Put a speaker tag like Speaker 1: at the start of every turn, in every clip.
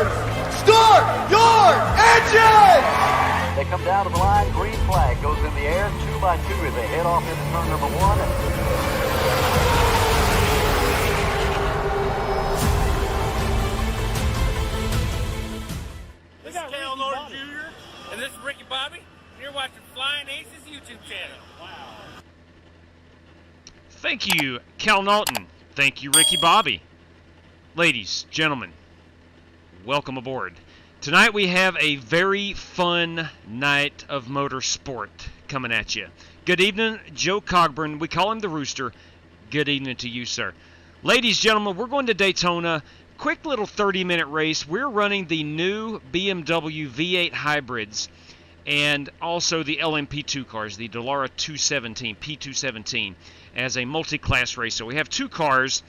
Speaker 1: drivers, start your engines!
Speaker 2: They come down to the line, green flag goes in the air, 2 by 2 as they head off into turn number 1.
Speaker 3: This is Cal Norton Jr. and this is Ricky Bobby. You're watching Flying Aces YouTube channel. Wow.
Speaker 4: Thank you, Cal Norton. Thank you, Ricky Bobby. Ladies, gentlemen, welcome aboard. Tonight we have a very fun night of motorsport coming at you. Good evening, Joe Cogburn. We call him the Rooster. Good evening to you, sir. Ladies, gentlemen, we're going to Daytona. Quick little 30-minute race. We're running the new BMW V8 hybrids and also the LMP2 cars, the Dallara 217, P217, as a multi-class race. So we have 2 cars,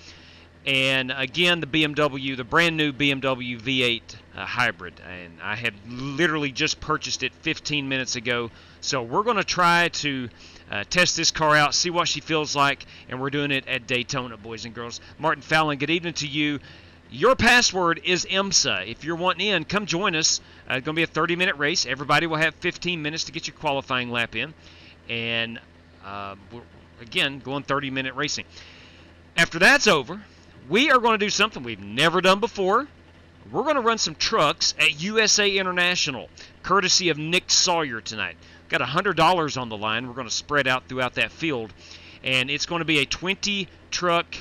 Speaker 4: and again, the BMW, the brand new BMW V8 hybrid. And I had literally just purchased it 15 minutes ago. So we're going to try to test this car out, see what she feels like, and we're doing it at Daytona, boys and girls. Martin Fallon, good evening to you. Your password is IMSA. If you're wanting in, come join us. It's going to be a 30-minute race. Everybody will have 15 minutes to get your qualifying lap in. And, we're, again, going 30-minute racing. After that's over, we are going to do something we've never done before. We're going to run some trucks at USA International, courtesy of Nick Sawyer tonight. Got $100 on the line. We're going to spread out throughout that field. And it's going to be a 20-truck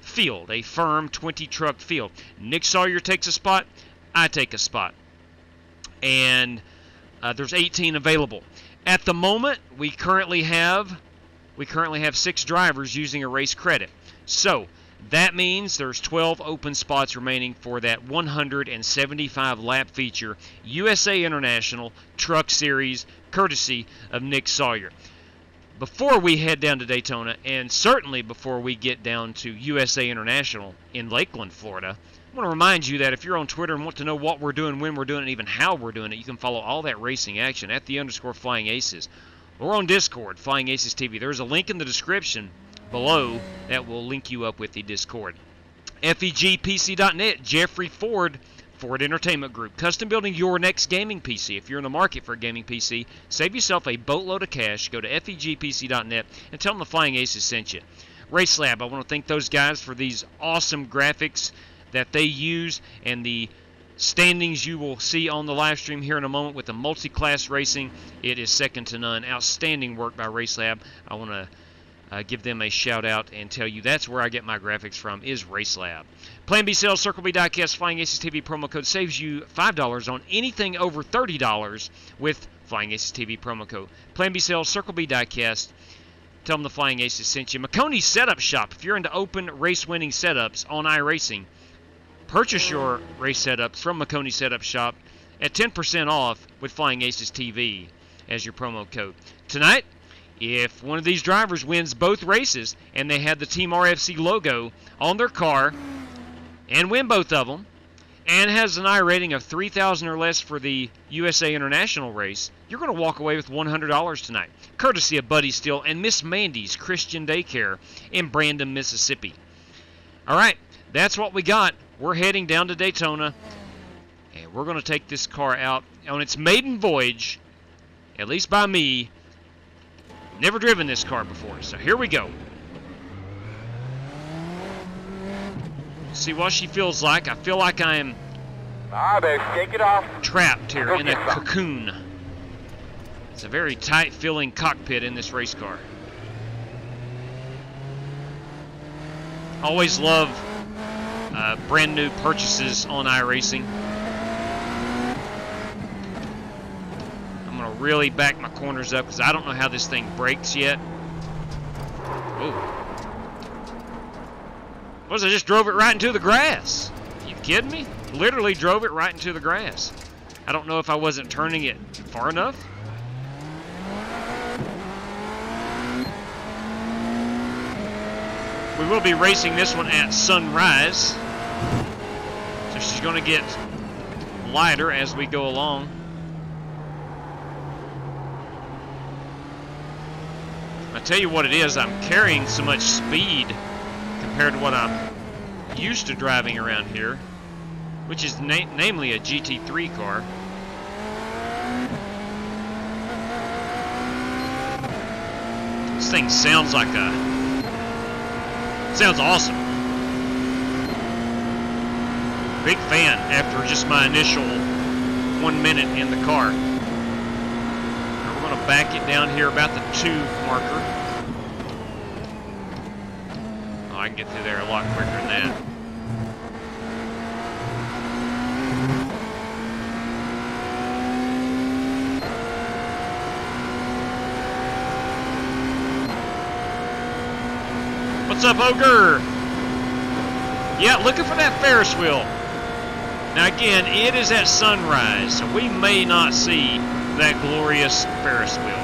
Speaker 4: field, a firm 20-truck field. Nick Sawyer takes a spot, I take a spot. And there's 18 available. At the moment, we currently have 6 drivers using a race credit. So that means there's 12 open spots remaining for that 175 lap feature, USA International Truck Series, courtesy of Nick Sawyer. Before we head down to Daytona, and certainly before we get down to USA International in Lakeland, Florida, I want to remind you that if you're on Twitter and want to know what we're doing, when we're doing it, and even how we're doing it, you can follow all that racing action at @Flying Aces. Or on Discord, Flying Aces TV. There's a link in the description below that will link you up with the Discord. FEGPC.net, Jeffrey Ford, Ford Entertainment Group. Custom building your next gaming PC. If you're in the market for a gaming PC, save yourself a boatload of cash. Go to FEGPC.net and tell them the Flying Aces sent you. RaceLab, I want to thank those guys for these awesome graphics that they use and the standings you will see on the live stream here in a moment with the multi-class racing. It is second to none. Outstanding work by RaceLab. I want to give them a shout out and tell you that's where I get my graphics from, is RaceLab. Plan B sales, Circle B diecast, Flying Aces TV promo code saves you $5 on anything over $30 with Flying Aces TV promo code. Plan B sales, Circle B diecast. Tell them the Flying Aces sent you. McConey Setup Shop. If you're into open race-winning setups on iRacing, purchase your race setups from McConey Setup Shop at 10% off with Flying Aces TV as your promo code. Tonight, if one of these drivers wins both races and they have the Team RFC logo on their car and win both of them and has an I rating of 3,000 or less for the USA International race, you're going to walk away with $100 tonight, courtesy of Buddy Steele and Miss Mandy's Christian Daycare in Brandon, Mississippi. All right, that's what we got. We're heading down to Daytona, and we're going to take this car out on its maiden voyage, at least by me. Never driven this car before, so here we go. See what she feels like. I feel like I am
Speaker 2: Shake it off.
Speaker 4: trapped here in a cocoon. It's a very tight-filling cockpit in this race car. Always love brand new purchases on iRacing. I'm going to really back my corners up because I don't know how this thing brakes yet. Ooh. What, I just drove it right into the grass? You kidding me? Literally drove it right into the grass. I don't know if I wasn't turning it far enough. We will be racing this one at sunrise. So she's going to get lighter as we go along. I tell you what it is, I'm carrying so much speed compared to what I'm used to driving around here. which is namely a GT3 car. This thing sounds like sounds awesome. Big fan after just my initial 1 minute in the car. Now we're going to back it down here about the 2 marker. Oh, I can get through there a lot quicker than that. What's up, Ogre? Yeah, looking for that Ferris wheel. Now again, it is at sunrise, so we may not see that glorious Ferris wheel.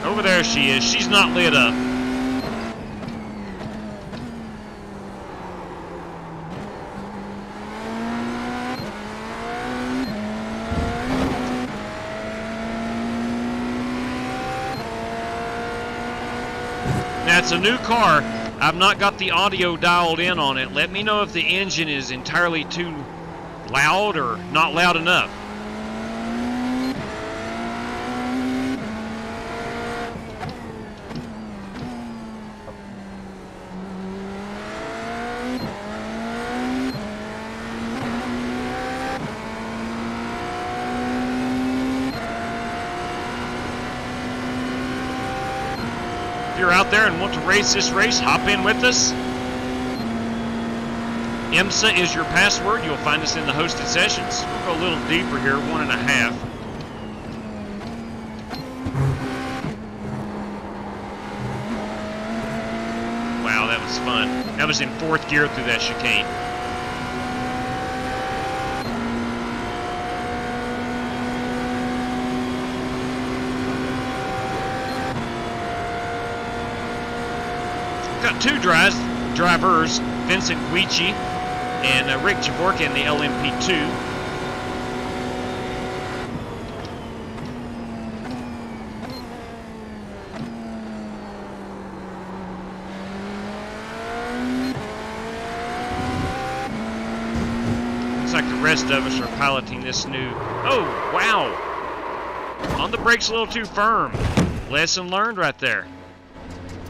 Speaker 4: Over there she is. She's not lit up. Now, it's a new car. I've not got the audio dialed in on it. Let me know if the engine is entirely too loud or not loud enough. If you're out there and want to race this race, hop in with us. IMSA is your password. You'll find us in the hosted sessions. We'll go a little deeper here, 1.5. Wow, that was fun. That was in 4th gear through that chicane. Got 2 drivers, Vincent Guici and Rick Javorka in the LMP2. Looks like the rest of us are piloting this new... Oh, wow! On the brakes a little too firm. Lesson learned right there.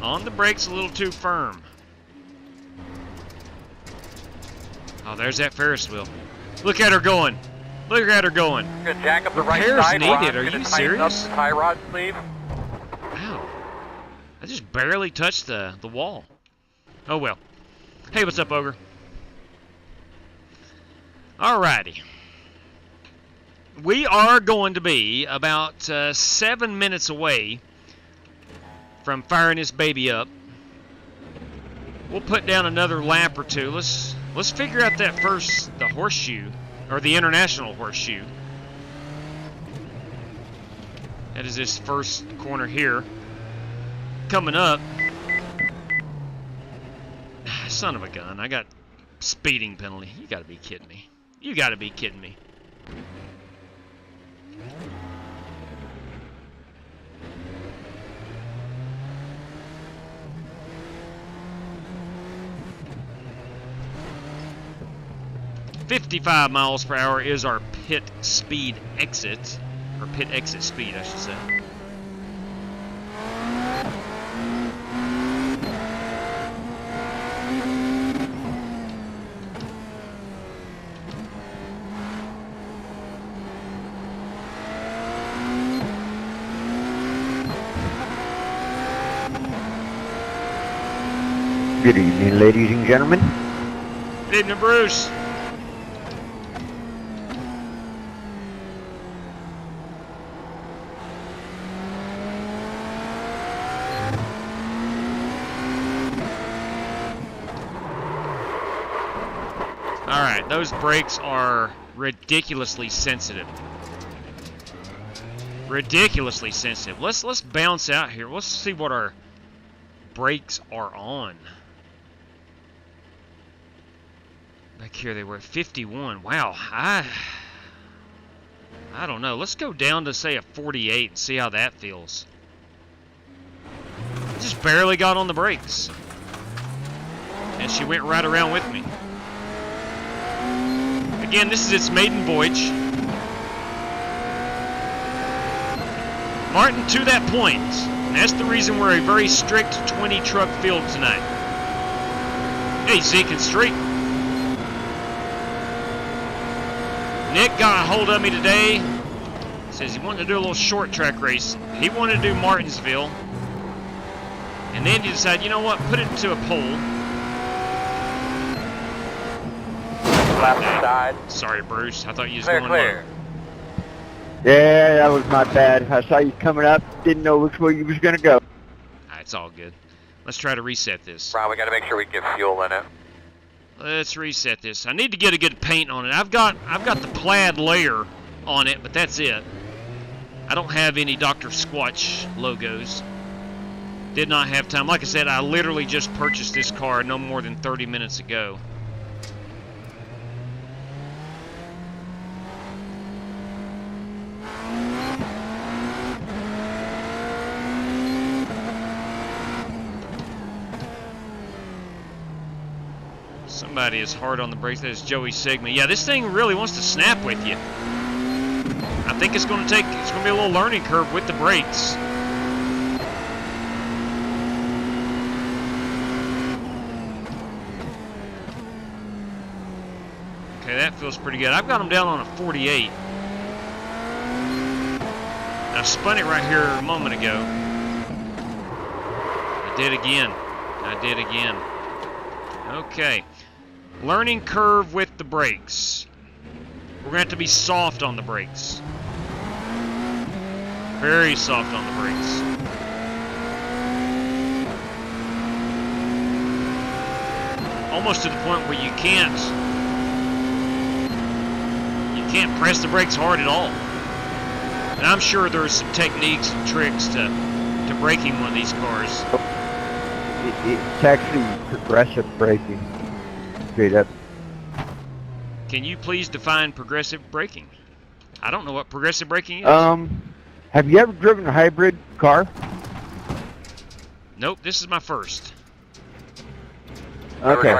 Speaker 4: On the brakes a little too firm. Oh, there's that Ferris wheel. Look at her going. Look at her going.
Speaker 2: Good, jack up the
Speaker 4: Repairs
Speaker 2: right side.
Speaker 4: needed. Are
Speaker 2: Ron's
Speaker 4: you
Speaker 2: gonna tighten up
Speaker 4: serious?
Speaker 2: the tie rod sleeve.
Speaker 4: Wow. I just barely touched the wall. Oh well. Hey, what's up, Ogre? Alrighty. We are going to be about 7 minutes away from firing this baby up. We'll put down another lap or 2. Let's figure out that the horseshoe, or the international horseshoe. That is this first corner here. Coming up. Son of a gun, I got speeding penalty. You gotta be kidding me. You gotta be kidding me. .55 miles per hour is our pit speed exit, or pit exit speed, I should say.
Speaker 5: Good evening, ladies and gentlemen.
Speaker 4: Good evening, Bruce. Alright, those brakes are ridiculously sensitive. Ridiculously sensitive. Let's bounce out here. Let's see what our brakes are on. Back here they were at 51. Wow, I don't know. Let's go down to, say, a 48 and see how that feels. I just barely got on the brakes. And she went right around with me. Again, this is its maiden voyage. Martin, to that point. And that's the reason we're a very strict 20 truck field tonight. Hey, Zeke and Street. Nick got a hold of me today. Says he wanted to do a little short track race. He wanted to do Martinsville. And then he decided, you know what, put it to a poll.
Speaker 2: Left side.
Speaker 4: Sorry, Bruce. I thought you was
Speaker 2: Clear,
Speaker 4: going
Speaker 2: clear.
Speaker 4: low.
Speaker 5: Yeah, that was my bad. I saw you coming up, didn't know which way you was gonna go.
Speaker 4: It's all good. Let's try to reset this.
Speaker 2: Brian, we got to make sure we get fuel in it.
Speaker 4: Let's reset this. I need to get a good paint on it. I've got the plaid layer on it, but that's it. I don't have any Dr. Squatch logos. Did not have time. Like I said, I literally just purchased this car no more than 30 minutes ago. Somebody is hard on the brakes. That is Joey Sigma. Yeah, this thing really wants to snap with you. I think it's going to be a little learning curve with the brakes. Okay, that feels pretty good. I've got them down on a 48. I spun it right here a moment ago. I did again. Okay. Learning curve with the brakes. We're going to have to be soft on the brakes. Very soft on the brakes. Almost to the point where you can't press the brakes hard at all. And I'm sure there's some techniques and tricks to braking one of these cars.
Speaker 5: It's actually progressive braking. Straight up.
Speaker 4: Can you please define progressive braking? I don't know what progressive braking is.
Speaker 5: Have you ever driven a hybrid car?
Speaker 4: Nope, this is my first.
Speaker 5: Okay.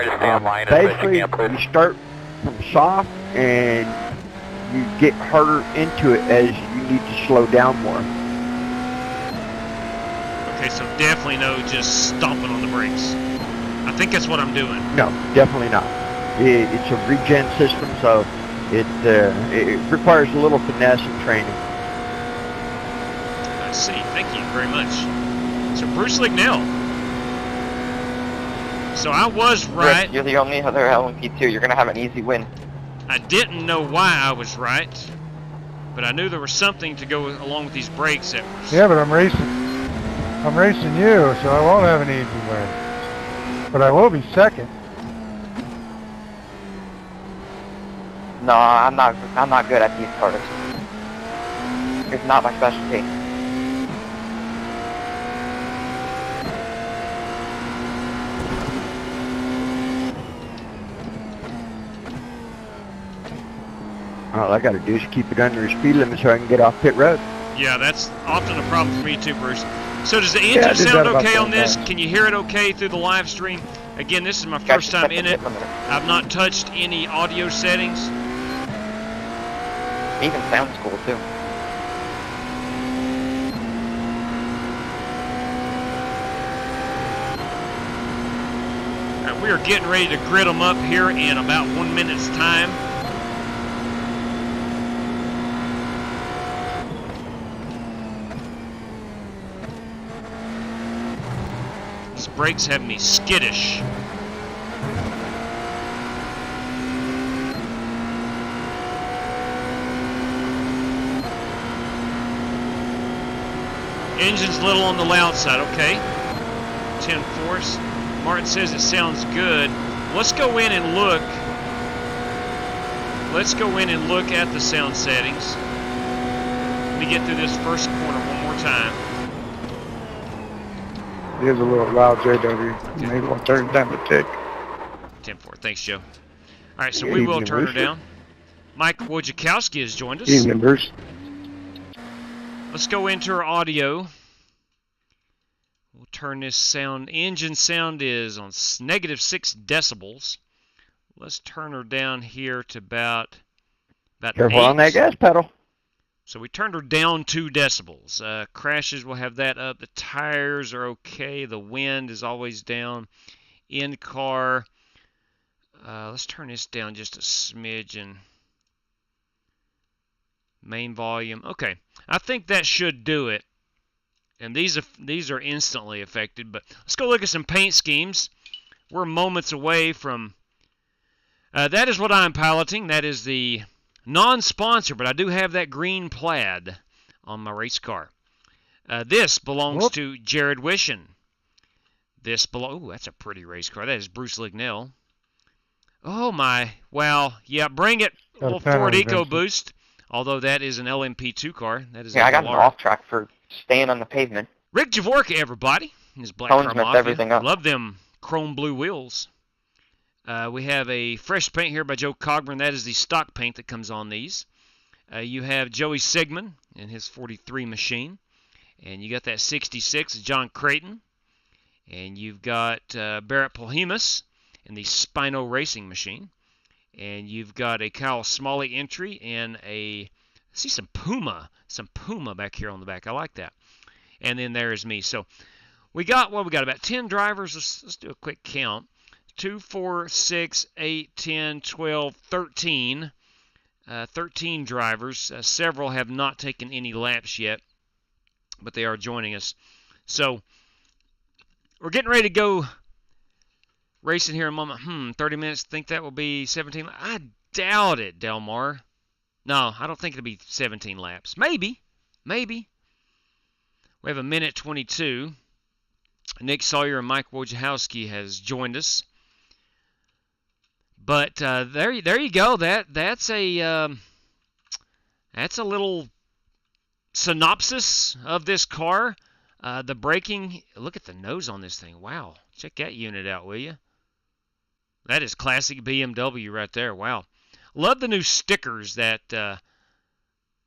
Speaker 5: Basically,
Speaker 2: you
Speaker 5: you start from soft and you get harder into it as you need to slow down more.
Speaker 4: Okay, so definitely no just stomping on the brakes. I think that's what I'm doing.
Speaker 5: No, definitely not. It's a regen system, so it requires a little finesse and training.
Speaker 4: I see. Thank you very much. So Bruce Lignell. So I was right.
Speaker 6: Rick, you're the only other LMP2. You're going to have an easy win.
Speaker 4: I didn't know why I was right, but I knew there was something to go along with these brakes that was...
Speaker 7: Yeah, but I'm racing you, so I won't have an easy win. But I will be second.
Speaker 6: No, I'm not good at these cars. It's not my specialty.
Speaker 5: All I got to do is keep it under the speed limit so I can get off pit road.
Speaker 4: Yeah, that's often a problem for me too, Bruce. So does the engine sound okay on this? Can you hear it okay through the live stream? Again, this is my first time in it. I've not touched any audio settings.
Speaker 6: It even sounds cool too.
Speaker 4: We are getting ready to grid them up here in about 1 minute's time. These brakes have me skittish. Engine's a little on the loud side, okay. 10 force. Martin says it sounds good. Let's go in and look. Let's go in and look at the sound settings. Let me get through this first corner one more time.
Speaker 7: It is a little loud, JW. You may want to turn it down a tick.
Speaker 4: 10-4. Thanks, Joe. All right, so we will turn her down. Mike Wojciechowski has joined us.
Speaker 8: Evening, Bruce.
Speaker 4: Let's go into our audio. We'll turn this sound. Engine sound is on -6 decibels. Let's turn her down here to about
Speaker 5: Careful
Speaker 4: 8.
Speaker 5: on that gas pedal.
Speaker 4: So we turned her down 2 decibels. Crashes, we'll have that up. The tires are okay. The wind is always down. In car, let's turn this down just a smidgen. Main volume. Okay, I think that should do it. And these are instantly affected. But let's go look at some paint schemes. We're moments away from. That is what I'm piloting. That is the non-sponsor, but I do have that green plaid on my race car. This belongs to Jared Wishin. Ooh, that's a pretty race car. That is Bruce Lignell. Oh my! Wow, yeah, bring it. Little Ford EcoBoost. Although that is an LMP2 car. That is.
Speaker 6: Yeah, I got an off track for staying on the pavement.
Speaker 4: Rick Javorka, everybody. His black
Speaker 6: Tones
Speaker 4: car
Speaker 6: messed
Speaker 4: mafia.
Speaker 6: everything up.
Speaker 4: Love them chrome blue wheels. We have a fresh paint here by Joe Cogburn. That is the stock paint that comes on these. You have Joey Sigmund and his 43 machine. And you got that 66, John Creighton. And you've got Barrett Polhemus and the Spino Racing machine. And you've got a Kyle Smalley entry and I see some Puma back here on the back. I like that. And then there is me. So we got about 10 drivers. Let's do a quick count. 2, 4, 6, 8, 10, 12, 13. 13 drivers. Several have not taken any laps yet, but they are joining us. So we're getting ready to go racing here in a moment. 30 minutes. Think that will be 17. I doubt it, Delmar. No, I don't think it'll be 17 laps. Maybe. We have 1:22. Nick Sawyer and Mike Wojciechowski has joined us. But there you go. That's a little synopsis of this car. The braking. Look at the nose on this thing. Wow. Check that unit out, will you? That is classic BMW right there. Wow. Love the new stickers that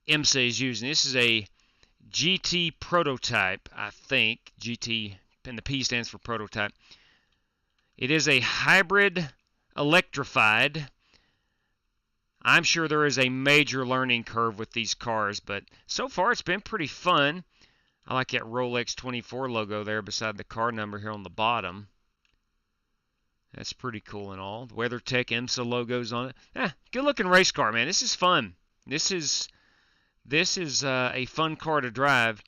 Speaker 4: IMSA is using. This is a GT prototype, I think. GT, and the P stands for prototype. It is a hybrid electrified. I'm sure there is a major learning curve with these cars, but so far it's been pretty fun. I like that Rolex 24 logo there beside the car number here on the bottom. That's pretty cool and all. The WeatherTech IMSA logos on it. Good looking race car, man. This is fun. This is a fun car to drive.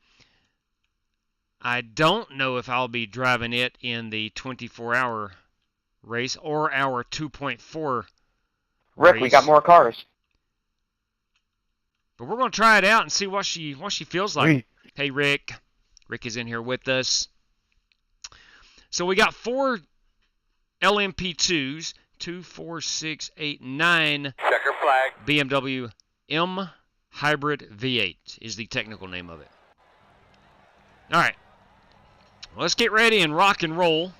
Speaker 4: I don't know if I'll be driving it in the 24-hour race or our 2.4
Speaker 6: Rick,
Speaker 4: race.
Speaker 6: we got more cars.
Speaker 4: But we're going to try it out and see what she feels like.
Speaker 7: Sweet.
Speaker 4: Hey, Rick. Rick is in here with us. So we got 4 LMP2s, 2, 4, 6, 8, 9.
Speaker 2: Checker flag.
Speaker 4: BMW M Hybrid V8 is the technical name of it. All right. Well, let's get ready and rock and roll.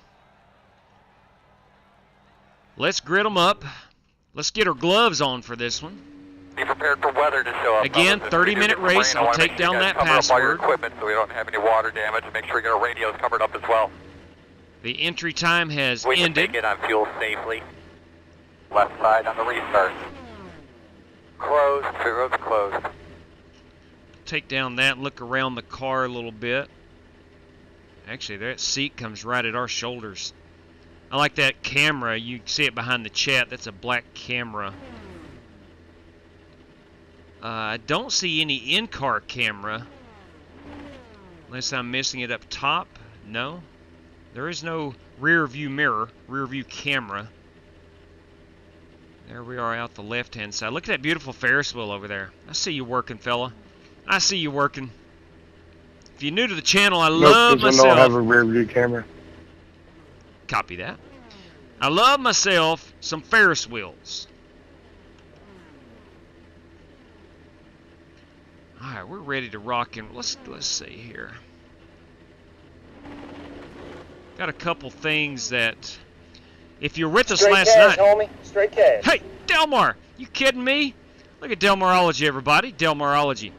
Speaker 4: Let's grid them up. Let's get our gloves on for this one.
Speaker 2: Be prepared for weather to show up.
Speaker 4: Again, 30-minute race. I'll take down that password.
Speaker 2: Equipment so we don't have any water damage, and make sure your radio is covered up as well.
Speaker 4: The entry time has
Speaker 2: We can
Speaker 4: ended.
Speaker 2: make it on fuel safely. Left side on the restart. Closed. Pit road's closed.
Speaker 4: Take down that, look around the car a little bit. Actually, that seat comes right at our shoulders. I like that camera. You can see it behind the chat. That's a black camera. I don't see any in-car camera. Unless I'm missing it up top. No. There is no rear view mirror, rear view camera. There we are out the left-hand side. Look at that beautiful Ferris wheel over there. I see you working, fella. I see you working. If you're new to the channel, I love
Speaker 8: this one
Speaker 4: myself.
Speaker 8: don't have a rear view camera.
Speaker 4: Copy that. I love myself some Ferris wheels. All right, we're ready to rock and let's see here. Got a couple things that, if you're with us last night.
Speaker 1: Homie. Straight cash.
Speaker 4: Hey, Delmar, you kidding me? Look at Delmarology, everybody. Delmarology.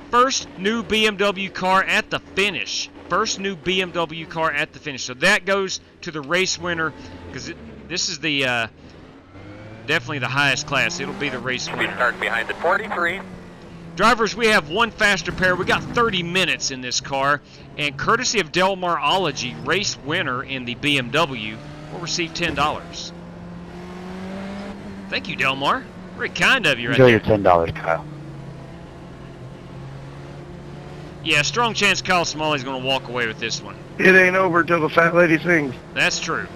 Speaker 4: First new BMW car at the finish. First new BMW car at the finish. So that goes to the race winner, because this is the definitely the highest class. It'll be the race
Speaker 2: We
Speaker 4: winner.
Speaker 2: start behind the 43.
Speaker 4: Drivers, we have one faster pair. We got 30 minutes in this car, and courtesy of Delmarology, race winner in the BMW will receive $10. Thank you, Delmar. Very kind of you right
Speaker 6: Enjoy
Speaker 4: there.
Speaker 6: your $10, Kyle.
Speaker 4: Yeah, strong chance Kyle Smalley's going to walk away with this one.
Speaker 8: It ain't over till the fat lady sings.
Speaker 4: That's true.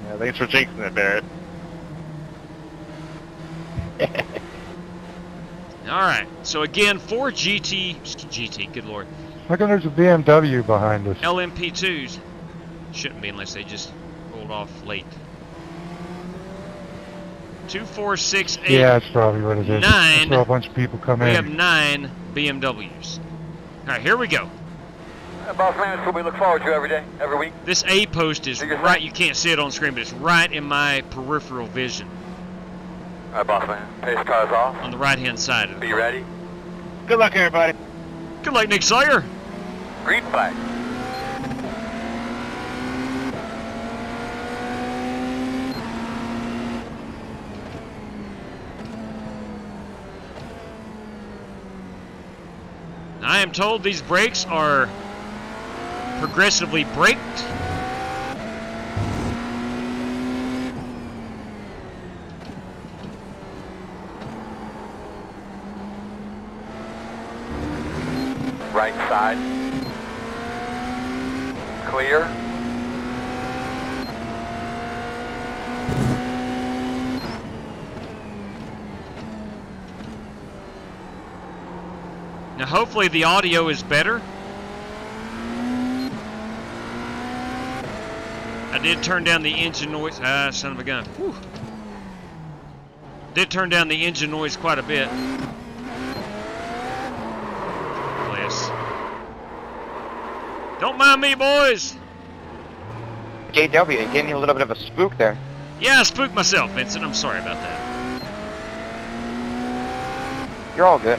Speaker 8: Yeah, thanks for jinxing it, Barrett.
Speaker 4: All right. So again, 4 GT, good lord,
Speaker 7: How come there's a BMW behind us?
Speaker 4: LMP2s. Shouldn't be unless they just rolled off late. 2, 4, 6, 8.
Speaker 7: Yeah, that's probably what it is.
Speaker 4: 9.
Speaker 7: I saw a bunch of people come
Speaker 4: We
Speaker 7: in.
Speaker 4: have 9 BMWs. All right, here we go.
Speaker 2: Boss man, that's what we look forward to every day, every week.
Speaker 4: This A post is right. You can't see it on screen, but it's right in my peripheral vision
Speaker 2: All right, boss man. Pace cars off.
Speaker 4: on the right-hand side of it.
Speaker 2: Be ready.
Speaker 8: Good luck, everybody.
Speaker 4: Good luck, Nick Sawyer.
Speaker 2: Green flag.
Speaker 4: I am told these brakes are progressively braked.
Speaker 2: Right side. Clear.
Speaker 4: Now, hopefully the audio is better. I did turn down the engine noise. Ah, son of a gun. Whew. Did turn down the engine noise quite a bit. Bless. Don't mind me, boys.
Speaker 6: JW, you gave me a little bit of a spook there.
Speaker 4: Yeah, I spooked myself, Vincent. I'm sorry about that.
Speaker 6: You're all good.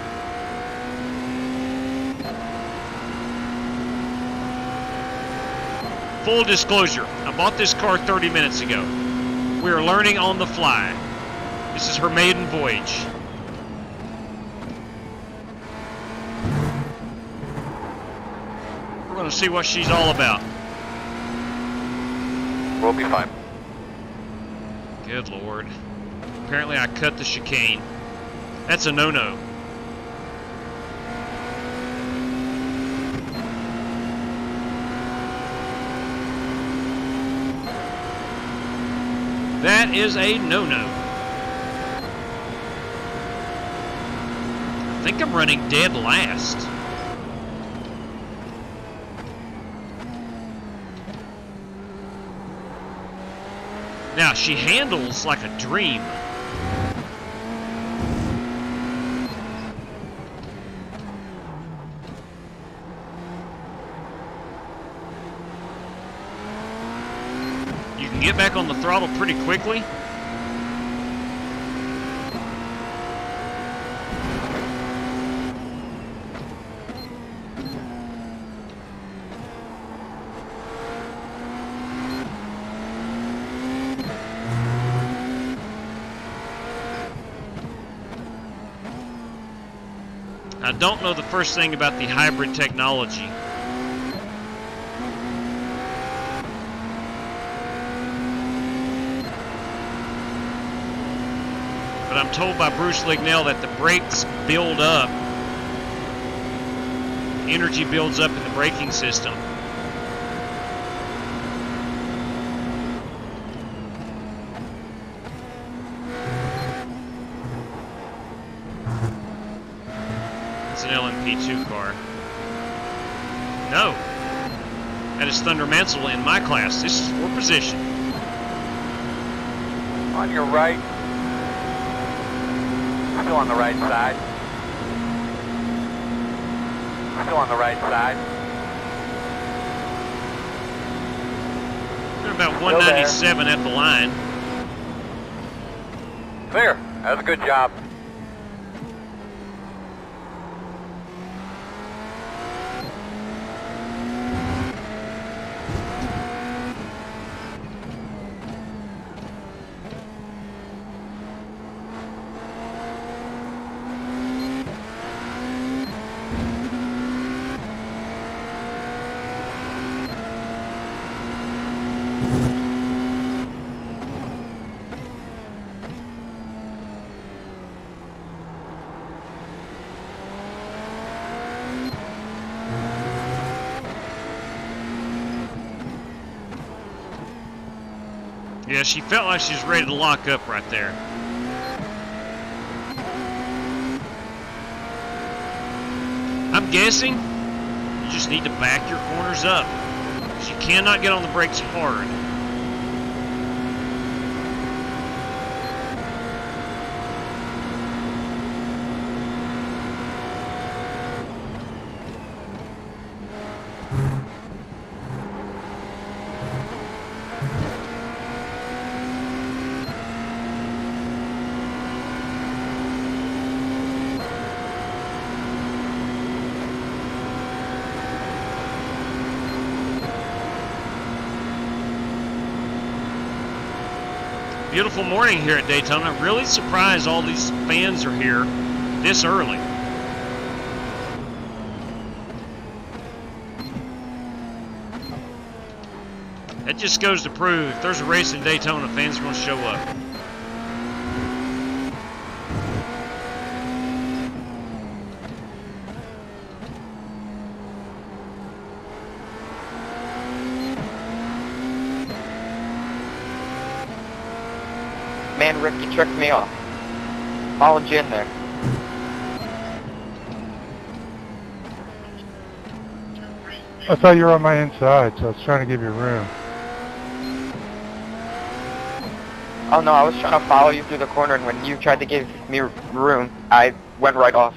Speaker 4: Full disclosure, I bought this car 30 minutes ago. We are learning on the fly. This is her maiden voyage. We're going to see what she's all about.
Speaker 2: We'll be fine.
Speaker 4: Good Lord. Apparently I cut the chicane. That's a no-no. That is a no-no. I think I'm running dead last. Now, she handles like a dream. You can get back on the throttle pretty quickly. I don't know the first thing about the hybrid technology. But I'm told by Bruce Lignell that the brakes build up. Energy builds up in the braking system. It's an LMP2 car. No. That is Thunder Mansell in my class. This is for position.
Speaker 2: On your right. Still on the right side. Still on the right side.
Speaker 4: They're about 197 at the line.
Speaker 2: Clear. That was a good job.
Speaker 4: Yeah, she felt like she was ready to lock up right there. I'm guessing you just need to back your corners up. You cannot get on the brakes hard. Beautiful morning here at Daytona. Really surprised all these fans are here this early. That just goes to prove if there's a race in Daytona, fans are going to show up.
Speaker 6: Man, Rick, you tricked me off. Followed you in there.
Speaker 7: I thought you were on my inside, so I was trying to give you room.
Speaker 6: Oh no, I was trying to follow you through the corner, and when you tried to give me room, I went right off.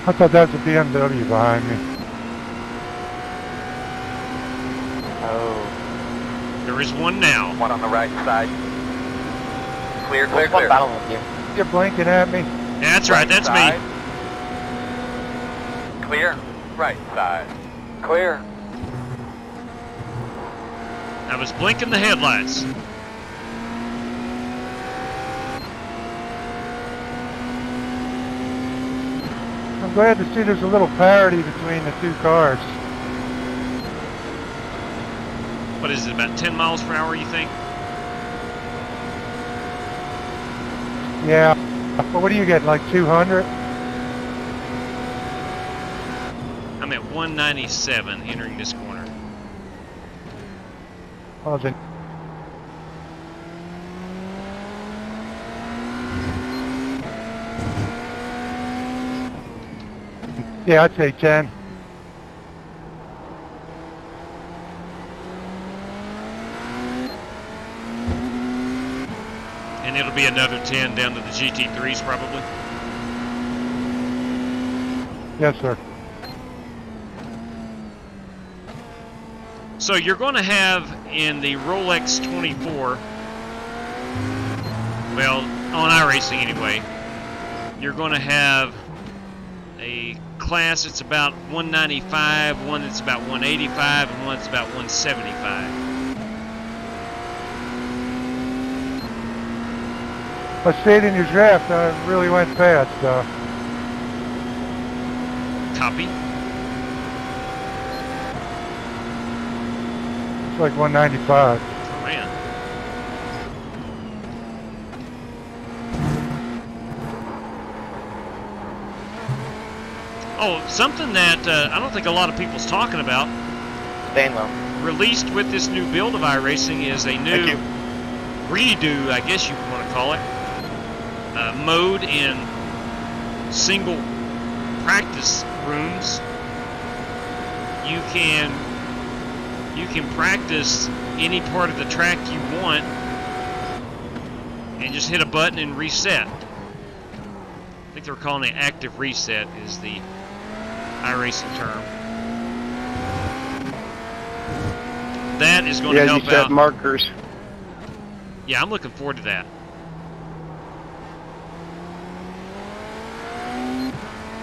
Speaker 7: I thought that was a BMW behind me.
Speaker 6: Oh.
Speaker 4: There is one now.
Speaker 2: One on the right side. Clear, clear,
Speaker 6: What's one
Speaker 2: clear.
Speaker 6: battle with you?
Speaker 7: You're blinking at me.
Speaker 4: Yeah, that's right, that's
Speaker 2: side.
Speaker 4: me.
Speaker 2: Clear. Right side. Clear.
Speaker 4: I was blinking the headlights.
Speaker 7: I'm glad to see there's a little parity between the two cars.
Speaker 4: What is it, about 10 miles per hour, you think?
Speaker 7: Yeah. But what are you getting, like 200?
Speaker 4: I'm at 197 entering this corner.
Speaker 7: Oh, then. Yeah, I'd say 10.
Speaker 4: And it'll be another 10 down to the GT3s probably.
Speaker 7: Yes, sir.
Speaker 4: So you're going to have in the Rolex 24, well, on iRacing anyway, you're going to have a class that's about 195, one that's about 185, and one that's about 175.
Speaker 7: I stayed in your draft. I really went fast.
Speaker 4: Copy.
Speaker 7: It's like 195.
Speaker 4: Oh, man. Oh, something that I don't think a lot of people's talking about.
Speaker 6: Staying low.
Speaker 4: Released with this new build of iRacing is a new redo, I guess you want to call it, mode in single practice rooms. You can practice any part of the track you want and just hit a button and reset. I think they're calling it active reset is the iRacing term. That is going to help
Speaker 8: you set
Speaker 4: out.
Speaker 8: markers.
Speaker 4: Yeah, I'm looking forward to that.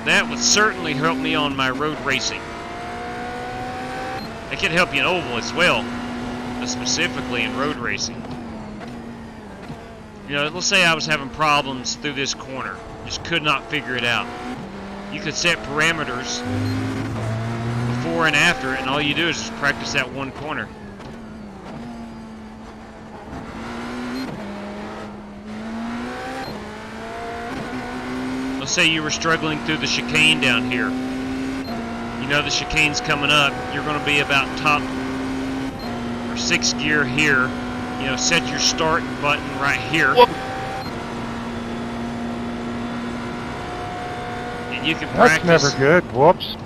Speaker 4: That would certainly help me on my road racing. It could help you in oval as well, but specifically in road racing. You know, let's say I was having problems through this corner, just could not figure it out. You could set parameters before and after, and all you do is just practice that one corner. Let's say you were struggling through the chicane down here. You know the chicane's coming up. You're going to be about top or 6th gear here. You know, set your start button right here.
Speaker 8: Whoop.
Speaker 4: And you can
Speaker 7: That's
Speaker 4: practice.
Speaker 7: never good. Whoops.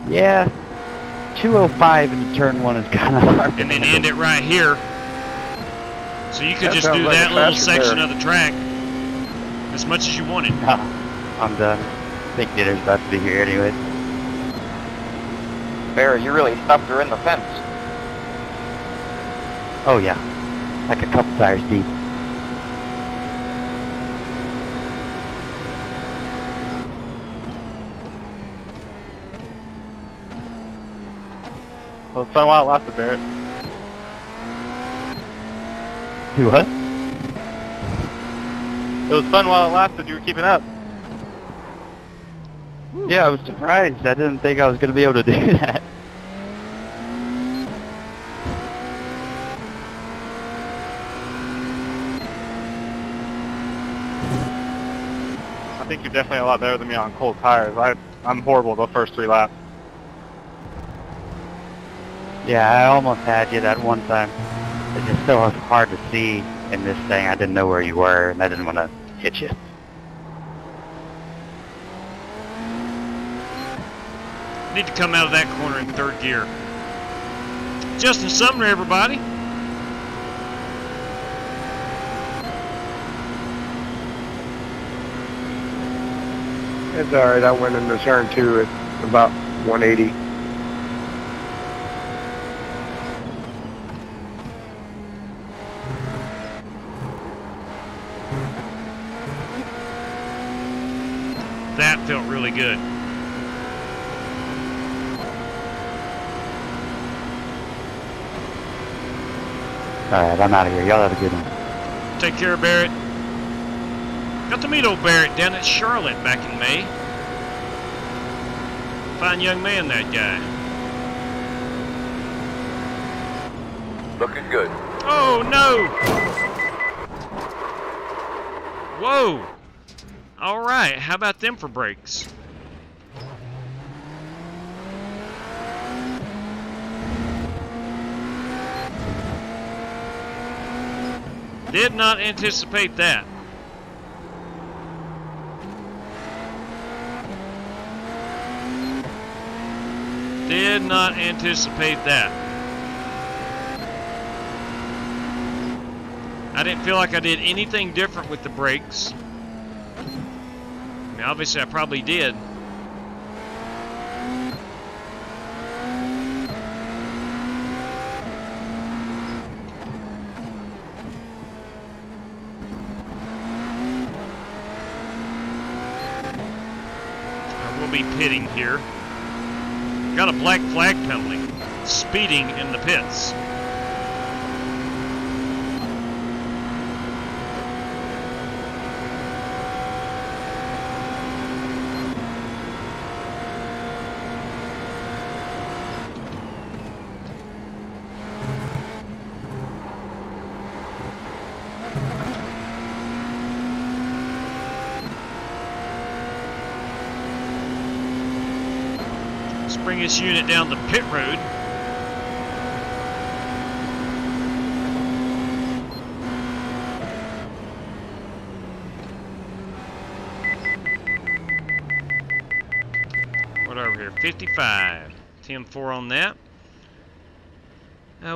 Speaker 5: Yeah, 205 in turn 1 is kind of hard.
Speaker 4: And then end it right here. So you could
Speaker 8: That
Speaker 4: just
Speaker 8: sounds
Speaker 4: do
Speaker 8: like a
Speaker 4: that little
Speaker 8: faster
Speaker 4: section
Speaker 8: pair.
Speaker 4: of the track as much as you wanted.
Speaker 5: I'm done. I think dinner's about to be here anyway.
Speaker 6: Barry, you really stuffed her in the fence.
Speaker 5: Oh yeah, like a couple tires deep.
Speaker 8: Well, it's fun while it lasted, Barrett.
Speaker 5: Do what?
Speaker 8: It was fun while it lasted. You were keeping up.
Speaker 5: Yeah, I was surprised. I didn't think I was going to be able to do that.
Speaker 8: I think you're definitely a lot better than me on cold tires. I'm horrible the first 3 laps.
Speaker 5: Yeah, I almost had you that one time. It's just so hard to see in this thing. I didn't know where you were, and I didn't want to hit you.
Speaker 4: Need to come out of that corner in 3rd gear. Justin Sumner, everybody.
Speaker 9: It's alright, I went into turn 2 at about 180.
Speaker 4: That felt really good.
Speaker 5: Alright, I'm out of here. Y'all have a good one.
Speaker 4: Take care, Barrett. Got to meet old Barrett down at Charlotte back in May. Fine young man, that guy.
Speaker 2: Looking good.
Speaker 4: Oh, no! Whoa! Alright, how about them for brakes? Did not anticipate that. Did not anticipate that. I didn't feel like I did anything different with the brakes. I mean, obviously I probably did. We'll be pitting here. Got a black flag penalty. Speeding in the pits. Bring this unit down the pit road. What over here? 55. 10-4 on that.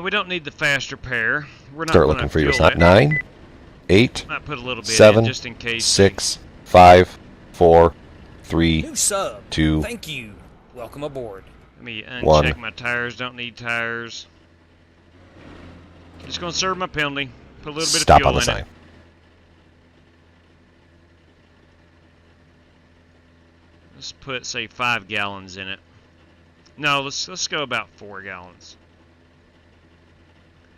Speaker 4: We don't need the faster pair. We're not
Speaker 10: Start looking for your sign.
Speaker 4: it.
Speaker 10: 9, 8,
Speaker 4: Might put a little bit
Speaker 10: 7,
Speaker 4: in just in case.
Speaker 10: 6, 5, 4, 3,
Speaker 3: New sub.
Speaker 10: 2.
Speaker 3: Thank you. Welcome aboard.
Speaker 4: Let me uncheck
Speaker 10: 1.
Speaker 4: my tires. Don't need tires. Just gonna serve my penalty. Put a little bit
Speaker 10: Stop
Speaker 4: of
Speaker 10: on
Speaker 4: fuel
Speaker 10: the
Speaker 4: in
Speaker 10: sign.
Speaker 4: it. Let's put, say, 5 gallons in it. No, let's go about 4 gallons.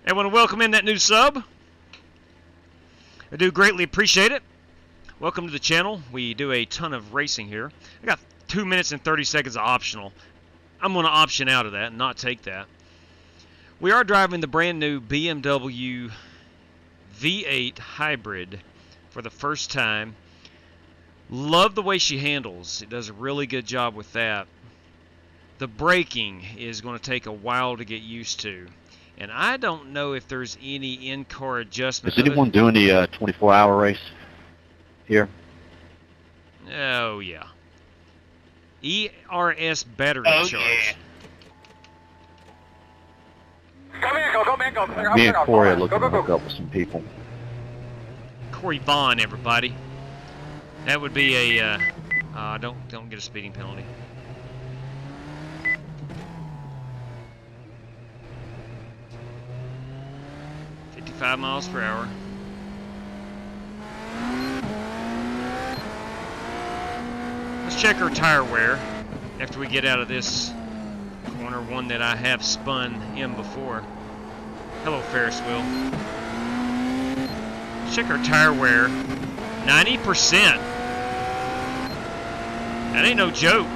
Speaker 4: I want to welcome in that new sub. I do greatly appreciate it. Welcome to the channel. We do a ton of racing here. I got 2 minutes and 30 seconds of optional. I'm going to option out of that and not take that. We are driving the brand new BMW V8 Hybrid for the first time. Love the way she handles. It does a really good job with that. The braking is going to take a while to get used to. And I don't know if there's any in-car adjustment.
Speaker 11: Is anyone doing the 24-hour race here?
Speaker 4: Oh, yeah. ERS battery charge.
Speaker 11: Yeah.
Speaker 2: Go, man, go, man, go. Clear,
Speaker 11: Me and Corey are
Speaker 2: go,
Speaker 11: looking
Speaker 2: go,
Speaker 11: to
Speaker 2: go.
Speaker 11: hook up with some people.
Speaker 4: Corey Vaughn, everybody. That would be a, don't get a speeding penalty. .55 miles per hour. Let's check our tire wear after we get out of this corner, one that I have spun in before. Hello, Ferris wheel. Let's check our tire wear. 90%. That ain't no joke.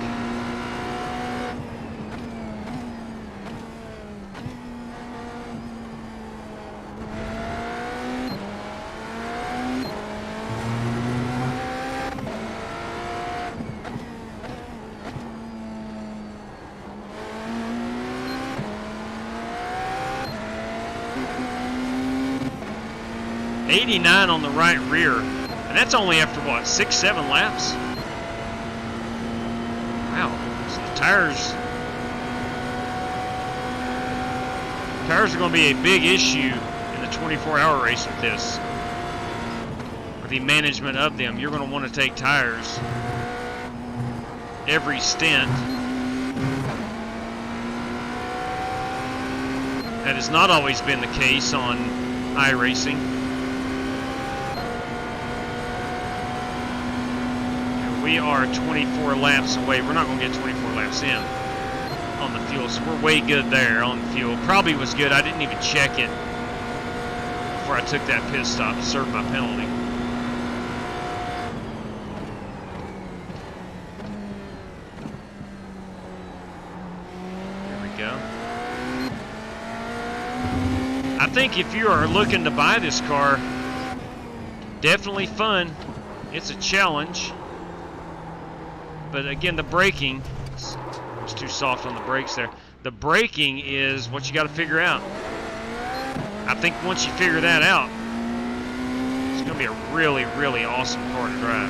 Speaker 4: .89 on the right rear, and that's only after what, 6-7 laps? Wow, so the tires are going to be a big issue in the 24-hour race with this. For the management of them, you're going to want to take tires every stint. That has not always been the case on iRacing. We are 24 laps away. We're not going to get 24 laps in on the fuel, so we're way good there on the fuel. Probably was good. I didn't even check it before I took that pit stop to serve my penalty. There we go. I think if you are looking to buy this car, definitely fun. It's a challenge. But again, the braking, it's too soft on the brakes there. The braking is what you got to figure out. I think once you figure that out, it's going to be a really, really awesome car to drive.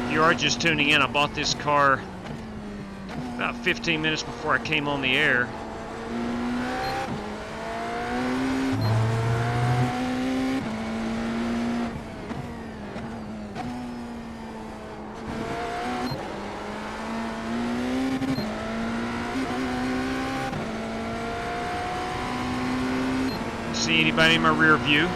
Speaker 4: If you are just tuning in, I bought this car about 15 minutes before I came on the air. See anybody in my rear view?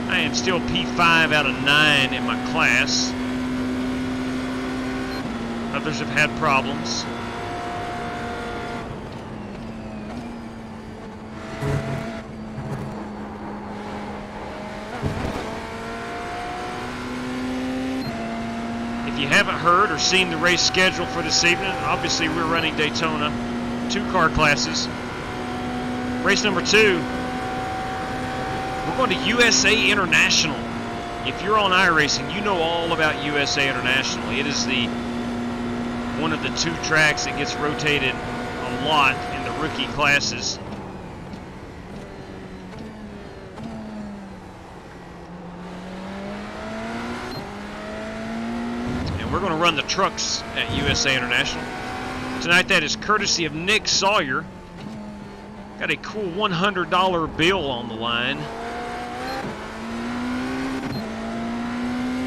Speaker 4: I am still P5 out of 9 in my class. Others have had problems. If you haven't heard or seen the race schedule for this evening, obviously we're running Daytona. 2 car classes. Race number 2, we're going to USA International. If you're on iRacing, you know all about USA International. It is one of the 2 tracks that gets rotated a lot in the rookie classes. And we're going to run the trucks at USA International. Tonight, that is courtesy of Nick Sawyer. Got a cool $100 bill on the line.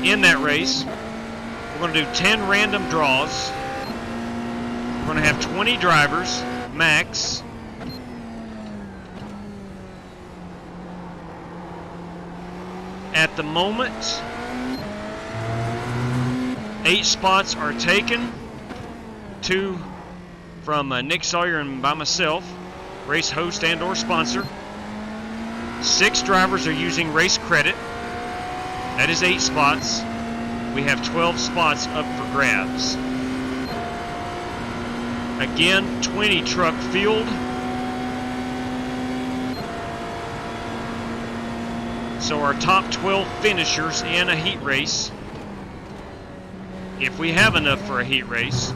Speaker 4: In that race, we're going to do 10 random draws. We're going to have 20 drivers, max. At the moment, 8 spots are taken. 2 from Nick Sawyer and by myself, race host and or sponsor. 6 drivers are using race credit. That is 8 spots. We have 12 spots up for grabs. Again, 20 truck field. So our top 12 finishers in a heat race, if we have enough for a heat race,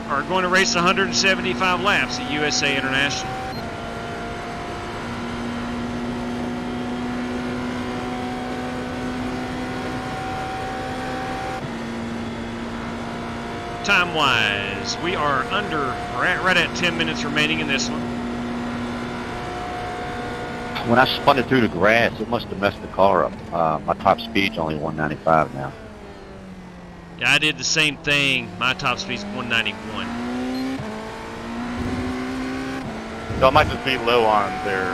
Speaker 4: are going to race 175 laps at USA International. Time-wise, we are right at 10 minutes remaining in this one.
Speaker 11: When I spun it through the grass, it must have messed the car up. My top speed's only 195 now.
Speaker 4: Yeah, I did the same thing. My top speed's 191.
Speaker 8: So it might just be low on their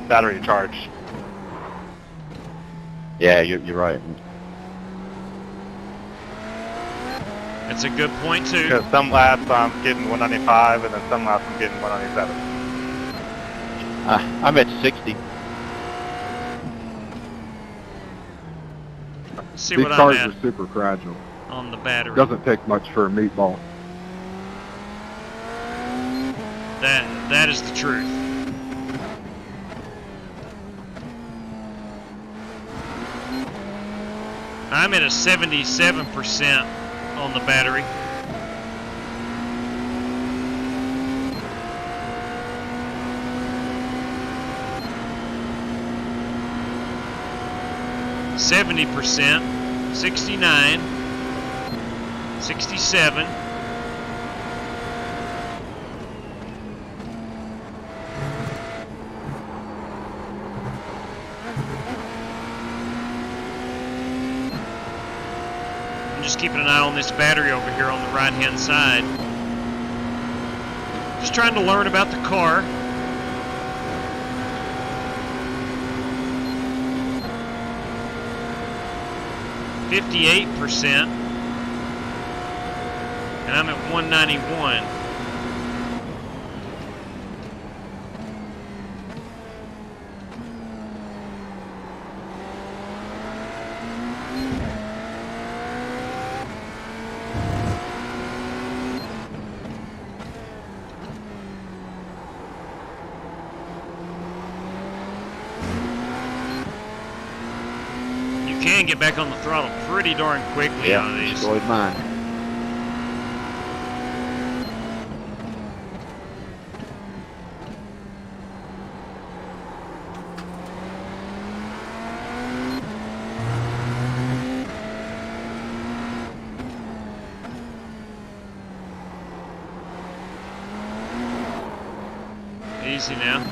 Speaker 8: battery charge.
Speaker 11: Yeah, you're right.
Speaker 4: That's a good point, too.
Speaker 8: Because some laps I'm getting 195, and then some laps I'm getting 197.
Speaker 11: I'm at 60.
Speaker 4: Let's see
Speaker 12: These
Speaker 4: what
Speaker 12: cars
Speaker 4: I'm
Speaker 12: are
Speaker 4: at
Speaker 12: super fragile.
Speaker 4: on the battery.
Speaker 12: Doesn't take much for a meatball.
Speaker 4: That is the truth. I'm at a 77% on the battery. %, 69, 67. I'm just keeping an eye on this battery over here on the right-hand side. Just trying to learn about the car. %, and I'm at 191. You can get back on the throttle pretty darn quickly on these.
Speaker 11: Destroyed mine.
Speaker 4: Easy now.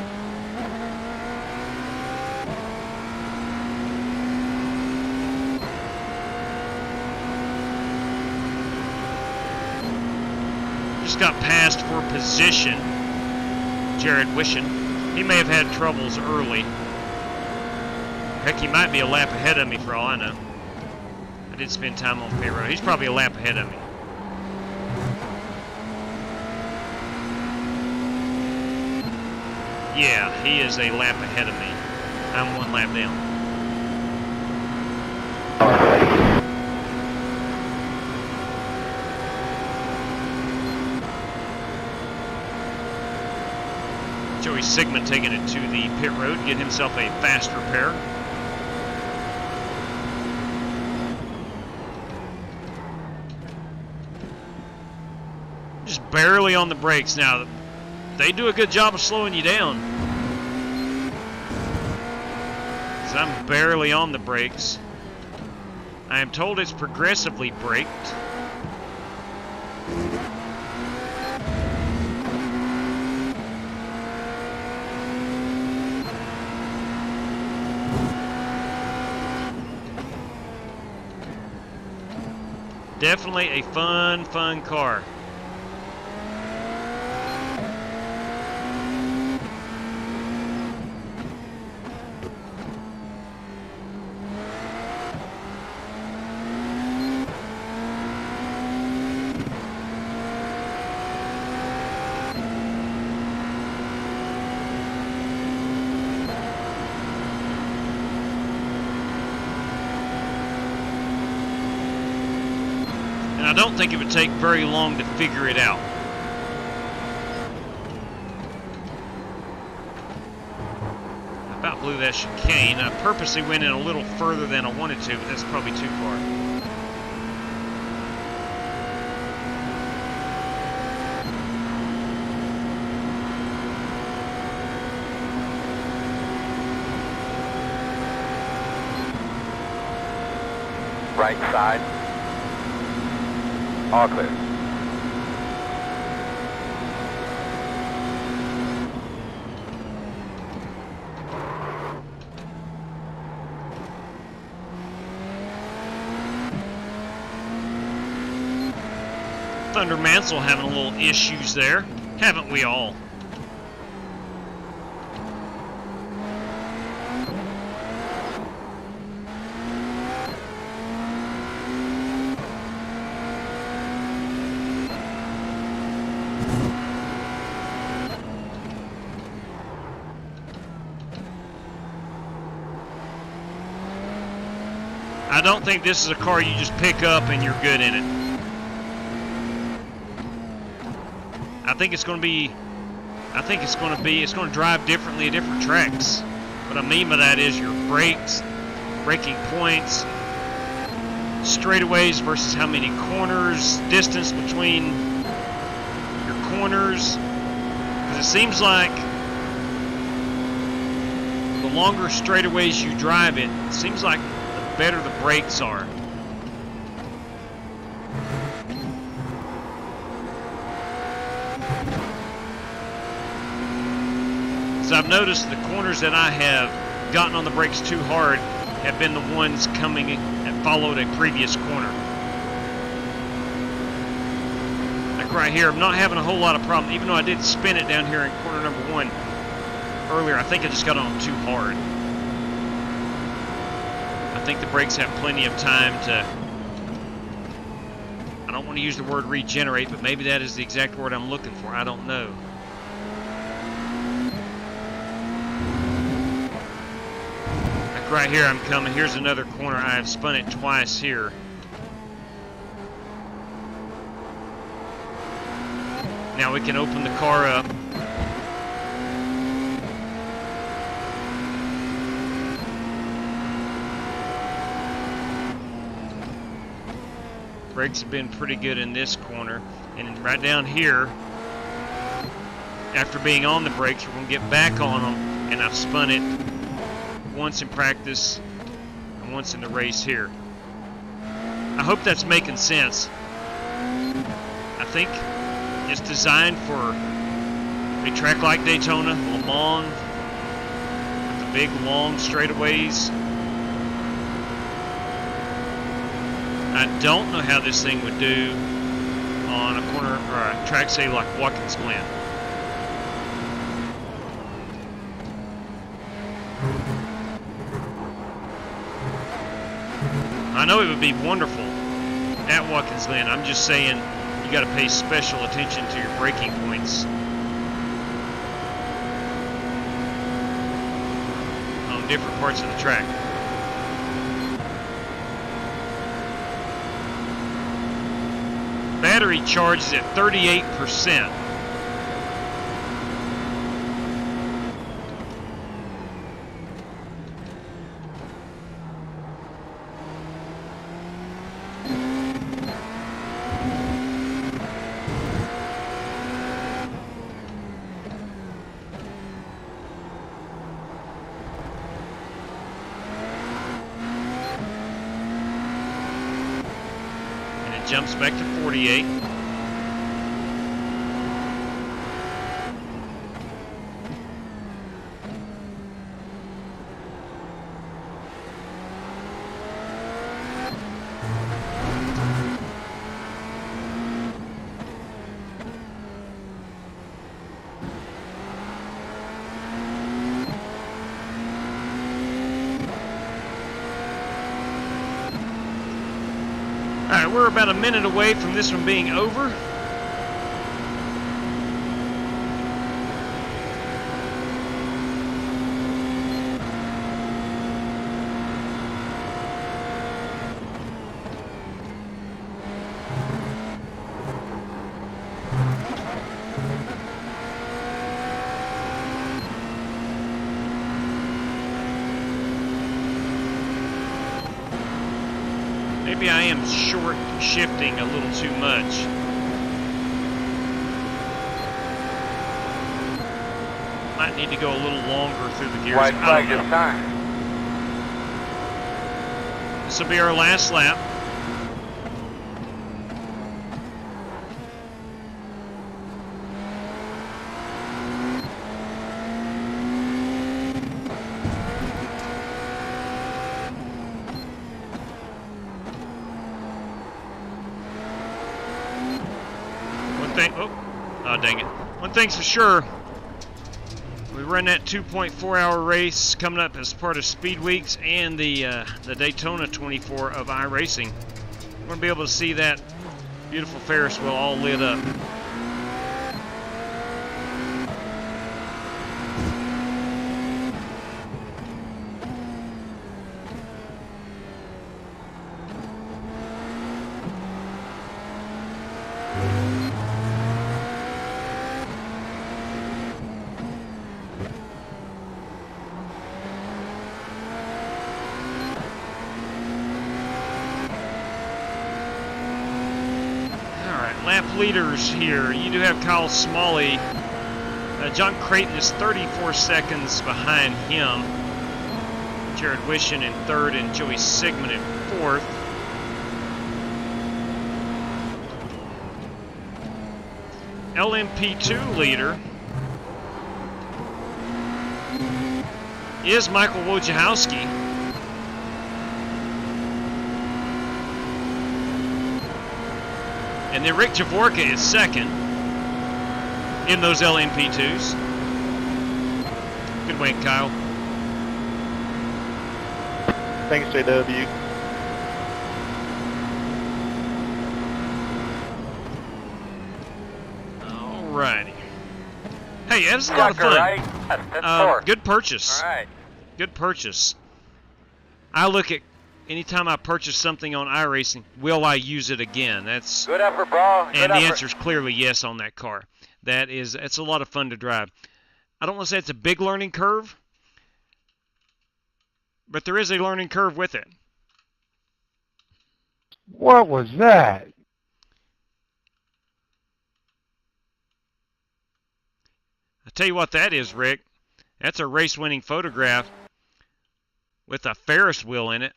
Speaker 4: Just got passed for position. Jared Wishing. He may have had troubles early. Heck, he might be a lap ahead of me for all I know. I did spend time on pit road. He's probably a lap ahead of me. Yeah, he is a lap ahead of me. I'm one lap down. Joey Sigmund taking it to the pit road, get himself a fast repair. Just barely on the brakes now. They do a good job of slowing you down. So I'm barely on the brakes. I am told it's progressively braked. Definitely a fun car. I don't think it would take very long to figure it out. blew that chicane. I purposely went in a little further than I wanted to, but that's probably too far.
Speaker 2: Right side. All clear.
Speaker 4: Thunder Mansell having a little issues there. Haven't we all? I don't think this is a car you just pick up and you're good in it. I think it's going to drive differently at different tracks. What I mean by that is your brakes, braking points, straightaways versus how many corners, distance between your corners. Because it seems like the longer straightaways you drive it seems like the better the brakes are. So I've noticed the corners that I have gotten on the brakes too hard have been the ones coming and followed a previous corner. Like right here, I'm not having a whole lot of problem, even though I did spin it down here in corner number 1 earlier. I think I just got on too hard. I think the brakes have plenty of time to, I don't want to use the word regenerate, but maybe that is the exact word I'm looking for. I don't know. Like right here, I'm coming. Here's another corner. I have spun it twice here. Now we can open the car up. Brakes have been pretty good in this corner. And right down here, after being on the brakes, we're going to get back on them. And I've spun it once in practice and once in the race here. I hope that's making sense. I think it's designed for a track like Daytona, Le Mans, with the big long straightaways. I don't know how this thing would do on a corner or a track, say like Watkins Glen. I know it would be wonderful at Watkins Glen. I'm just saying you got to pay special attention to your braking points on different parts of the track. Battery charge is at 38%. Jumps back to 48. Alright, we're about a minute away from this one being over. Maybe I am short shifting a little too much. Might need to go a little longer through the gears.
Speaker 2: White flag this time.
Speaker 4: This will be our last lap. Oh, dang it. One thing's for sure. We run that 2.4-hour race coming up as part of Speed Weeks and the Daytona 24 of iRacing. We're going to be able to see that beautiful Ferris wheel all lit up. Lap leaders here. You do have Kyle Smalley. John Creighton is 34 seconds behind him. Jared Wishon in third and Joey Sigmund in fourth. LMP2 leader is Michael Wojciechowski. And then Rick Javorka is second in those LMP2s. Good win, Kyle.
Speaker 8: Thanks, JW.
Speaker 4: Alrighty. Hey, that was a lot of fun. Good purchase.
Speaker 2: All right.
Speaker 4: Good purchase. I look at anytime I purchase something on iRacing, will I use it again? That's
Speaker 2: good effort, bro.
Speaker 4: And the answer is clearly yes on that car. It's a lot of fun to drive. I don't want to say it's a big learning curve, but there is a learning curve with it.
Speaker 7: What was that?
Speaker 4: I tell you what that is, Rick. That's a race-winning photograph with a Ferris wheel in it.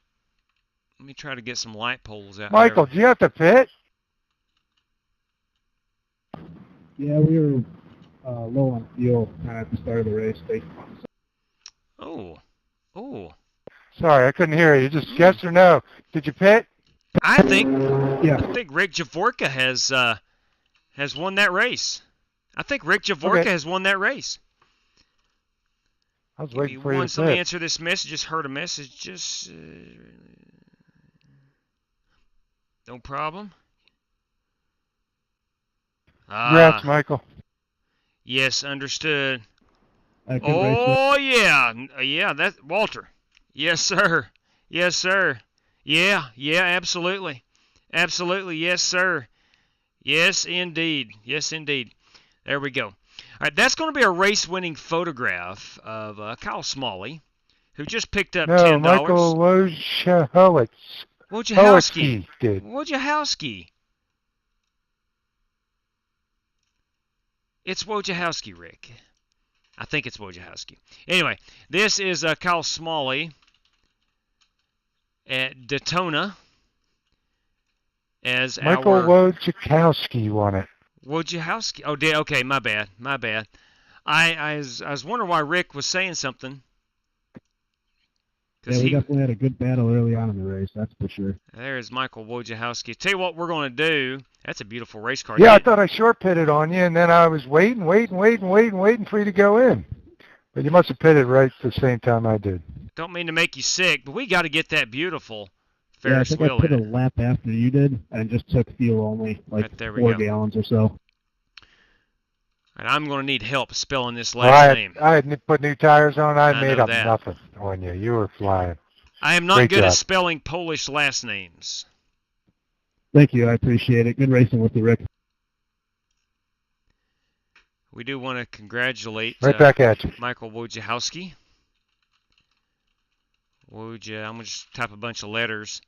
Speaker 4: Let me try to get some light poles out
Speaker 7: Michael,
Speaker 4: there.
Speaker 7: do you have to pit?
Speaker 13: Yeah, we were low on fuel at the start of the race.
Speaker 4: Oh.
Speaker 7: Sorry, I couldn't hear you. Just yes or no. Did you pit?
Speaker 4: I think Rick Javorka has won that race. I think Rick Javorka has won that race.
Speaker 7: I was waiting for you to
Speaker 4: somebody answer this message. Just heard a message. Just no problem.
Speaker 7: Congrats, Michael.
Speaker 4: Yes, understood. Oh yeah, that's Walter. Yes, sir. Yes, sir. Yeah, absolutely, yes, sir. Yes, indeed. There we go. All right, that's going to be a race-winning photograph of Kyle Smalley, who just picked up $10.
Speaker 7: Michael Wojciechowski.
Speaker 4: Wojciechowski. It's Wojciechowski, Rick. I think it's Wojciechowski. Anyway, this is Kyle Smalley at Daytona. As
Speaker 7: Michael Wojciechowski won it.
Speaker 4: Wojciechowski. Oh, okay, my bad. I was wondering why Rick was saying something.
Speaker 13: Yeah, we definitely had a good battle early on in the race, that's for sure.
Speaker 4: There's Michael Wojciechowski. Tell you what we're going to do. That's a beautiful race car.
Speaker 7: Yeah, I thought I short pitted on you, and then I was waiting for you to go in. But you must have pitted right at the same time I did.
Speaker 4: Don't mean to make you sick, but we got to get that beautiful Ferris wheel in.
Speaker 13: Yeah, I think I put a lap after you did, and just took fuel only, like 4 gallons or so.
Speaker 4: And I'm going to need help spelling this last name.
Speaker 7: I had put new tires on. I made up nothing on you. You were flying.
Speaker 4: I am not good at spelling Polish last names.
Speaker 13: Thank you. I appreciate it. Good racing with you, Rick.
Speaker 4: We do want to congratulate
Speaker 7: back at you.
Speaker 4: Michael Wojciechowski. I'm going to just type a bunch of letters.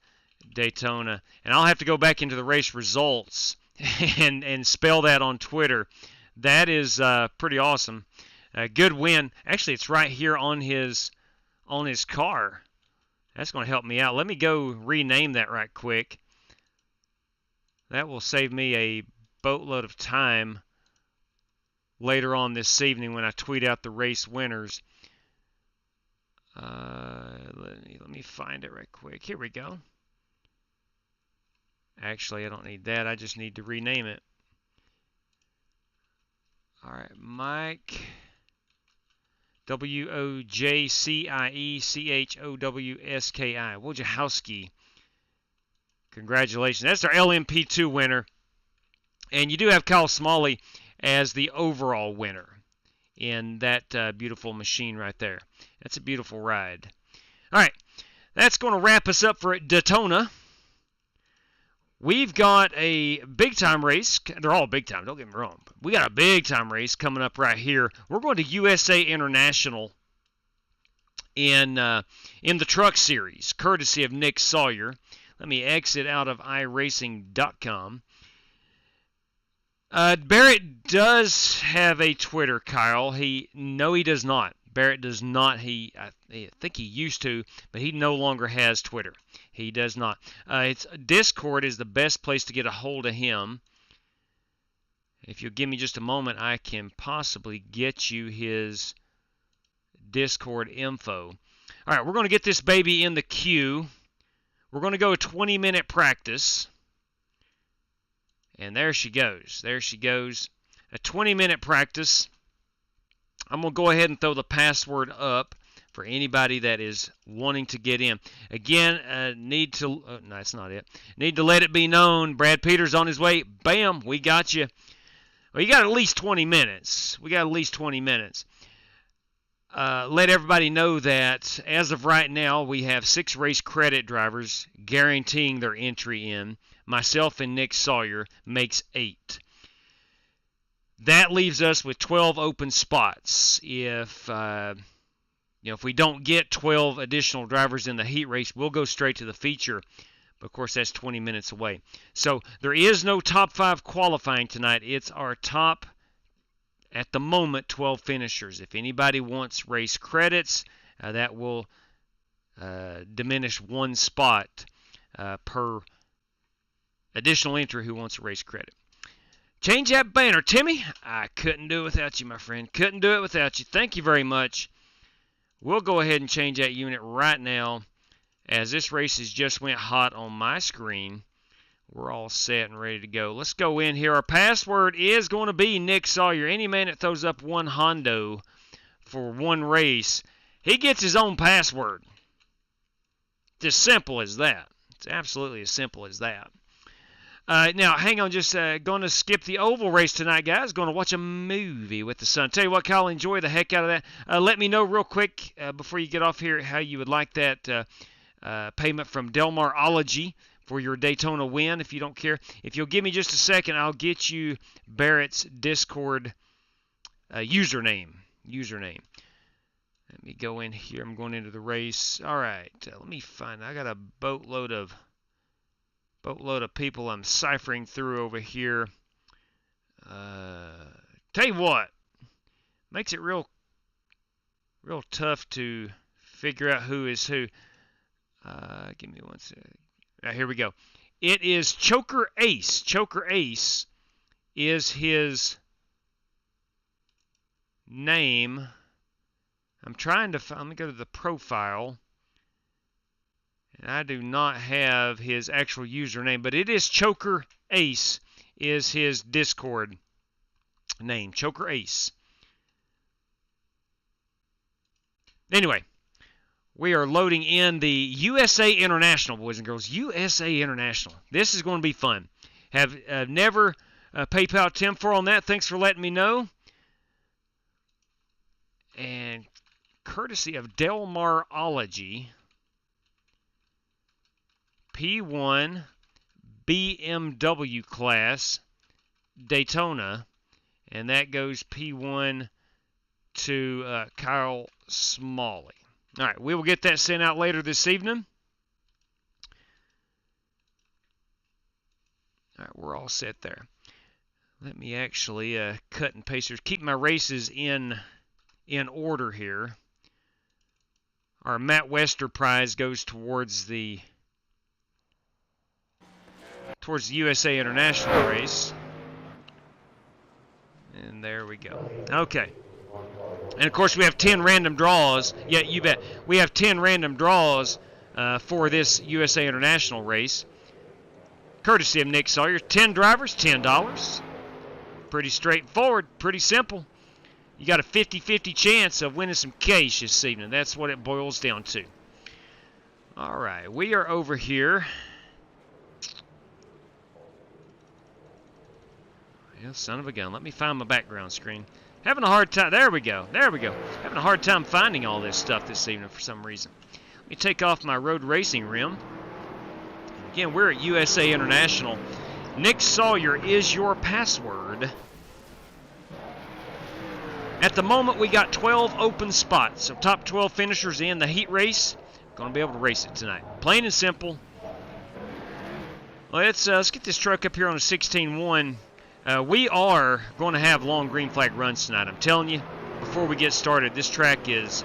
Speaker 4: Daytona. And I'll have to go back into the race results and spell that on Twitter. That is pretty awesome. Good win. Actually, it's right here on his car. That's going to help me out. Let me go rename that right quick. That will save me a boatload of time later on this evening when I tweet out the race winners. Let me find it right quick. Here we go. Actually, I don't need that. I just need to rename it. All right, Mike. Wojciechowski. Wojciechowski. Congratulations. That's our LMP2 winner. And you do have Kyle Smalley as the overall winner in that beautiful machine right there. That's a beautiful ride. All right, that's going to wrap us up for Daytona. We've got a big-time race. They're all big-time, don't get me wrong. But we got a big-time race coming up right here. We're going to USA International in the Truck Series, courtesy of Nick Sawyer. Let me exit out of iRacing.com. Barrett does have a Twitter, Kyle. No, he does not. Barrett does not. I think he used to, but he no longer has Twitter. He does not. Discord is the best place to get a hold of him. If you'll give me just a moment, I can possibly get you his Discord info. All right, we're going to get this baby in the queue. We're going to go a 20-minute practice. And there she goes. There she goes. A 20-minute practice. I'm going to go ahead and throw the password up for anybody that is wanting to get in. Again, no, that's not it. Need to let it be known. Brad Peters on his way. Bam, we got you. Well, you got at least 20 minutes. We got at least 20 minutes. Let everybody know that as of right now, we have 6 race credit drivers guaranteeing their entry in. Myself and Nick Sawyer makes 8. That leaves us with 12 open spots. If we don't get 12 additional drivers in the heat race, we'll go straight to the feature. But of course, that's 20 minutes away. So there is no top 5 qualifying tonight. It's our top, at the moment, 12 finishers. If anybody wants race credits, that will diminish 1 spot per additional entry who wants a race credit. Change that banner, Timmy. I couldn't do it without you, my friend. Couldn't do it without you. Thank you very much. We'll go ahead and change that unit right now, as this race has just went hot on my screen. We're all set and ready to go. Let's go in here. Our password is going to be Nick Sawyer. Any man that throws up 1 Hondo for 1 race, he gets his own password. It's as simple as that. It's absolutely as simple as that. Now, hang on, just going to skip the oval race tonight, guys. Going to watch a movie with the son. Tell you what, Kyle, enjoy the heck out of that. Let me know real quick before you get off here how you would like that payment from Delmarology for your Daytona win, if you don't care. If you'll give me just a second, I'll get you Barrett's Discord username. Let me go in here. I'm going into the race. All right, let me find. I got a boatload of people I'm ciphering through over here. Tell you what, makes it real tough to figure out who is who. Give me 1 second. Right, here we go. It is Choker Ace. Choker Ace is his name. I'm trying to find. Let me go to the profile. And I do not have his actual username, but it is Choker Ace is his Discord name. Choker Ace. Anyway, we are loading in the USA International, boys and girls. USA International. This is going to be fun. Have never PayPal Tim for on that. Thanks for letting me know. And courtesy of Delmarology, P1 BMW class Daytona, and that goes P1 to Kyle Smalley. All right, we will get that sent out later this evening. Alright, we're all set there. Let me actually cut and paste here. Keep my races in order here. Our Matt Wester prize goes towards the USA International race. And there we go. Okay. And of course we have 10 random draws. Yeah, you bet. We have 10 random draws for this USA International race. Courtesy of Nick Sawyer. 10 drivers, $10. Pretty straightforward, pretty simple. You got a 50-50 chance of winning some cash this evening. That's what it boils down to. All right, we are over here. Yeah, son of a gun. Let me find my background screen. Having a hard time. There we go. There we go. Having a hard time finding all this stuff this evening for some reason. Let me take off my road racing rim. Again, we're at USA International. Nick Sawyer is your password. At the moment, we got 12 open spots. So top 12 finishers in the heat race. Going to be able to race it tonight. Plain and simple. Let's get this truck up here on a 16-1. We are going to have long green flag runs tonight. I'm telling you, before we get started, this track is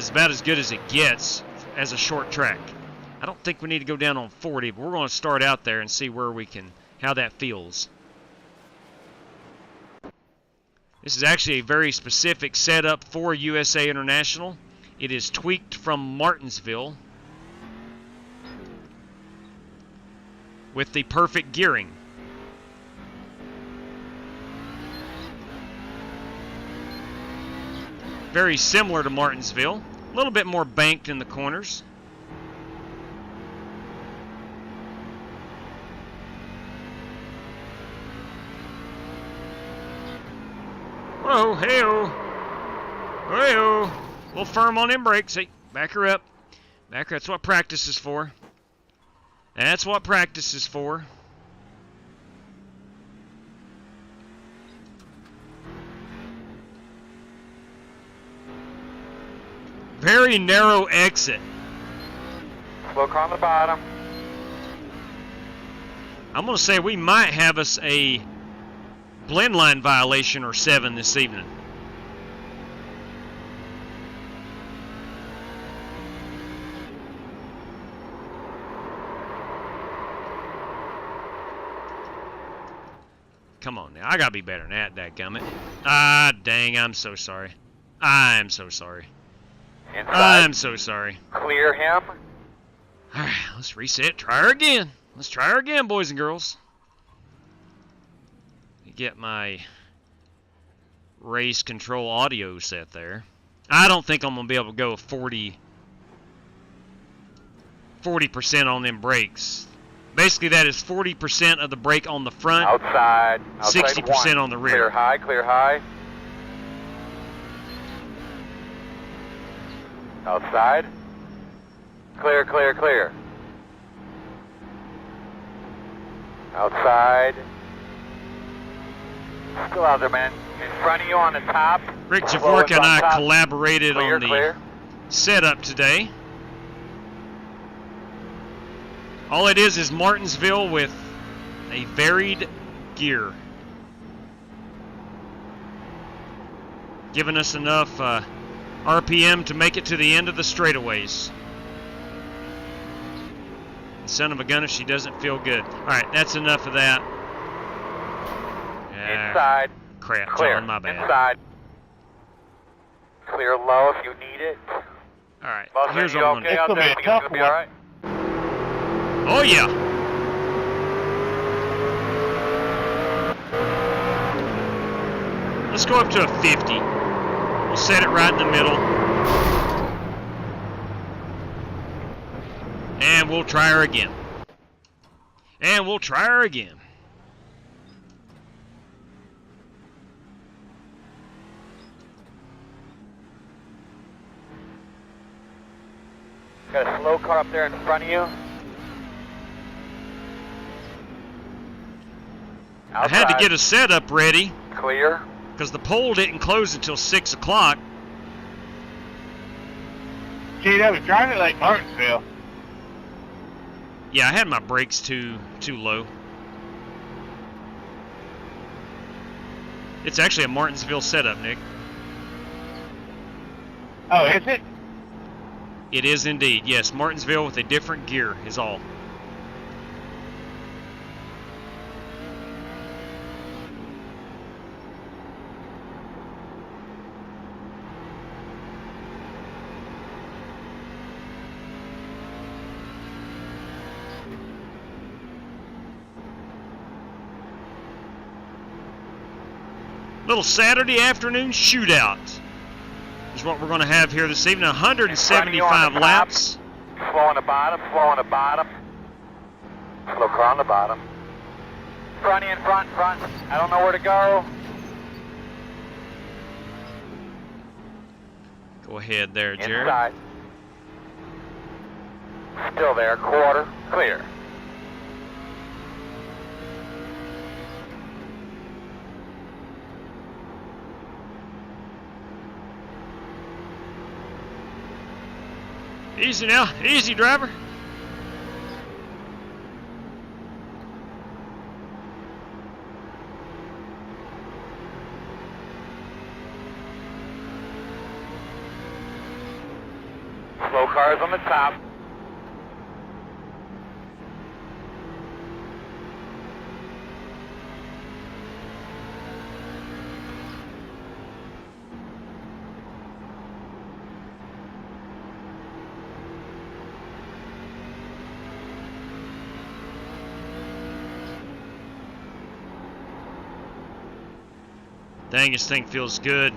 Speaker 4: about as good as it gets as a short track. I don't think we need to go down on 40, but we're going to start out there and see where we can, how that feels. This is actually a very specific setup for USA International. It is tweaked from Martinsville with the perfect gearing. Very similar to Martinsville. A little bit more banked in the corners. Whoa, hey-oh. Hey-oh. A little firm on them brakes. Hey, back her up. Back her up. That's what practice is for. That's what practice is for. Very narrow exit.
Speaker 2: Slow car on the bottom.
Speaker 4: I'm going to say we might have us a blend line violation or 7 this evening. Come on now. I got to be better than that, dadgummit. Ah, dang. I'm so sorry. I'm so sorry.
Speaker 2: Inside.
Speaker 4: I'm so sorry.
Speaker 2: Clear him.
Speaker 4: Alright, let's reset. Try her again. Let's try her again, boys and girls. Get my race control audio set there. I don't think I'm going to be able to go 40% on them brakes. Basically, that is 40% of the brake on the front.
Speaker 2: Outside
Speaker 4: 60% on the rear.
Speaker 2: Clear high, clear high. Outside. Clear, clear, clear. Outside. Still out there, man. In front of you on the top.
Speaker 4: Rick Javorka and I
Speaker 2: top.
Speaker 4: collaborated
Speaker 2: Clear,
Speaker 4: on the
Speaker 2: clear.
Speaker 4: setup today. All it is Martinsville with a varied gear. Giving us enough RPM to make it to the end of the straightaways. Son of a gun if she doesn't feel good. Alright, that's enough of that.
Speaker 2: Inside.
Speaker 4: Crap,
Speaker 2: Clear.
Speaker 4: John, my bad.
Speaker 2: Inside. Clear low if you need it.
Speaker 4: Alright,
Speaker 2: Most
Speaker 4: here's
Speaker 2: of
Speaker 4: what
Speaker 2: you
Speaker 4: I'm
Speaker 2: okay
Speaker 4: going
Speaker 2: out
Speaker 4: to do.
Speaker 2: there? Think it's gonna be alright?
Speaker 4: Oh yeah! Let's go up to a 50. We'll set it right in the middle. And we'll try her again. And we'll try her again.
Speaker 2: Got a slow car up there in front of you.
Speaker 4: I had to get a setup ready.
Speaker 2: Clear.
Speaker 4: Because the poll didn't close until 6 o'clock.
Speaker 9: Gee, that was driving like Martinsville.
Speaker 4: Yeah, I had my brakes too low. It's actually a Martinsville setup, Nick.
Speaker 6: Oh, is it?
Speaker 4: It is indeed, yes. Martinsville with a different gear is all. Little Saturday afternoon shootout is what we're going to have here this evening. 175 laps.
Speaker 2: Slow on the bottom, slow on the bottom. Slow car on the bottom. Front in, front. I don't know where to go.
Speaker 4: Go ahead there, Jared.
Speaker 2: Inside. Still there, quarter, clear.
Speaker 4: Easy now, easy, driver.
Speaker 2: Slow cars on the top.
Speaker 4: Dang, this thing feels good.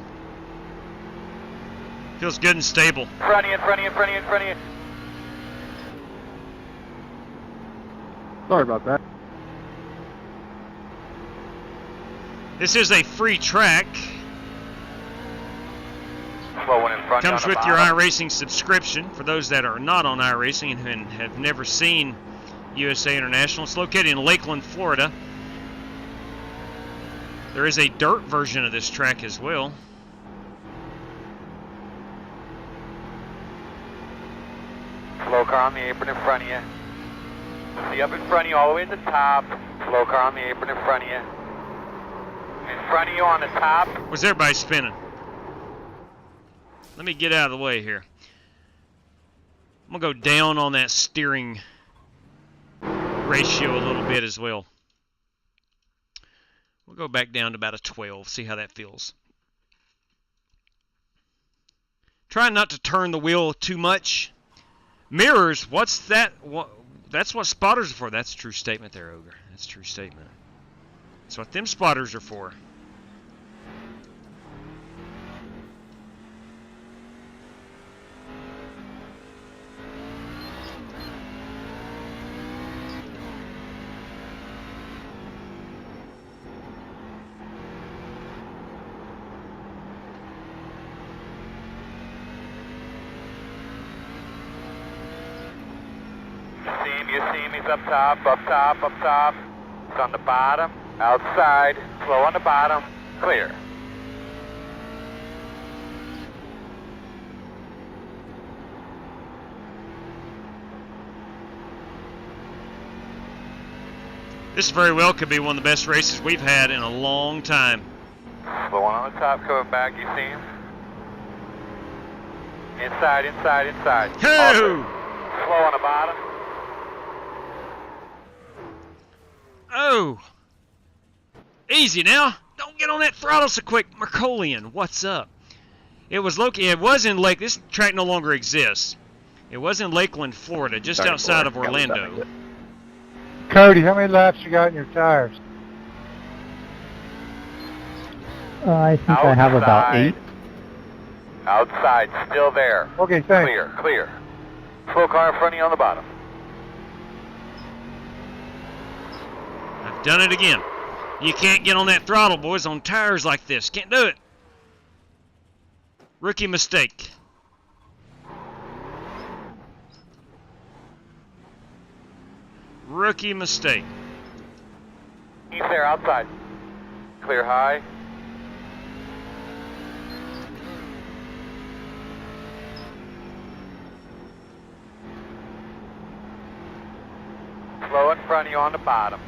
Speaker 4: Feels good and stable.
Speaker 2: Front of you.
Speaker 12: Sorry about that.
Speaker 4: This is a free track.
Speaker 2: Slow one in front.
Speaker 4: Comes with your iRacing subscription. For those that are not on iRacing and have never seen USA International, it's located in Lakeland, Florida. There is a dirt version of this track as well.
Speaker 2: Slow car on the apron in front of you. See up in front of you, all the way at the top. Slow car on the apron in front of you. In front of you on the top.
Speaker 4: Where's everybody spinning? Let me get out of the way here. I'm going to go down on that steering ratio a little bit as well. We'll go back down to about a 12, see how that feels. Try not to turn the wheel too much. Mirrors, what's that? That's what spotters are for. That's a true statement there, Ogre. That's a true statement. That's what them spotters are for.
Speaker 2: You see him, he's up top. It's on the bottom, outside, slow on the bottom, clear.
Speaker 4: This very well could be one of the best races we've had in a long time.
Speaker 2: Slow one on the top, coming back, you see him? Inside.
Speaker 4: Hey!
Speaker 2: Slow on the bottom.
Speaker 4: Oh! Easy now. Don't get on that throttle so quick. Mercolian, what's up? It was in Lake. This track no longer exists. It was in Lakeland, Florida, just outside of Orlando.
Speaker 7: Cody, how many laps you got in your tires?
Speaker 13: I think I have about 8.
Speaker 2: Outside, still there.
Speaker 7: Okay, thanks.
Speaker 2: Clear. Slow car in front of you on the bottom.
Speaker 4: I've done it again. You can't get on that throttle, boys, on tires like this. Can't do it. Rookie mistake. Rookie mistake.
Speaker 2: He's there, outside. Clear high. front of you on the bottom.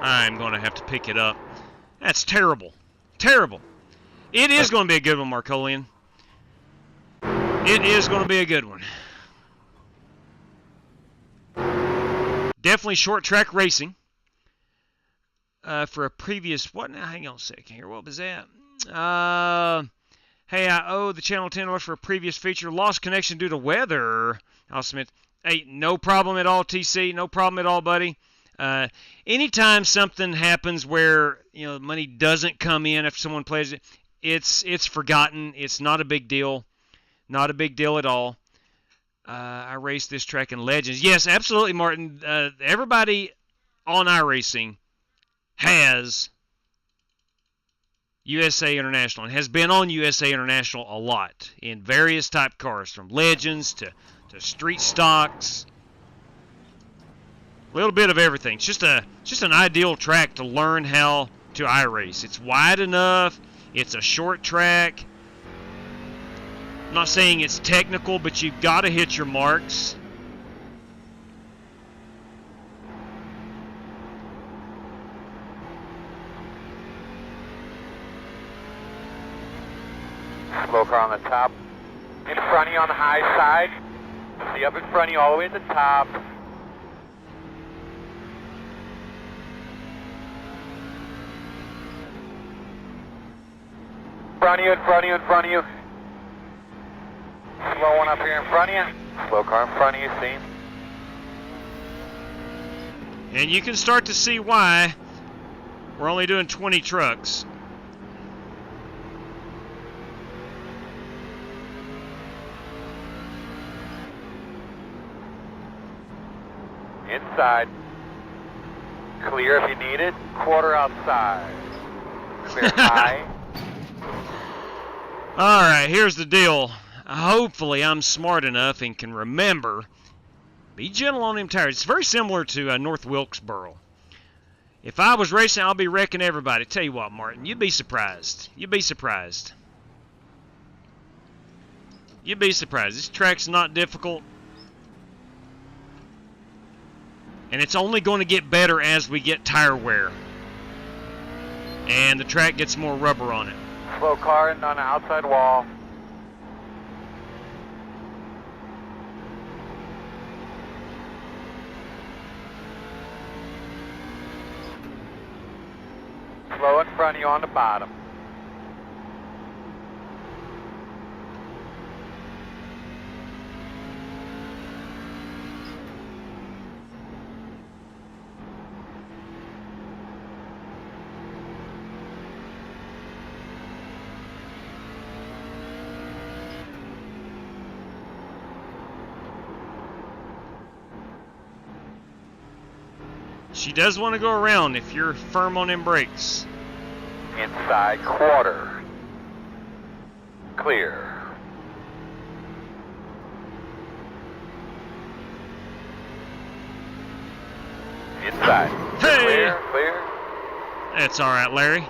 Speaker 4: I'm going to have to pick it up. That's terrible. Terrible. It is going to be a good one, Marcolian. It is going to be a good one. Definitely short track racing. For a previous... What now? Hang on a second here. What was that? Hey, I owe the channel $10 for a previous feature. Lost connection due to weather. Al Smith. Hey, no problem at all, TC. No problem at all, buddy. Anytime something happens where money doesn't come in after someone plays it, it's forgotten. It's not a big deal. Not a big deal at all. I raced this track in Legends. Yes, absolutely, Martin. Everybody on iRacing has USA International and has been on USA International a lot in various type cars, from Legends to street stocks. A little bit of everything. It's just an ideal track to learn how to iRace. It's wide enough. It's a short track. I'm not saying it's technical, but you've got to hit your marks.
Speaker 2: Slow car on the top. In front of you on the high side. See up in front of you all the way at the top. In front of you, in front of you, in front of you. Slow one up here in front of you. Slow car in front of you, see?
Speaker 4: And you can start to see why we're only doing 20 trucks.
Speaker 2: Inside. Clear if you need it. Quarter outside. Clear high.
Speaker 4: Alright, here's the deal. Hopefully I'm smart enough and can remember. Be gentle on them tires. It's very similar to North Wilkesboro. If I was racing, I'll be wrecking everybody. Tell you what, Martin, you'd be surprised. You'd be surprised. You'd be surprised. This track's not difficult. And it's only going to get better as we get tire wear. And the track gets more rubber on it.
Speaker 2: Slow car in on the outside wall. Slow in front of you on the bottom.
Speaker 4: She does want to go around if you're firm on them brakes.
Speaker 2: Inside quarter. Clear. Inside.
Speaker 4: Hey!
Speaker 2: Clear, clear.
Speaker 4: That's alright, Larry.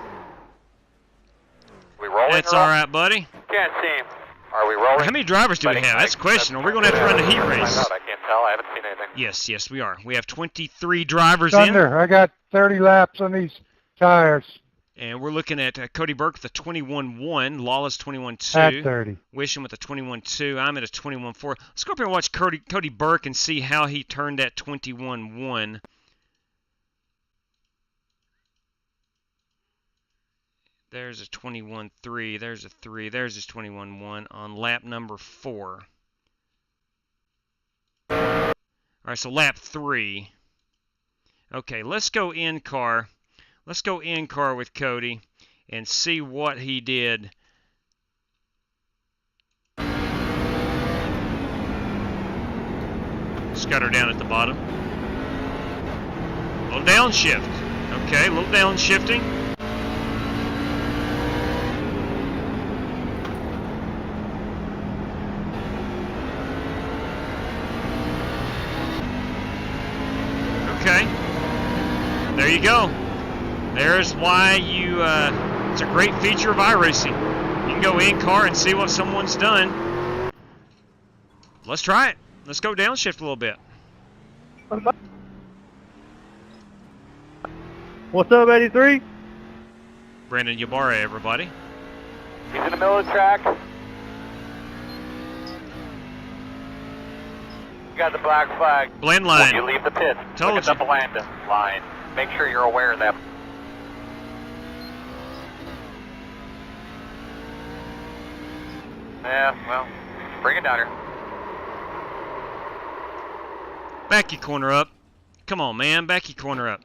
Speaker 2: We rolling?
Speaker 4: That's alright, buddy.
Speaker 2: Can't see him. Are we rolling?
Speaker 4: How many drivers do we have? That's the question. Are we going to have to run the heat race?
Speaker 2: I can't tell. I haven't seen anything.
Speaker 4: Yes, we are. We have 23 drivers
Speaker 7: Thunder, I got 30 laps on these tires.
Speaker 4: And we're looking at Cody Burke with a 21.1, Lawless 21.2.
Speaker 7: At 30.
Speaker 4: Wishing with a 21.2. I'm at a 21.4. Let's go up here and watch Cody Burke and see how he turned that 21.1. There's a 21.3. There's a 3. There's his 21.1 on lap number 4. All right, so lap 3. Okay, let's go in car. Let's go in car with Cody and see what he did. Scutter down at the bottom. A little downshift. Okay, a little downshifting. Okay. There you go. There's why you, it's a great feature of iRacing. can go in car and see what someone's done. Let's try it. Let's go downshift a little bit.
Speaker 9: What's up, 83?
Speaker 4: Brandon Ybarra, everybody.
Speaker 2: He's in the middle of the track. You got the black flag.
Speaker 4: Blend line.
Speaker 2: When you leave the pit,
Speaker 4: Told
Speaker 2: look
Speaker 4: you.
Speaker 2: at the blend line. Make sure you're aware of that. Yeah, well, bring it down here.
Speaker 4: Back your corner up. Come on, man. Back your corner up.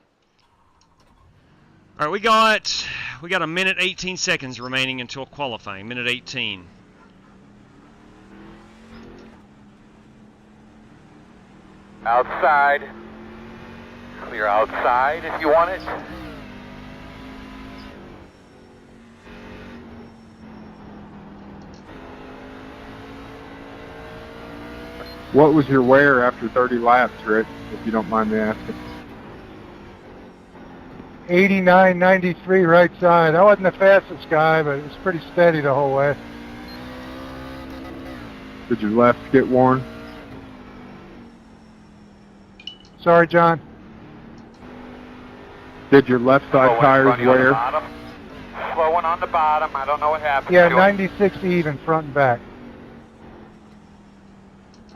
Speaker 4: All right, we got a minute 18 seconds remaining until qualifying. Minute 18.
Speaker 2: Outside. Clear outside if you want it.
Speaker 12: What was your wear after 30 laps, Rick, if you don't mind me asking?
Speaker 7: 89.93 right side. I wasn't the fastest guy, but it was pretty steady the whole way.
Speaker 12: Did your left get worn?
Speaker 7: Sorry, John.
Speaker 12: Did your left side tires wear?
Speaker 2: Slowing on the bottom. I don't know what happened.
Speaker 7: Yeah, 96 even, front and back.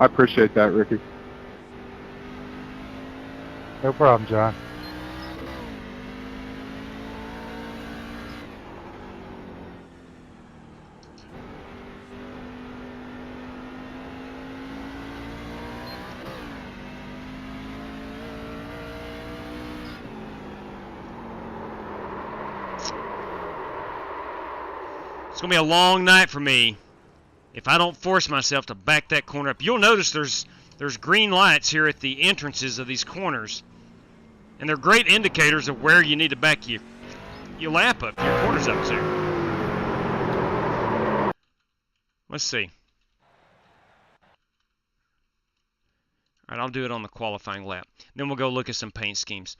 Speaker 12: I appreciate that, Ricky.
Speaker 7: No problem, John.
Speaker 4: It's going to be a long night for me if I don't force myself to back that corner up. You'll notice there's green lights here at the entrances of these corners, and they're great indicators of where you need to back your lap up, your corners up to. Let's see. All right, I'll do it on the qualifying lap. Then we'll go look at some paint schemes.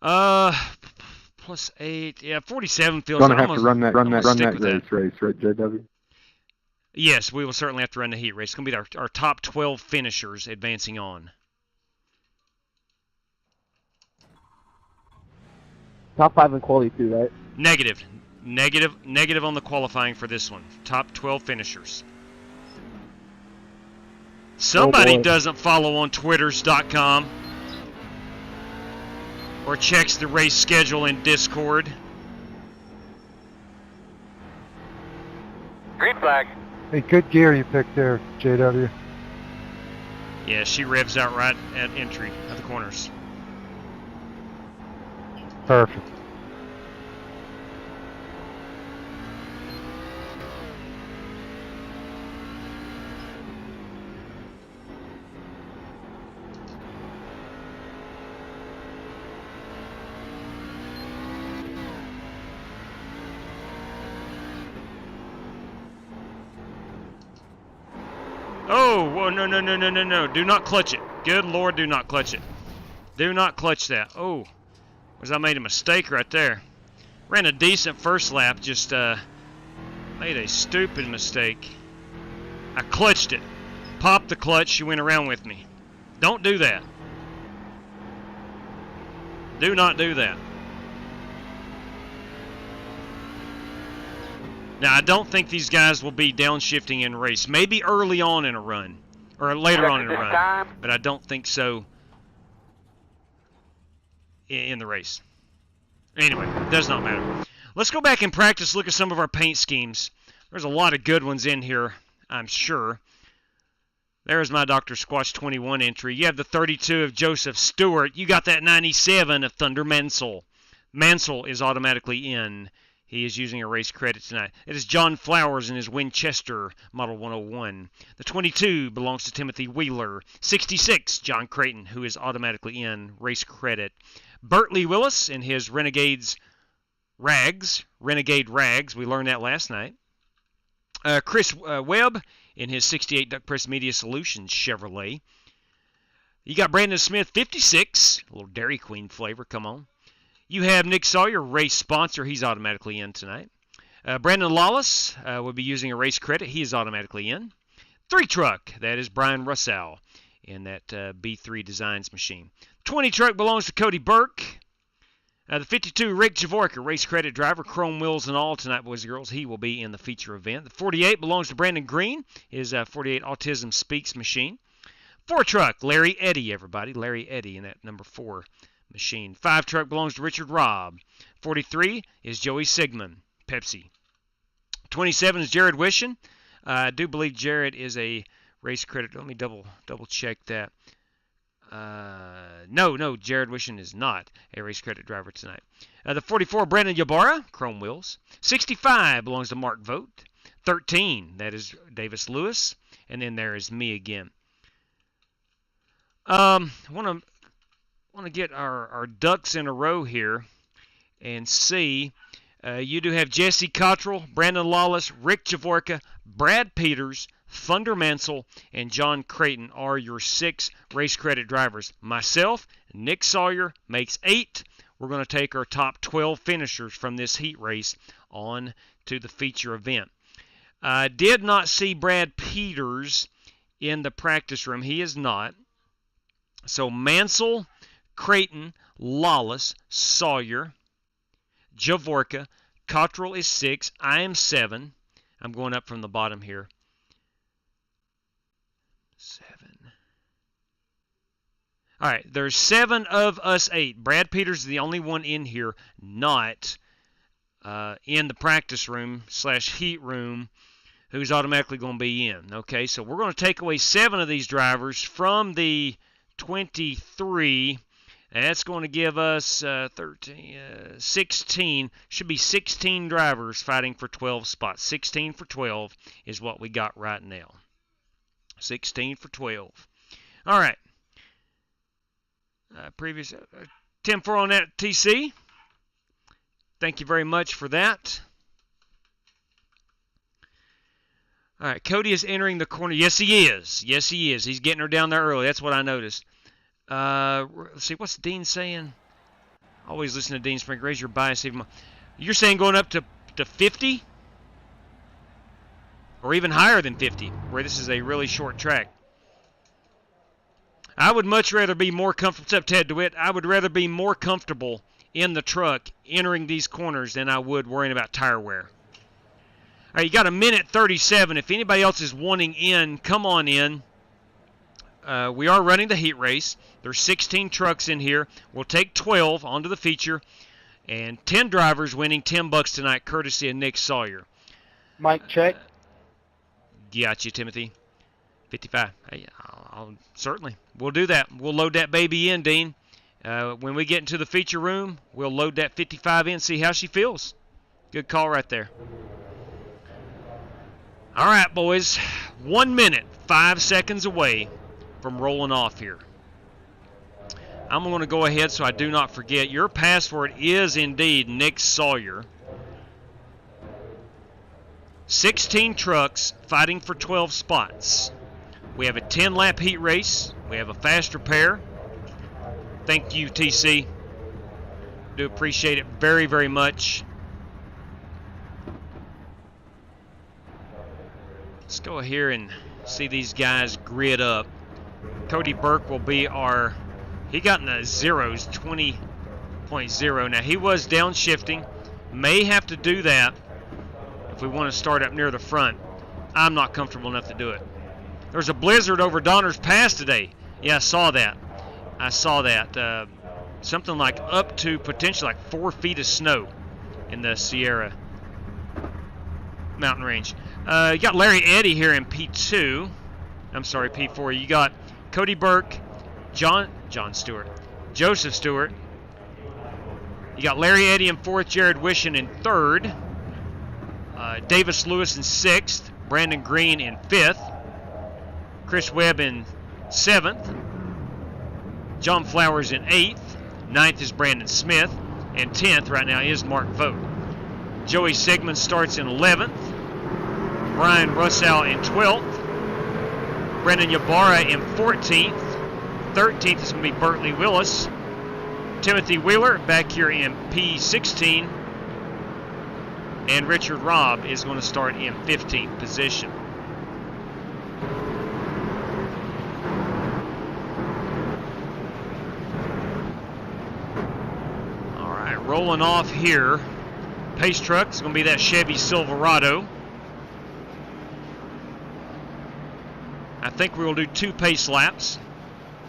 Speaker 4: +8, yeah, 47 feels like
Speaker 12: Gonna have to run that race, right, JW?
Speaker 4: Yes, we will certainly have to run the heat race. It's going to be our top 12 finishers advancing on.
Speaker 6: Top 5 in quality too, right?
Speaker 4: Negative on the qualifying for this one. Top 12 finishers. Somebody doesn't follow on twitters.com or checks the race schedule in Discord.
Speaker 2: Green flag.
Speaker 7: Hey, good gear you picked there, JW.
Speaker 4: Yeah, she revs out right at entry of the corners.
Speaker 7: Perfect.
Speaker 4: Oh, whoa, no. Do not clutch it. Good Lord, do not clutch it. Do not clutch that. Oh, was I made a mistake right there. Ran a decent first lap, just made a stupid mistake. I clutched it. Popped the clutch, she went around with me. Don't do that. Do not do that. Now, I don't think these guys will be downshifting in race. Maybe early on in a run, or later on in a run, but I don't think so in the race. Anyway, does not matter. Let's go back and practice, look at some of our paint schemes. There's a lot of good ones in here, I'm sure. There's my Dr. Squatch 21 entry. You have the 32 of Joseph Stewart. You got that 97 of Thunder Mansell. Mansell is automatically in. He is using a race credit tonight. It is John Flowers in his Winchester Model 101. The 22 belongs to Timothy Wheeler. 66, John Creighton, who is automatically in race credit. Bertley Willis in his Renegade Rags. We learned that last night. Chris Webb in his 68 Duck Press Media Solutions Chevrolet. You got Brandon Smith, 56. A little Dairy Queen flavor, come on. You have Nick Sawyer, race sponsor. He's automatically in tonight. Brandon Lawless will be using a race credit. He is automatically in. 3 truck, that is Brian Russell in that B3 Designs machine. 20 truck belongs to Cody Burke. The 52, Rick Javorka, race credit driver, chrome wheels and all tonight, boys and girls. He will be in the feature event. The 48 belongs to Brandon Green, his 48 Autism Speaks machine. 4 truck, Larry Eddy, everybody. Larry Eddy in that number 4 machine. 5 truck belongs to Richard Robb. 43 is Joey Sigmund, Pepsi. 27 is Jared Wishin. I do believe Jared is a race credit. Let me double check that. No, Jared Wishin is not a race credit driver tonight. The 44, Brandon Ybarra, chrome wheels. 65 belongs to Mark Vogt. 13, that is Davis Lewis. And then there is me again. I want to get our ducks in a row here and see. You do have Jesse Cottrell, Brandon Lawless, Rick Javorka, Brad Peters, Thunder Mansell, and John Creighton are your 6 race credit drivers. Myself, Nick Sawyer, makes 8. We're going to take our top 12 finishers from this heat race on to the feature event. I did not see Brad Peters in the practice room. He is not. So Mansell, Creighton, Lawless, Sawyer, Javorka, Cottrell is 6. I am 7. I'm going up from the bottom here. 7. All right, there's 7 of us 8. Brad Peters is the only one in here not in the practice room / heat room who's automatically going to be in. Okay, so we're going to take away 7 of these drivers from the 23. And that's going to give us 16. Should be 16 drivers fighting for 12 spots. 16 for 12 is what we got right now. 16 for 12. All right. Previous 10-4 on that, TC. Thank you very much for that. All right, Cody is entering the corner. Yes, he is. Yes, he is. He's getting her down there early. That's what I noticed. Let's see, what's Dean saying? Always listen to Dean Spring. Raise your bias even more. You're saying going up to 50? Or even higher than 50, where this is a really short track. I would much rather be more comfortable. What's up, Ted DeWitt? I would rather be more comfortable in the truck entering these corners than I would worrying about tire wear. All right, you got a minute 37. If anybody else is wanting in, come on in. We are running the heat race. There's 16 trucks in here. We'll take 12 onto the feature. And 10 drivers winning $10 tonight, courtesy of Nick Sawyer.
Speaker 6: Mic check.
Speaker 4: Got you, Timothy. 55. Hey, I'll certainly. We'll do that. We'll load that baby in, Dean. When we get into the feature room, we'll load that 55 in, see how she feels. Good call right there. All right, boys. 1 minute, 5 seconds away from rolling off here. I'm going to go ahead so I do not forget. Your password is indeed Nick Sawyer. 16 trucks fighting for 12 spots. We have a 10-lap heat race. We have a fast repair. Thank you, TC. Do appreciate it very, very much. Let's go here and see these guys grid up. Cody Burke will be our, he got in the zeros, 20.0. Now, he was downshifting. May have to do that if we want to start up near the front. I'm not comfortable enough to do it. There's a blizzard over Donner's Pass today. Yeah, I saw that. Something like up to potentially like 4 feet of snow in the Sierra mountain range. You got Larry Eddy here in P2. I'm sorry, P4. You got Cody Burke, John Stewart, Joseph Stewart. You got Larry Eddy in 4th, Jared Wishin in 3rd, Davis Lewis in 6th, Brandon Green in 5th, Chris Webb in 7th, John Flowers in 8th, 9th is Brandon Smith, and 10th right now is Mark Vogt. Joey Sigmund starts in 11th, Brian Russell in 12th, Brendan Ybarra in 14th, 13th is going to be Bertley And Richard Robb is going to start in 15th position. All right, rolling off here. Pace truck is going to be that Chevy Silverado. I think we'll do 2 pace laps.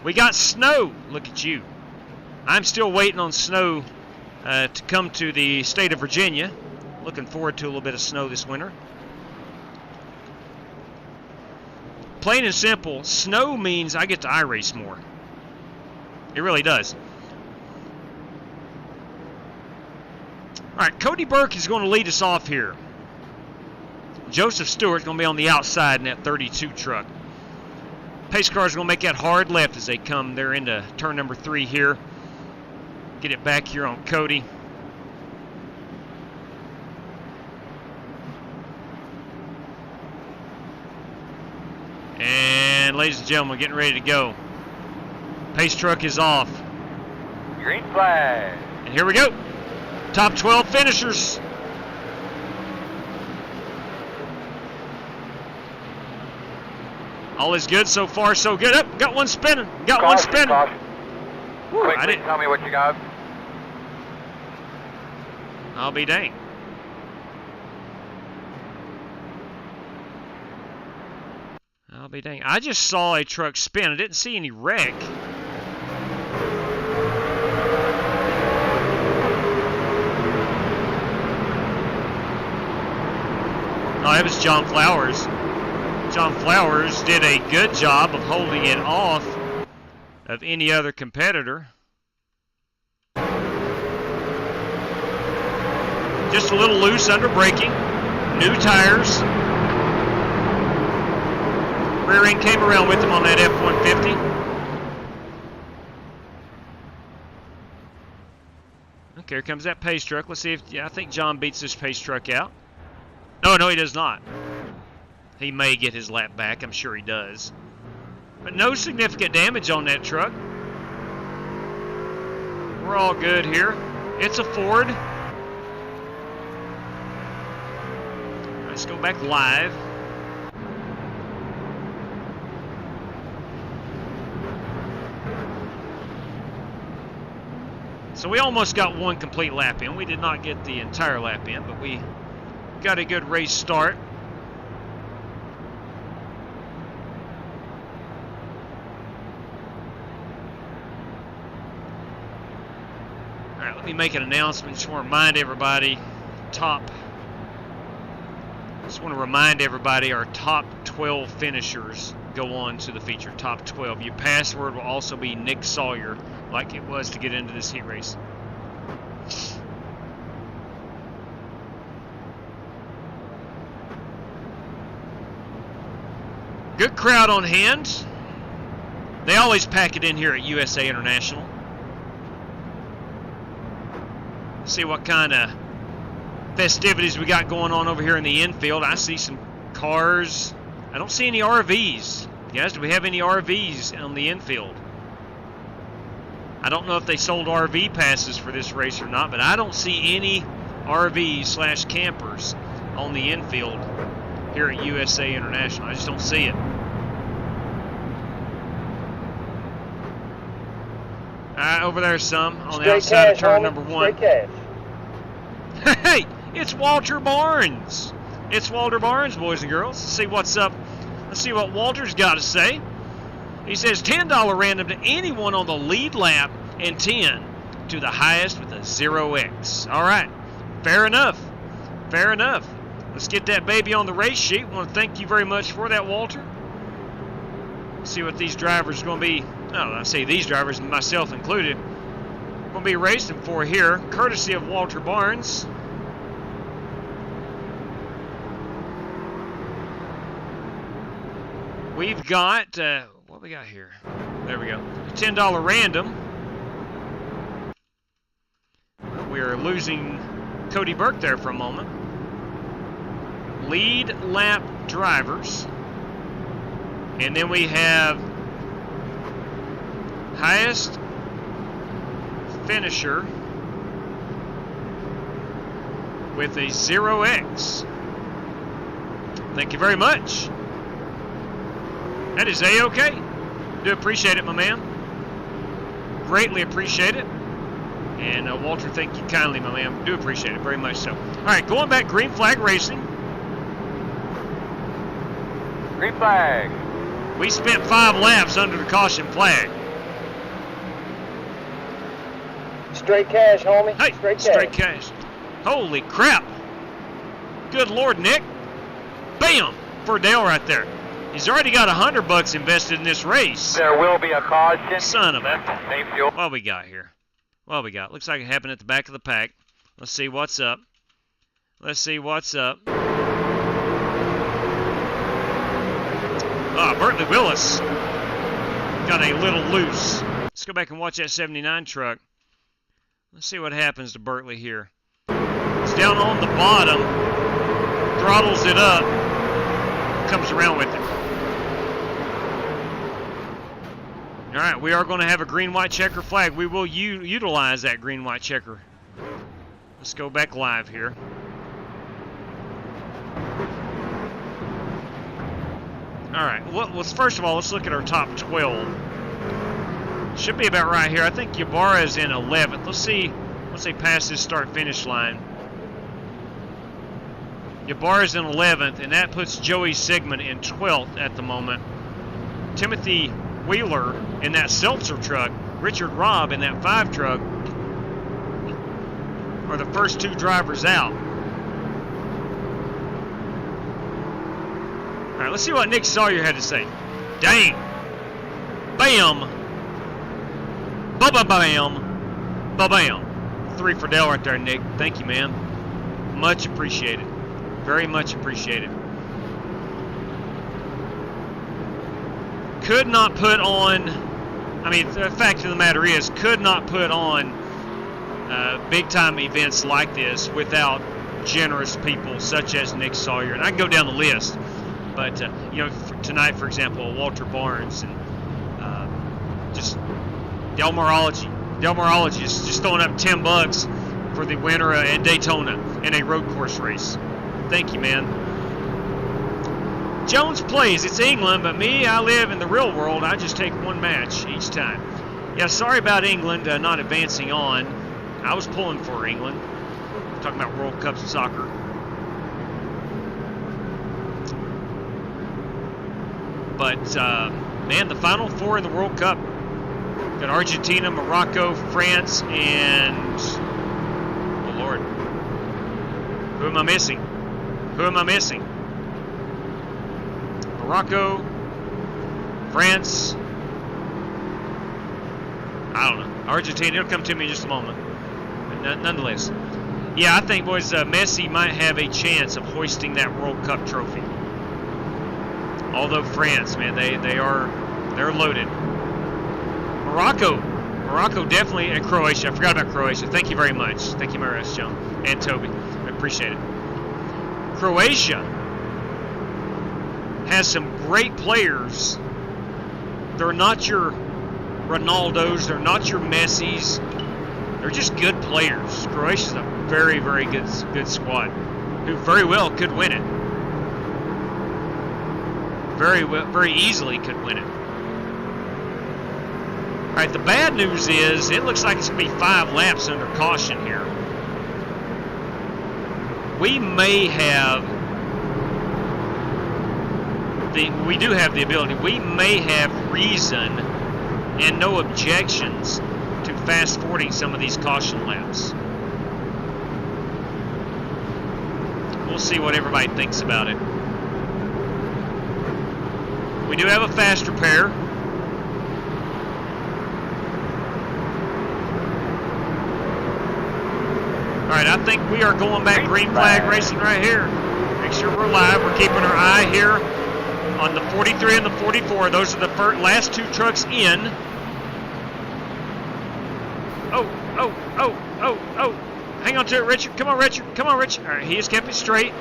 Speaker 4: We got snow. Look at you. I'm still waiting on snow to come to the state of Virginia. Looking forward to a little bit of snow this winter. Plain and simple, snow means I get to iRace more. It really does. All right, Cody Burke is going to lead us off here. Joseph Stewart's going to be on the outside in that 32 truck. Pace cars are going to make that hard left as they come. They're into turn number 3 here. Get it back here on Cody. And ladies and gentlemen, getting ready to go. Pace truck is off.
Speaker 2: Green flag.
Speaker 4: And here we go. Top 12 finishers. All is good so far, so good. Up, got one spinning. Got one spinning. Woo,
Speaker 2: Quickly, tell me what you got.
Speaker 4: I'll be dang. I'll be dang. I just saw a truck spin. I didn't see any wreck. Oh, it was John Flowers. John Flowers did a good job of holding it off of any other competitor. Just a little loose under braking. New tires. Rear end came around with him on that F-150. Okay, here comes that pace truck. Let's see if, yeah, I think John beats this pace truck out. No, he does not. He may get his lap back. I'm sure he does. But no significant damage on that truck. We're all good here. It's a Ford. Let's go back live. So we almost got one complete lap in. We did not get the entire lap in, but we got a good race start. All right, let me make an announcement. Just want to remind everybody, our top 12 finishers go on to the feature, top 12. Your password will also be Nick Sawyer, like it was to get into this heat race. Good crowd on hand. They always pack it in here at USA International. See what kind of festivities we got going on over here in the infield. I see some cars. I don't see any RVs. Guys, do we have any RVs on the infield? I don't know if they sold RV passes for this race or not, but I don't see any RVs/campers on the infield here at USA International. I just don't see it. Over there some on the outside of turn number 1. Hey, it's Walter Barnes. It's Walter Barnes, boys and girls. Let's see what's up. Let's see what Walter's got to say. He says $10 random to anyone on the lead lap and 10 to the highest with a 0x. All right, fair enough. Fair enough. Let's get that baby on the race sheet. I want to thank you very much for that, Walter. Let's see what these drivers are going to be. No, I say these drivers, myself included, going to be racing for here, courtesy of Walter Barnes. We've got, what we got here? There we go. $10 random. We are losing Cody Burke there for a moment. Lead lap drivers. And then we have highest finisher with a 0X. Thank you very much. That is A-OK. Do appreciate it, my man. Greatly appreciate it. And Walter, thank you kindly, my man. Do appreciate it very much so. All right, going back, green flag racing.
Speaker 2: Green flag.
Speaker 4: We spent 5 laps under the caution flag.
Speaker 6: Straight cash, homie.
Speaker 4: Hey, straight cash. Holy crap. Good Lord, Nick. Bam! For Dale right there. He's already got $100 invested in this race.
Speaker 2: There will be a caution.
Speaker 4: Son of a...
Speaker 2: Same fuel.
Speaker 4: What we got here? What we got? Looks like it happened at the back of the pack. Let's see what's up. Let's see what's up. Ah, Bertley Willis got a little loose. Let's go back and watch that 79 truck. Let's see what happens to Bertley here. It's down on the bottom, throttles it up, comes around with it. All right, we are going to have a green-white checker flag. We will utilize that green-white checker. Let's go back live here. All right, well, first of all, let's look at our top 12. Should be about right here. I think Ybarra is in 11th. Let's see once they pass this start-finish line. Ybarra's in 11th, and that puts Joey Sigmund in 12th at the moment. Timothy Wheeler in that Seltzer truck, Richard Robb in that 5 truck are the first 2 drivers out. All right, let's see what Nick Sawyer had to say. Dang. Bam. Ba-ba-bam. Ba-bam. 3 for Dale right there, Nick. Thank you, man. Much appreciated. Very much appreciated. Could not put on, I mean, the fact of the matter is, could not put on big-time events like this without generous people such as Nick Sawyer. And I can go down the list. But, you know, tonight, for example, Walter Barnes and just Del Morology. Del Morology is just throwing up $10 for the winner at Daytona in a road course race. Thank you, man. Jones plays. It's England, but me, I live in the real world. I just take one match each time. Yeah, sorry about England not advancing on. I was pulling for England. I'm talking about World Cups of soccer. But, man, the Final 4 in the World Cup. Got Argentina, Morocco, France, and... Oh, Lord. Who am I missing? Who am I missing? Morocco, France. I don't know. Argentina, it'll come to me in just a moment. But nonetheless. Yeah, I think, boys, Messi might have a chance of hoisting that World Cup trophy. Although France, man, they're loaded. Morocco definitely, and Croatia. I forgot about Croatia. Thank you very much. Thank you, Maris, John, and Toby. I appreciate it. Croatia has some great players. They're not your Ronaldos. They're not your Messis. They're just good players. Croatia's a very, very good squad who very well could win it. Very easily could win it. All right, the bad news is it looks like it's going to be 5 laps under caution here. We may have we do have the ability. We may have reason and no objections to fast forwarding some of these caution laps. We'll see what everybody thinks about it. We do have a faster pair. All right, I think we are going back green flag racing right here. Make sure we're live. We're keeping our eye here on the 43 and the 44. Those are the last 2 trucks in. Oh. Hang on to it, Richard. Come on, Richard. All right, he has kept it straight.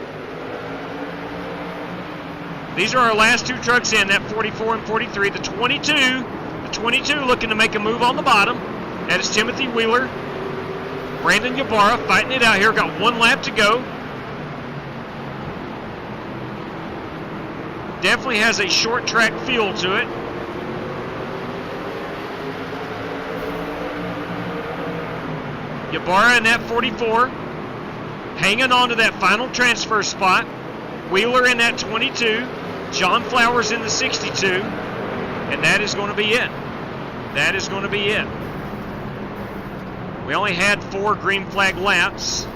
Speaker 4: These are our last 2 trucks in, that 44 and 43. The 22 looking to make a move on the bottom. That is Timothy Wheeler. Brandon Ybarra fighting it out here. Got 1 lap to go. Definitely has a short track feel to it. Ybarra in that 44. Hanging on to that final transfer spot. Wheeler in that 22. John Flowers in the 62. And that is going to be it. That is going to be it. We only had 4 green flag laps.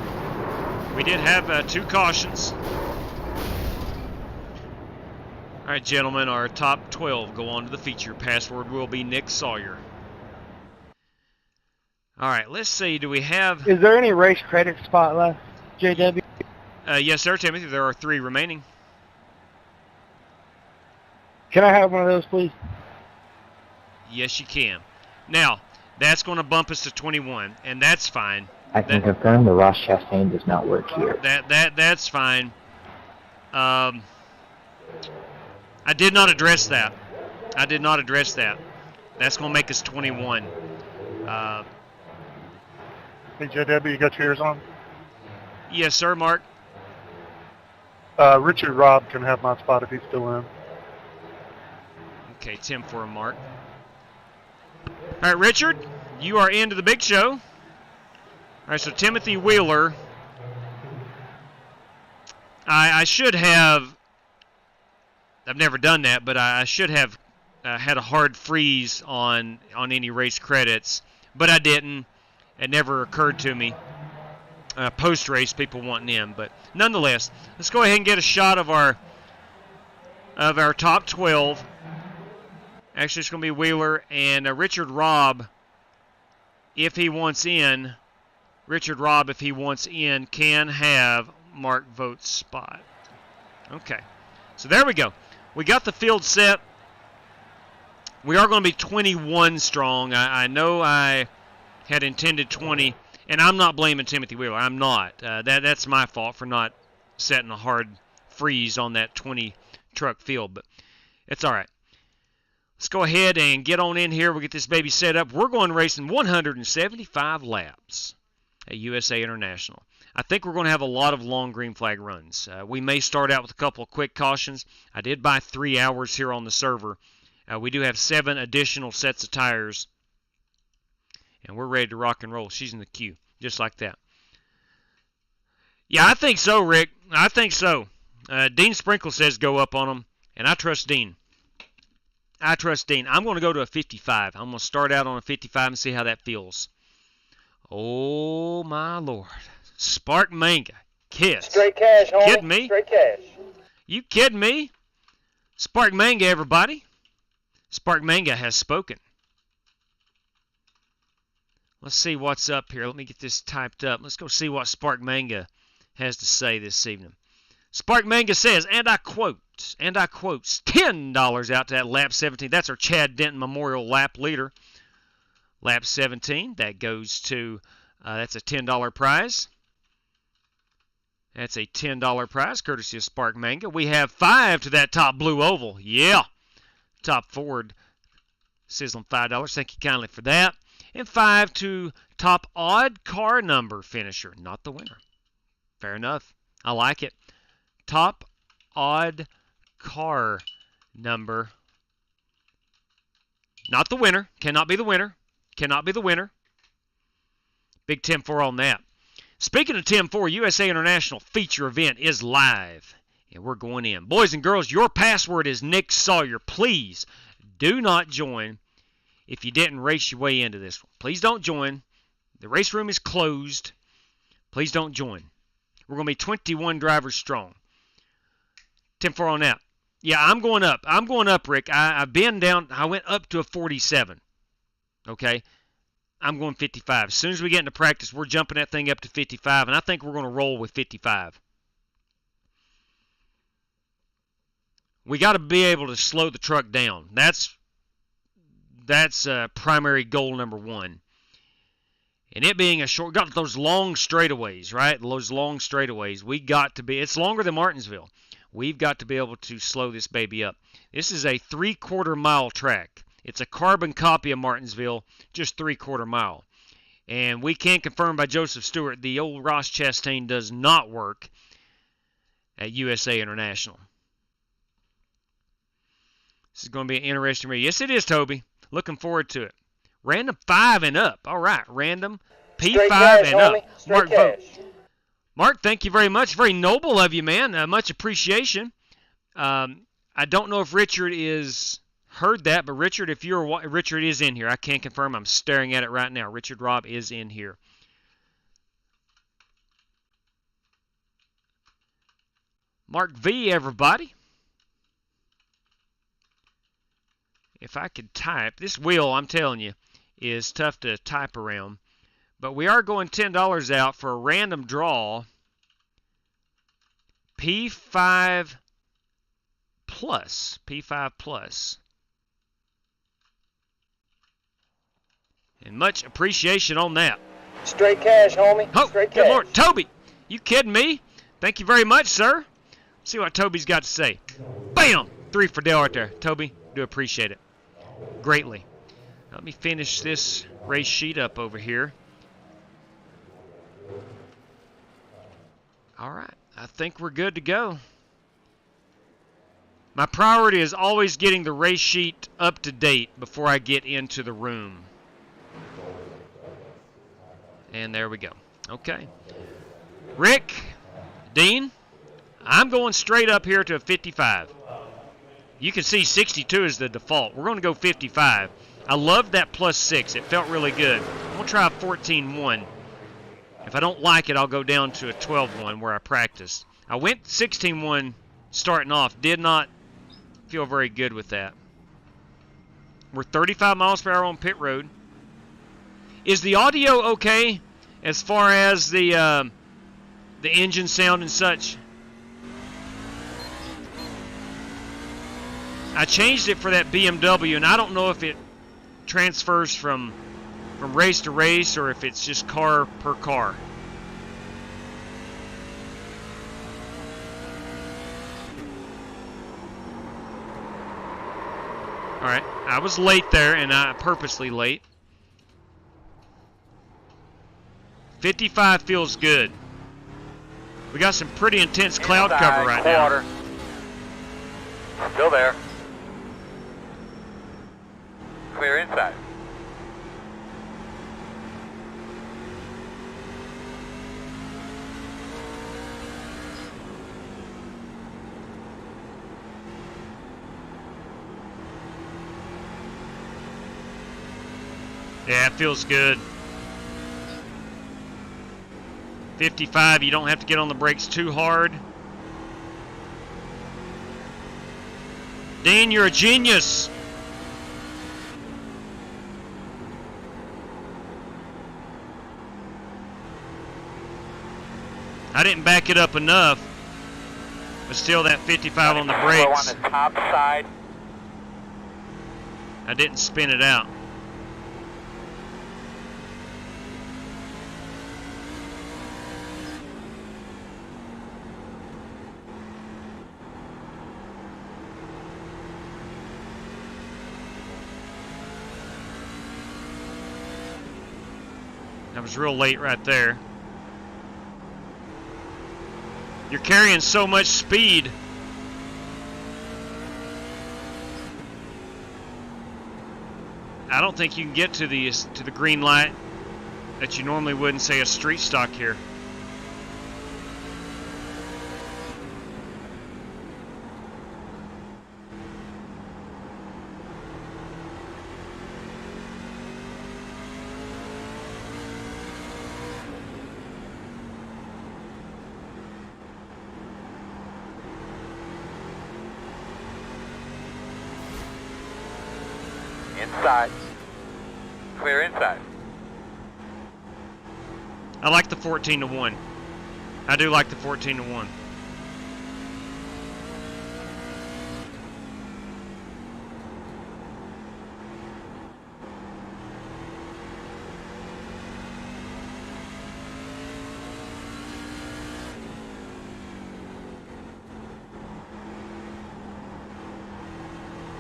Speaker 4: We did have 2 cautions. All right, gentlemen, our top 12 go on to the feature. Password will be Nick Sawyer. All right, let's see. Do we have...
Speaker 6: Is there any race credit spot left, JW?
Speaker 4: Yes, sir, Timothy. There are 3 remaining.
Speaker 6: Can I have one of those, please?
Speaker 4: Yes, you can. Now, that's going to bump us to 21, and that's fine.
Speaker 14: I can confirm the Ross Chastain does not work here.
Speaker 4: That's fine. I did not address that. I did not address that. That's going to make us 21.
Speaker 8: Hey, JW, you got your ears on?
Speaker 4: Yes, sir, Mark.
Speaker 8: Richard Robb can have my spot if he's still in.
Speaker 4: Okay, Tim for a Mark. All right, Richard, you are into the big show. All right, so Timothy Wheeler. I should have... I've never done that, but I should have had a hard freeze on any race credits, but I didn't. It never occurred to me. Post-race, people wanting in, but nonetheless, let's go ahead and get a shot of our top 12. Actually, it's going to be Wheeler and Richard Robb. If he wants in, Richard Robb, if he wants in, can have Mark Vote's spot. Okay, so there we go. We got the field set. We are going to be 21 strong. I know I had intended 20, and I'm not blaming Timothy Wheeler. I'm not. That's my fault for not setting a hard freeze on that 20 truck field, but it's all right. Let's go ahead and get on in here. We'll get this baby set up. We're going racing 175 laps at USA International. I think we're going to have a lot of long green flag runs. We may start out with a couple of quick cautions. I did buy 3 hours here on the server. We do have 7 additional sets of tires. And we're ready to rock and roll. She's in the queue, just like that. Yeah, I think so, Rick. I think so. Dean Sprinkle says go up on them, and I trust Dean. I trust Dean. I'm going to go to a 55. I'm going to start out on a 55 and see how that feels. Oh, my Lord. Spark Manga. Kiss.
Speaker 6: Straight cash, homie.
Speaker 4: Kidding me?
Speaker 6: Straight cash.
Speaker 4: You kidding me? Spark Manga, everybody. Spark Manga has spoken. Let's see what's up here. Let me get this typed up. Let's go see what Spark Manga has to say this evening. Spark Manga says, and I quote, $10 out to that lap 17. That's our Chad Denton Memorial Lap Leader. Lap 17, that goes to, that's a $10 prize. That's a $10 prize, courtesy of Spark Manga. We have 5 to that top blue oval. Yeah. Top Ford, sizzling $5. Thank you kindly for that. And 5 to top odd car number finisher, not the winner. Fair enough. I like it. Top odd car number. Not the winner. Cannot be the winner. Cannot be the winner. Big 10-4 on that. Speaking of 10-4, USA International feature event is live. And we're going in. Boys and girls, your password is Nick Sawyer. Please do not join if you didn't race your way into this one. Please don't join. The race room is closed. Please don't join. We're going to be 21 drivers strong. 10-4 on that. Yeah, I'm going up. I'm going up, Rick. I've been down. I went up to a 47. Okay? I'm going 55. As soon as we get into practice, we're jumping that thing up to 55, and I think we're going to roll with 55. We got to be able to slow the truck down. That's primary goal number 1. And it being a short, got those long straightaways, right? Those long straightaways. We got to be, it's longer than Martinsville. We've got to be able to slow this baby up. This is a 3/4 mile track. It's a carbon copy of Martinsville, just 3/4 mile. And we can confirm by Joseph Stewart the old Ross Chastain does not work at USA International. This is going to be an interesting race. Yes, it is, Toby. Looking forward to it. Random 5 and up. All right, random P5
Speaker 6: cash,
Speaker 4: and up.
Speaker 6: homie. Straight
Speaker 4: Mark
Speaker 6: cash.
Speaker 4: Vogt. Mark, thank you very much. Very noble of you, man. Much appreciation. I don't know if Richard is heard that, but Richard, if you're Richard is in here. I can't confirm. I'm staring at it right now. Richard Robb is in here. Mark V, everybody. If I could type, this wheel, I'm telling you, is tough to type around. But we are going $10 out for a random draw. P5 plus. P5 plus. And much appreciation on that.
Speaker 6: Straight cash, homie.
Speaker 4: Oh,
Speaker 6: Straight
Speaker 4: good
Speaker 6: cash.
Speaker 4: Lord. Toby, you kidding me? Thank you very much, sir. See what Toby's got to say. Bam! 3 for Dale right there. Toby, do appreciate it greatly. Let me finish this race sheet up over here. All right, I think we're good to go. My priority is always getting the race sheet up to date before I get into the room. And there we go. Okay. Rick, Dean, I'm going straight up here to a 55. You can see 62 is the default. We're going to go 55. I love that +6. It felt really good. I'm going to try a 14-1. If I don't like it, I'll go down to a 12-1 where I practiced. I went 16-1 starting off. Did not feel very good with that. We're 35 miles per hour on pit road. Is the audio okay as far as the engine sound and such? I changed it for that BMW, and I don't know if it transfers from race to race or if it's just car per car. All right, I was late there, and I purposely late. 55 feels good. We got some pretty intense cloud cover right now.
Speaker 2: Still there. Clear inside.
Speaker 4: Yeah, it feels good. 55, you don't have to get on the brakes too hard. Dean, you're a genius. I didn't back it up enough, but still that 55 on the brakes.
Speaker 2: On the top side.
Speaker 4: I didn't spin it out. That was real late right there. You're carrying so much speed. I don't think you can get to the green light that you normally would in, say, a street stock here.
Speaker 2: Inside. Clear inside.
Speaker 4: I like the 14-1. I do like the 14-1.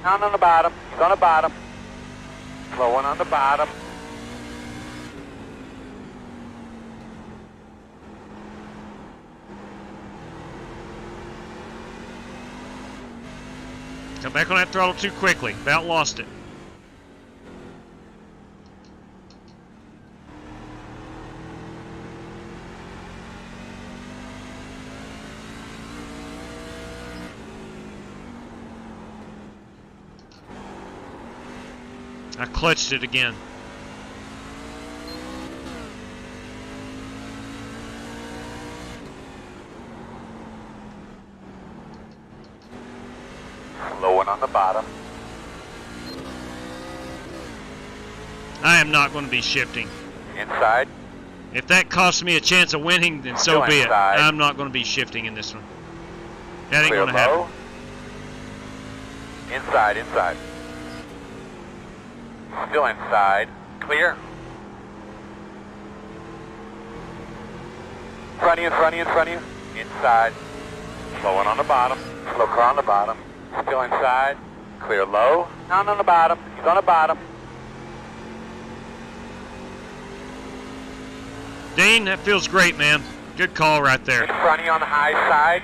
Speaker 2: Down on the bottom. He's on the bottom. Slow one on the bottom.
Speaker 4: Come back on that throttle too quickly. About lost it. I clutched it again.
Speaker 2: Low one on the bottom.
Speaker 4: I am not going to be shifting.
Speaker 2: Inside.
Speaker 4: If that costs me a chance of winning, then so
Speaker 2: Still
Speaker 4: be
Speaker 2: inside.
Speaker 4: it. I'm not going to be shifting in this one. That ain't
Speaker 2: Clear
Speaker 4: going to happen.
Speaker 2: low. Inside, inside. Still inside. Clear. Front of you, in front of you, in front of you. Inside. Slow one on the bottom. Slow car on the bottom. Still inside. Clear low. Down on the bottom. He's on the bottom.
Speaker 4: Dean, that feels great, man. Good call right there.
Speaker 2: In front of you on the high side.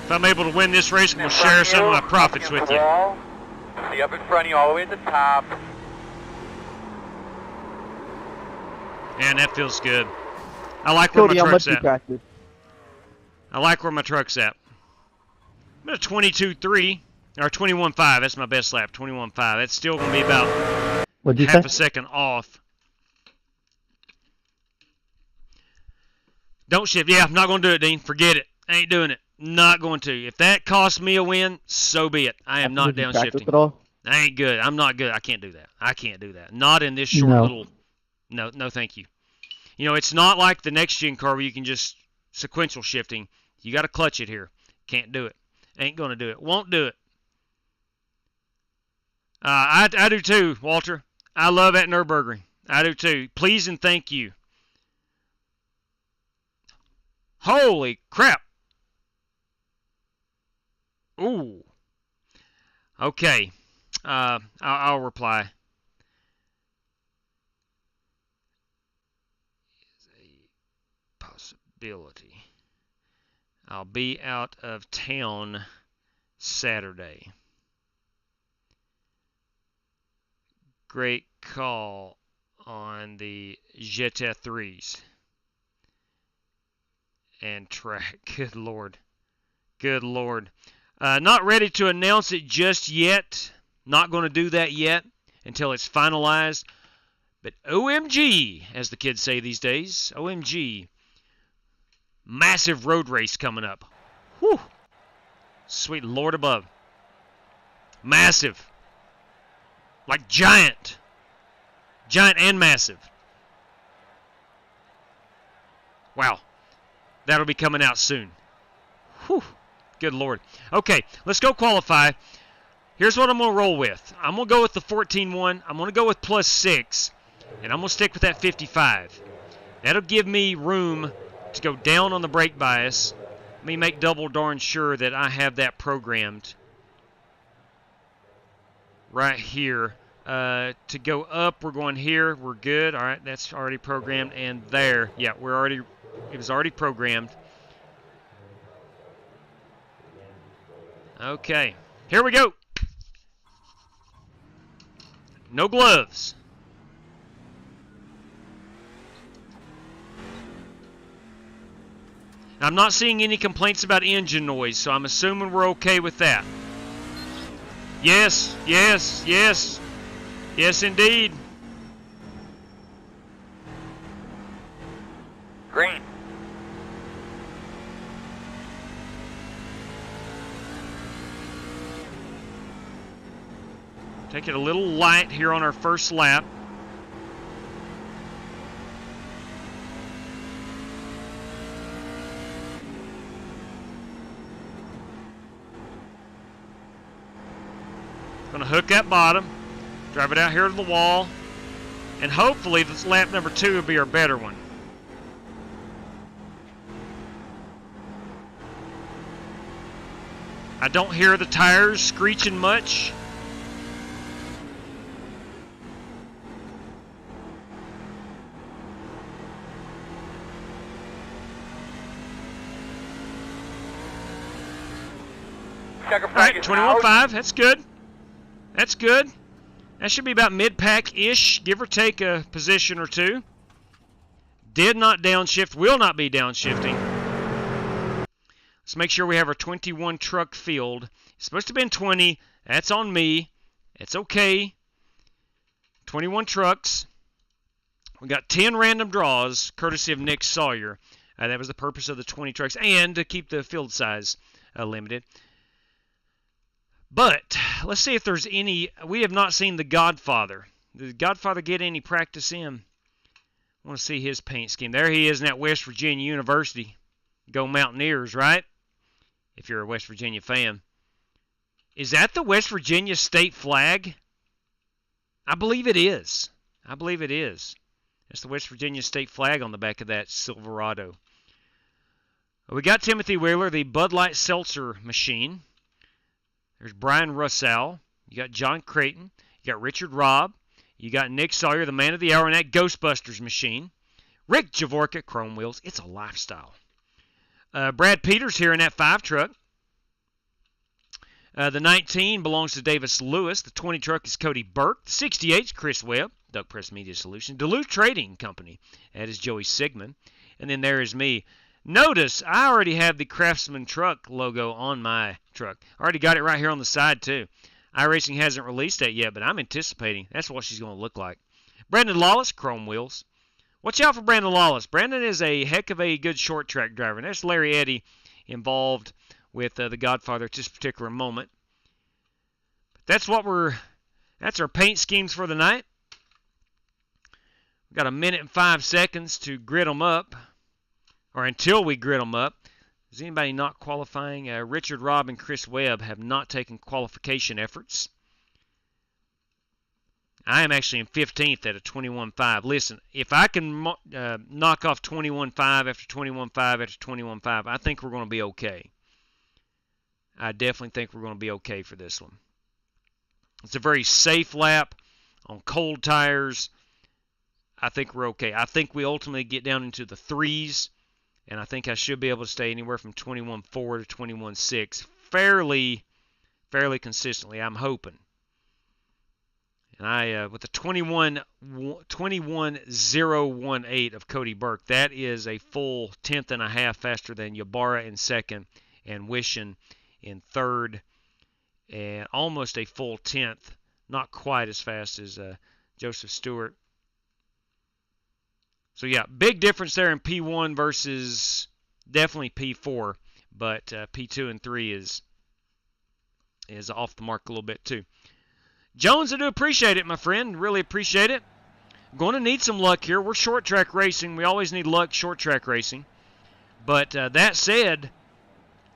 Speaker 4: If I'm able to win this race, I'm going to share some of my profits with you.
Speaker 2: See up in front of you all the way at the top.
Speaker 4: Man, that feels good. I like where my
Speaker 6: Cody, how
Speaker 4: truck's
Speaker 6: much you
Speaker 4: at.
Speaker 6: practice?
Speaker 4: I like where my truck's at. I'm at a 22.3, or 21.5. That's my best lap, 21.5. That's still going to be about
Speaker 6: What'd you
Speaker 4: half
Speaker 6: say?
Speaker 4: a second off. Don't shift. Yeah, I'm not going to do it, Dean. Forget it. I ain't doing it. Not going to. If that costs me a win, so be it. I am not
Speaker 6: Did you practice
Speaker 4: downshifting.
Speaker 6: at all?
Speaker 4: I ain't good. I'm not good. I can't do that. I can't do that. Not in this short
Speaker 6: No.
Speaker 4: little... No, thank you. You know, it's not like the next gen car where you can just sequential shifting. You got to clutch it here. Can't do it. Ain't going to do it. Won't do it. I do too, Walter. I love that Nürburgring. I do too. Please and thank you. Holy crap. Ooh. Okay. I'll reply. Is a possibility. I'll be out of town Saturday. Great call on the Jetta 3s. And track. Good Lord. Good Lord. Not ready to announce it just yet. Not going to do that yet until it's finalized. But OMG, as the kids say these days. OMG. Massive road race coming up. Whew. Sweet Lord above. Massive. Like giant. Giant and massive. Wow. That'll be coming out soon. Whew. Good Lord. Okay, let's go qualify. Here's what I'm going to roll with. I'm going to go with the 14.1. I'm going to go with plus 6. And I'm going to stick with that 55. That'll give me room to go down on the brake bias. Let me make double darn sure that I have that programmed. Right here. To go up, we're going here. We're good. All right, that's already programmed. And there. Yeah, it was already programmed. Okay, here we go. No gloves. I'm not seeing any complaints about engine noise, so I'm assuming we're okay with that. Yes, yes, yes. Yes, indeed.
Speaker 2: Green.
Speaker 4: Take it a little light here on our first lap. Gonna hook that bottom, drive it out here to the wall, and hopefully this lap number 2 will be our better one. I don't hear the tires screeching much.
Speaker 2: Checker
Speaker 4: All
Speaker 2: flag
Speaker 4: right,
Speaker 2: is
Speaker 4: 21.5. That's good. That's good. That should be about mid-pack-ish, give or take a position or two. Did not downshift, will not be downshifting. Let's make sure we have our 21 truck field. It's supposed to have been 20. That's on me. It's okay. 21 trucks. We got 10 random draws, courtesy of Nick Sawyer. That was the purpose of the 20 trucks, and to keep the field size limited. But let's see if there's any. We have not seen the Godfather. Did Godfather get any practice in? I want to see his paint scheme. There he is in that West Virginia University. Go Mountaineers, right? If you're a West Virginia fan. Is that the West Virginia state flag? I believe it is. I believe it is. That's the West Virginia state flag on the back of that Silverado. We got Timothy Wheeler, the Bud Light Seltzer machine. There's Brian Russell. You got John Creighton. You got Richard Robb. You got Nick Sawyer, the man of the hour in that Ghostbusters machine. Rick Javorka, chrome wheels. It's a lifestyle. Brad Peters here in that 5 truck. The 19 belongs to Davis Lewis. The 20 truck is Cody Burke. The 68 is Chris Webb, Duck Press Media Solution. Duluth Trading Company. That is Joey Sigmund. And then there is me. Notice I already have the Craftsman truck logo on my truck. I already got it right here on the side too. iRacing hasn't released that yet, but I'm anticipating that's what she's going to look like. Brandon Lawless, chrome wheels. Watch out for Brandon Lawless. Brandon is a heck of a good short track driver. And that's Larry Eddy involved with the Godfather at this particular moment. But that's our paint schemes for the night. We've got 1 minute and 5 seconds to grid them up, or until we grid them up. Is anybody not qualifying? Richard Robb and Chris Webb have not taken qualification efforts. I am actually in 15th at a 21.5. Listen, if I can knock off 21.5 after 21.5 after 21.5, I think we're going to be okay. I definitely think we're going to be okay for this one. It's a very safe lap on cold tires. I think we're okay. I think we ultimately get down into the 3s, and I think I should be able to stay anywhere from 21.4 to 21.6 fairly consistently, I'm hoping. And I, with the 21.018 of Cody Burke, that is a full 10th and a half faster than Ybarra in 2nd and Wishin in 3rd, and almost a full 10th, not quite as fast as Joseph Stewart. So yeah, big difference there in P1 versus definitely P4, but P2 and 3 is off the mark a little bit too. Jones, I do appreciate it, my friend. Really appreciate it. I'm going to need some luck here. We're short track racing. We always need luck short track racing. But that said,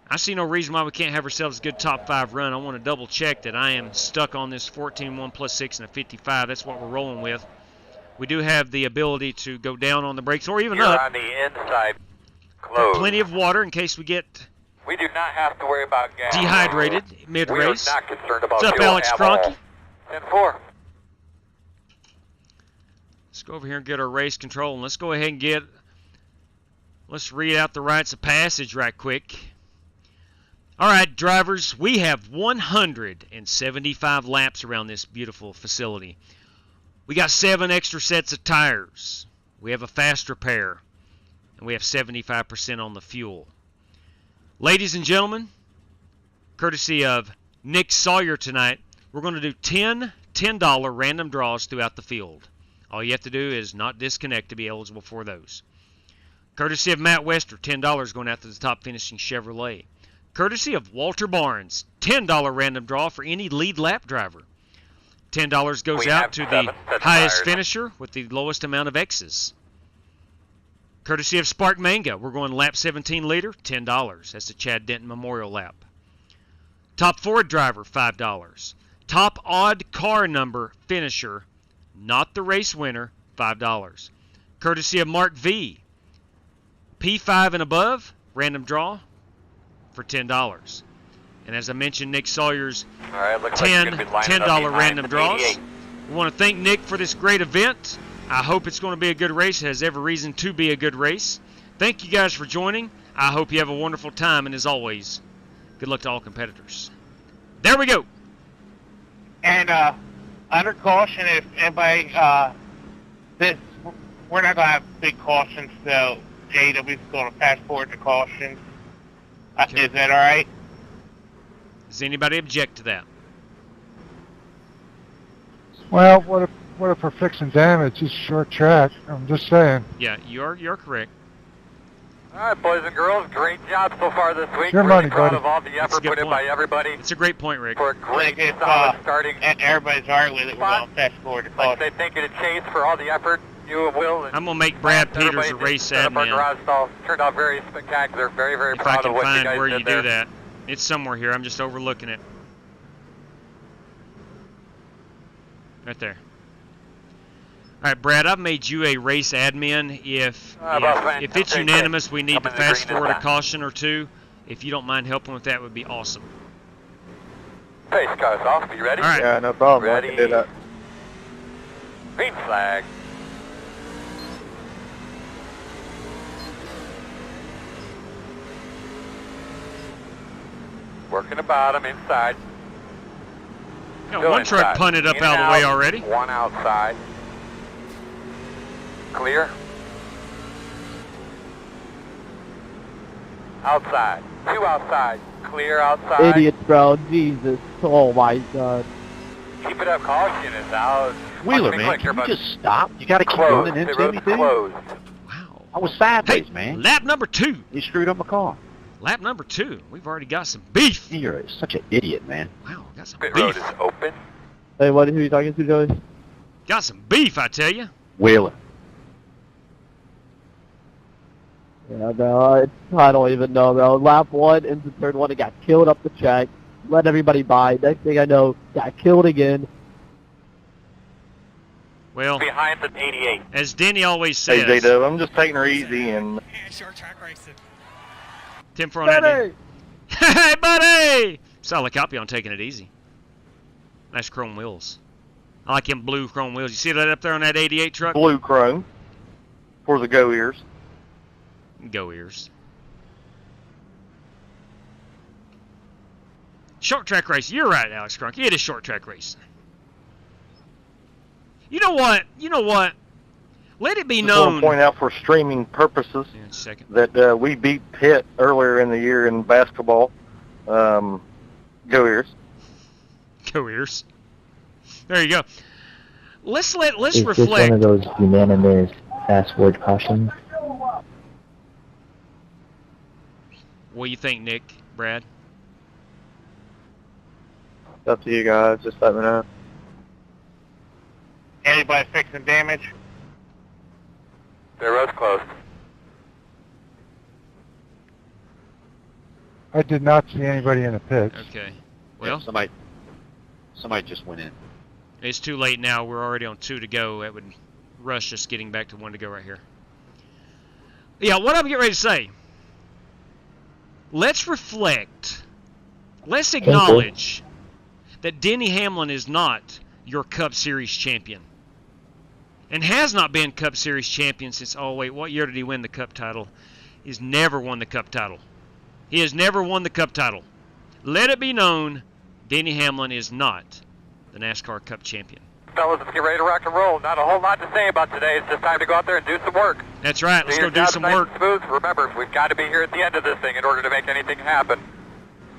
Speaker 4: I see no reason why we can't have ourselves a good top 5 run. I want to double check that I am stuck on this 14-1 plus 6 and a 55. That's what we're rolling with. We do have the ability to go down on the brakes or even up.
Speaker 2: on the inside. Close.
Speaker 4: Plenty of water in case we get
Speaker 2: We do not have to worry about gas.
Speaker 4: dehydrated mid-race.
Speaker 2: We are not concerned about
Speaker 4: What's up,
Speaker 2: fuel
Speaker 4: Alex
Speaker 2: at all.
Speaker 4: Cronky?
Speaker 2: 10-4.
Speaker 4: Let's go over here and get our race control, and let's go ahead and let's read out the rites of passage right quick. All right, drivers, we have 175 laps around this beautiful facility. We got 7 extra sets of tires. We have a fast repair, and we have 75% on the fuel. Ladies and gentlemen, courtesy of Nick Sawyer tonight, we're going to do 10 $10 random draws throughout the field. All you have to do is not disconnect to be eligible for those. Courtesy of Matt Wester, $10 going out to the top finishing Chevrolet. Courtesy of Walter Barnes, $10 random draw for any lead lap driver. $10 goes out to the highest finisher with the lowest amount of X's. Courtesy of Spark Manga, we're going lap 17 leader, $10. That's the Chad Denton Memorial Lap. Top Ford driver, $5. Top odd car number finisher, not the race winner, $5. Courtesy of Mark V, P5 and above, random draw for $10. And as I mentioned, Nick Sawyer's $10 random draws. We want to thank Nick for this great event. I hope it's going to be a good race. It has every reason to be a good race. Thank you guys for joining. I hope you have a wonderful time. And as always, good luck to all competitors. There we go.
Speaker 15: And under caution, if anybody, we're not gonna have big cautions, so AW's gonna pass forward the caution.
Speaker 4: Okay.
Speaker 15: Is that all right?
Speaker 4: Does anybody object to that?
Speaker 7: Well, what if we're fixing damage? It's short track. I'm just saying.
Speaker 4: Yeah, you're correct.
Speaker 2: All right, boys and girls, great job so far this week.
Speaker 7: Your
Speaker 2: really
Speaker 7: money,
Speaker 2: proud
Speaker 7: buddy.
Speaker 2: of all the effort put in by everybody.
Speaker 4: It's a great point, Rick.
Speaker 2: For a great
Speaker 15: If
Speaker 2: solid starting.
Speaker 15: and everybody's all right with it, we're gonna pass forward the
Speaker 2: Like
Speaker 15: caution.
Speaker 2: they thank you to Chase for all the effort, you and Will. And
Speaker 4: I'm gonna make Brad Peters a
Speaker 2: everybody
Speaker 4: race
Speaker 2: set up our
Speaker 4: admin.
Speaker 2: garage stall. Turned out very spectacular. Very, very
Speaker 4: If I
Speaker 2: proud
Speaker 4: can
Speaker 2: of what you
Speaker 4: find
Speaker 2: guys
Speaker 4: where
Speaker 2: did
Speaker 4: you
Speaker 2: there.
Speaker 4: do that. It's somewhere here. I'm just overlooking it. Right there. All right, Brad, I've made you a race admin. If it's unanimous, we need to fast forward a caution or two. If you don't mind helping with that, would be awesome.
Speaker 2: Pace cars off. You ready?
Speaker 4: All right.
Speaker 12: Yeah, no problem.
Speaker 2: Ready.
Speaker 12: I can do that.
Speaker 2: Green flag. Working the bottom inside.
Speaker 4: Got
Speaker 2: Still
Speaker 4: one truck
Speaker 2: inside.
Speaker 4: punted up
Speaker 2: In
Speaker 4: out
Speaker 2: and
Speaker 4: of the way
Speaker 2: out,
Speaker 4: already.
Speaker 2: One outside. Clear. Outside. Two outside. Clear outside.
Speaker 16: Idiot, bro. Jesus. Oh my God.
Speaker 2: Keep it up. Caution is out.
Speaker 11: Wheeler,
Speaker 2: Watch me
Speaker 11: man,
Speaker 2: quick
Speaker 11: can
Speaker 2: here,
Speaker 11: you
Speaker 2: bud.
Speaker 11: just stop? You gotta keep
Speaker 2: Closed.
Speaker 11: running
Speaker 2: The
Speaker 11: into
Speaker 2: road's
Speaker 11: anything.
Speaker 2: closed.
Speaker 4: Wow.
Speaker 11: I was sideways,
Speaker 4: Hey,
Speaker 11: man.
Speaker 4: lap number 2.
Speaker 11: You screwed up my car.
Speaker 4: Lap number 2. We've already got some beef.
Speaker 11: You're such an idiot, man.
Speaker 4: Wow, got some
Speaker 2: Pit road
Speaker 4: beef.
Speaker 2: is open.
Speaker 16: Hey, who are you talking to, Joey?
Speaker 4: Got some beef, I tell you.
Speaker 11: Wheeler.
Speaker 16: Yeah, bro. I don't even know, bro. Lap 1 into turn 1, it got killed up the track. Let everybody by. Next thing I know, got killed again.
Speaker 4: Well,
Speaker 2: Behind the 88.
Speaker 4: as Denny always says.
Speaker 12: Hey, J-Dub, I'm just taking her easy and...
Speaker 3: Short track racing.
Speaker 4: Tim for on that. Denny. Hey, buddy! Solid copy on taking it easy. Nice chrome wheels. I like them blue chrome wheels. You see that up there on that 88 truck?
Speaker 12: blue chrome for the go ears.
Speaker 4: Go ears. Short track race. You're right, Alex Crunk. It is short track racing. You know what? Let it be
Speaker 12: Just want
Speaker 4: known.
Speaker 12: to point out for streaming purposes
Speaker 4: Yeah, just a second.
Speaker 12: that we beat Pitt earlier in the year in basketball. Go ears.
Speaker 4: Go ears. There you go. Let's
Speaker 14: Is this one
Speaker 4: reflect.
Speaker 14: of those unanimous fast forward cautions?
Speaker 4: What do you think, Nick, Brad?
Speaker 12: It's up to you guys. Just let me know.
Speaker 15: Anybody fixing damage?
Speaker 2: The road's closed.
Speaker 7: I did not see anybody in the pits.
Speaker 4: Okay.
Speaker 11: Yeah,
Speaker 4: Well,
Speaker 11: somebody just went in.
Speaker 4: it's too late now. We're already on 2 to go. That would rush us getting back to 1 to go right here. Yeah, what I'm getting ready to say. Let's reflect. Let's acknowledge that Denny Hamlin is not your Cup Series champion. And has not been Cup Series champion since, oh wait, what year did he win the Cup title? He's never won the Cup title. He has never won the Cup title. Let it be known, Denny Hamlin is not the NASCAR Cup champion.
Speaker 2: Fellas, let's get ready to rock and roll. Not a whole lot to say about today. It's just time to go out there and do some work.
Speaker 4: That's right. Let's
Speaker 2: Do
Speaker 4: go
Speaker 2: your
Speaker 4: do
Speaker 2: job
Speaker 4: some
Speaker 2: nice
Speaker 4: work.
Speaker 2: and smooth. Remember, we've got to be here at the end of this thing in order to make anything happen.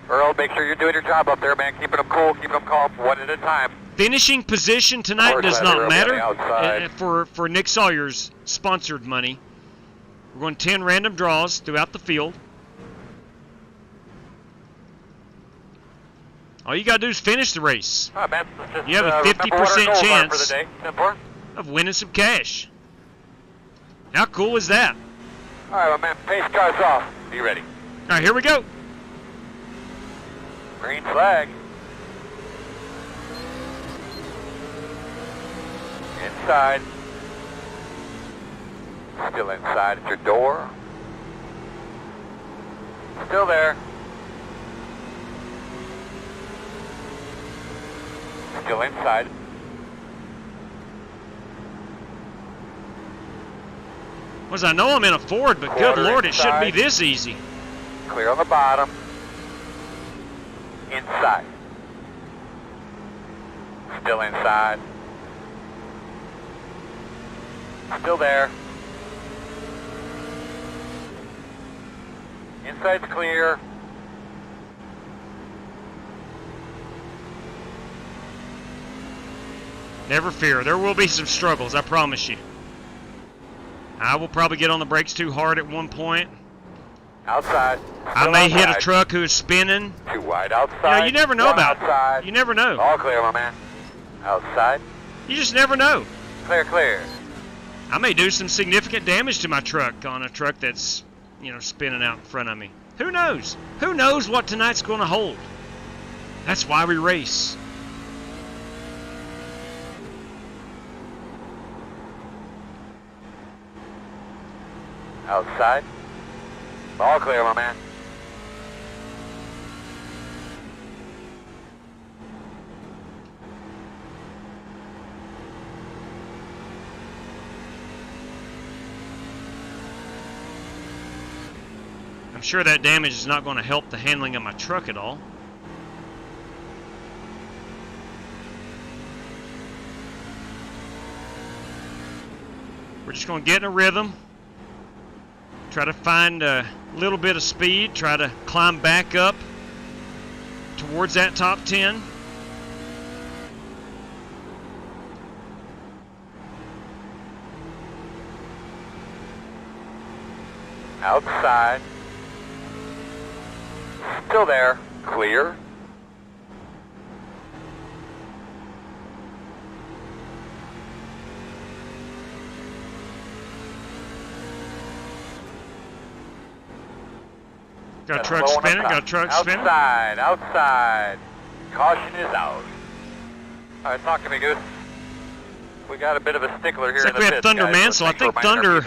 Speaker 2: Earl, make sure you're doing your job up there, man. Keeping them cool, keeping them calm, one at a time.
Speaker 4: Finishing position tonight
Speaker 2: Of course,
Speaker 4: does
Speaker 2: that
Speaker 4: not
Speaker 2: arrow
Speaker 4: matter.
Speaker 2: on the outside.
Speaker 4: For Nick Sawyer's sponsored money, we're going 10 random draws throughout the field. All you got to do is finish the race.
Speaker 2: All right, man. Just,
Speaker 4: You have a
Speaker 2: remember what our
Speaker 4: 50%
Speaker 2: goals are
Speaker 4: chance
Speaker 2: for the day. Simple.
Speaker 4: of winning some cash. How cool is that?
Speaker 2: All right, my man. Pace cars off. Be ready.
Speaker 4: All right, here we go.
Speaker 2: Green flag. Inside. Still inside at your door. Still there. Still inside.
Speaker 4: Was I know I'm in a Ford, but good
Speaker 2: Quarter
Speaker 4: Lord, it shouldn't be
Speaker 2: inside.
Speaker 4: this easy.
Speaker 2: Clear on the bottom. Inside. Still inside. Still there. Inside's clear.
Speaker 4: Never fear, there will be some struggles, I promise you. I will probably get on the brakes too hard at one point.
Speaker 2: Outside.
Speaker 4: I may hit a truck who's spinning.
Speaker 2: Too wide outside.
Speaker 4: You never know about
Speaker 2: outside.
Speaker 4: it. You never know.
Speaker 2: All clear, my man. Outside.
Speaker 4: You just never know.
Speaker 2: Clear, clear.
Speaker 4: I may do some significant damage to my truck on a truck that's, you know, spinning out in front of me. Who knows? Who knows what tonight's going to hold? That's why we race.
Speaker 2: Outside. All clear, my man.
Speaker 4: I'm sure that damage is not going to help the handling of my truck at all. We're just going to get in a rhythm. Try to find a little bit of speed. Try to climb back up towards that top 10.
Speaker 2: Outside. Still there. Clear.
Speaker 4: Got a truck spinning, got a truck spinning.
Speaker 2: Outside, outside. Caution is out. All right, talk to me, Goose. We got a bit of a stickler here in the
Speaker 4: we
Speaker 2: pits,
Speaker 4: have Thunder,
Speaker 2: guys.
Speaker 4: man, so I think Thunder...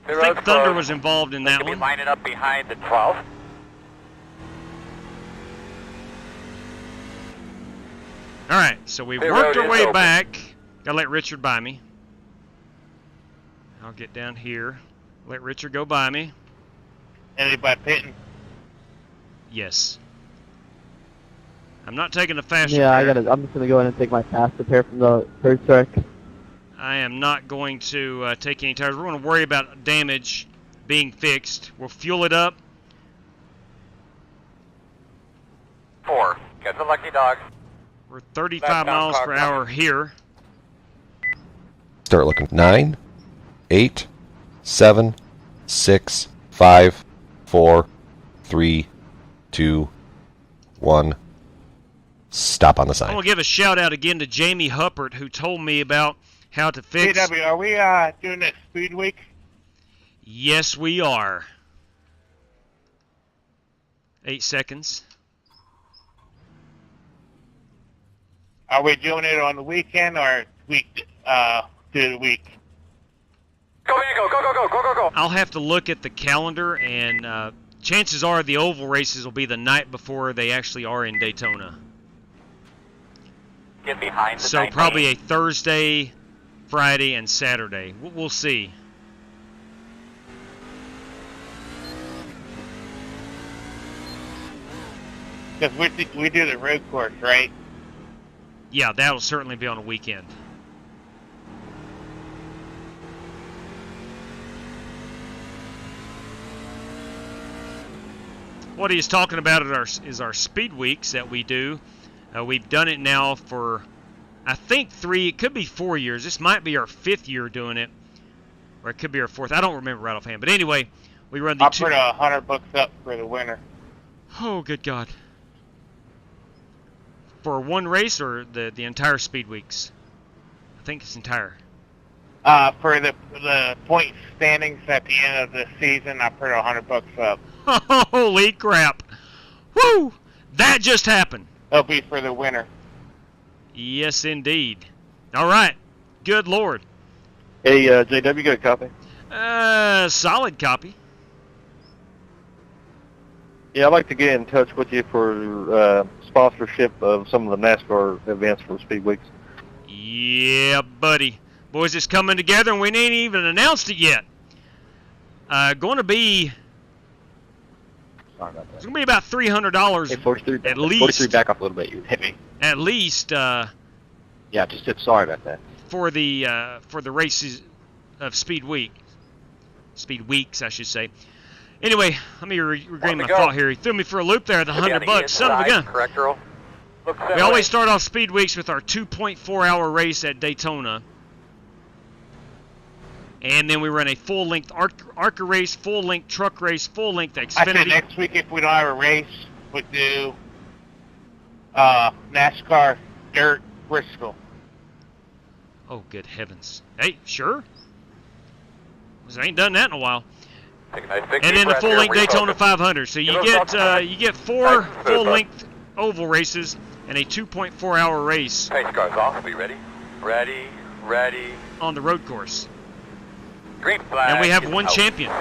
Speaker 4: I think Thunder was involved in that
Speaker 2: one.
Speaker 4: one.
Speaker 2: Lining up behind the 12.
Speaker 4: Alright, so we've worked our way back. Gotta let Richard by me. I'll get down here. Let Richard go by me.
Speaker 15: Anybody pitting?
Speaker 4: Yes. I'm not taking the fast
Speaker 16: Yeah,
Speaker 4: repair.
Speaker 16: I'm just gonna go in and take my fast repair from the first truck.
Speaker 4: I am not going to take any tires. We're going to worry about damage being fixed. We'll fuel it up.
Speaker 2: 4. Get the lucky dog.
Speaker 4: We're 35 miles per hour here.
Speaker 10: Start looking. 9, 8, 7, 6, 5, 4, 3, 2, 1. Stop on the
Speaker 4: I
Speaker 10: sign.
Speaker 4: want to give a shout out again to Jamie Huppert, who told me about how to fix...
Speaker 15: JW, are we doing that speed week?
Speaker 4: Yes, we are. 8 seconds.
Speaker 15: Are we doing it on the weekend or week through the week?
Speaker 2: Go, go, go, go, go, go, go, go.
Speaker 4: I'll have to look at the calendar, and chances are the oval races will be the night before they actually are in Daytona.
Speaker 2: Get behind the
Speaker 4: So
Speaker 2: 19.
Speaker 4: probably a Thursday, Friday, and Saturday. We'll see.
Speaker 15: Because we do the road course, right?
Speaker 4: Yeah, that'll certainly be on a weekend. What he's talking about is our speed weeks that we do. We've done it now for, I think, 3, it could be 4 years. This might be our 5th year doing it, or it could be our 4th. I don't remember right offhand. But anyway, we run the
Speaker 15: I'll put $100 up for the winner.
Speaker 4: Oh, good God. For one race or the entire speed weeks? I think it's entire.
Speaker 15: For the point standings at the end of the season, I put $100 up.
Speaker 4: Holy crap! Woo! That just happened.
Speaker 15: That'll be for the winner.
Speaker 4: Yes, indeed. All right. Good Lord.
Speaker 12: Hey, JW, got a copy?
Speaker 4: Solid copy.
Speaker 12: Yeah, I'd like to get in touch with you for sponsorship of some of the NASCAR events for the Speed Weeks.
Speaker 4: Yeah, buddy. Boys, it's coming together, and we ain't even announced it yet. Going to be...
Speaker 11: Sorry about that.
Speaker 4: It's going to be about $300
Speaker 11: Hey, 43,
Speaker 4: at least.
Speaker 11: 43, back off a little bit. You hit me.
Speaker 4: At least
Speaker 11: Yeah, just said sorry about that.
Speaker 4: For the races of Speed Weeks, I should say. Anyway, let me regain my thought here. He threw me for a loop there, the $100, son of a gun.
Speaker 2: Correct, Earl.
Speaker 4: We always start off Speed Weeks with our 2.4-hour race at Daytona. And then we run a full-length ARCA race, full-length truck race, full-length Xfinity.
Speaker 15: I said next week, if we don't have a race, we'll do NASCAR Dirt Bristol.
Speaker 4: Oh, good heavens. Hey, sure? 'Cause I ain't done that in a while. And then the full-length Daytona 500. So you get 4 full-length oval races and a 2.4-hour race.
Speaker 2: Pace cars off. Be ready. Ready.
Speaker 4: On the road course.
Speaker 2: Green flag.
Speaker 4: And we have one champion.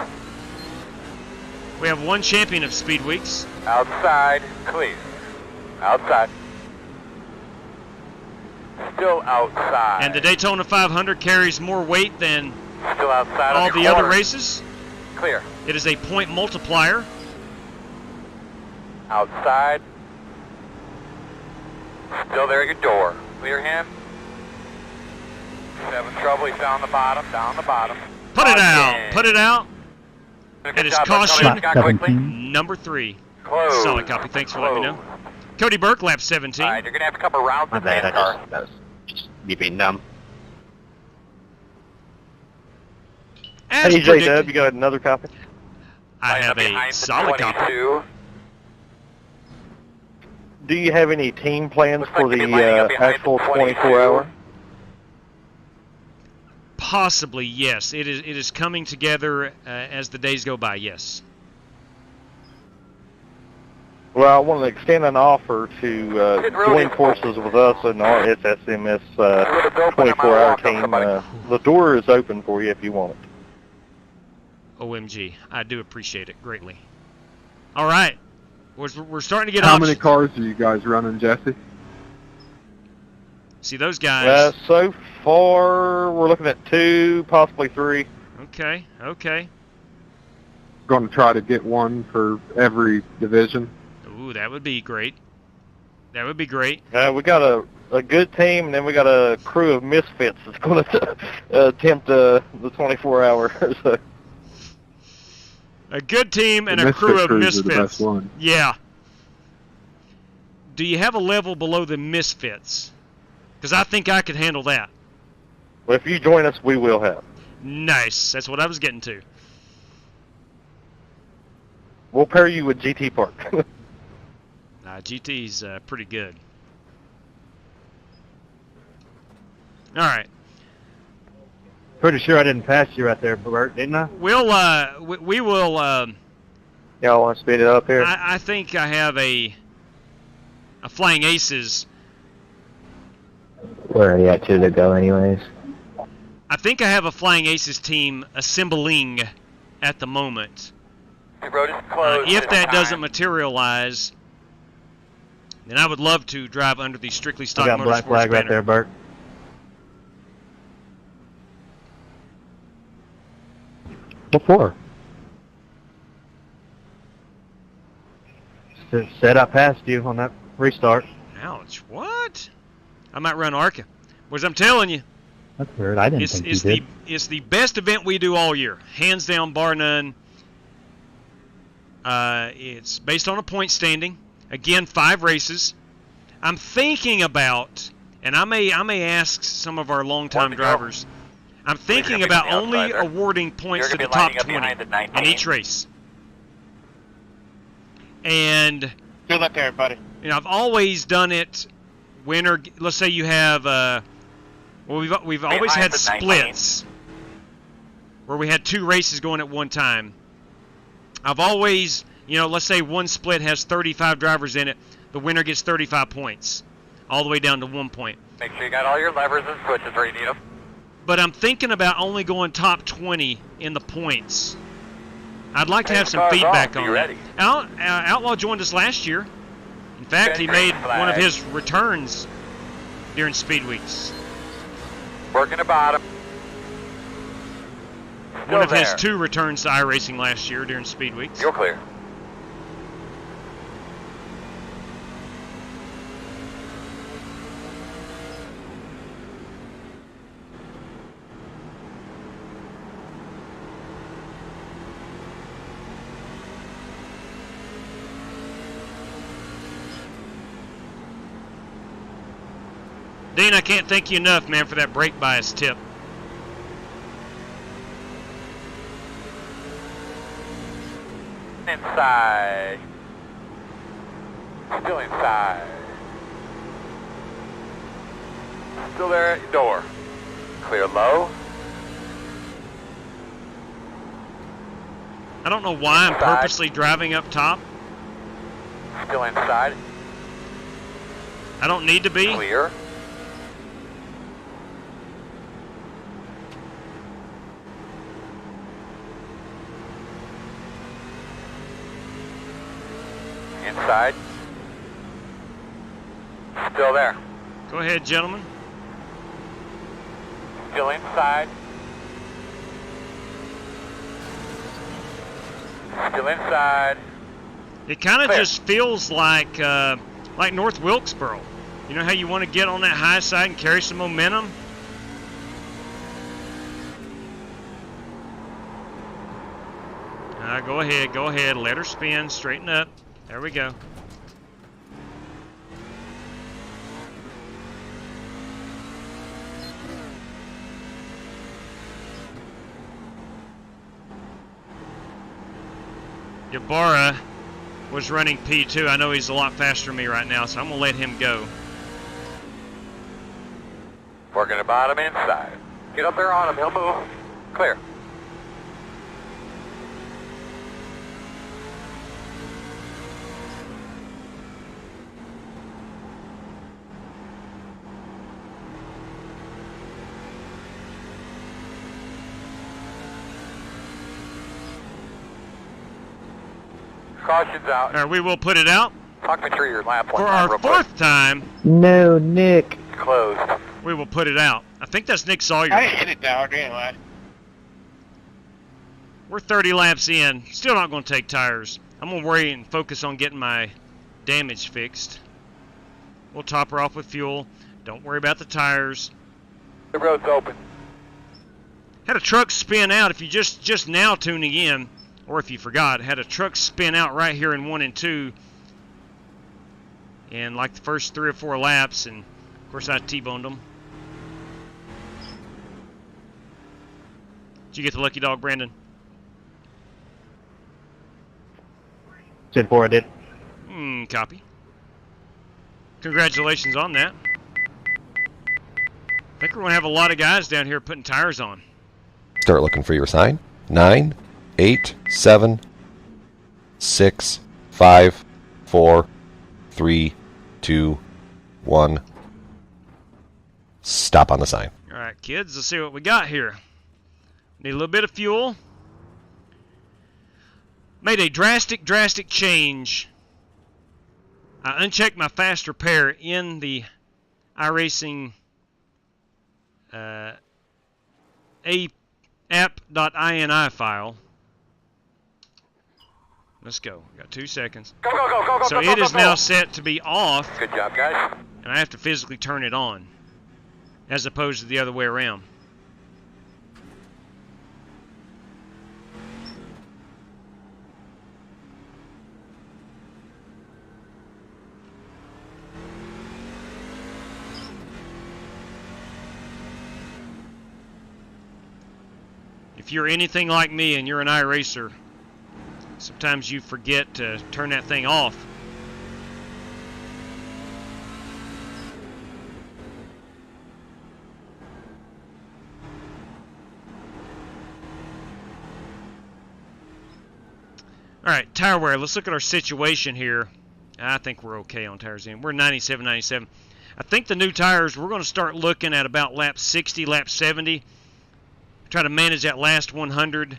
Speaker 4: We have one champion of Speed Weeks.
Speaker 2: Outside, clear. Outside. Still outside.
Speaker 4: And the Daytona 500 carries more weight than
Speaker 2: still outside
Speaker 4: all the other races.
Speaker 2: Clear.
Speaker 4: It is a point multiplier.
Speaker 2: Outside. Still there at your door. Clear him. 7 trouble. He's down the bottom.
Speaker 4: Put it out. Put it out. It is caution number 3.
Speaker 2: Close.
Speaker 4: Solid copy. Thanks for letting me know. Cody Burke, lap 17.
Speaker 2: All right, you're going to have to come around
Speaker 11: My
Speaker 2: the
Speaker 11: bad,
Speaker 2: car.
Speaker 11: that was just me being dumb.
Speaker 4: As
Speaker 12: Hey,
Speaker 4: predicted,
Speaker 12: J-Dub, you got another copy?
Speaker 4: I have a solid copy.
Speaker 12: Do you have any team plans
Speaker 2: Looks
Speaker 12: for
Speaker 2: like
Speaker 12: the
Speaker 2: you'll be lining up behind
Speaker 12: actual
Speaker 2: the 22.
Speaker 12: 24-hour?
Speaker 4: Possibly, yes. It is coming together as the days go by, yes.
Speaker 12: Well, I want to extend an offer to join forces with us in our SSMS 24-hour team. The door is open for you if you want it.
Speaker 4: OMG. I do appreciate it greatly. All right. We're starting to get
Speaker 17: How
Speaker 4: options.
Speaker 17: many cars are you guys running, Jesse?
Speaker 4: See, those guys.
Speaker 12: So far, we're looking at 2, possibly 3.
Speaker 4: Okay.
Speaker 17: Going to try to get one for every division.
Speaker 4: Ooh, that would be great. We
Speaker 12: got a good team, and then we got a crew of misfits that's going to attempt the 24-hour. So.
Speaker 4: A good team and
Speaker 17: The
Speaker 4: a crew of
Speaker 17: misfit crews are the
Speaker 4: misfits.
Speaker 17: best one.
Speaker 4: Yeah. Do you have a level below the misfits? Because I think I could handle that.
Speaker 12: Well, if you join us, we will have.
Speaker 4: Nice. That's what I was getting to.
Speaker 12: We'll pair you with GT Park.
Speaker 4: GT's pretty good. All right.
Speaker 5: Pretty sure I didn't pass you right there, Bert, didn't I?
Speaker 4: We will.
Speaker 12: Y'all want to speed it up here?
Speaker 4: I think I have a Flying Aces.
Speaker 14: Where are you at to go anyways?
Speaker 4: I think I have a Flying Aces team assembling at the moment.
Speaker 2: The road is closed.
Speaker 4: If that doesn't materialize, then I would love to drive under the Strictly Stock
Speaker 5: I got black
Speaker 4: Motorsports
Speaker 5: flag right
Speaker 4: banner.
Speaker 5: there, Bert. Before. Said I passed you on that restart.
Speaker 4: Ouch! What? I might run ARCA. Whereas I'm telling you,
Speaker 14: That's weird. I didn't think you did.
Speaker 4: It's the best event we do all year, hands down, bar none. It's based on a point standing. Again, 5 races. I'm thinking about, and I may ask some of our longtime drivers. I'm thinking about only awarding points to the top 20 in each race. And
Speaker 15: Good luck to everybody.
Speaker 4: you know, I've always done it. Winner. Let's say you have. Well, we've always had splits where we had 2 races going at one time. I've always, let's say one split has 35 drivers in it. The winner gets 35 points, all the way down to 1 point.
Speaker 2: Make sure you got all your levers and switches where you need them.
Speaker 4: But I'm thinking about only going top 20 in the points. I'd like to have some feedback on that. Outlaw joined us last year. In fact, he made one of his returns during Speed Weeks.
Speaker 2: Working the bottom.
Speaker 4: One of his 2 returns to iRacing last year during Speed Weeks.
Speaker 2: You're clear.
Speaker 4: Dean, I can't thank you enough, man, for that brake bias tip.
Speaker 2: Inside. Still inside. Still there at your door. Clear low.
Speaker 4: I don't know why I'm purposely driving up top.
Speaker 2: Still inside.
Speaker 4: I don't need to be.
Speaker 2: Clear. Inside. Still there.
Speaker 4: Go ahead, gentlemen.
Speaker 2: Still inside. Still inside.
Speaker 4: It kind of just feels like North Wilkesboro. You know how you want to get on that high side and carry some momentum? Go ahead. Let her spin. Straighten up. There we go. Ybarra was running P2. I know he's a lot faster than me right now, so I'm going to let him go.
Speaker 2: Working the bottom inside. Get up there on him. He'll move. Clear. Caution's out.
Speaker 4: All right, we will put it out.
Speaker 2: Talk me through your lap one
Speaker 4: For
Speaker 2: time,
Speaker 4: our fourth time,
Speaker 14: No, Nick.
Speaker 2: Closed.
Speaker 4: we will put it out. I think that's Nick Sawyer.
Speaker 15: I hit it down anyway.
Speaker 4: We're 30 laps in. Still not going to take tires. I'm going to worry and focus on getting my damage fixed. We'll top her off with fuel. Don't worry about the tires.
Speaker 2: The road's open.
Speaker 4: Had a truck spin out. If you just now tuning in, or if you forgot, had a truck spin out right here in 1 and 2. And like the first 3 or 4 laps, and of course I T-boned them. Did you get the lucky dog, Brandon?
Speaker 14: 10-4, I did.
Speaker 4: Copy. Congratulations on that. I think we're going to have a lot of guys down here putting tires on.
Speaker 10: Start looking for your sign. 9, 8, 7, 6, 5, 4, 3, 2, 1. Stop on the sign.
Speaker 4: All right, kids, let's see what we got here. Need a little bit of fuel. Made a drastic change. I unchecked my fast repair in the iRacing app.ini file. Let's go. We got 2 seconds.
Speaker 2: Go.
Speaker 4: So it is now set to be off.
Speaker 2: Good job, guys.
Speaker 4: And I have to physically turn it on, as opposed to the other way around. If you're anything like me and you're an iRacer, sometimes you forget to turn that thing off. Alright, tire wear. Let's look at our situation here. I think we're okay on tires in. We're 97. I think the new tires, we're going to start looking at about lap 60, lap 70. Try to manage that last 100.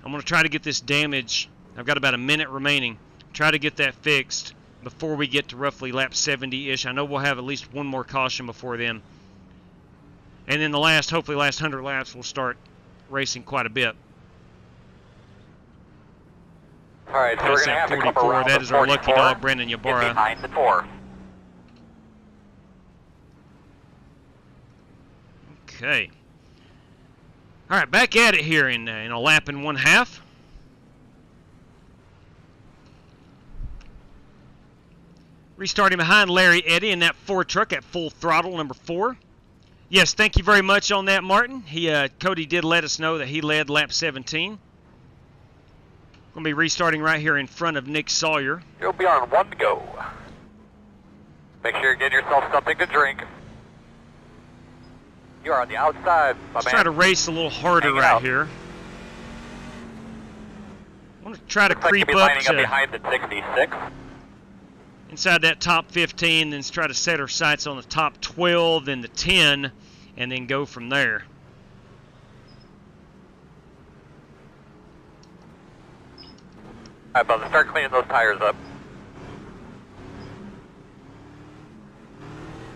Speaker 4: I'm going to try to get this damage. I've got about a minute remaining. Try to get that fixed before we get to roughly lap 70-ish. I know we'll have at least one more caution before then. And then the last, hopefully last 100 laps, we'll start racing quite a bit.
Speaker 2: All right, so we're going to have to come around
Speaker 4: that is our lucky dog, Brandon Ybarra.
Speaker 2: Behind the 4.
Speaker 4: Okay. All right, back at it here in a lap and 1/2. Restarting behind Larry Eddy in that Ford truck at full throttle, number 4. Yes, thank you very much on that, Martin. Cody did let us know that he led lap 17. Going to be restarting right here in front of Nick Sawyer.
Speaker 2: You'll be on 1 to go. Make sure you get yourself something to drink. You are on the outside, my
Speaker 4: Let's
Speaker 2: man.
Speaker 4: try to race a little harder right here. I want to try to creep up
Speaker 2: lining
Speaker 4: to
Speaker 2: up behind the 66.
Speaker 4: inside that top 15, then try to set our sights on the top 12, then the 10, and then go from there.
Speaker 2: All right, brother, start cleaning those tires up.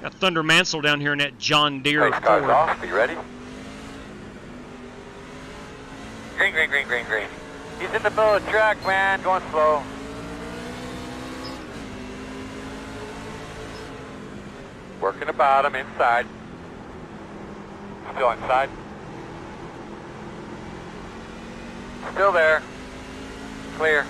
Speaker 4: Got Thunder Mansell down here in that John Deere
Speaker 2: Race cars
Speaker 4: Ford.
Speaker 2: off. Are you ready? Green, green, green, green, green. He's in the middle of the track, man. Going slow. Working the bottom, inside. Still inside. Still there. Clear.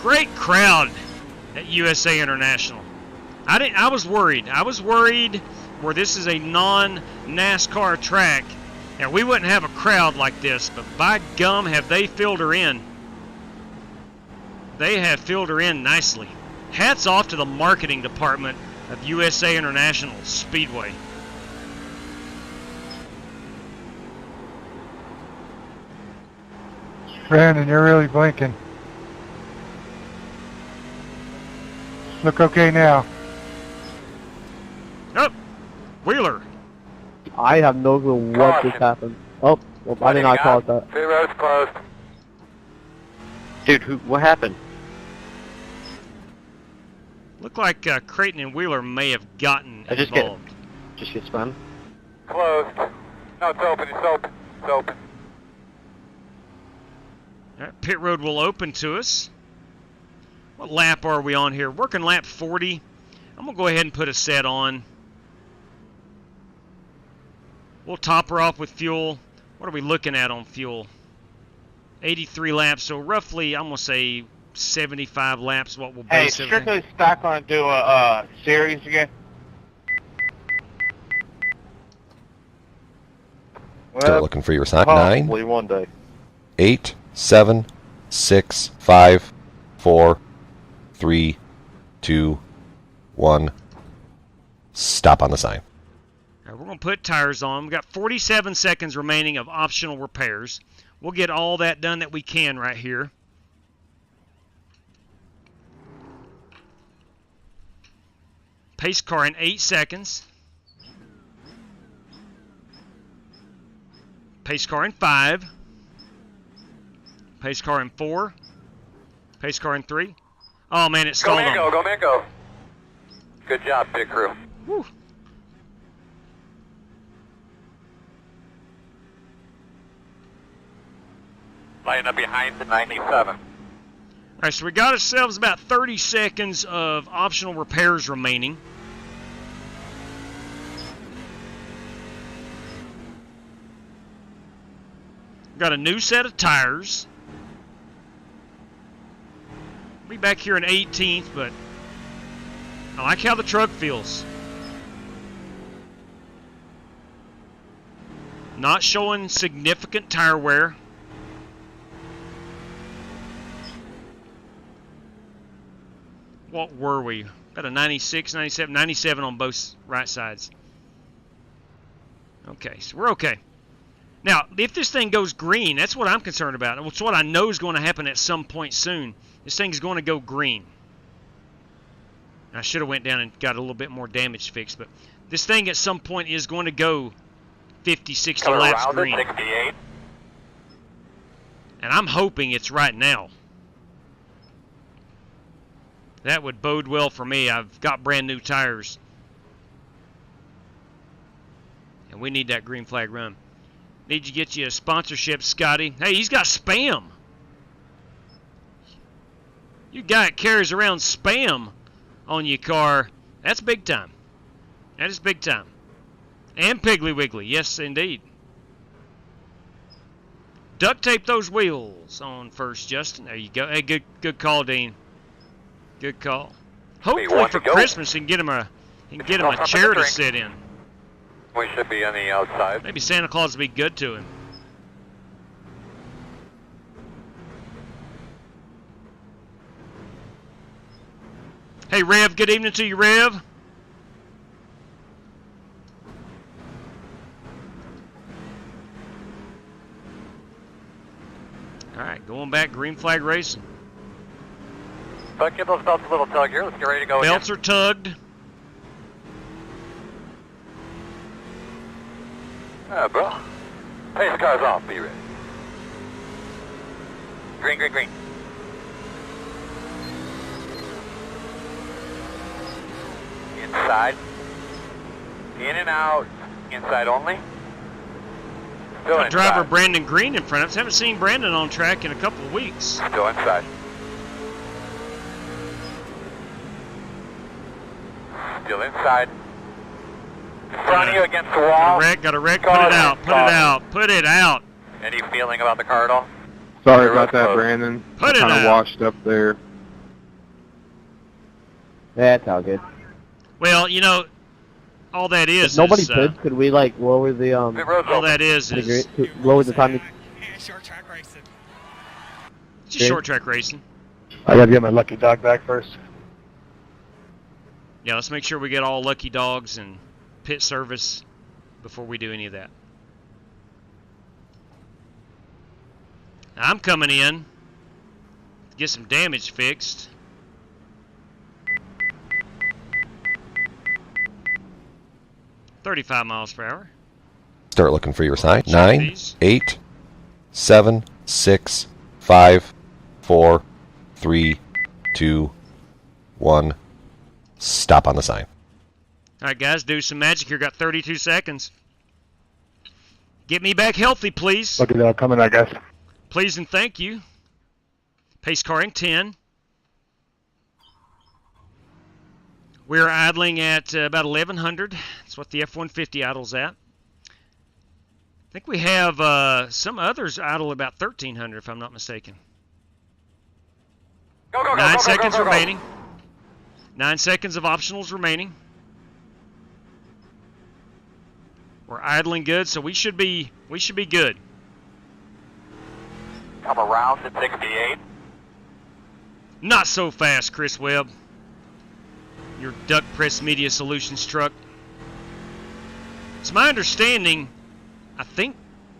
Speaker 4: Great crowd at USA International. I was worried. I was worried where this is a non-NASCAR track and we wouldn't have a crowd like this, but by gum have they filled her in. They have filled her in nicely. Hats off to the marketing department of USA International Speedway.
Speaker 7: Brandon, you're really blinking. Look okay now.
Speaker 4: Oh, Wheeler.
Speaker 16: I have no clue what just happened. Oh, well, I did not cause that.
Speaker 2: Pit road's closed.
Speaker 11: Dude, what happened?
Speaker 4: Looked like Creighton and Wheeler may have gotten
Speaker 11: Just
Speaker 4: involved.
Speaker 11: get spun.
Speaker 2: Closed. No, it's open. It's open. It's open.
Speaker 4: All right, pit road will open to us. What lap are we on here? Working lap 40. I'm going to go ahead and put a set on. We'll top her off with fuel. What are we looking at on fuel? 83 laps, so roughly, I'm going to say 75 laps, what we'll base
Speaker 15: Hey,
Speaker 4: everything.
Speaker 15: Strictly Stock gonna do a series again?
Speaker 10: Start looking for your sign.
Speaker 12: Possibly
Speaker 10: 9,
Speaker 12: one day.
Speaker 10: 8, 7, 6, 5, 4, 3, 2, 1. Stop on the sign.
Speaker 4: All right, we're going to put tires on. We've got 47 seconds remaining of optional repairs. We'll get all that done that we can right here. Pace car in 8 seconds. Pace car in 5. Pace car in 4. Pace car in 3. Oh man, it stalled on.
Speaker 2: Go, man, go. Good job, pit crew.
Speaker 4: Whew.
Speaker 2: Lining up behind the 97.
Speaker 4: All right, so we got ourselves about 30 seconds of optional repairs remaining. Got a new set of tires. Be back here in 18th, but I like how the truck feels. Not showing significant tire wear. What were we? About a 96, 97, 97 on both right sides. Okay, so we're okay. Now, if this thing goes green, that's what I'm concerned about. It's what I know is going to happen at some point soon. This thing's going to go green. I should have went down and got a little bit more damage fixed, but this thing at some point is going to go 50, 60
Speaker 2: Coming
Speaker 4: laps
Speaker 2: around
Speaker 4: green.
Speaker 2: at 68.
Speaker 4: And I'm hoping it's right now. That would bode well for me. I've got brand new tires. And we need that green flag run. Need to get you a sponsorship, Scotty. Hey, he's got spam. You guy that carries around spam on your car. That's big time. That is big time. And Piggly Wiggly. Yes, indeed. Duct tape those wheels on first, Justin. There you go. Hey, good call, Dean. Good call. Hopefully for Christmas he can get him a chair to sit in.
Speaker 2: We should be on the outside.
Speaker 4: Maybe Santa Claus will be good to him. Hey, Rev. Good evening to you, Rev. All right, going back, green flag racing.
Speaker 2: But give those belts a little tug here. Let's get ready to go.
Speaker 4: Belts are tugged.
Speaker 2: Bro. Pace car's off. Be ready. Green, green, green. Inside. In and out. Inside only. Still inside.
Speaker 4: Driver Brandon Green in front of us. Haven't seen Brandon on track in a couple of weeks.
Speaker 2: Still inside. Still inside. In front of you against the wall.
Speaker 4: Got a wreck. Put it out. Put it out. Put it out.
Speaker 2: Any feeling about the car at all?
Speaker 17: Sorry about that, Brandon.
Speaker 4: Put it
Speaker 17: kind of
Speaker 4: out.
Speaker 17: washed up there.
Speaker 16: That's all good.
Speaker 4: Well, you know, all that is.
Speaker 16: If nobody
Speaker 4: is,
Speaker 16: bids, could we like lower the
Speaker 4: all that is
Speaker 16: lower the time?
Speaker 3: Short track racing.
Speaker 4: It's just short track racing.
Speaker 7: I gotta get my lucky dog back first.
Speaker 4: Yeah, let's make sure we get all lucky dogs and pit service before we do any of that. I'm coming in to get some damage fixed. $35 miles per hour.
Speaker 10: Start looking for your sign. 9, 8, 7, 6, 5, 4, 3, 2, 1. Stop on the sign.
Speaker 4: All right, guys, do some magic here. Got 32 seconds. Get me back healthy, please.
Speaker 7: Look at that coming, I guess.
Speaker 4: Please and thank you. Pace car in 10. We're idling at about 1,100. That's what the F-150 idles at. I think we have some others idle about 1,300, if I'm not mistaken.
Speaker 2: Go, go, go,
Speaker 4: 9
Speaker 2: go,
Speaker 4: seconds
Speaker 2: go, go, go,
Speaker 4: remaining. 9 seconds of optionals remaining. We're idling good, so we should be good.
Speaker 2: Come around to 68.
Speaker 4: Not so fast, Chris Webb. Your Duck Press Media Solutions truck. It's my understanding, I think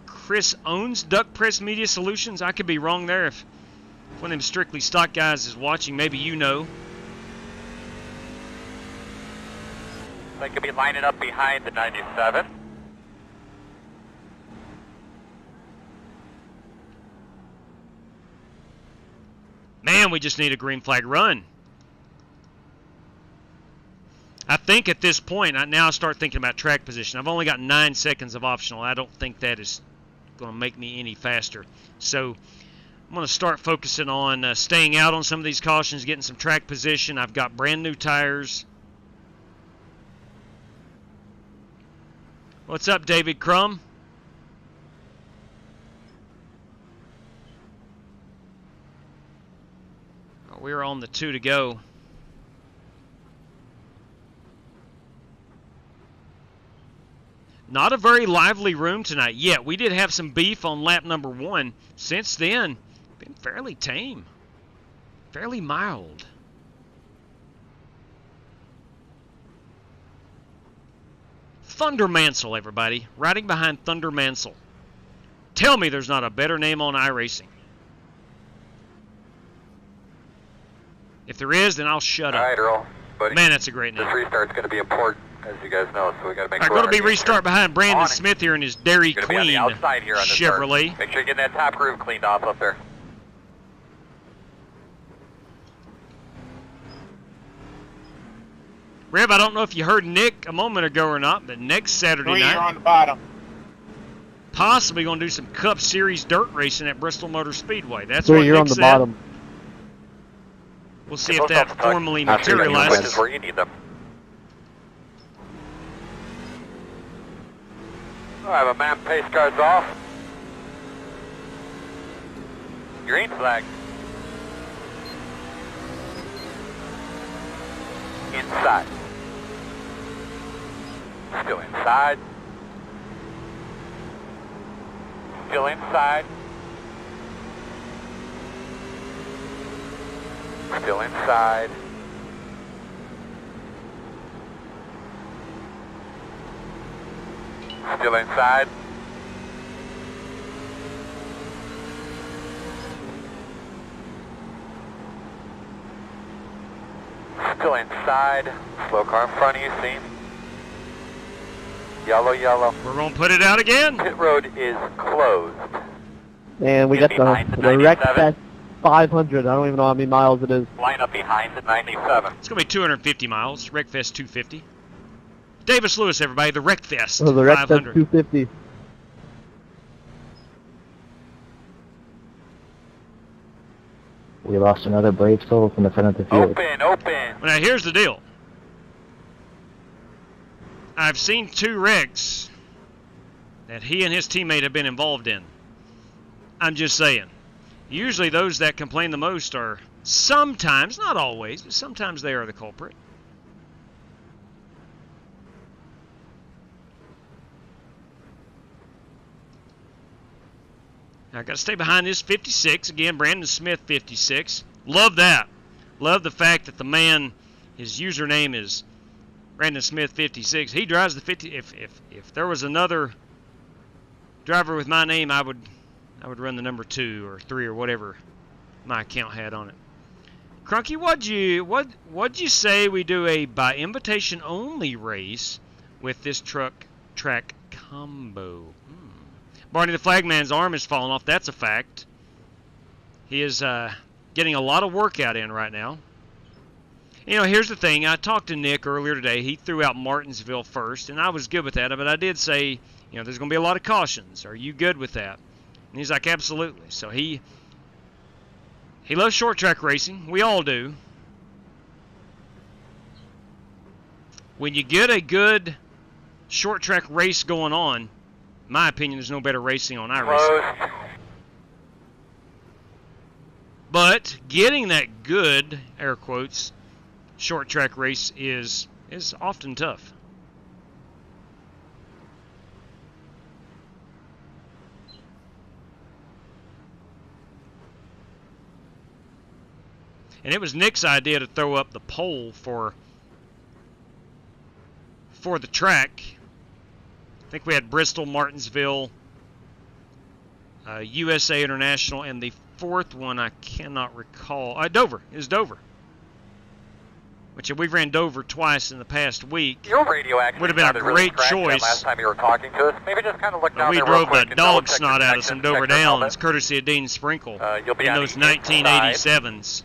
Speaker 4: Chris owns Duck Press Media Solutions. I could be wrong there. If one of them strictly stock guys is watching, maybe you know.
Speaker 2: They could be lining up behind the 97.
Speaker 4: Man, we just need a green flag run. I think at this point, now I start thinking about track position. I've only got 9 seconds of optional. I don't think that is going to make me any faster. So I'm going to start focusing on staying out on some of these cautions, getting some track position. I've got brand new tires. What's up, David Crum? We're on the 2 to go. Not a very lively room tonight yet. We did have some beef on lap number 1. Since then, been fairly tame. Fairly mild. Thunder Mansell, everybody. Riding behind Thunder Mansell. Tell me there's not a better name on iRacing. If there is, then I'll shut up.
Speaker 2: All right, Earl. Buddy.
Speaker 4: Man, that's a great name.
Speaker 2: This restart's going to be important, as you guys know, so we got to make
Speaker 4: sure.
Speaker 2: All
Speaker 4: right, going to be restart behind Brandon Smith here in his Dairy Queen
Speaker 2: be on the outside here on this
Speaker 4: Chevrolet.
Speaker 2: Start. Make sure you get that top groove cleaned off up there.
Speaker 4: Rev, I don't know if you heard Nick a moment ago or not, but next Saturday
Speaker 15: 3
Speaker 4: night,
Speaker 15: are on the bottom.
Speaker 4: possibly going to do some Cup Series dirt racing at Bristol Motor Speedway. That's
Speaker 16: 3,
Speaker 4: what
Speaker 16: you're
Speaker 4: Nick
Speaker 16: on the
Speaker 4: said.
Speaker 16: bottom.
Speaker 4: We'll see if that formally materializes.
Speaker 2: Where you need them. I have a man pace cards off. Green flag. Inside. Still inside. Still inside. Still inside. Still inside. Still inside. Slow car in front of you, see? Yellow, yellow.
Speaker 4: We're going to put it out again.
Speaker 2: Pit road is closed.
Speaker 16: And we got the wreck fest 500. I don't even know how many miles it is.
Speaker 2: Line up behind the 97.
Speaker 4: It's going to be 250 miles. Wreckfest 250. Davis Lewis, everybody. The Wreckfest
Speaker 16: Oh, the wreck fest
Speaker 4: 500.
Speaker 16: 250.
Speaker 14: We lost another brave soul from the front of the field.
Speaker 2: Open, open.
Speaker 4: Now, here's the deal. I've seen 2 wrecks that he and his teammate have been involved in. I'm just saying. Usually those that complain the most are sometimes, not always, but sometimes they are the culprit. I got to stay behind this 56. Again, Brandon Smith 56. Love that. Love the fact that the man, his username is Brandon Smith 56. He drives the 50. If there was another driver with my name, I would run the number 2 or 3 or whatever my account had on it. Crunky, what'd you say we do a by invitation only race with this track combo? Barney the Flagman's arm is falling off. That's a fact. He is getting a lot of workout in right now. You know, here's the thing. I talked to Nick earlier today. He threw out Martinsville first, and I was good with that. But I did say, you know, there's going to be a lot of cautions. Are you good with that? And he's like, absolutely. So he loves short track racing. We all do. When you get a good short track race going on, in my opinion, there's no better racing on iRacing. But getting that good, air quotes, short track race is often tough. And it was Nick's idea to throw up the pole for the track. I think we had Bristol, Martinsville, USA International, and the 4th one I cannot recall. Dover. It was Dover. Which we've ran Dover twice in the past week.
Speaker 2: Your radio actually
Speaker 4: would have been a great choice.
Speaker 2: Last time you were talking to us, maybe just kind of look down
Speaker 4: we
Speaker 2: there
Speaker 4: drove
Speaker 2: real
Speaker 4: the
Speaker 2: quick
Speaker 4: dog snot out of some Dover Downs, courtesy of Dean Sprinkle,
Speaker 2: you'll be
Speaker 4: in
Speaker 2: on
Speaker 4: those
Speaker 2: the inside.
Speaker 4: 1987s.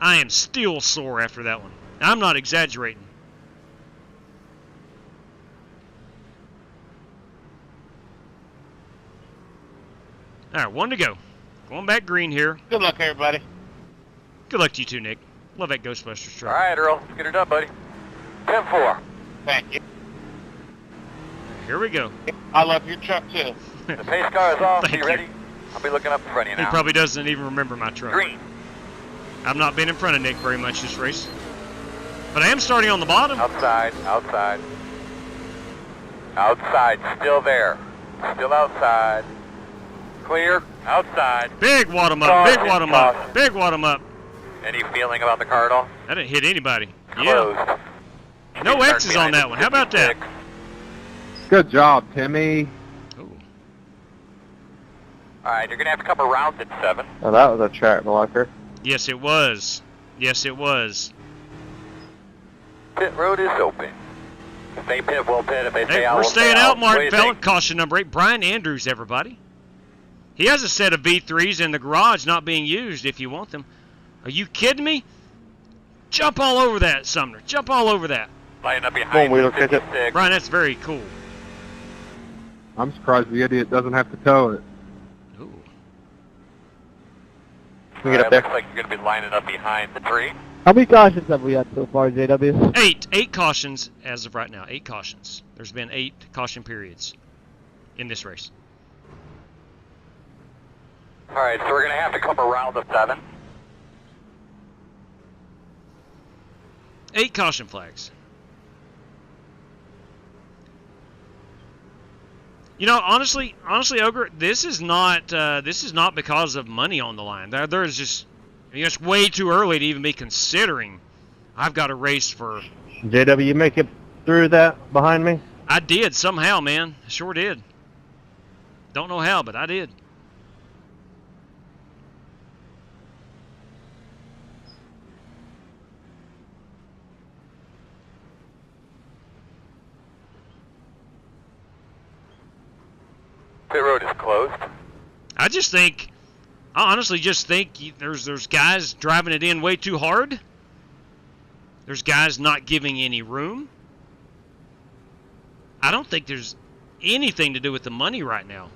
Speaker 4: I am still sore after that one. I'm not exaggerating. All right, 1 to go. Going back green here.
Speaker 15: Good luck, everybody.
Speaker 4: Good luck to you too, Nick. Love that Ghostbusters truck.
Speaker 2: All right, Earl, let's get her done, buddy. 10-4.
Speaker 15: Thank you.
Speaker 4: Here we go.
Speaker 15: I love your truck, too.
Speaker 2: The pace car is off.
Speaker 4: Thank
Speaker 2: Are you ready? I'll be looking up in front of you
Speaker 4: He
Speaker 2: now.
Speaker 4: probably doesn't even remember my truck.
Speaker 2: Green.
Speaker 4: I've not been in front of Nick very much this race. But I am starting on the bottom.
Speaker 2: Outside, outside. Outside, still there. Still outside. Clear, outside.
Speaker 4: Big wad 'em up, big wad 'em up, big wad 'em up.
Speaker 2: Any feeling about the car at all?
Speaker 4: I didn't hit anybody.
Speaker 2: Closed.
Speaker 4: Yeah. No X's on that one. How about that?
Speaker 17: Good job, Timmy.
Speaker 2: All right, you're going to have to come around at 7.
Speaker 12: Oh, that was a track blocker.
Speaker 4: Yes, it was. Yes, it was.
Speaker 2: Pit road is open. If they pit, we'll pit. If they stay out,
Speaker 4: We're
Speaker 2: we'll
Speaker 4: staying
Speaker 2: stay
Speaker 4: out,
Speaker 2: out.
Speaker 4: Martin Fallon. Caution number 8, Brian Andrews, everybody. He has a set of V3s in the garage not being used if you want them. Are you kidding me? Jump all over that, Sumner. Jump all over that.
Speaker 2: Line up
Speaker 12: Come on,
Speaker 2: behind
Speaker 12: Wheeler, catch it.
Speaker 2: 56.
Speaker 4: Brian, that's very cool.
Speaker 17: I'm surprised the idiot doesn't have to tow it.
Speaker 4: Ooh.
Speaker 12: We get up there.
Speaker 2: Looks like you're going to be lining up behind the tree.
Speaker 16: How many cautions have we had so far, JW?
Speaker 4: 8 cautions as of right now. 8 cautions. There's been 8 caution periods in this race.
Speaker 2: All right, so we're going to have to come around the 7.
Speaker 4: 8 caution flags. You know, honestly, Ogre, this is not because of money on the line. There's just, it's way too early to even be considering. I've got a race for.
Speaker 12: JW, you make it through that behind me?
Speaker 4: I did somehow, man. I sure did. Don't know how, but I did.
Speaker 2: Pit road is closed.
Speaker 4: I honestly just think there's guys driving it in way too hard. There's guys not giving any room. I don't think there's anything to do with the money right now.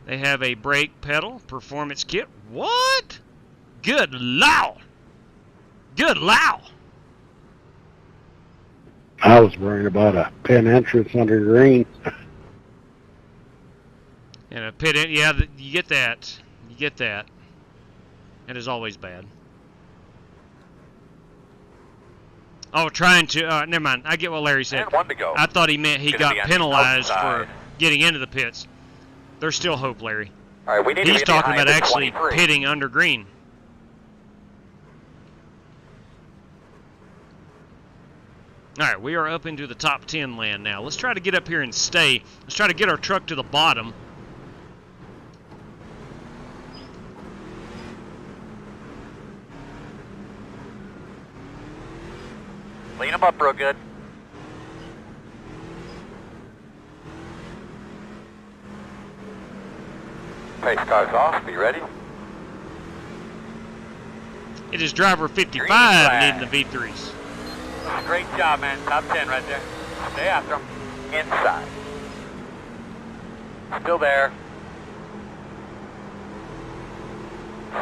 Speaker 4: They have a brake pedal performance kit. What? Good law. Good law.
Speaker 9: I was worried about a pin entrance under green.
Speaker 4: And a pit, yeah, you get that. You get that. It is always bad. Oh, trying to, never mind. I get what Larry said.
Speaker 2: And 1 to go.
Speaker 4: I thought he meant he
Speaker 2: Gonna
Speaker 4: got
Speaker 2: be on the
Speaker 4: penalized
Speaker 2: outside.
Speaker 4: for getting into the pits. There's still hope, Larry.
Speaker 2: All right, we need to
Speaker 4: He's
Speaker 2: get
Speaker 4: talking
Speaker 2: behind
Speaker 4: about
Speaker 2: the
Speaker 4: actually
Speaker 2: 23.
Speaker 4: pitting under green. All right, we are up into the top 10 land now. Let's try to get up here and stay. Let's try to get our truck to the bottom.
Speaker 2: Lean them up real good. Pace cars off. Be ready.
Speaker 4: It is driver 55 needing the V3s.
Speaker 2: Great job, man. Top 10 right there. Stay after him. Inside. Still there.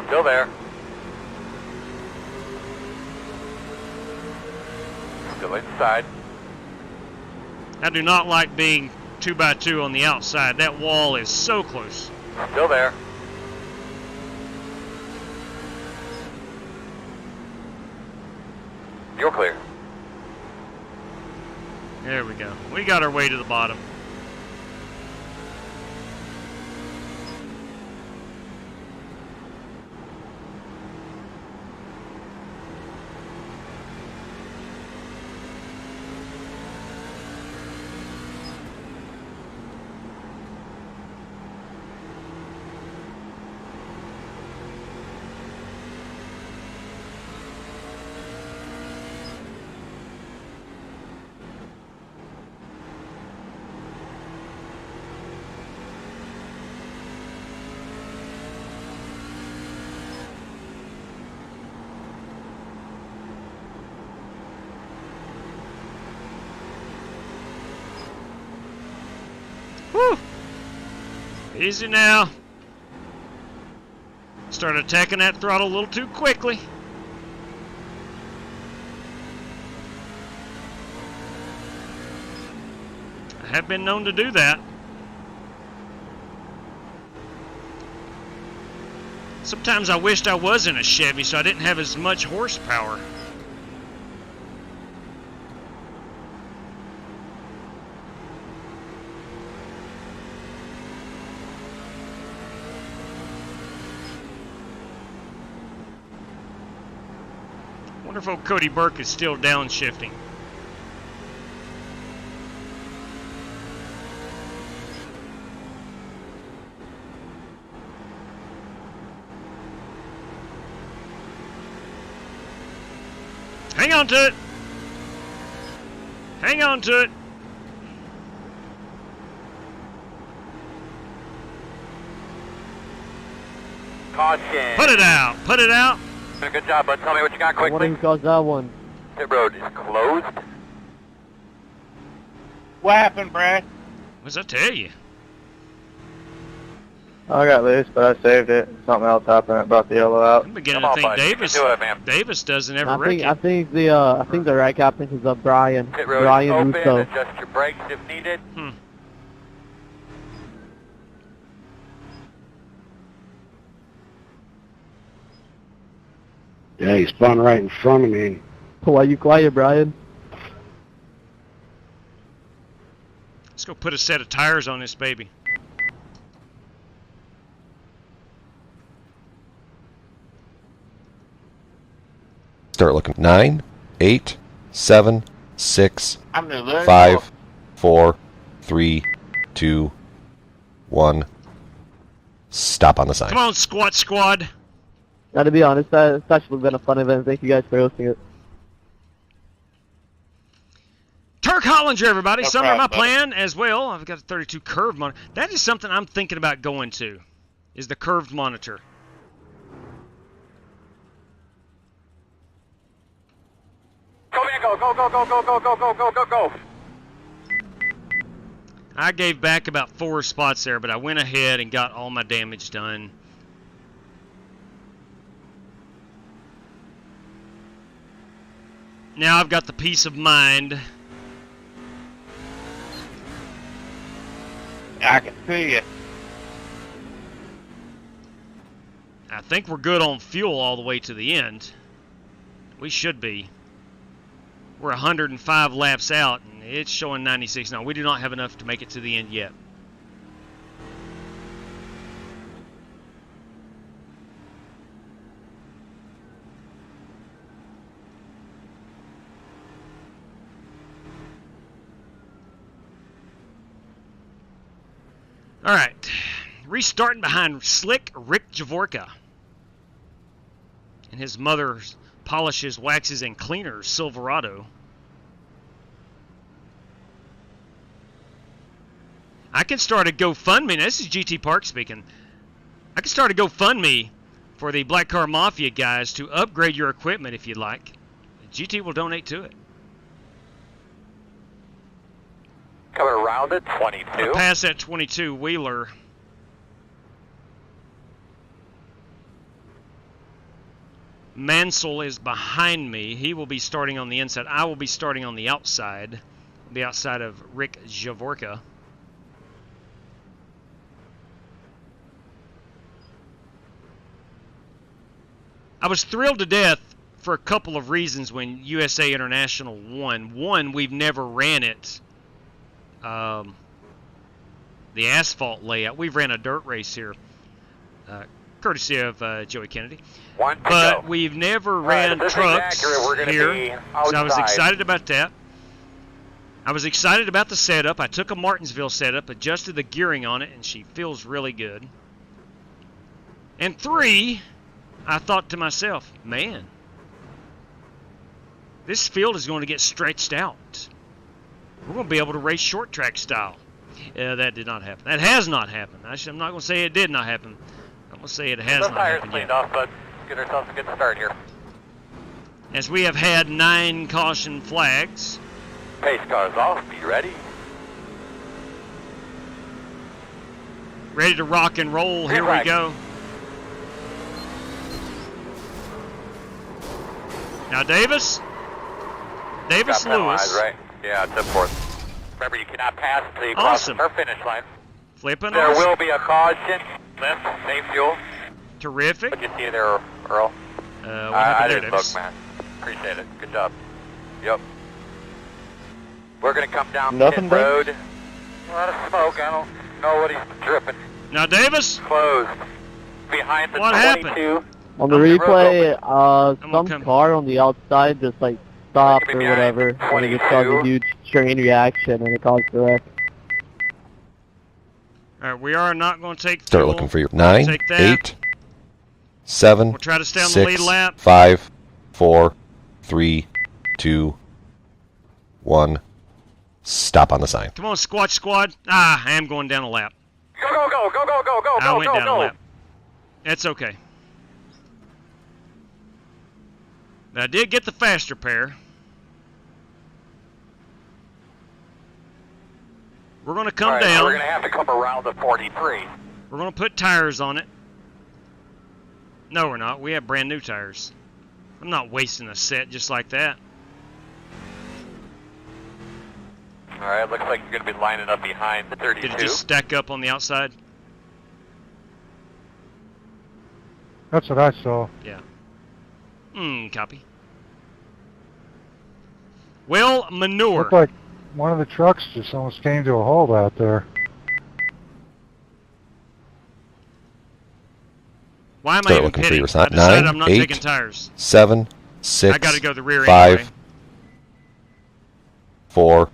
Speaker 2: Still there. Still inside.
Speaker 4: I do not like being 2x2 on the outside. That wall is so close.
Speaker 2: Still there. You're clear.
Speaker 4: There we go. We got our way to the bottom. Whew. Easy now. Started attacking that throttle a little too quickly. I have been known to do that. Sometimes I wished I was in a Chevy so I didn't have as much horsepower. Wonder if old Cody Burke is still downshifting. Hang on to it. Hang on to it.
Speaker 2: Caution.
Speaker 4: Put it out. Put it out.
Speaker 2: Good job, bud. Tell me what you got
Speaker 16: What
Speaker 2: quickly.
Speaker 16: even caused that one?
Speaker 2: Pit road is closed.
Speaker 15: What happened, Brad?
Speaker 4: What does that tell you?
Speaker 12: I got loose, but I saved it. Something else happened. It brought the yellow out.
Speaker 4: I'm beginning to think Davis doesn't ever wreck
Speaker 16: I think the right captain is Brian.
Speaker 2: Pit road
Speaker 16: Brian
Speaker 2: is open.
Speaker 16: Russo.
Speaker 2: Adjust your brakes if needed.
Speaker 13: Yeah, he spun right in front of me.
Speaker 16: Why you quiet, Brian?
Speaker 4: Let's go put a set of tires on this baby.
Speaker 10: Start looking. 9, 8, 7, 6,
Speaker 15: I'm new, learn
Speaker 10: 5, 4, 3, 2, 1. Stop on the sign.
Speaker 4: Come on, squat squad.
Speaker 16: Now, to be honest, it's actually been a fun event. Thank you guys for hosting it.
Speaker 4: Turk Hollinger, everybody.
Speaker 15: No
Speaker 4: Summer, my
Speaker 15: problem,
Speaker 4: plan as well. I've got a 32 curved monitor. That is something I'm thinking about going to, is the curved monitor.
Speaker 2: Go, man, go, go, go, go, go, go, go, go, go, go, go.
Speaker 4: I gave back about 4 spots there, but I went ahead and got all my damage done. Now I've got the peace of mind.
Speaker 15: I can see you.
Speaker 4: I think we're good on fuel all the way to the end. We should be. We're 105 laps out, and it's showing 96 now. We do not have enough to make it to the end yet. All right, restarting behind slick Rick Javorka and his mother's polishes, waxes, and cleaners Silverado. I can start a GoFundMe. Now, this is GT Park speaking. I can start a GoFundMe for the Black Car Mafia guys to upgrade your equipment if you'd like. GT will donate to it.
Speaker 2: Coming around at 22.
Speaker 4: Pass that 22 Wheeler. Mansell is behind me. He will be starting on the inside. I will be starting on the outside. I'll be outside of Rick Javorka. I was thrilled to death for a couple of reasons when USA International won. One, we've never ran it. The asphalt layout. We've ran a dirt race here, courtesy of Joey Kennedy. But we've never ran trucks here, so I was excited about that. I was excited about the setup. I took a Martinsville setup, adjusted the gearing on it, and she feels really good. And 3, I thought to myself, man, this field is going to get stretched out. We're going to be able to race short track style. That did not happen. That has not happened. I'm not going to say it did not happen. I'm going to say it has not happened yet.
Speaker 2: Off, but get ourselves a good start here.
Speaker 4: As we have had 9 caution flags.
Speaker 2: Pace cars off. Be ready.
Speaker 4: Ready to rock and roll. Here we go. Now Davis Lewis.
Speaker 2: Right? Yeah, it's up fourth. Remember, you cannot pass until you cross the finish line.
Speaker 4: Flipping
Speaker 2: There will be a caution. Lift, save fuel.
Speaker 4: Terrific.
Speaker 2: What you see there, Earl?
Speaker 4: What
Speaker 2: I
Speaker 4: happened
Speaker 2: didn't
Speaker 4: there,
Speaker 2: look, man. Appreciate it. Good job. Yep. We're going to come down
Speaker 12: Nothing,
Speaker 2: pit road. A lot of smoke. I don't know what he's dripping.
Speaker 4: Now, Davis.
Speaker 2: Closed. Behind the
Speaker 4: What
Speaker 2: 22.
Speaker 4: happened?
Speaker 16: On the replay, some car on the outside just like stopped or whatever, and it just caused a huge chain reaction, and it caused the wreck.
Speaker 4: All right, we are not going to take
Speaker 10: Start
Speaker 4: fuel.
Speaker 10: looking for your 9, 8, 7,
Speaker 4: We'll try to stay on the
Speaker 10: 6,
Speaker 4: lead lap.
Speaker 10: 5, 4, 3, 2, 1. Stop on the sign.
Speaker 4: Come on, squad. I am going down a lap.
Speaker 2: Go, go, go, go, go, go, go,
Speaker 4: I went
Speaker 2: go,
Speaker 4: down
Speaker 2: go.
Speaker 4: a lap. It's okay. But I did get the faster pair. We're going to come down.
Speaker 2: We're going to have to come around the 43.
Speaker 4: We're going to put tires on it. No, we're not. We have brand new tires. I'm not wasting a set just like that.
Speaker 2: Alright, looks like you're going to be lining up behind the 32.
Speaker 4: Did it just stack up on the outside?
Speaker 7: That's what I saw.
Speaker 4: Yeah. Copy. Well, manure.
Speaker 7: Looked like one of the trucks just almost came to a halt out there.
Speaker 4: Why am I
Speaker 10: Start
Speaker 4: even
Speaker 10: looking for
Speaker 4: pitting?
Speaker 10: your sign.
Speaker 4: I decided
Speaker 10: 9,
Speaker 4: I'm not
Speaker 10: 8,
Speaker 4: taking tires.
Speaker 10: 7, 6,
Speaker 4: I gotta go the rear
Speaker 10: 5,
Speaker 4: anyway.
Speaker 10: 4,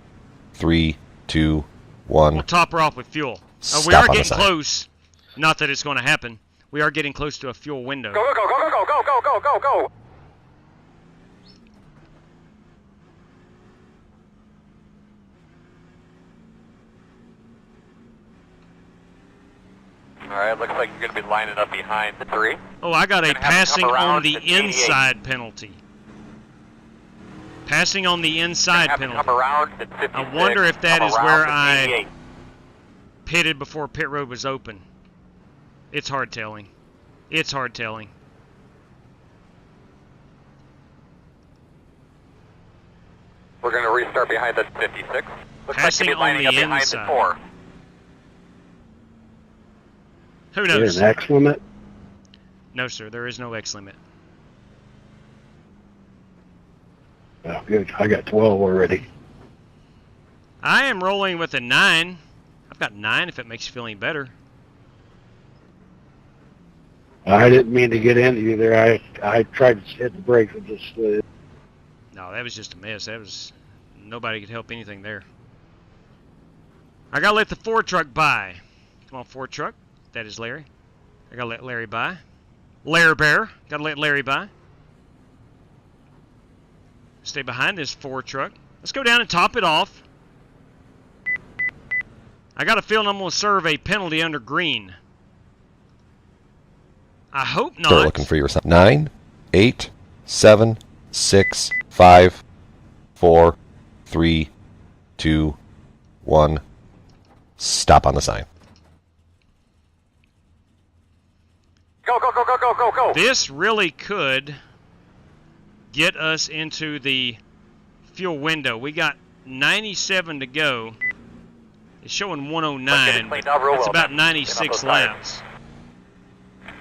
Speaker 10: 3, 2, 1.
Speaker 4: We'll top her off with fuel. We
Speaker 10: Stop
Speaker 4: are
Speaker 10: on the
Speaker 4: getting
Speaker 10: sign.
Speaker 4: close. Not that it's going to happen. We are getting close to a fuel window.
Speaker 2: Go, go, go, go, go, go, go, go, go, go! Alright, looks like you're going to be lining up behind the 3.
Speaker 4: Oh, I got a
Speaker 2: Gonna have to
Speaker 4: passing
Speaker 2: come around
Speaker 4: on the
Speaker 2: to 88.
Speaker 4: inside penalty. Passing on the inside
Speaker 2: Have to
Speaker 4: penalty.
Speaker 2: come around to 56.
Speaker 4: I wonder if that
Speaker 2: Come
Speaker 4: is
Speaker 2: around
Speaker 4: where
Speaker 2: to
Speaker 4: I
Speaker 2: 88.
Speaker 4: pitted before pit road was open. It's hard telling. It's hard telling.
Speaker 2: We're going to restart behind the 56. Looks
Speaker 4: Passing
Speaker 2: like you'll be lining
Speaker 4: on the
Speaker 2: up behind
Speaker 4: inside.
Speaker 2: the 4.
Speaker 4: Who
Speaker 9: There's
Speaker 4: knows?
Speaker 9: an X limit.
Speaker 4: No, sir. There is no X limit.
Speaker 9: Oh, good. I got 12 already.
Speaker 4: I am rolling with a 9. I've got 9 if it makes you feel any better.
Speaker 9: I didn't mean to get into you there. I tried to hit the brakes and just slid.
Speaker 4: No, that was just a miss. That was... Nobody could help anything there. I gotta let the Ford truck by. Come on, Ford truck. That is Larry. I gotta let Larry by. Larry Bear. Gotta let Larry by. Stay behind this Ford truck. Let's go down and top it off. I got a feeling I'm gonna serve a penalty under green. I hope not.
Speaker 10: Start looking for your sign. 9, 8, 7, 6, 5, 4, 3, 2, 1. Stop on the sign.
Speaker 2: Go, go, go, go, go, go, go!
Speaker 4: This really could get us into the fuel window. We got 97 to go. It's showing 109.
Speaker 2: Cleaned up real
Speaker 4: That's
Speaker 2: well,
Speaker 4: about
Speaker 2: then.
Speaker 4: 96
Speaker 2: Clean up those
Speaker 4: laps.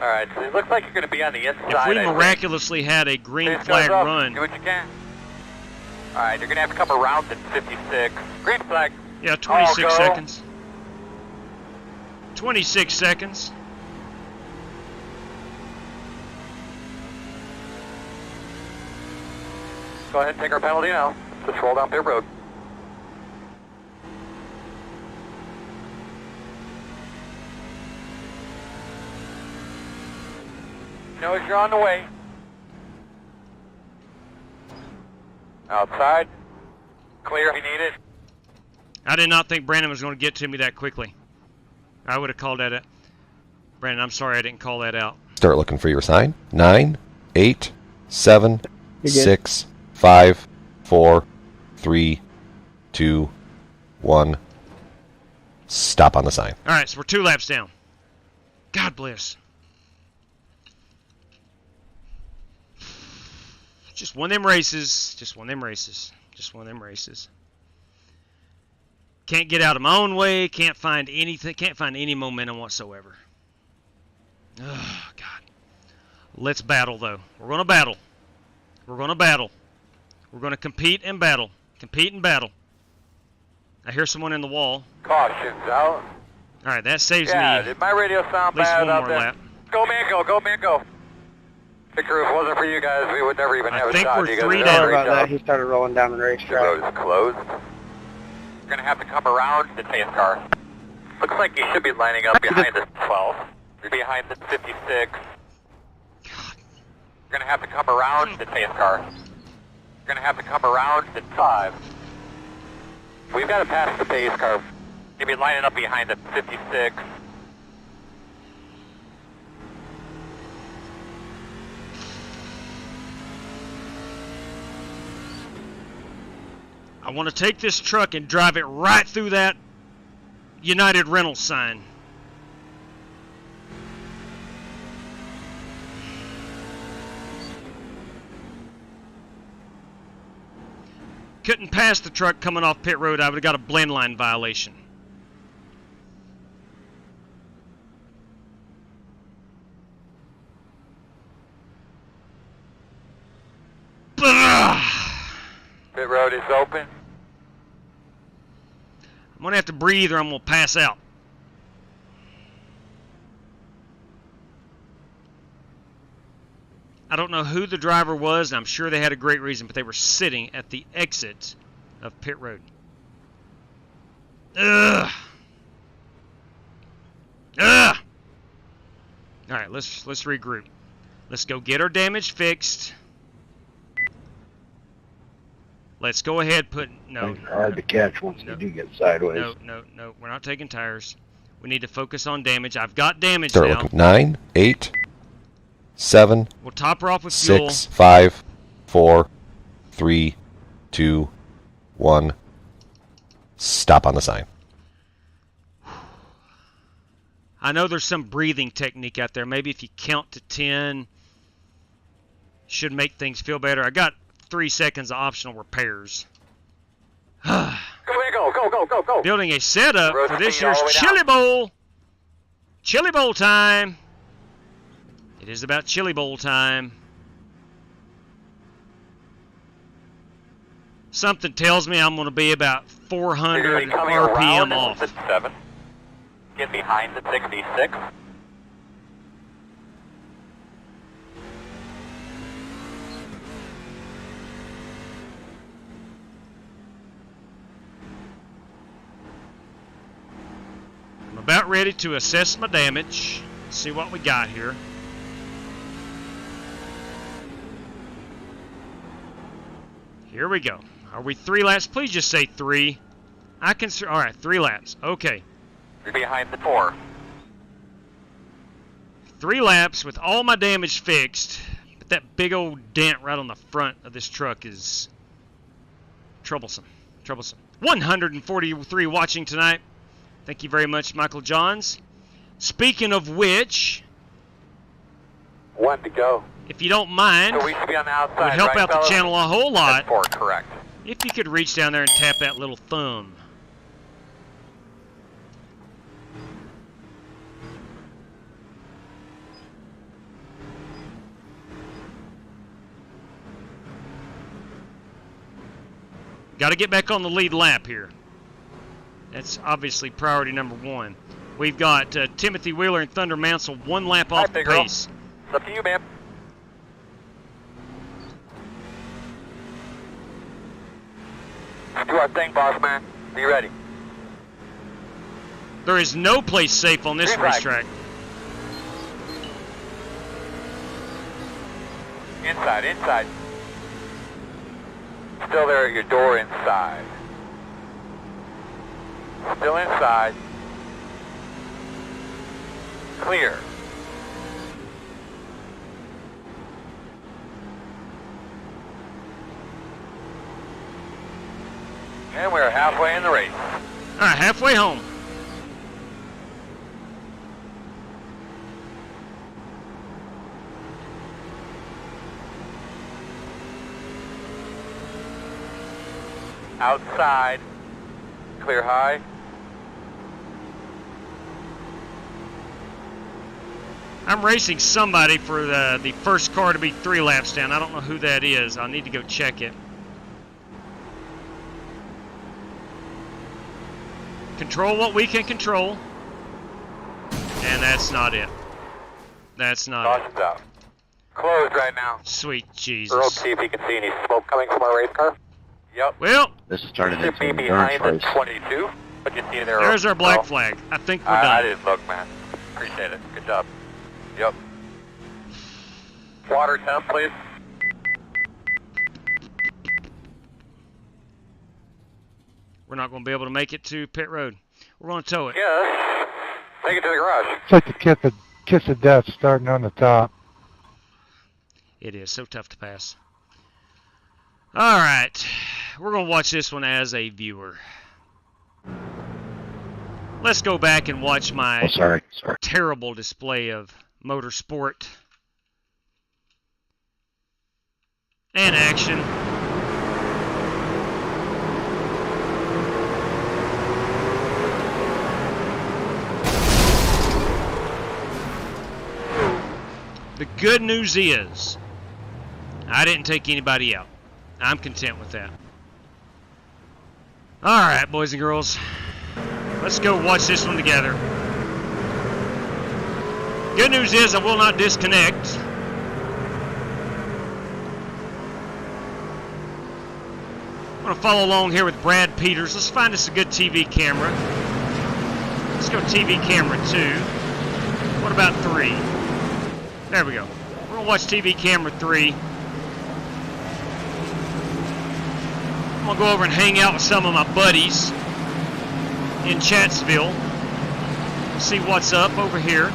Speaker 2: Alright, so it looks like you're going to be on the inside.
Speaker 4: If we
Speaker 2: I think.
Speaker 4: miraculously had a green
Speaker 2: Please
Speaker 4: flag
Speaker 2: goes up.
Speaker 4: run.
Speaker 2: Do what you can. Alright, you're going to have to come around at 56. Green flag.
Speaker 4: Yeah, 26
Speaker 2: All go.
Speaker 4: seconds. 26 seconds.
Speaker 2: Go ahead and take our penalty now. Just roll down pit road. Knows you're on the way. Outside. Clear if you need it.
Speaker 4: I did not think Brandon was going to get to me that quickly. I would have called that out. Brandon, I'm sorry I didn't call that out.
Speaker 10: Start looking for your sign. 9, 8, 7,
Speaker 16: You're good.
Speaker 10: 6, 5, 4, 3, 2, 1. Stop on the sign.
Speaker 4: All right, so we're 2 laps down. God bless. Just one of them races. Just one of them races. Just one of them races. Can't get out of my own way. Can't find anything. Can't find any momentum whatsoever. Oh, God. Let's battle, though. We're going to battle. We're going to battle. We're going to compete and battle. Compete and battle. I hear someone in the wall.
Speaker 2: Caution's out.
Speaker 4: All right, that saves
Speaker 2: Yeah,
Speaker 4: me
Speaker 2: did my radio sound
Speaker 4: at least
Speaker 2: bad
Speaker 4: one
Speaker 2: out
Speaker 4: more
Speaker 2: there?
Speaker 4: lap.
Speaker 2: Go, man, go, go, man, go. Picture, if it wasn't for you guys, we would never even have a
Speaker 4: think
Speaker 2: shot.
Speaker 4: we're
Speaker 2: You guys
Speaker 4: 3
Speaker 2: did a
Speaker 4: down.
Speaker 2: great
Speaker 6: Sorry about that.
Speaker 2: job.
Speaker 6: He started rolling down the
Speaker 2: The
Speaker 6: racetrack.
Speaker 2: road is closed. You're going to have to come around to NASCAR. Looks like you should be lining up behind the 12. You're behind the 56. You're going to have to come around to NASCAR. You're going to have to come around to 5. We've got to pass the pace car. You'll be lining up behind the 56.
Speaker 4: want to take this truck and drive it right through that United Rentals sign. Couldn't pass the truck coming off pit road. I would have got a blend line violation.
Speaker 2: Pit road is open.
Speaker 4: I'm going to have to breathe or I'm going to pass out. I don't know who the driver was, and I'm sure they had a great reason, but they were sitting at the exit of pit road. Ugh. Ugh. All right, let's regroup. Let's go get our damage fixed. Let's go ahead. No.
Speaker 9: It's hard to catch once you do get sideways.
Speaker 4: No. We're not taking tires. We need to focus on damage. I've got damage
Speaker 10: Start
Speaker 4: now.
Speaker 10: looking. 9, 8, 7.
Speaker 4: We'll top her off with fuel.
Speaker 10: 6, 5, 4, 3, 2, 1. Stop on the sign.
Speaker 4: I know there's some breathing technique out there. Maybe if you count to 10, should make things feel better. I got 3 seconds of optional repairs.
Speaker 2: Go.
Speaker 4: Building a setup for this year's Chili Bowl. Chili Bowl time. It is about Chili Bowl time. Something tells me I'm going to be about 400 RPM off.
Speaker 2: 7. Get behind the 66.
Speaker 4: I'm about ready to assess my damage. See what we got here. Here we go. Are we 3 laps? Please just say 3. I can. All right, 3 laps. Okay.
Speaker 2: You're behind the 4.
Speaker 4: 3 laps with all my damage fixed, but that big old dent right on the front of this truck is troublesome. 143 watching tonight. Thank you very much, Michael Johns. Speaking of which,
Speaker 2: 1 to go.
Speaker 4: if you don't mind,
Speaker 2: So we should be on the outside,
Speaker 4: it would help
Speaker 2: right,
Speaker 4: out
Speaker 2: fellas?
Speaker 4: the channel a whole lot.
Speaker 2: That's 4, correct.
Speaker 4: If you could reach down there and tap that little thumb. Got to get back on the lead lap here. That's obviously priority number 1. We've got Timothy Wheeler and Thunder Mansell 1 lap off the pace.
Speaker 2: It's up to you, man. Do our thing, boss man. Be ready.
Speaker 4: There is no place safe on this racetrack.
Speaker 2: Inside. Still there at your door inside. Still inside. Clear. And we're halfway in the race.
Speaker 4: All right, halfway home.
Speaker 2: Outside. Clear high.
Speaker 4: I'm racing somebody for the first car to be 3 laps down. I don't know who that is. I'll need to go check it. Control what we can control. And that's not it. That's not it.
Speaker 2: Out. Closed right now.
Speaker 4: Sweet Jesus.
Speaker 2: Earl, see if you can see any smoke coming from our race car. Yep.
Speaker 4: Well,
Speaker 11: this is turning
Speaker 2: should
Speaker 11: into
Speaker 2: be
Speaker 11: an
Speaker 2: behind
Speaker 11: endurance
Speaker 2: the
Speaker 11: race.
Speaker 2: 22. But you see there.
Speaker 4: there's our black
Speaker 2: Earl?
Speaker 4: flag. I think we're
Speaker 2: I
Speaker 4: done.
Speaker 2: didn't look, man. Appreciate it. Good job. Yep. Water temp, please.
Speaker 4: We're not going to be able to make it to pit road. We're going to tow it.
Speaker 2: Yes. Take it to the garage.
Speaker 7: It's like the kiss of death starting on the top.
Speaker 4: It is so tough to pass. All right. we're going to watch this one as a viewer. Let's go back and watch my terrible display of motorsport and action. The good news is, I didn't take anybody out. I'm content with that. Alright, boys and girls. Let's go watch this one together. Good news is I will not disconnect. I'm going to follow along here with Brad Peters. Let's find us a good TV camera. Let's go TV camera 2. What about 3? There we go. We're going to watch TV camera 3. I'm going to go over and hang out with some of my buddies in Chatsville. See what's up over here.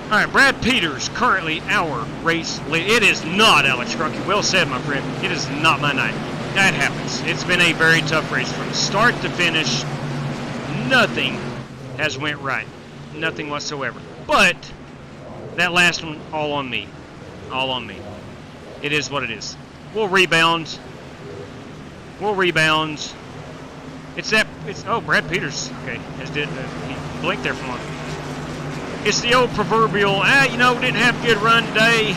Speaker 4: Alright, Brad Peters, currently our race leader. It is not Alex Crunky. Well said, my friend. It is not my night. That happens. It's been a very tough race from start to finish. Nothing has went right. Nothing whatsoever. But that last one, all on me. All on me. It is what it is. We'll rebound. We'll rebound. It's oh, Brad Peters. Okay, he blinked there for a moment. It's the old proverbial, didn't have a good run today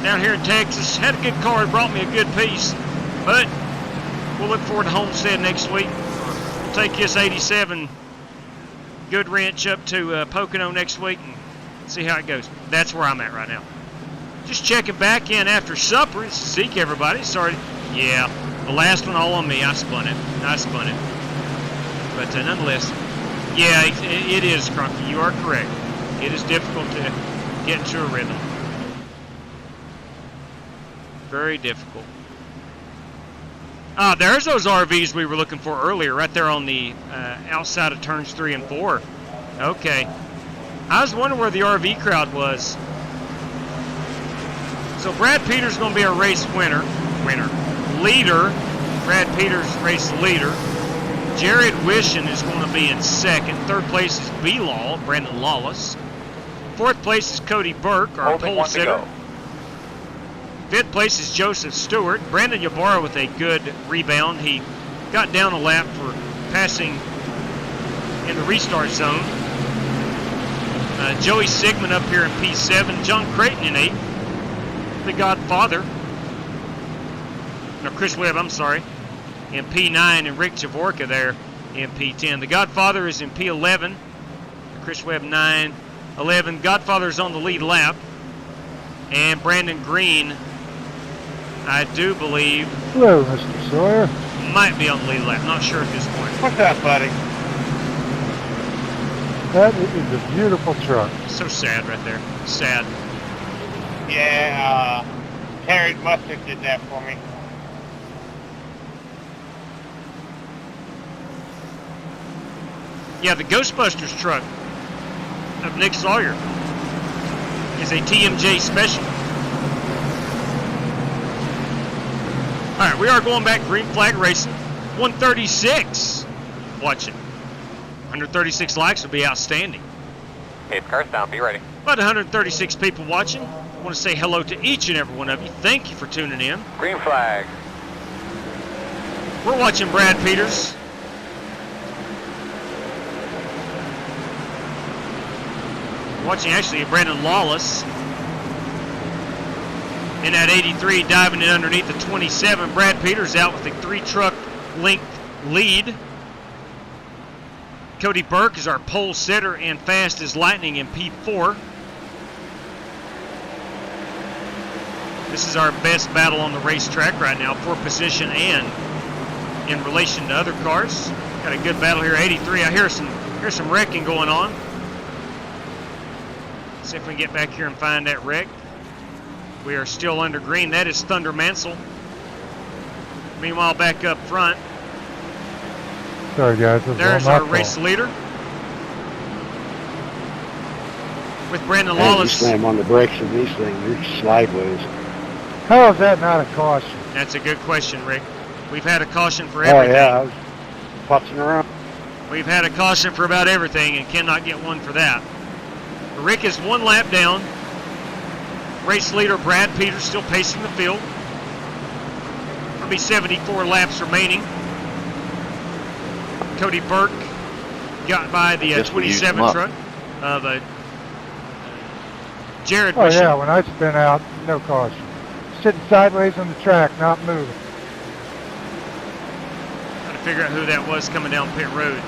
Speaker 4: down here in Texas. Had a good car, brought me a good piece. But we'll look forward to Homestead next week. We'll take this 87 good wrench up to Pocono next week and see how it goes. That's where I'm at right now. Just checking back in after supper. It's Zeke, everybody. Sorry. Yeah, the last one all on me. I spun it. But nonetheless, yeah, it is, Crunky. You are correct. It is difficult to get into a rhythm. Very difficult. Ah, there's those RVs we were looking for earlier, right there on the outside of turns 3 and 4. Okay. I was wondering where the RV crowd was. So Brad Peters is going to be our race leader. Brad Peters, race leader. Jared Wishon is going to be in second. Third place is B-Law, Brandon Lawless. Fourth place is Cody Burke, our pole sitter. Fifth place is Joseph Stewart. Brandon Ybarra with a good rebound. He got down a lap for passing in the restart zone. Joey Sigmund up here in P7. John Creighton in 8th. The Godfather. No, Chris Webb, I'm sorry. In P9, and Rick Javorka there in P10. The Godfather is in P11. Chris Webb 9, 11. Godfather's on the lead lap. And Brandon Green, I do believe,
Speaker 7: hello, Mr. Sawyer,
Speaker 4: might be on the lead lap. Not sure at this point.
Speaker 15: What's up, buddy?
Speaker 7: That is a beautiful truck.
Speaker 4: So sad right there. Sad.
Speaker 15: Yeah, Terry Mustard did that for me.
Speaker 4: Yeah, the Ghostbusters truck of Nick Sawyer is a TMJ special. Alright, we are going back green flag racing. 136. Watch it. 136 likes would be outstanding.
Speaker 2: Okay, car's down, be ready.
Speaker 4: About 136 people watching. I want to say hello to each and every one of you. Thank you for tuning in.
Speaker 2: Green flag.
Speaker 4: We're watching Brad Peters. Watching actually Brandon Lawless in that 83, diving in underneath the 27. Brad Peters out with a 3-truck length lead. Cody Burke is our pole sitter and fast as lightning in P4. This is our best battle on the racetrack right now for position and in relation to other cars. Got a good battle here. 83. I hear some wrecking going on. See if we can get back here and find that wreck. We are still under green. That is Thunder Mansell. Meanwhile, back up front.
Speaker 7: Sorry, guys.
Speaker 4: There's our race leader. With Brandon Lawless.
Speaker 18: You slam on the brakes of these things, you're sideways.
Speaker 7: How is that not a caution?
Speaker 4: That's a good question, Rick. We've had a caution for everything.
Speaker 18: Oh, yeah, I was putzing around.
Speaker 4: We've had a caution for about everything and cannot get one for that. Rick is 1 lap down. Race leader Brad Peters still pacing the field. There'll be 74 laps remaining. Cody Burke got by the 27 truck of Jared.
Speaker 7: Oh, yeah, when I spin out, no caution. Sitting sideways on the track, not moving.
Speaker 4: Trying to figure out who that was coming down pit road.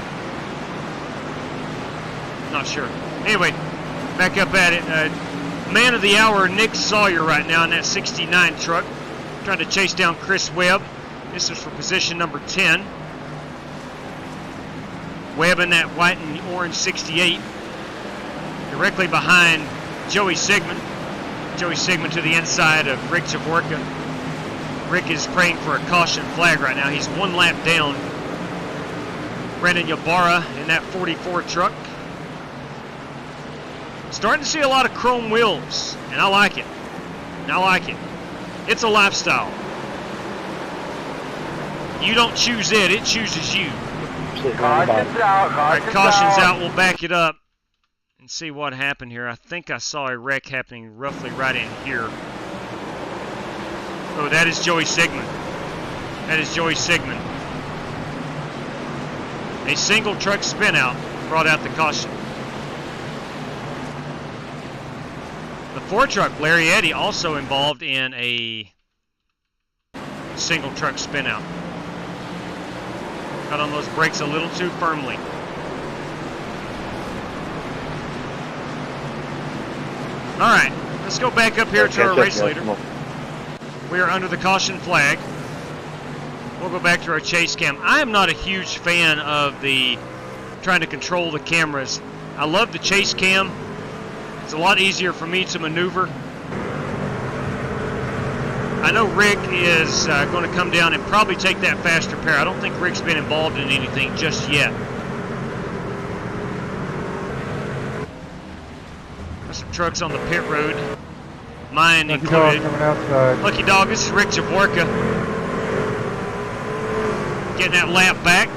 Speaker 4: Not sure. Anyway, back up at it. Man of the hour, Nick Sawyer right now in that 69 truck. Trying to chase down Chris Webb. This is for position number 10. Webb in that white and orange 68. Directly behind Joey Sigmund. Joey Sigmund to the inside of Rick Javorka. Rick is praying for a caution flag right now. He's 1 lap down. Brandon Ybarra in that 44 truck. Starting to see a lot of chrome wheels, and I like it. I like it. It's a lifestyle. You don't choose it, it chooses you.
Speaker 15: Caution's out,
Speaker 4: All right, caution's out. We'll back it up and see what happened here. I think I saw a wreck happening roughly right in here. Oh, that is Joey Sigmund. That is Joey Sigmund. A single truck spin out brought out the caution. The 4 truck, Larry Eddy, also involved in a single truck spin out. Got on those brakes a little too firmly. All right, let's go back up here to our race leader. We are under the caution flag. We'll go back to our chase cam. I am not a huge fan of the trying to control the cameras. I love the chase cam. It's a lot easier for me to maneuver. I know Rick is going to come down and probably take that faster pair. I don't think Rick's been involved in anything just yet. Got some trucks on the pit road. Mine included. Lucky Dog, this is Rick Javorka. Getting that lap back.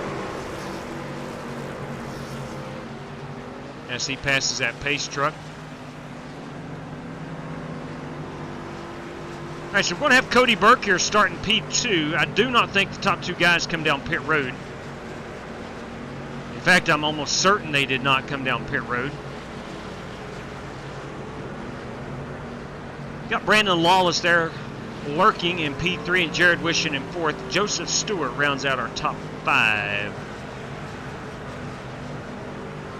Speaker 4: As he passes that pace truck. All right, so we're going to have Cody Burke here starting P2. I do not think the top 2 guys come down pit road. In fact, I'm almost certain they did not come down pit road. Got Brandon Lawless there lurking in P3 and Jared Wishing in 4th. Joseph Stewart rounds out our top 5.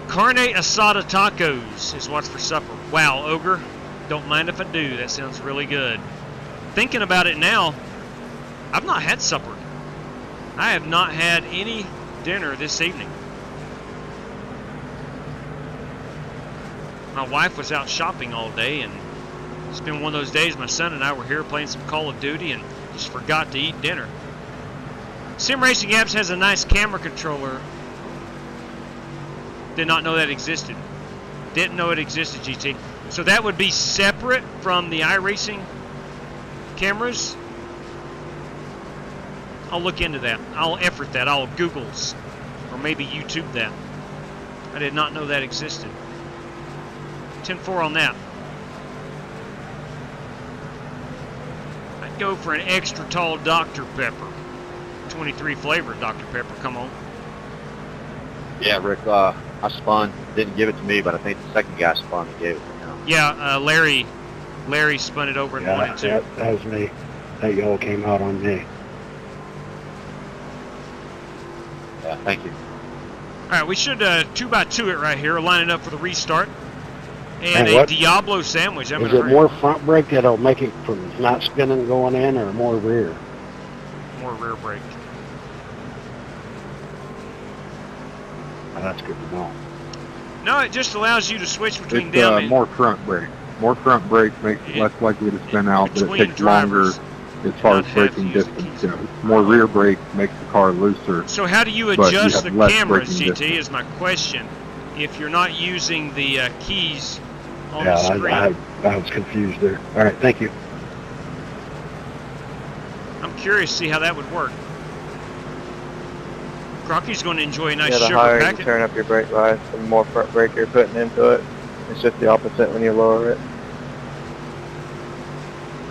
Speaker 4: Carne asada tacos is what's for supper. Wow, Ogre, don't mind if I do. That sounds really good. Thinking about it now, I've not had supper. I have not had any dinner this evening. My wife was out shopping all day, and it's been one of those days my son and I were here playing some Call of Duty and just forgot to eat dinner. Sim Racing Apps has a nice camera controller. Did not know that existed. Didn't know it existed, GT. So that would be separate from the iRacing cameras. I'll look into that. I'll effort that. I'll Google's or maybe YouTube that. I did not know that existed. 10-4 on that. I'd go for an extra tall Dr. Pepper. 23 flavor Dr. Pepper. Come on.
Speaker 11: Yeah, Rick, I spun. Didn't give it to me, but I think the second guy spun and gave it to him.
Speaker 4: Yeah, Larry spun it over in 1 and 2.
Speaker 18: That was me. That yellow came out on me.
Speaker 11: Yeah, thank you.
Speaker 4: All right, we should 2x2 it right here, line it up for the restart. And
Speaker 18: Hey,
Speaker 4: a
Speaker 18: what?
Speaker 4: Diablo sandwich.
Speaker 18: Is it more front brake that'll make it from not spinning going in, or more rear?
Speaker 4: More rear brake.
Speaker 18: Oh, that's good to know.
Speaker 4: No, it just allows you to switch between
Speaker 17: It's
Speaker 4: them.
Speaker 17: more front brake. More front brake makes it less likely to spin out, but it
Speaker 4: between
Speaker 17: takes longer
Speaker 4: drivers
Speaker 17: as far as
Speaker 4: not have
Speaker 17: braking
Speaker 4: to use the
Speaker 17: distance
Speaker 4: keys
Speaker 17: more rear brake makes the car looser.
Speaker 4: So how do you
Speaker 17: but you
Speaker 4: adjust
Speaker 17: have
Speaker 4: the
Speaker 17: less
Speaker 4: cameras,
Speaker 17: braking
Speaker 4: GT,
Speaker 17: distance.
Speaker 4: is my question. If you're not using the keys on the screen.
Speaker 18: I was confused there. All right, thank you.
Speaker 4: I'm curious to see how that would work. Crocky's going to enjoy a nice
Speaker 6: Yeah, the
Speaker 4: sugar
Speaker 6: higher
Speaker 4: packet.
Speaker 6: you turn up your brake bias, the more front brake you're putting into it. It's just the opposite when you lower it.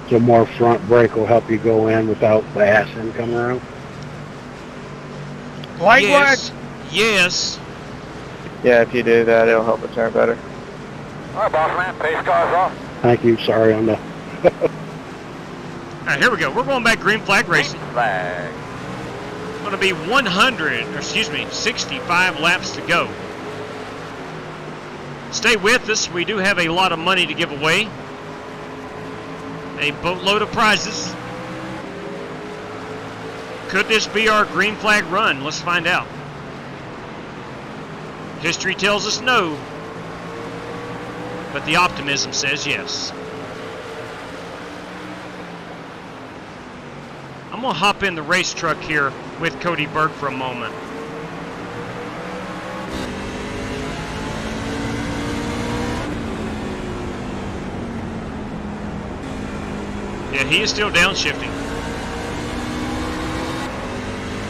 Speaker 18: So more front brake will help you go in without the ass end coming around?
Speaker 15: Like
Speaker 4: yes. Yes.
Speaker 6: Yeah, if you do that, it'll help it turn better.
Speaker 2: All right, boss man, pace cars off.
Speaker 18: Thank you. Sorry on the...
Speaker 4: All right, here we go. We're going back green flag racing.
Speaker 2: Flag.
Speaker 4: Going to be 65 laps to go. Stay with us. We do have a lot of money to give away. A boatload of prizes. Could this be our green flag run? Let's find out. History tells us no, but the optimism says yes. I'm going to hop in the race truck here with Cody Burke for a moment. Yeah, he is still downshifting.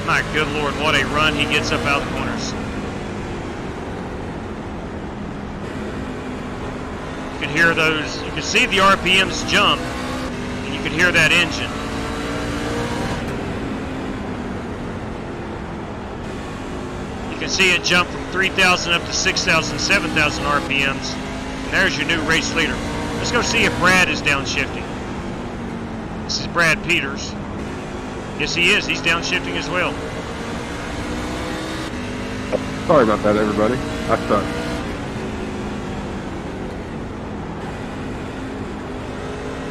Speaker 4: My good Lord, what a run he gets up out of the corners. You can hear those, you can see the RPMs jump, and you can hear that engine. You can see it jump from 3,000 up to 6,000, 7,000 RPMs. And there's your new race leader. Let's go see if Brad is downshifting. This is Brad Peters. Yes, he is. He's downshifting as well.
Speaker 17: Sorry about that, everybody. I suck.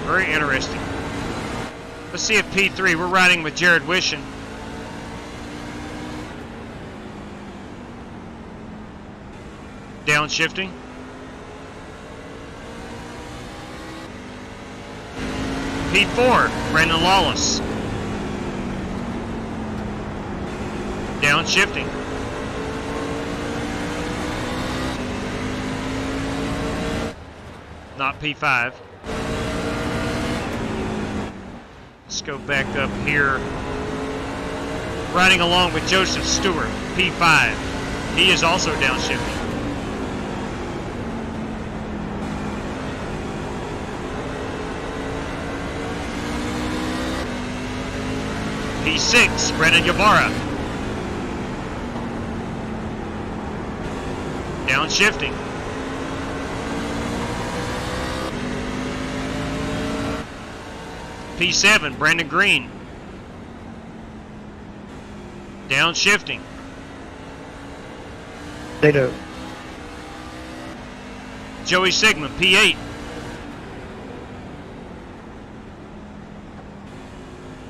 Speaker 4: Very interesting. Let's see if P3, we're riding with Jared Wishon. Downshifting. P4, Brandon Lawless. Downshifting. Not P5. Let's go back up here. Riding along with Joseph Stewart, P5. He is also downshifting. P6, Brennan Ybarra. Downshifting. P7, Brandon Green. Downshifting.
Speaker 18: They do.
Speaker 4: Joey Sigmund, P8.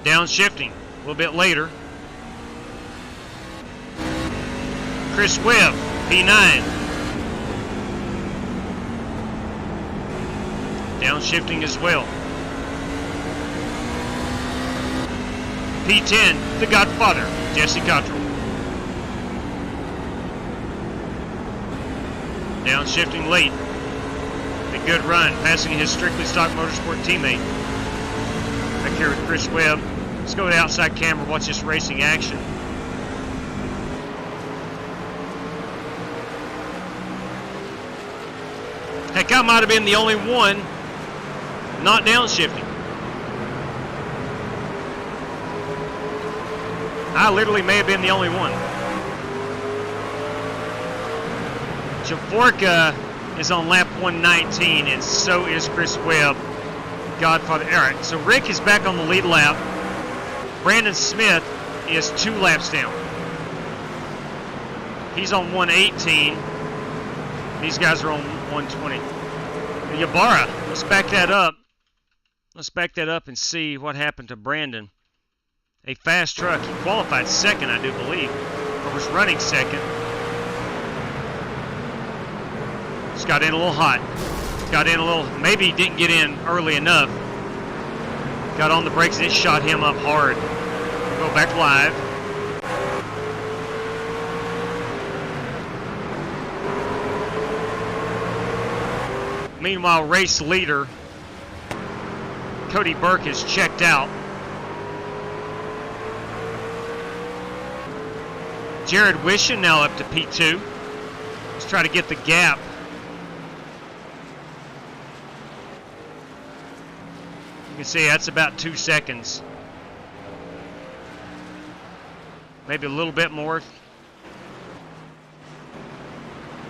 Speaker 4: Downshifting. A little bit later. Chris Webb, P9. Downshifting as well. P10, the Godfather, Jesse Cottrell. Downshifting late. A good run, passing his Strictly Stock Motorsport teammate. Back here with Chris Webb. Let's go to the outside camera, watch this racing action. Heck, I might have been the only one not downshifting. I literally may have been the only one. Javorka is on lap 119, and so is Chris Webb. Godfather. All right, so Rick is back on the lead lap. Brandon Smith is 2 laps down. He's on 118. These guys are on 120. Ybarra, let's back that up. Let's back that up and see what happened to Brandon. A fast truck. He qualified second, I do believe, or was running second. Just got in a little hot. Got in a little, maybe he didn't get in early enough. Got on the brakes and it shot him up hard. We'll go back live. Meanwhile, race leader Cody Burke is checked out. Jared Wishin now up to P2. Let's try to get the gap. You can see that's about 2 seconds. Maybe a little bit more.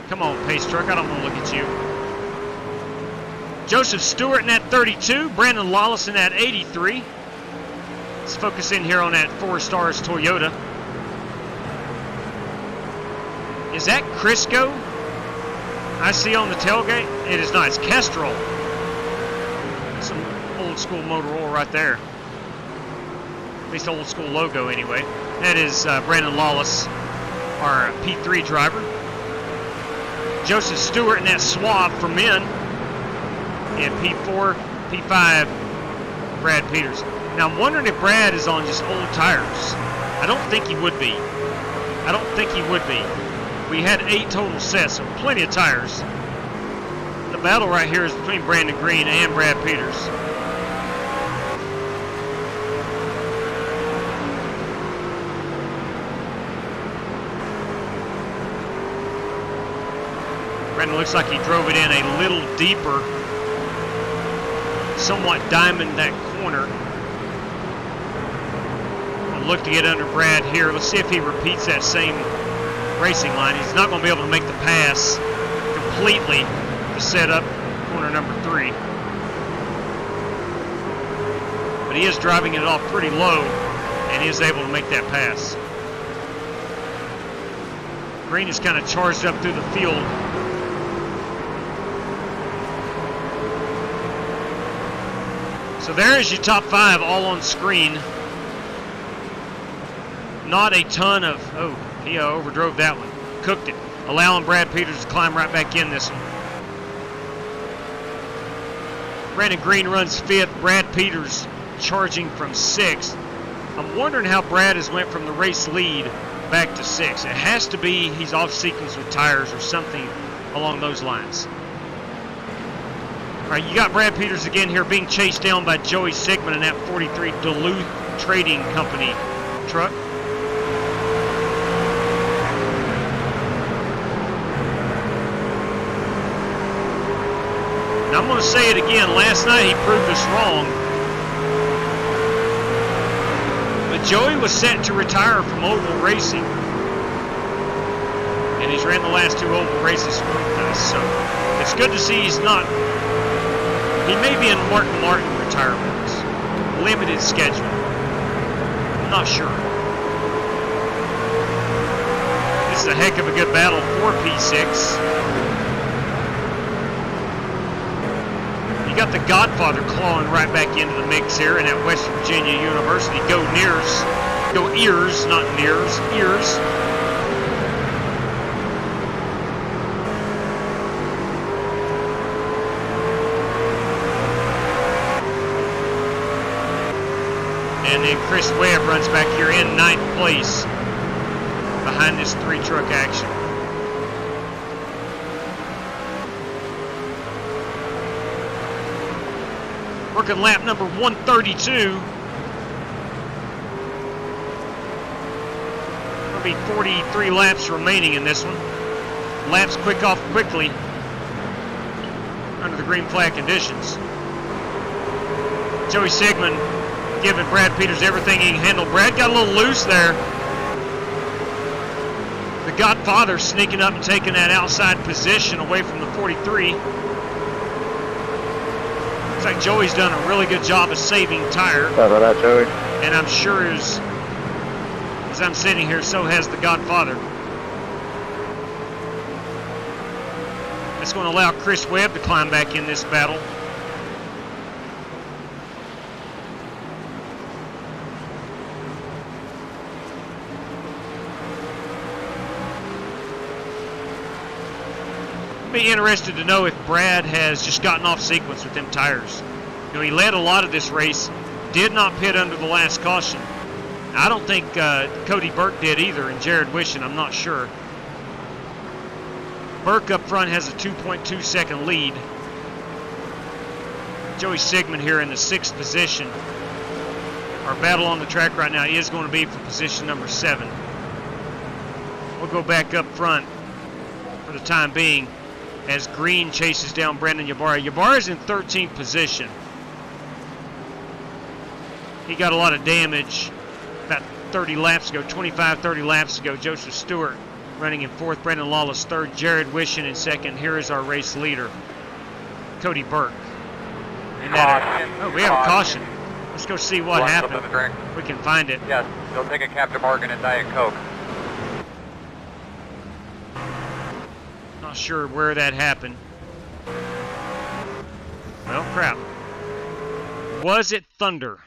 Speaker 4: Come on, pace truck, I don't want to look at you. Joseph Stewart in that 32, Brandon Lawless in that 83. Let's focus in here on that 4 Stars Toyota. Is that Crisco I see on the tailgate? It is not, it's Kestrel. Some old school motor oil right there. At least old school logo anyway. That is Brandon Lawless, our P3 driver. Joseph Stewart in that swab for men. And P4, P5, Brad Peters. Now I'm wondering if Brad is on just old tires. I don't think he would be. I don't think he would be. We had 8 total sets, so plenty of tires. The battle right here is between Brandon Green and Brad Peters. Brandon looks like he drove it in a little deeper. Somewhat diamond that corner. I'll look to get under Brad here. Let's see if he repeats that same racing line. He's not going to be able to make the pass completely to set up corner number 3. But he is driving it off pretty low and he is able to make that pass. Green is kind of charged up through the field. So there is your top 5 all on screen. Not a ton of, oh, he overdrove that one. Cooked it. Allowing Brad Peters to climb right back in this one. Brandon Green runs 5th. Brad Peters charging from 6th. I'm wondering how Brad has went from the race lead back to 6th. It has to be he's off sequence with tires or something along those lines. All right, you got Brad Peters again here being chased down by Joey Sigmund in that 43 Duluth Trading Company truck. Now I'm going to say it again. Last night he proved us wrong. But Joey was set to retire from oval racing. And he's ran the last 2 oval races with us. So it's good to see he's not. He may be in Martin retirement. Limited schedule. I'm not sure. This is a heck of a good battle for P6. You got the Godfather clawing right back into the mix here in at West Virginia University. Go ears, not nears, ears. And then Chris Webb runs back here in 9th place behind this 3-truck action. Working lap number 132. There'll be 43 laps remaining in this one. Laps quick off quickly under the green flag conditions. Joey Sigmund giving Brad Peters everything he can handle. Brad got a little loose there. The Godfather sneaking up and taking that outside position away from the 43. Looks like Joey's done a really good job of saving tire.
Speaker 9: How about that, Joey?
Speaker 4: And I'm sure as I'm sitting here, so has the Godfather. That's going to allow Chris Webb to climb back in this battle. Be interested to know if Brad has just gotten off sequence with them tires. You know, he led a lot of this race, did not pit under the last caution, I don't think Cody Burke did either, and Jared Wishing, I'm not sure. Burke up front has a 2.2 second lead. Joey Sigmund here in the 6th position. Our battle on the track right now is going to be for position number 7. We'll go back up front for the time being as Green chases down Brandon Ybarra. Ybarra's in 13th position. He got a lot of damage about 30 laps ago, 25, 30 laps ago. Joseph Stewart running in 4th, Brandon Lawless 3rd, Jared Wishing in 2nd. Here is our race leader, Cody Burke. And oh, we have a caution. Let's go see what happened. We can find it.
Speaker 2: Yes, they'll take a Captain Morgan and Diet Coke.
Speaker 4: Not sure where that happened. Well, crap. Was it Thunder?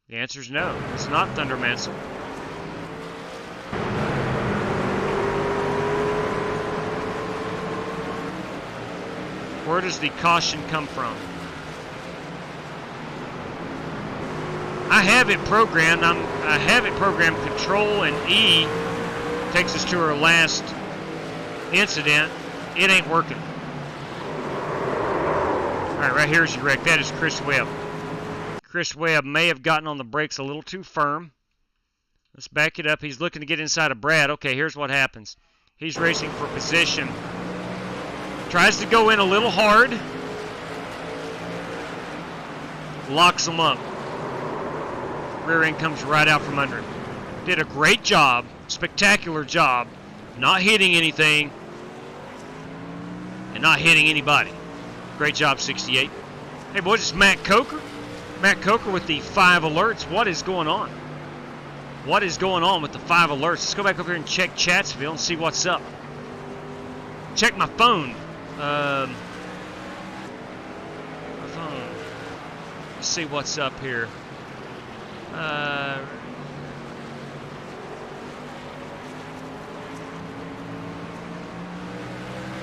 Speaker 4: The answer is no. It's not Thunder Mansell. Where does the caution come from? I have it programmed. I have it programmed. Control and E takes us to our last incident. It ain't working. All right, right here's your wreck. That is Chris Webb. Chris Webb may have gotten on the brakes a little too firm. Let's back it up. He's looking to get inside of Brad. Okay, here's what happens. He's racing for position. Tries to go in a little hard. Locks him up. Rear end comes right out from under him. Did a great job, spectacular job, not hitting anything and not hitting anybody. Great job, 68. Hey boys, it's Matt Coker. Matt Coker with the 5 alerts. What is going on? What is going on with the 5 alerts? Let's go back over here and check Chatsville and see what's up. Check my phone. My phone. Let's see what's up here.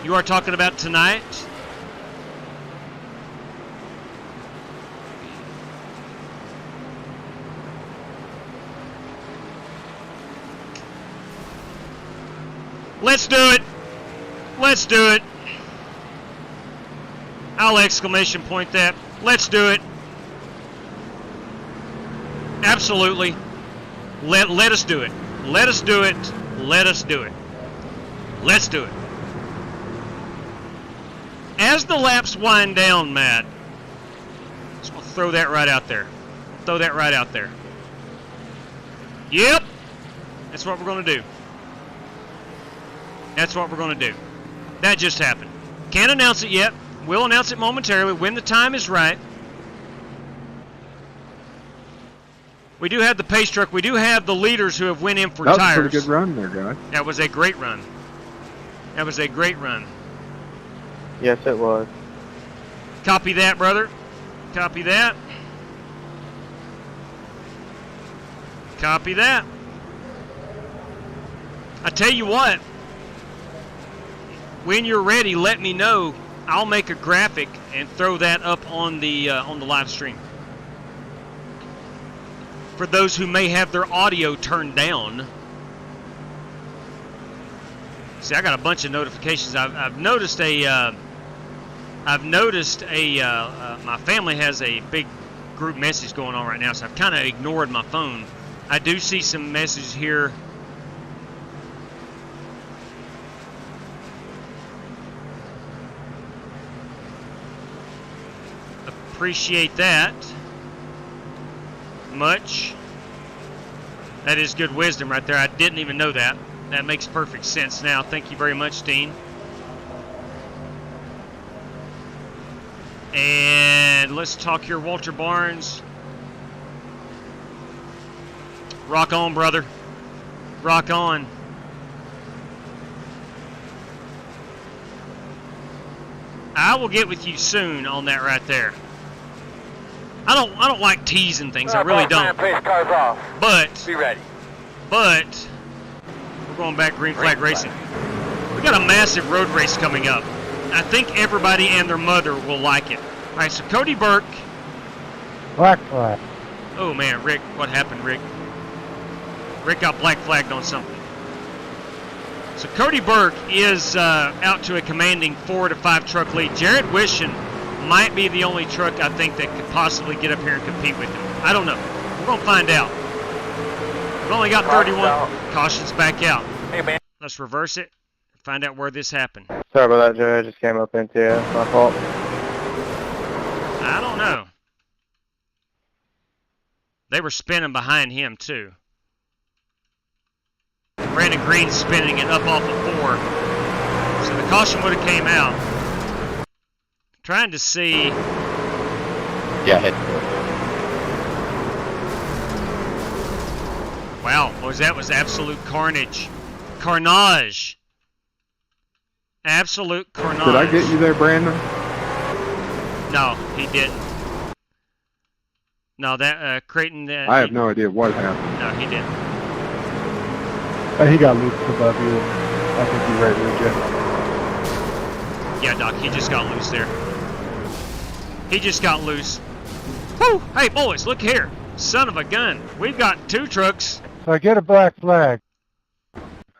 Speaker 4: You are talking about tonight? Let's do it. Let's do it. I'll exclamation point that. Let's do it. Absolutely. Let us do it. Let us do it. Let us do it. Let's do it. As the laps wind down, Matt, just want to throw that right out there. Throw that right out there. Yep. That's what we're going to do. That's what we're going to do. That just happened. Can't announce it yet. We'll announce it momentarily when the time is right. We do have the pace truck. We do have the leaders who have went in for tires.
Speaker 17: That was a pretty good run there, guys.
Speaker 4: That was a great run. That was a great run.
Speaker 6: Yes, it was.
Speaker 4: Copy that, brother. Copy that. Copy that. I tell you what. When you're ready, let me know. I'll make a graphic and throw that up on the live stream. For those who may have their audio turned down. See, I got a bunch of notifications. I've noticed my family has a big group message going on right now, so I've kind of ignored my phone. I do see some messages here. Appreciate that much. That is good wisdom right there. I didn't even know that. That makes perfect sense now. Thank you very much, Dean. And let's talk here, Walter Barnes. Rock on, brother. Rock on. I will get with you soon on that right there. I don't like teasing things. I really don't.
Speaker 2: Cars off.
Speaker 4: But
Speaker 2: be ready.
Speaker 4: But we're going back green flag racing. We got a massive road race coming up. I think everybody and their mother will like it. All right, so Cody Burke.
Speaker 7: Black flag.
Speaker 4: Oh man, Rick, what happened, Rick? Rick got black flagged on something. So Cody Burke is out to a commanding 4 to 5 truck lead. Jared Wishon might be the only truck I think that could possibly get up here and compete with him. I don't know. We're gonna find out. We've only got 31. Caution's back out.
Speaker 2: Hey man.
Speaker 4: Let's reverse it. Find out where this happened.
Speaker 6: Sorry about that, Joe. I just came up into you. It's my fault.
Speaker 4: I don't know. They were spinning behind him too. Brandon Green spinning it up off of 4. So the caution would have came out. Trying to see.
Speaker 11: Yeah, hit.
Speaker 4: Wow, that was absolute carnage. Carnage. Absolute carnage.
Speaker 17: Did I get you there, Brandon?
Speaker 4: No, he didn't. No, that Creighton.
Speaker 17: I have no idea what happened.
Speaker 4: No, he didn't.
Speaker 13: He got loose above you. I think he right with you.
Speaker 4: Yeah, Doc, he just got loose there. He just got loose. Woo! Hey, boys, look here. Son of a gun. We've got 2 trucks.
Speaker 7: So I get a black flag.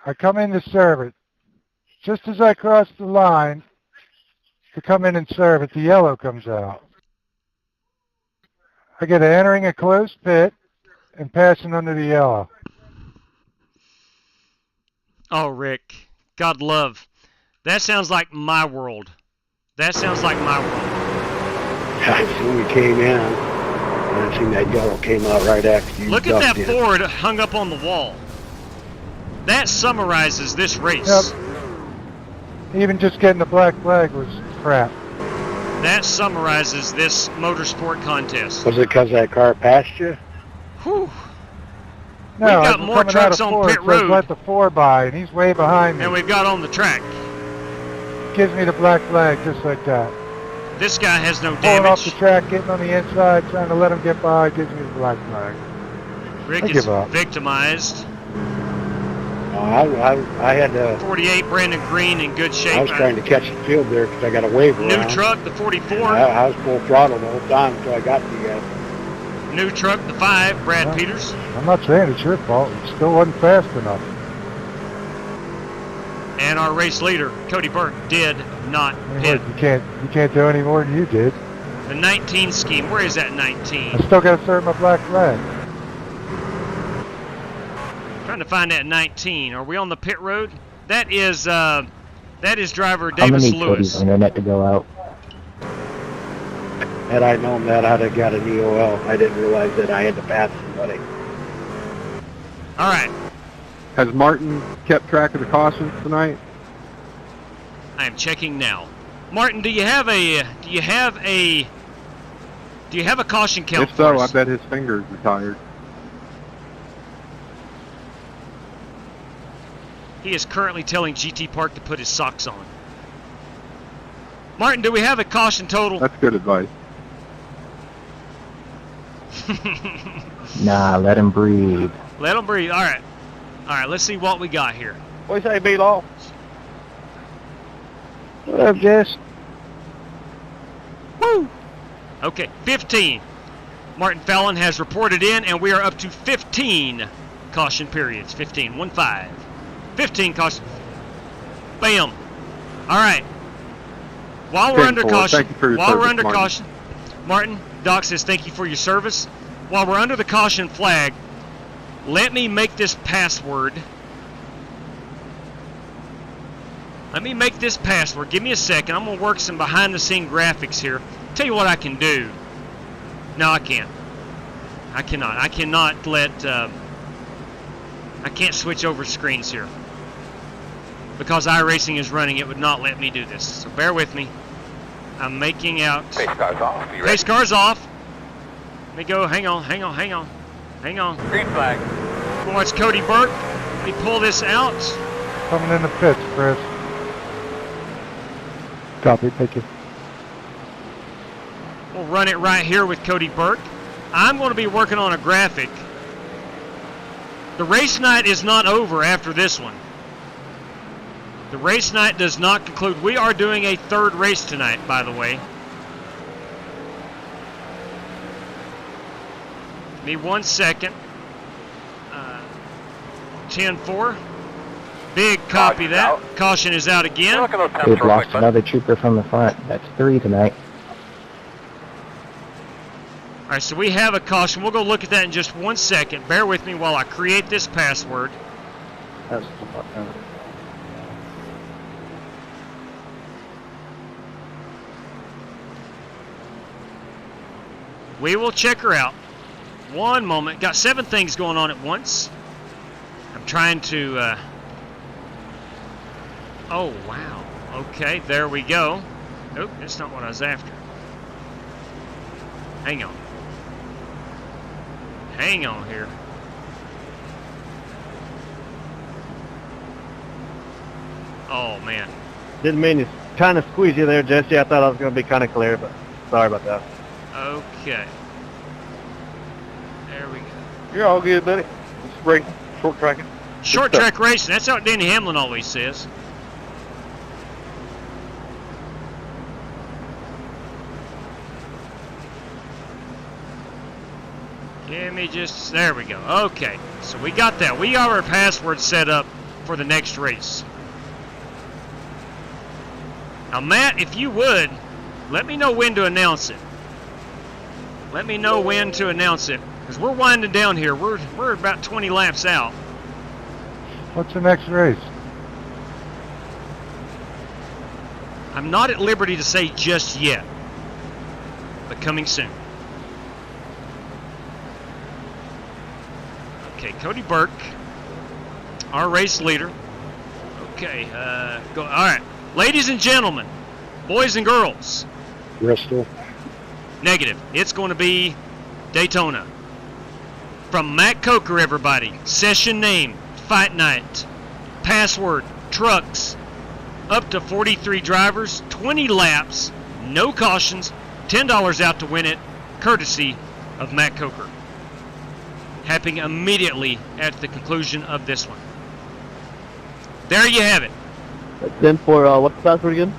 Speaker 7: I come in to serve it. Just as I cross the line to come in and serve it, the yellow comes out. I get entering a closed pit and passing under the yellow.
Speaker 4: Oh, Rick. God love. That sounds like my world. That sounds like my world.
Speaker 18: I seen you came in, and I seen that yellow came out right after you.
Speaker 4: Look at that Ford hung up on the wall. That summarizes this race.
Speaker 7: Yep. Even just getting the black flag was crap.
Speaker 4: That summarizes this motorsport contest.
Speaker 18: Was it because that car passed you?
Speaker 4: Whew.
Speaker 7: No,
Speaker 4: we've got more trucks on pit road.
Speaker 7: Let the 4 by, and he's way behind me.
Speaker 4: And we've got on the track.
Speaker 7: Gives me the black flag just like that.
Speaker 4: This guy has no
Speaker 7: Pulling
Speaker 4: damage.
Speaker 7: off the track, getting on the inside, trying to let him get by, gives me the black flag.
Speaker 4: Rick
Speaker 7: I
Speaker 4: is
Speaker 7: give up.
Speaker 4: victimized.
Speaker 18: I had to.
Speaker 4: 48, Brandon Green in good shape.
Speaker 18: I was trying to catch the field there because I got a waiver.
Speaker 4: New
Speaker 18: around.
Speaker 4: truck, the 44.
Speaker 18: I was full throttle the whole time until I got to you guys.
Speaker 4: New truck, the 5, Brad Peters.
Speaker 7: I'm not saying it's your fault. It still wasn't fast enough.
Speaker 4: And our race leader, Cody Burke, did not pit.
Speaker 7: You can't do any more than you did.
Speaker 4: The 19 scheme. Where is that 19?
Speaker 7: I still got to serve my black flag.
Speaker 4: Trying to find that 19. Are we on the pit road? That is driver
Speaker 14: I'm
Speaker 4: Davis
Speaker 14: gonna need
Speaker 4: Lewis.
Speaker 14: Cody's internet to go out.
Speaker 18: Had I known that, I'd have got an EOL. I didn't realize that I had to pass somebody.
Speaker 4: All right.
Speaker 17: Has Martin kept track of the cautions tonight?
Speaker 4: I am checking now. Martin, do you have a caution count?
Speaker 17: If so,
Speaker 4: for
Speaker 17: I
Speaker 4: us?
Speaker 17: bet his fingers are tired.
Speaker 4: He is currently telling GT Park to put his socks on. Martin, do we have a caution total?
Speaker 17: That's good advice.
Speaker 14: Nah, let him breathe.
Speaker 4: Let him breathe. All right. All right, let's see what we got here.
Speaker 6: What do you say, B-Law?
Speaker 18: What up, Jess?
Speaker 4: Woo! Okay, 15. Martin Fallon has reported in, and we are up to 15 caution periods. 15, 1-5. 15 caution. Bam. All right. While we're under caution, Martin, Doc says thank you for your service. While we're under the caution flag, let me make this password. Let me make this password. Give me a second. I'm going to work some behind-the-scene graphics here. Tell you what I can do. No, I can't. I cannot. I cannot let... I can't switch over screens here. Because iRacing is running, it would not let me do this. So bear with me. I'm making out...
Speaker 2: Pace car's off. You ready?
Speaker 4: Pace car's off. Let me go. Hang on. Hang on.
Speaker 2: Green flag.
Speaker 4: Watch Cody Burke. Let me pull this out.
Speaker 7: Coming in the pits, Chris. Copy, thank you.
Speaker 4: We'll run it right here with Cody Burke. I'm going to be working on a graphic. The race night is not over after this one. The race night does not conclude. We are doing a third race tonight, by the way. Me 1 second. 10-4. Big copy that. Caution is out again.
Speaker 14: We've lost another trooper from the front. That's 3 tonight.
Speaker 4: All right, so we have a caution. We'll go look at that in just 1 second. Bear with me while I create this password. We will check her out. One moment. Got 7 things going on at once. I'm trying to... Oh, wow. Okay, there we go. Nope, that's not what I was after. Hang on. Hang on here. Oh, man.
Speaker 13: Didn't mean to kind of squeeze you there, Jesse. I thought I was going to be kind of clear, but sorry about that.
Speaker 4: Okay. There we go.
Speaker 12: You're all good, buddy. Just racing, short tracking.
Speaker 4: Short track racing. That's what Denny Hamlin always says. Give me just... There we go. Okay. So we got that. We got our password set up for the next race. Now, Matt, if you would, let me know when to announce it. Let me know when to announce it. Because we're winding down here. We're about 20 laps out.
Speaker 7: What's the next race?
Speaker 4: I'm not at liberty to say just yet. But coming soon. Okay, Cody Burke, our race leader. Okay, go. All right, ladies and gentlemen, boys and girls.
Speaker 18: Bristol.
Speaker 4: Negative. It's going to be Daytona. From Matt Coker, everybody. Session name, Fight Night. Password, trucks. Up to 43 drivers, 20 laps, no cautions, $10 out to win it, courtesy of Matt Coker. Happening immediately at the conclusion of this one. There you have it.
Speaker 16: Then for, what's the password again?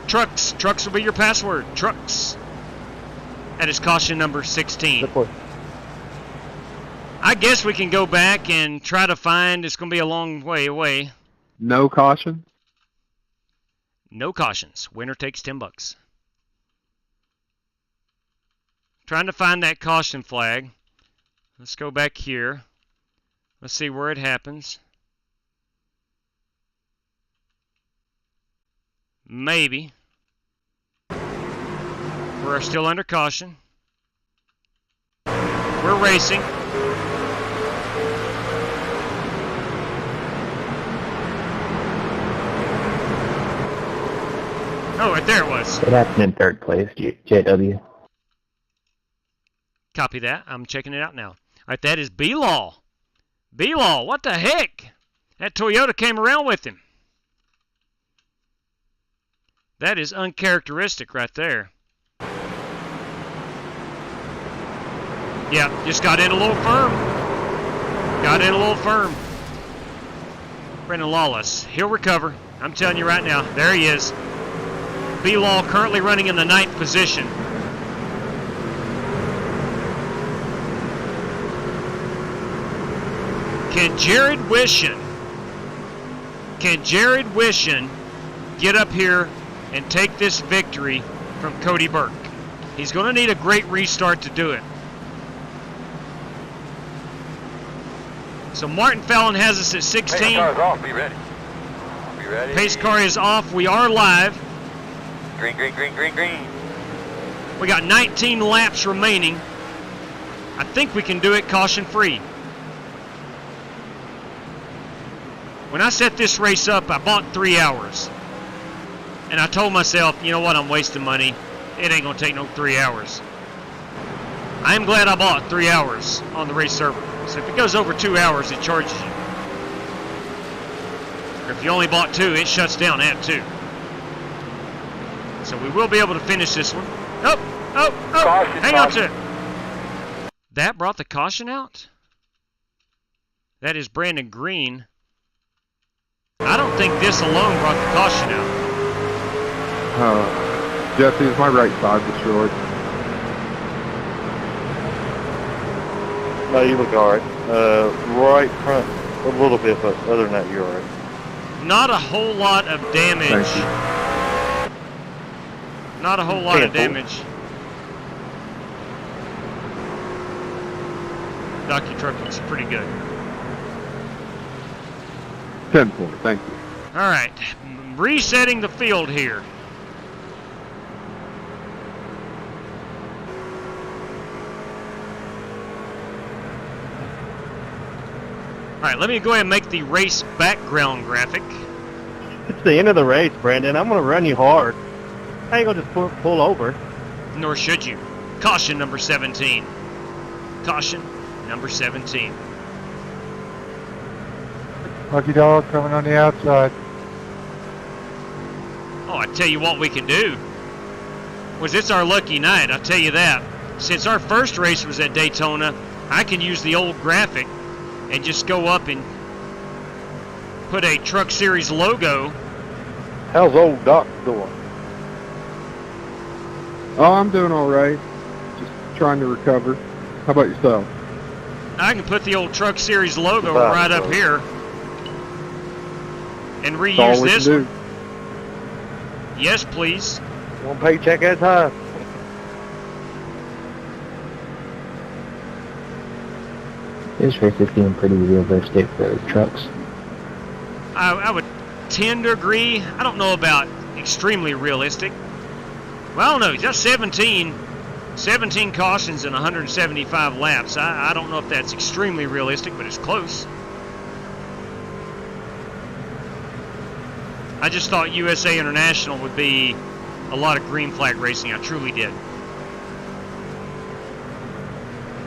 Speaker 4: Trucks. Trucks will be your password. Trucks. That is caution number 16. I guess we can go back and try to find, it's going to be a long way away.
Speaker 17: No caution?
Speaker 4: No cautions. Winner takes $10. Trying to find that caution flag. Let's go back here. Let's see where it happens. Maybe. We're still under caution. We're racing. Oh, right there it was.
Speaker 14: It happened in 3rd place, JW.
Speaker 4: Copy that. I'm checking it out now. All right, that is B-Law. B-Law, what the heck? That Toyota came around with him. That is uncharacteristic right there. Yeah, just got in a little firm. Got in a little firm. Brendan Lawless, he'll recover. I'm telling you right now, there he is. B-Law currently running in the 9th position. Can Jared Wishon get up here and take this victory from Cody Burke? He's going to need a great restart to do it. So Martin Fallon has us at 16.
Speaker 2: Pace car is off. Be ready. Be ready.
Speaker 4: Pace car is off. We are live.
Speaker 2: Green, green, green, green, green.
Speaker 4: We got 19 laps remaining. I think we can do it caution-free. When I set this race up, I bought 3 hours. And I told myself, you know what, I'm wasting money. It ain't going to take no 3 hours. I am glad I bought 3 hours on the race server. So if it goes over 2 hours, it charges you. Or if you only bought 2, it shuts down at 2. So we will be able to finish this one. Oh! Hang on to it. That brought the caution out? That is Brandon Green. I don't think this alone brought the caution out.
Speaker 17: Jesse, is my right side destroyed?
Speaker 12: No, you look alright. Right front a little bit, but other than that, you're alright.
Speaker 4: Not a whole lot of damage. Not a whole lot of damage. Doc, your truck looks pretty good.
Speaker 17: 10-4, thank you.
Speaker 4: All right, resetting the field here. All right, let me go ahead and make the race background graphic.
Speaker 16: It's the end of the race, Brandon. I'm going to run you hard. I ain't going to just pull over.
Speaker 4: Nor should you. Caution number 17. Caution number 17.
Speaker 7: Lucky dog coming on the outside.
Speaker 4: Oh, I tell you what we can do. Was it's our lucky night, I'll tell you that. Since our first race was at Daytona, I can use the old graphic and just go up and put a Truck Series logo.
Speaker 12: How's old Doc doing?
Speaker 17: Oh, I'm doing all right. Just trying to recover. How about yourself?
Speaker 4: I can put the old Truck Series logo right up here and reuse this one. Yes, please.
Speaker 12: One paycheck at a time.
Speaker 14: This race is getting pretty realistic for trucks.
Speaker 4: I would tend to agree. I don't know about extremely realistic. Well, I don't know. Just 17 cautions and 175 laps. I don't know if that's extremely realistic, but it's close. I just thought USA International would be a lot of green flag racing. I truly did.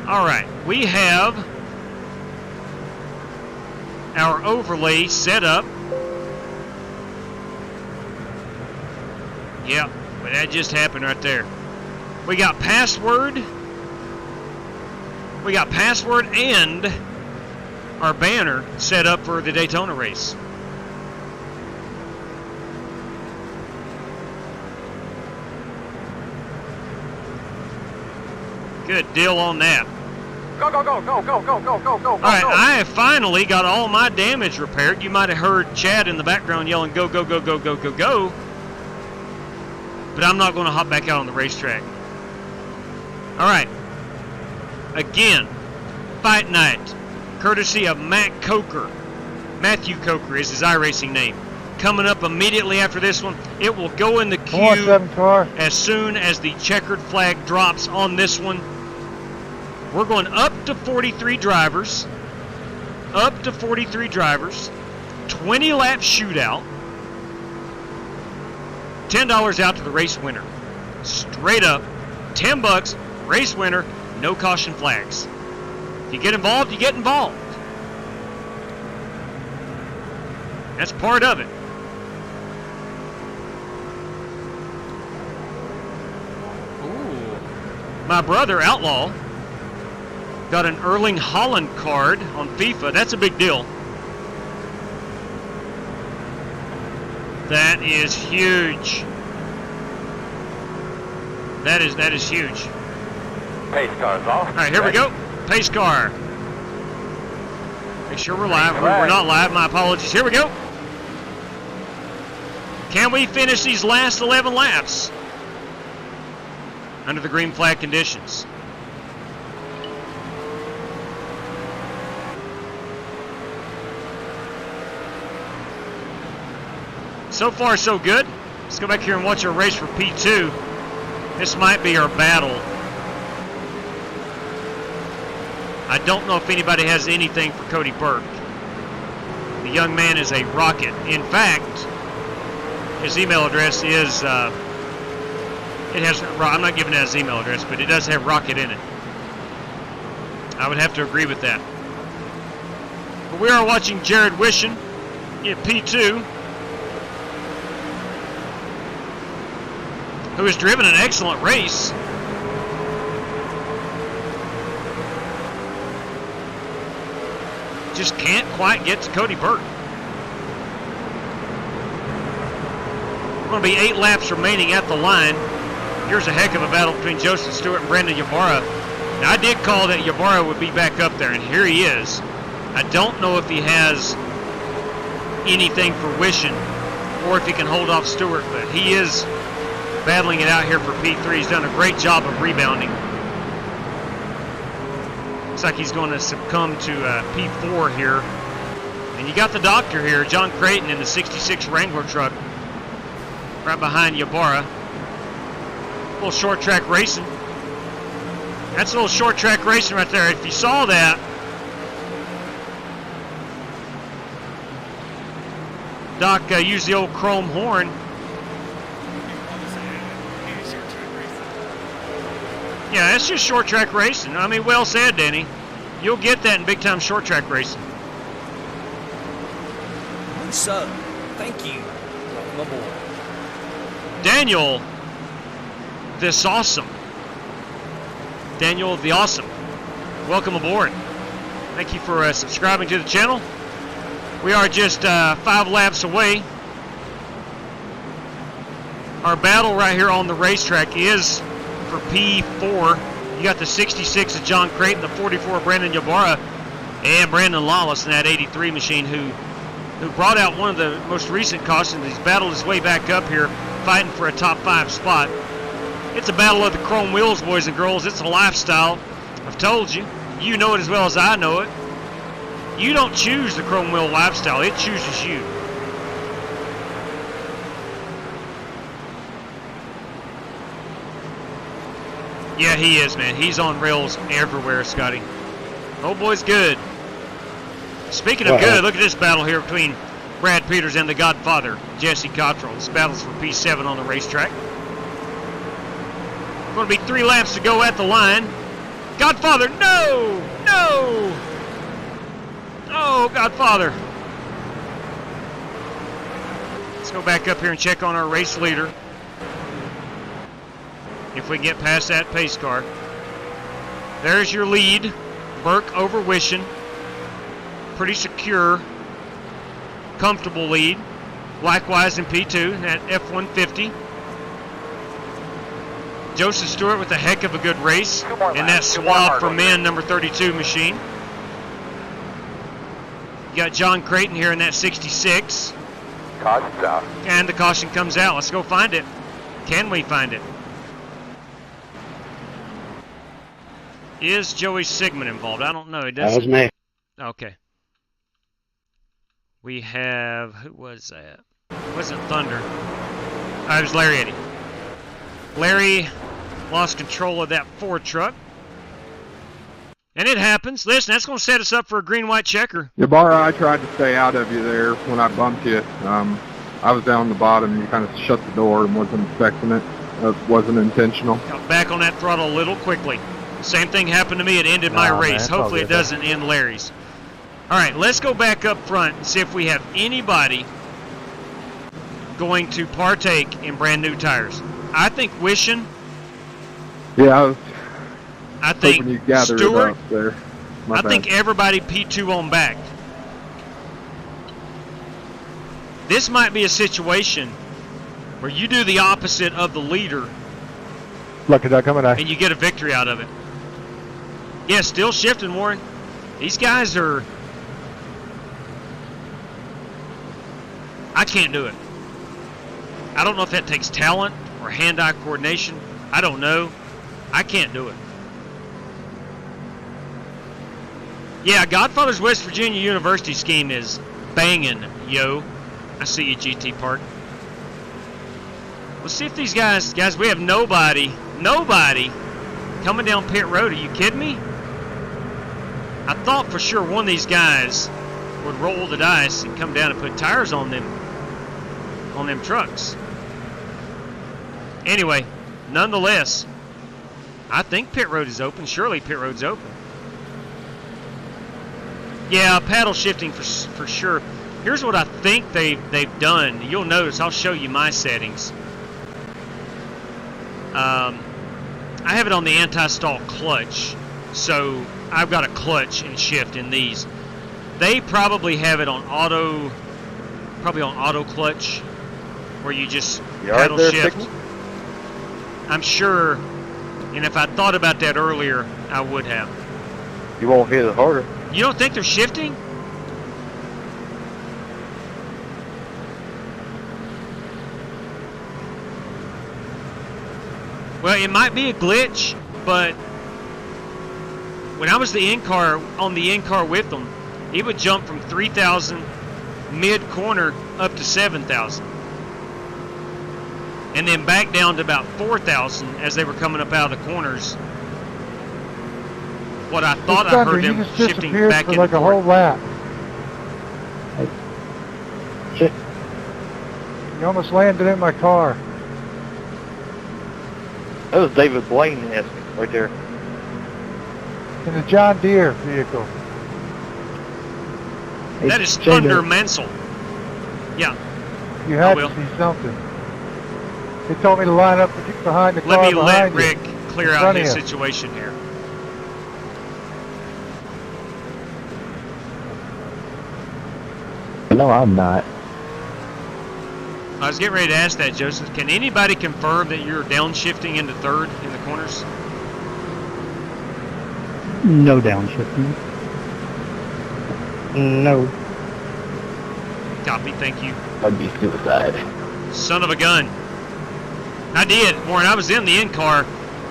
Speaker 4: All right, we have our overlay set up. Yep, but that just happened right there. We got password. We got password and our banner set up for the Daytona race. Good deal on that.
Speaker 2: Go, go, go, go, go, go, go, go, go,
Speaker 4: All right, I have finally got all my damage repaired. You might have heard Chad in the background yelling, go, go, go, go, go, go, go. But I'm not going to hop back out on the racetrack. All right. Again, Fight Night, courtesy of Matt Coker. Matthew Coker is his iRacing name. Coming up immediately after this one, it will go in the queue as soon as the checkered flag drops on this one. We're going up to 43 drivers. Up to 43 drivers. 20-lap shootout. $10 out to the race winner. Straight up, $10, race winner, no caution flags. If you get involved, you get involved. That's part of it. Ooh. My brother, Outlaw, got an Erling Haaland card on FIFA. That's a big deal. That is huge. That is huge.
Speaker 2: Pace car's off.
Speaker 4: All right, here we go. Pace car. Make sure we're live. We're not live. My apologies. Here we go. Can we finish these last 11 laps under the green flag conditions? So far, so good. Let's go back here and watch our race for P2. This might be our battle. I don't know if anybody has anything for Cody Burke. The young man is a rocket. In fact, his email address is, it has, I'm not giving out his email address, but it does have rocket in it. I would have to agree with that. But we are watching Jared Wishon in P2, who has driven an excellent race. Just can't quite get to Cody Burke. Going to be 8 laps remaining at the line. Here's a heck of a battle between Joseph Stewart and Brandon Ybarra. Now, I did call that Ybarra would be back up there, and here he is. I don't know if he has anything for Wishing or if he can hold off Stewart, but he is battling it out here for P3. He's done a great job of rebounding. Looks like he's going to succumb to P4 here. And you got the doctor here, John Creighton, in the 66 Wrangler truck, right behind Ybarra. A little short track racing. That's a little short track racing right there. If you saw that, Doc used the old chrome horn. Yeah, that's just short track racing. I mean, well said, Danny. You'll get that in big time short track racing.
Speaker 19: What's up? Thank you. Welcome aboard.
Speaker 4: Daniel, this awesome. Daniel the Awesome, welcome aboard. Thank you for subscribing to the channel. We are just 5 laps away. Our battle right here on the racetrack is for P4. You got the 66 of John Creighton, the 44 of Brandon Ybarra, and Brandon Lawless in that 83 machine who brought out one of the most recent cautions. He's battled his way back up here, fighting for a top 5 spot. It's a battle of the chrome wheels, boys and girls. It's a lifestyle. I've told you. You know it as well as I know it. You don't choose the chrome wheel lifestyle. It chooses you. Yeah, he is, man. He's on rails everywhere, Scotty. Oh, boy's good. Speaking of good, look at this battle here between Brad Peters and the Godfather, Jesse Cottrell. This battle's for P7 on the racetrack. Going to be 3 laps to go at the line. Godfather, no! No! Oh, Godfather. Let's go back up here and check on our race leader. If we can get past that pace car. There's your lead. Burke over Wishing. Pretty secure. Comfortable lead. Likewise in P2, that F-150. Joseph Stewart with a heck of a good race in that Swab for Men number 32 machine. You got John Creighton here in that 66.
Speaker 2: Caution's out.
Speaker 4: And the caution comes out. Let's go find it. Can we find it? Is Joey Sigmund involved? I don't know. It doesn't.
Speaker 18: That was me.
Speaker 4: Okay. We have, who was that? It wasn't Thunder. It was Larry Eddy. Larry lost control of that Ford truck. And it happens. Listen, that's going to set us up for a green-white checker.
Speaker 17: Ybarra, I tried to stay out of you there when I bumped you. I was down the bottom. You kind of shut the door and wasn't expecting it. It wasn't intentional.
Speaker 4: Got back on that throttle a little quickly. Same thing happened to me. It ended my race.
Speaker 14: Man,
Speaker 4: hopefully it doesn't end Larry's. All right, let's go back up front and see if we have anybody going to partake in brand new tires. I think Wishing.
Speaker 17: Yeah,
Speaker 4: I think
Speaker 17: you gathered
Speaker 4: Stewart.
Speaker 17: it up there. My
Speaker 4: I
Speaker 17: bad.
Speaker 4: think everybody P2 on back. This might be a situation where you do the opposite of the leader
Speaker 7: Lucky duck coming out.
Speaker 4: and you get a victory out of it. Yeah, still shifting, Warren. These guys are... I can't do it. I don't know if that takes talent or hand-eye coordination. I don't know. I can't do it. Yeah, Godfather's West Virginia University scheme is banging, yo. I see you, GT Park. Let's see if these guys, we have nobody coming down pit road. Are you kidding me? I thought for sure one of these guys would roll the dice and come down and put tires on them trucks. Anyway, nonetheless, I think pit road is open. Surely pit road's open. Yeah, paddle shifting for sure. Here's what I think they've done. You'll notice, I'll show you my settings. I have it on the anti-stall clutch, so I've got a clutch and shift in these. They probably have it on auto clutch, where you just paddle shift. I'm sure And if I thought about that earlier, I would have.
Speaker 12: You won't hit it harder.
Speaker 4: You don't think they're shifting? Well, it might be a glitch, but when I was on the in-car with them, it would jump from 3,000 mid-corner up to 7,000. And then back down to about 4,000 as they were coming up out of the corners. What I thought I heard them shifting back
Speaker 7: for
Speaker 4: and
Speaker 7: like a
Speaker 4: forth.
Speaker 7: whole lap. You almost landed in my car.
Speaker 12: That was David Blaine-esque right there.
Speaker 7: In the John Deere vehicle.
Speaker 4: That is Thunder Mansell. Yeah.
Speaker 7: You had
Speaker 4: Will.
Speaker 7: to see something. They told me to line up behind the car
Speaker 4: Let me let
Speaker 7: behind
Speaker 4: Rick
Speaker 7: you,
Speaker 4: clear
Speaker 7: in
Speaker 4: out
Speaker 7: front
Speaker 4: his
Speaker 7: of you.
Speaker 4: situation here.
Speaker 14: No, I'm not.
Speaker 4: I was getting ready to ask that, Joseph. Can anybody confirm that you're downshifting into third in the corners?
Speaker 14: No downshifting. No.
Speaker 4: Copy, thank you.
Speaker 14: That'd be suicide.
Speaker 4: Son of a gun. I did, Warren. I was in the in-car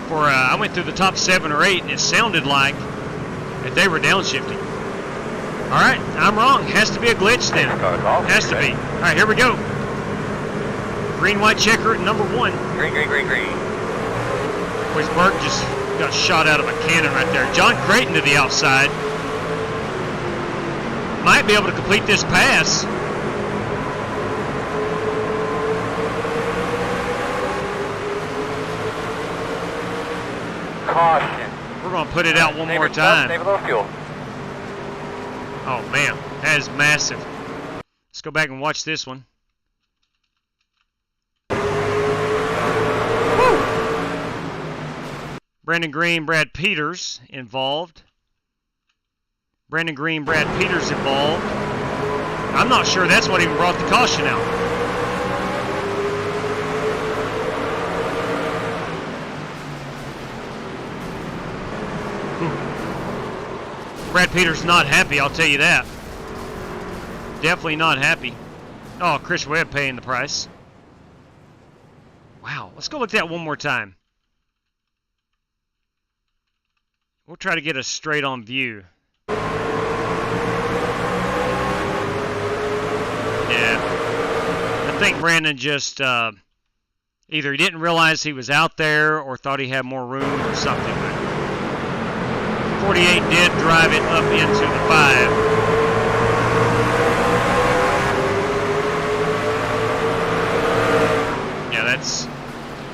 Speaker 4: for, I went through the top 7 or 8, and it sounded like that they were downshiftting. All right, I'm wrong. Has to be a glitch then. Has to be. All right, here we go. Green, white checker at number 1.
Speaker 2: Green, green, green, green.
Speaker 4: Boys, Burt just got shot out of a cannon right there. John Creighton to the outside. Might be able to complete this pass.
Speaker 2: Caution.
Speaker 4: We're going to put it out one more time.
Speaker 2: Save a little fuel.
Speaker 4: Oh, man. That is massive. Let's go back and watch this one. Woo! Brandon Green, Brad Peters involved. Brandon Green, Brad Peters involved. I'm not sure that's what even brought the caution out. Brad Peters not happy, I'll tell you that. Definitely not happy. Oh, Chris Webb paying the price. Wow, let's go look at that one more time. We'll try to get a straight-on view. Yeah. I think Brandon just either he didn't realize he was out there or thought he had more room or something. But 48 did drive it up into the 5. Yeah,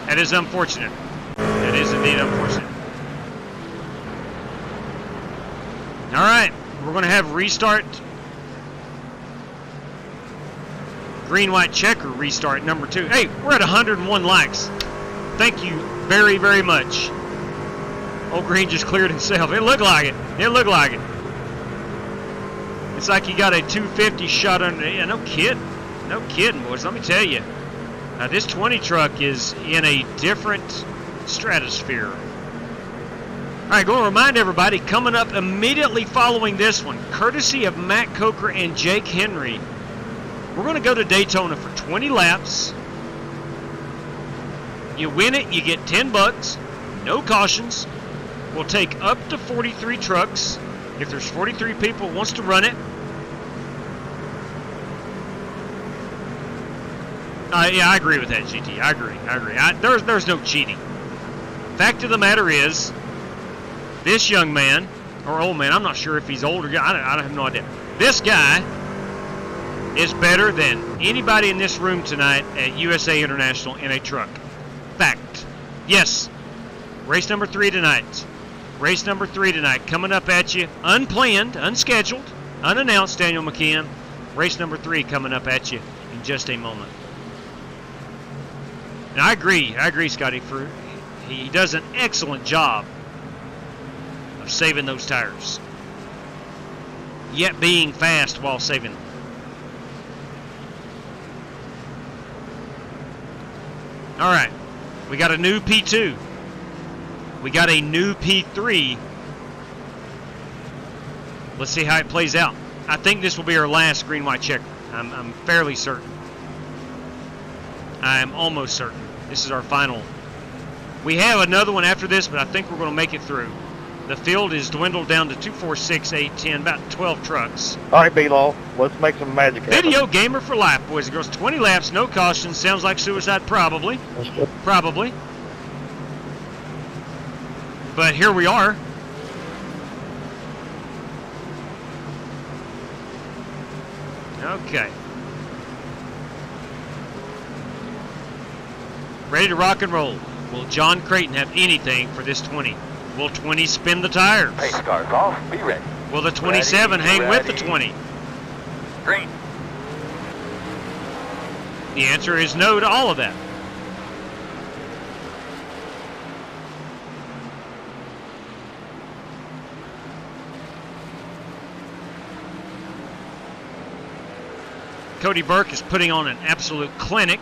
Speaker 4: that is unfortunate. That is indeed unfortunate. All right, we're going to have restart. Green, white checker restart number 2. Hey, we're at 101 likes. Thank you very, very much. Old Green just cleared himself. It looked like it. It looked like it. It's like he got a 250 shot under. Yeah, no kidding. No kidding, boys. Let me tell you. Now, this 20 truck is in a different stratosphere. All right, going to remind everybody, coming up immediately following this one, courtesy of Matt Coker and Jake Henry, we're going to go to Daytona for 20 laps. You win it, you get $10. No cautions. We'll take up to 43 trucks. If there's 43 people who wants to run it. Yeah, I agree with that, GT. I agree. There's no cheating. Fact of the matter is, this young man, or old man, I'm not sure if he's older. I have no idea. This guy is better than anybody in this room tonight at USA International in a truck. Fact. Yes. Race number 3 tonight. Race number 3 tonight. Coming up at you. Unplanned, unscheduled, unannounced, Daniel McKeon. Race number 3 coming up at you in just a moment. And I agree, Scotty. He does an excellent job of saving those tires. Yet being fast while saving them. All right. We got a new P2. We got a new P3. Let's see how it plays out. I think this will be our last green-white checker. I'm fairly certain. I'm almost certain. This is our final. We have another one after this, but I think we're going to make it through. The field is dwindled down to 2, 4, 6, 8, 10, about 12 trucks.
Speaker 12: All right, B-Law, let's make some magic happen.
Speaker 4: Video gamer for life, boys and girls. 20 laps, no caution. Sounds like suicide, probably. Probably. But here we are. Okay. Ready to rock and roll. Will John Creighton have anything for this 20? Will 20 spin the tires?
Speaker 2: Pace cars off. Be ready.
Speaker 4: Will the 27 hang with the 20?
Speaker 2: Green.
Speaker 4: The answer is no to all of that. Cody Burke is putting on an absolute clinic.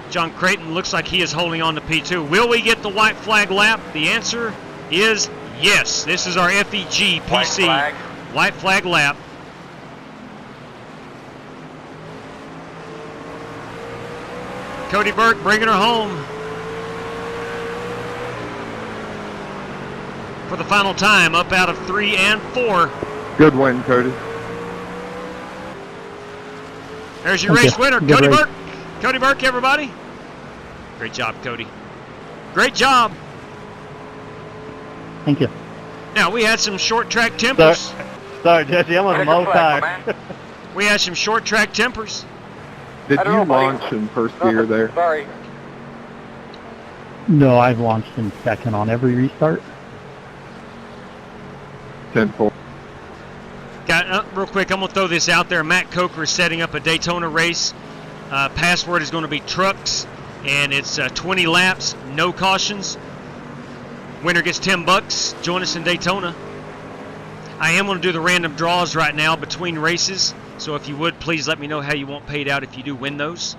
Speaker 4: John Creighton looks like he is holding on to P2. Will we get the white flag lap? The answer is yes. This is our FEG PC white flag lap. Cody Burke bringing her home for the final time, up out of 3 and 4.
Speaker 17: Good win, Cody.
Speaker 4: There's your race winner, Cody Burke. Cody Burke, everybody. Great job, Cody. Great job.
Speaker 5: Thank you.
Speaker 4: Now, we had some short track tempers.
Speaker 12: Sorry, Jesse, I'm on the most tire.
Speaker 4: We had some short track tempers.
Speaker 17: Did you launch in first gear there?
Speaker 2: Sorry.
Speaker 5: No, I've launched in second on every restart.
Speaker 17: 10-4.
Speaker 4: Real quick, I'm going to throw this out there. Matt Coker is setting up a Daytona race. Password is going to be trucks, and it's 20 laps, no cautions. Winner gets $10. Join us in Daytona. I am going to do the random draws right now between races, so if you would, please let me know how you want paid out if you do win those.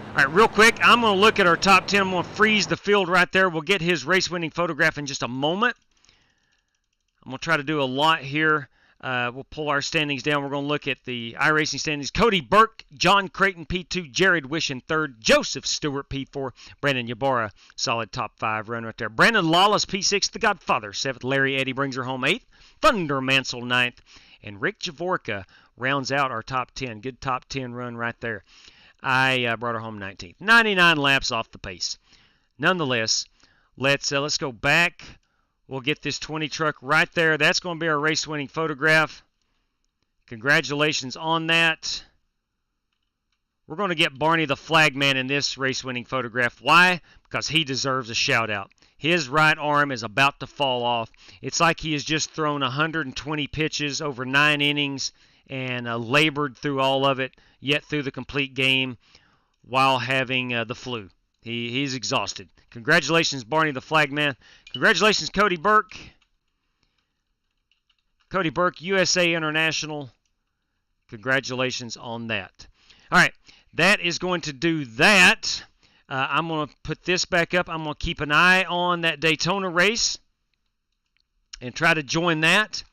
Speaker 4: All right, real quick, I'm going to look at our top 10. I'm going to freeze the field right there. We'll get his race-winning photograph in just a moment. I'm going to try to do a lot here. We'll pull our standings down. We're going to look at the iRacing standings. Cody Burke, John Creighton, P2, Jared Wish in 3rd, Joseph Stewart, P4, Brandon Ybarra, solid top 5 run right there. Brandon Lawless, P6, The Godfather, 7th, Larry Eddy brings her home 8th, Thunder Mansell, 9th, and Rick Javorka rounds out our top 10. Good top 10 run right there. I brought her home 19th. 99 laps off the pace. Nonetheless, let's go back. We'll get this 20 truck right there. That's going to be our race-winning photograph. Congratulations on that. We're going to get Barney the Flagman in this race-winning photograph. Why? Because he deserves a shout-out. His right arm is about to fall off. It's like he has just thrown 120 pitches over 9 innings and labored through all of it, yet through the complete game while having the flu. He's exhausted. Congratulations, Barney the Flagman. Congratulations, Cody Burke. Cody Burke, USA International. Congratulations on that. All right, that is going to do that. I'm going to put this back up. I'm going to keep an eye on that Daytona race and try to join that.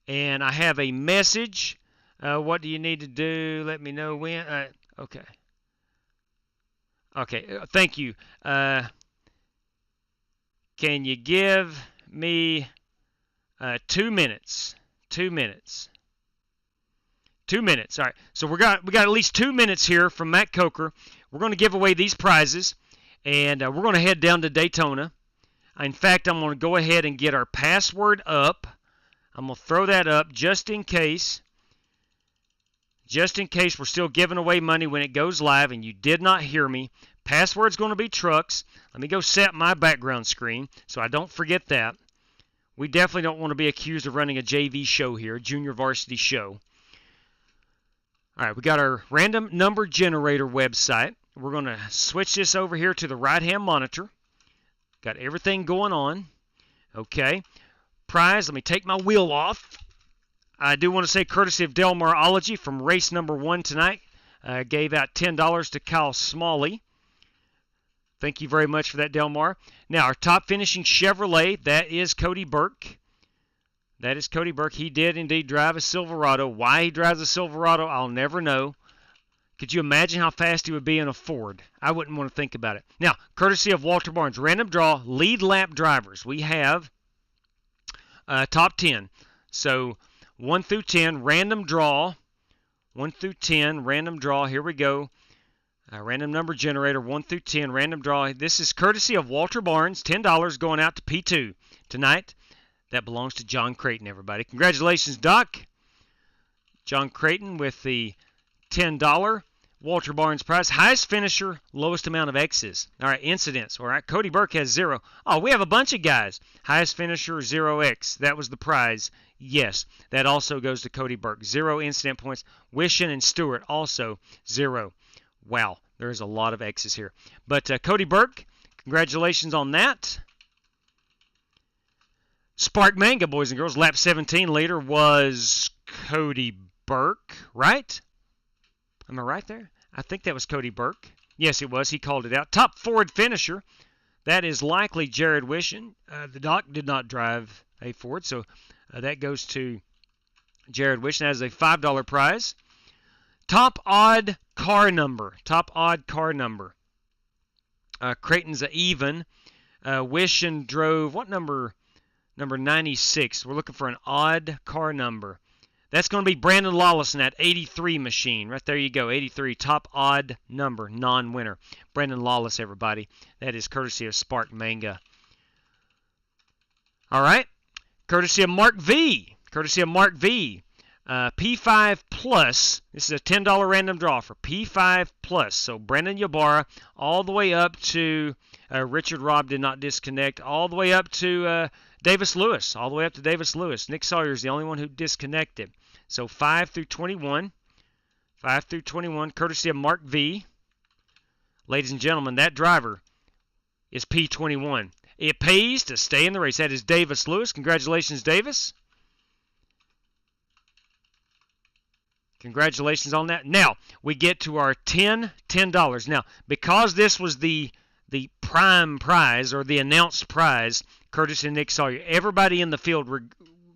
Speaker 4: And I have a message. What do you need to do? Let me know when. Okay. Okay, thank you. Can you give me 2 minutes? 2 minutes. 2 minutes. All right. So we got at least 2 minutes here from Matt Coker. We're going to give away these prizes, and we're going to head down to Daytona. In fact, I'm going to go ahead and get our password up. I'm going to throw that up just in case. Just in case we're still giving away money when it goes live and you did not hear me. Password's going to be trucks. Let me go set my background screen so I don't forget that. We definitely don't want to be accused of running a JV show here, a junior varsity show. All right, we got our random number generator website. We're going to switch this over here to the right-hand monitor. Got everything going on. Okay. Prize, let me take my wheel off. I do want to say courtesy of Delmarology from race number 1 tonight. Gave out $10 to Kyle Smalley. Thank you very much for that, Delmar. Now, our top finishing Chevrolet, that is Cody Burke. That is Cody Burke. He did indeed drive a Silverado. Why he drives a Silverado, I'll never know. Could you imagine how fast he would be in a Ford? I wouldn't want to think about it. Now, courtesy of Walter Barnes, random draw, lead lap drivers. We have top 10. So 1 through 10, random draw. 1 through 10, random draw. Here we go. Random number generator, 1 through 10, random draw. This is courtesy of Walter Barnes, $10 going out to P2 tonight. That belongs to John Creighton, everybody. Congratulations, Doc. John Creighton with the $10 Walter Barnes prize. Highest finisher, lowest amount of X's. All right, incidents. All right, Cody Burke has 0. Oh, we have a bunch of guys. Highest finisher, 0X. That was the prize. Yes, that also goes to Cody Burke. 0 incident points. Wishin and Stewart also 0. Wow, there's a lot of X's here. But Cody Burke, congratulations on that. Spark Manga, boys and girls, lap 17 leader was Cody Burke, right? Am I right there? I think that was Cody Burke. Yes, it was. He called it out. Top Ford finisher, that is likely Jared Wishin. The Doc did not drive a Ford, so that goes to Jared Wishin as a $5 prize. Top odd car number. Top odd car number. Creighton's a even. Wishin drove, what number? Number 96. We're looking for an odd car number. That's going to be Brandon Lawless in that 83 machine. Right there you go, 83. Top odd number, non-winner. Brandon Lawless, everybody. That is courtesy of Spark Manga. All right. Courtesy of Mark V. Courtesy of Mark V. P5 Plus. This is a $10 random draw for P5 Plus. So Brandon Ybarra all the way up to Richard Robb did not disconnect. All the way up to Davis Lewis. All the way up to Davis Lewis. Nick Sawyer is the only one who disconnected. So 5 through 21. 5 through 21, courtesy of Mark V. Ladies and gentlemen, that driver is P21. It pays to stay in the race. That is Davis Lewis. Congratulations, Davis. Congratulations on that. Now, we get to our $10. Now, because this was the prime prize or the announced prize, courtesy of Nick Sawyer, everybody in the field,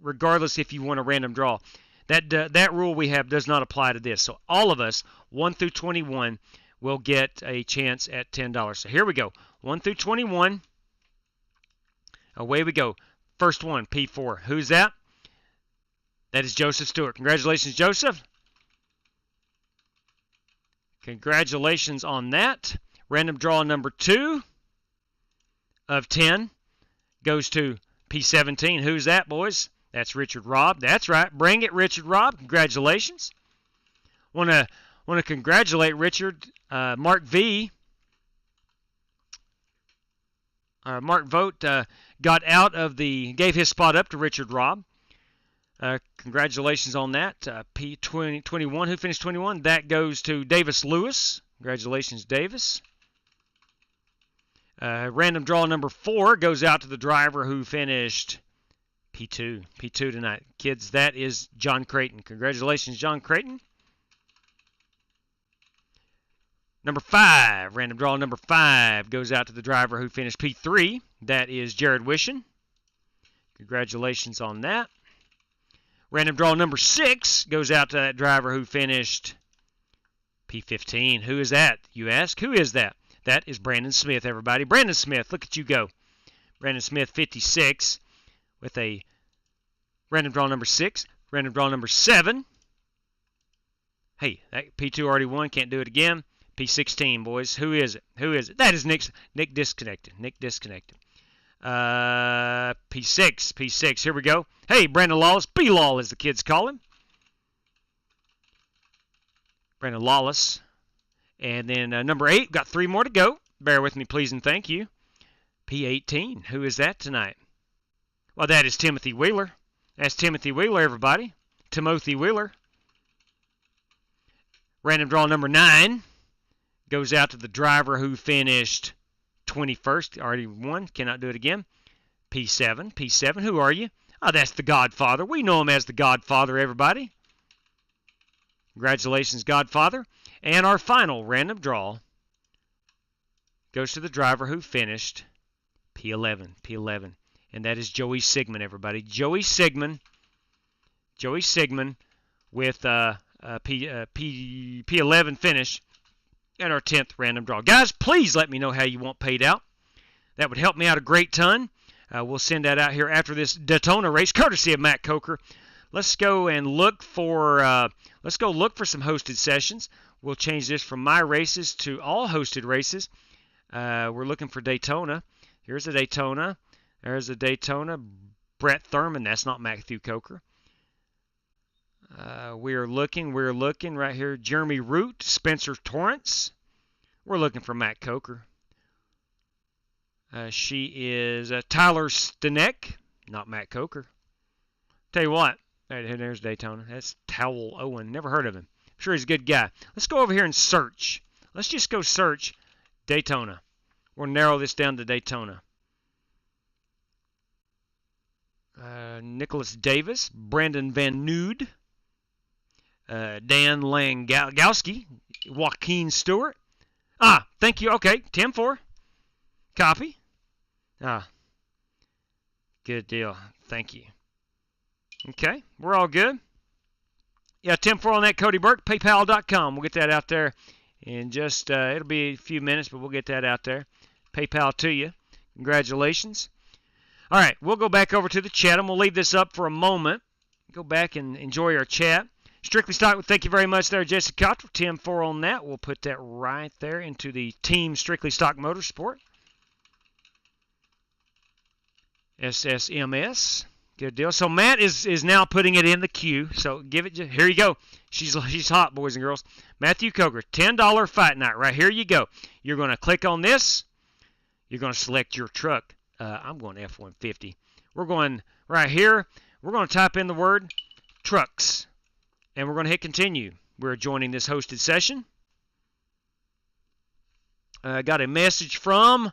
Speaker 4: regardless if you want a random draw, that rule we have does not apply to this. So all of us, 1 through 21, will get a chance at $10. So here we go. 1 through 21. Away we go. First one, P4. Who's that? That is Joseph Stewart. Congratulations, Joseph. Congratulations on that. Random draw number 2 of 10 goes to P17. Who's that, boys? That's Richard Robb. That's right. Bring it, Richard Robb. Congratulations. Want to congratulate Richard. Mark V. Mark Vogt got out of gave his spot up to Richard Robb. Congratulations on that. P21. Who finished 21? That goes to Davis Lewis. Congratulations, Davis. Random draw number 4 goes out to the driver who finished P2. P2 tonight. Kids, that is John Creighton. Congratulations, John Creighton. Number 5. Random draw number 5 goes out to the driver who finished P3. That is Jared Wishin. Congratulations on that. Random draw number 6 goes out to that driver who finished P15. Who is that, you ask? Who is that? That is Brandon Smith, everybody. Brandon Smith, look at you go. Brandon Smith, 56, with a random draw number 6. Random draw number 7. Hey, that P2 already won. Can't do it again. P16, boys. Who is it? Who is it? That is Nick disconnected. Nick disconnected. P6. P6. Here we go. Hey, Brandon Lawless. B-Law, as the kids call him. Brandon Lawless. And then number 8. Got 3 more to go. Bear with me, please, and thank you. P18. Who is that tonight? Well, that is Timothy Wheeler. That's Timothy Wheeler, everybody. Timothy Wheeler. Random draw number 9 goes out to the driver who finished 21st. Already won. Cannot do it again. P7. P7. Who are you? Oh, that's the Godfather. We know him as the Godfather, everybody. Congratulations, Godfather. And our final random draw goes to the driver who finished P11. And that is Joey Sigmund, everybody. Joey Sigmund with P11 finish at our 10th random draw. Guys, please let me know how you want paid out. That would help me out a great ton. We'll send that out here after this Daytona race, courtesy of Matt Coker. Let's go and look for some hosted sessions. We'll change this from my races to all hosted races. We're looking for Daytona. Here's a Daytona. There's a Daytona. Brett Thurman. That's not Matthew Coker. We're looking right here. Jeremy Root, Spencer Torrance. We're looking for Matt Coker. She is Tyler Stanek, not Matt Coker. Tell you what, there's Daytona. That's Towel Owen. Never heard of him. I'm sure he's a good guy. Let's go over here and search. Let's just go search Daytona. We'll narrow this down to Daytona. Nicholas Davis, Brandon Van Nude, Dan Langowski, Joaquin Stewart. Thank you. Okay, 10-4. Copy. Good deal. Thank you. Okay, we're all good. Yeah, 10-4 on that, Cody Burke, PayPal.com. We'll get that out there in just, it'll be a few minutes, but we'll get that out there. PayPal to you. Congratulations. All right, we'll go back over to the chat, and we'll leave this up for a moment. Go back and enjoy our chat. Strictly Stock, thank you very much there, Jessica Cottrell. 10-4 on that. We'll put that right there into the Team Strictly Stock Motorsport. SSMS. Good deal. So Matt is now putting it in the queue. So give it. Here you go. She's hot, boys and girls. Matthew Coker, $10 Fight Night. Right here you go. You're going to click on this. You're going to select your truck. I'm going F-150. We're going right here. We're going to type in the word trucks. And we're going to hit continue. We're joining this hosted session. Got a message from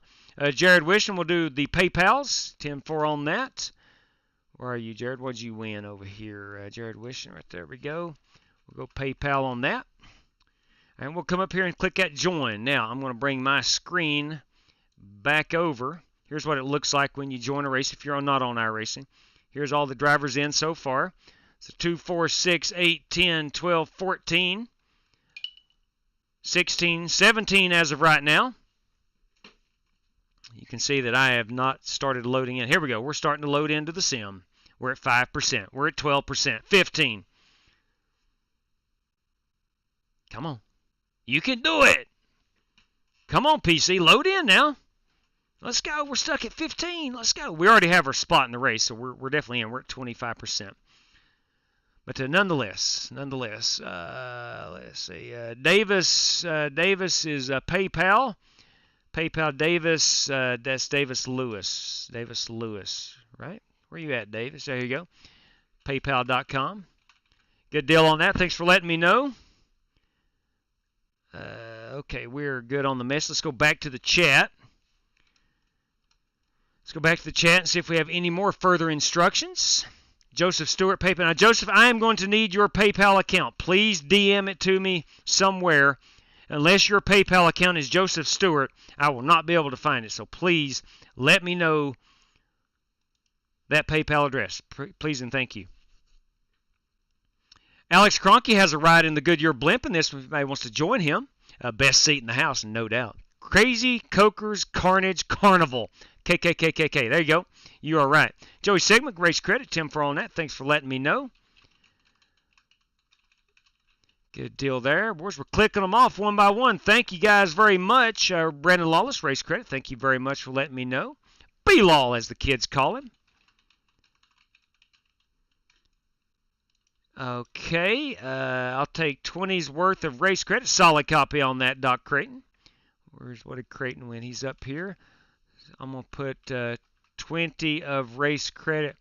Speaker 4: Jared Wisham. We'll do the PayPals. 10-4 on that. Where are you, Jared? What'd you win over here? Jared Wisham, right there we go. We'll go PayPal on that. And we'll come up here and click that join. Now, I'm going to bring my screen back over. Here's what it looks like when you join a race if you're not on iRacing. Here's all the drivers in so far. So 2, 4, 6, 8, 10, 12, 14, 16, 17 as of right now. You can see that I have not started loading in. Here we go. We're starting to load into the sim. We're at 5%. We're at 12%. 15. Come on. You can do it. Come on, PC. Load in now. Let's go. We're stuck at 15. Let's go. We already have our spot in the race, so we're definitely in. We're at 25%. But nonetheless, let's see. Davis is PayPal. PayPal Davis, that's Davis Lewis. Davis Lewis, right? Where you at, Davis? There you go. PayPal.com. Good deal on that. Thanks for letting me know. Okay, we're good on the mess. Let's go back to the chat. Let's go back to the chat and see if we have any more further instructions. Joseph Stewart, PayPal. Now, Joseph, I am going to need your PayPal account. Please DM it to me somewhere. Unless your PayPal account is Joseph Stewart, I will not be able to find it. So please let me know that PayPal address. Please and thank you. Alex Kroenke has a ride in the Goodyear blimp, and this everybody wants to join him. Best seat in the house, no doubt. Crazy Coker's Carnage Carnival. KKKKK. There you go. You are right. Joey Sigmund, race credit. Tim for all that. Thanks for letting me know. Good deal there. Boys, we're clicking them off one by one. Thank you guys very much. Brandon Lawless, race credit. Thank you very much for letting me know. B-Law, as the kids call him. Okay. I'll take 20's worth of race credit. Solid copy on that, Doc Creighton. What did Creighton win? He's up here. I'm going to put 20 of race credit.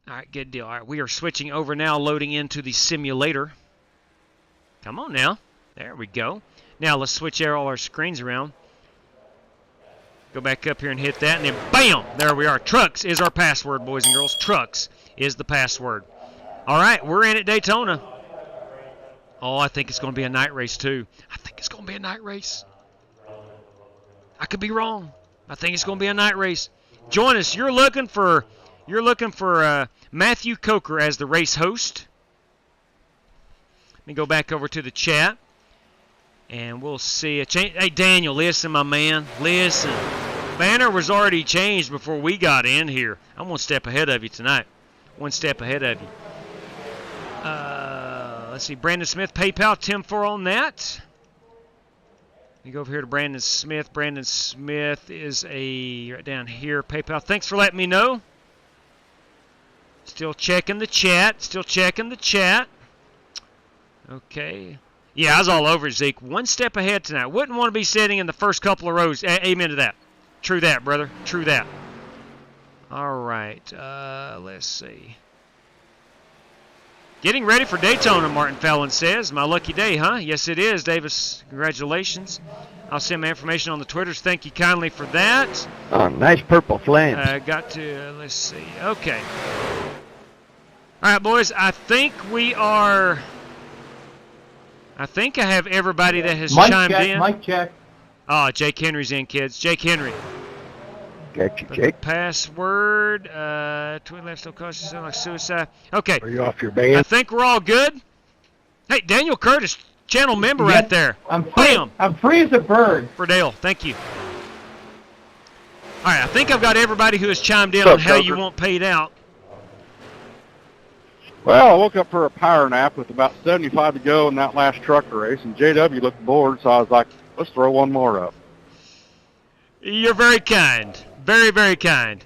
Speaker 4: All right, good deal. All right, we are switching over now, loading into the simulator. Come on now. There we go. Now let's switch all our screens around. Go back up here and hit that, and then bam! There we are. Trucks is our password, boys and girls. Trucks is the password. All right, we're in at Daytona. Oh, I think it's going to be a night race too. I think it's going to be a night race. I could be wrong. I think it's going to be a night race. Join us. You're looking for Matthew Coker as the race host. Let me go back over to the chat, and we'll see a change. Hey, Daniel, listen, my man, listen. Banner was already changed before we got in here. I'm one step ahead of you tonight. One step ahead of you. Let's see, Brandon Smith, PayPal, Tim4 on that. Let me go over here to Brandon Smith. Brandon Smith is right down here, PayPal. Thanks for letting me know. Still checking the chat. Still checking the chat. Okay. Yeah, I was all over Zeke. One step ahead tonight. Wouldn't want to be sitting in the first couple of rows. Amen to that. True that, brother. True that. All right. Let's see. Getting ready for Daytona, Martin Fallon says. My lucky day, huh? Yes, it is, Davis. Congratulations. I'll send my information on the Twitters. Thank you kindly for that.
Speaker 18: Oh, nice purple flame.
Speaker 4: Got to, let's see. Okay. All right, boys. I think I have everybody that has chimed in.
Speaker 18: Mike check.
Speaker 4: Oh, Jake Henry's in, kids. Jake Henry.
Speaker 18: Got you, Jake.
Speaker 4: Password. Twin left still cautious, sound like suicide. Okay.
Speaker 18: Are you off your band?
Speaker 4: I think we're all good. Hey, Daniel Curtis, channel member right there.
Speaker 18: I'm free.
Speaker 4: Bam.
Speaker 18: I'm free as a bird.
Speaker 4: For Dale, thank you. All right, I think I've got everybody who has chimed in on how you want paid out.
Speaker 17: Well, I woke up for a power nap with about 75 to go in that last trucker race, and JW looked bored, so I was like, let's throw one more up.
Speaker 4: You're very kind. Very, very kind.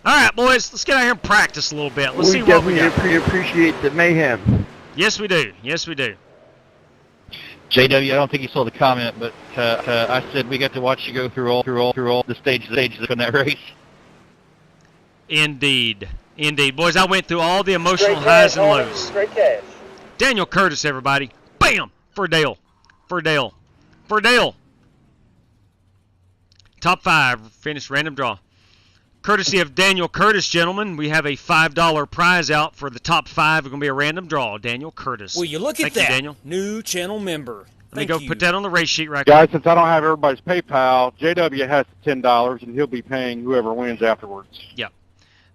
Speaker 4: All right, boys, let's get out here and practice a little bit. Let's see what we got.
Speaker 18: We appreciate the mayhem.
Speaker 4: Yes, we do. Yes, we do.
Speaker 11: JW, I don't think you saw the comment, but I said we got to watch you go through all the stages in that race.
Speaker 4: Indeed. Indeed. Boys, I went through all the emotional highs and lows.
Speaker 3: Straight cash.
Speaker 4: Daniel Curtis, everybody. Bam! For Dale. For Dale. For Dale. Top 5, finished random draw. Courtesy of Daniel Curtis, gentlemen, we have a $5 prize out for the top 5. It's going to be a random draw. Daniel Curtis.
Speaker 19: Will you look at
Speaker 4: Thank
Speaker 19: that?
Speaker 4: You, Daniel.
Speaker 19: New channel member.
Speaker 4: Let me go put that on the race sheet right
Speaker 17: Guys, since I don't have everybody's PayPal, JW has $10, and he'll be paying whoever wins afterwards.
Speaker 4: Yep.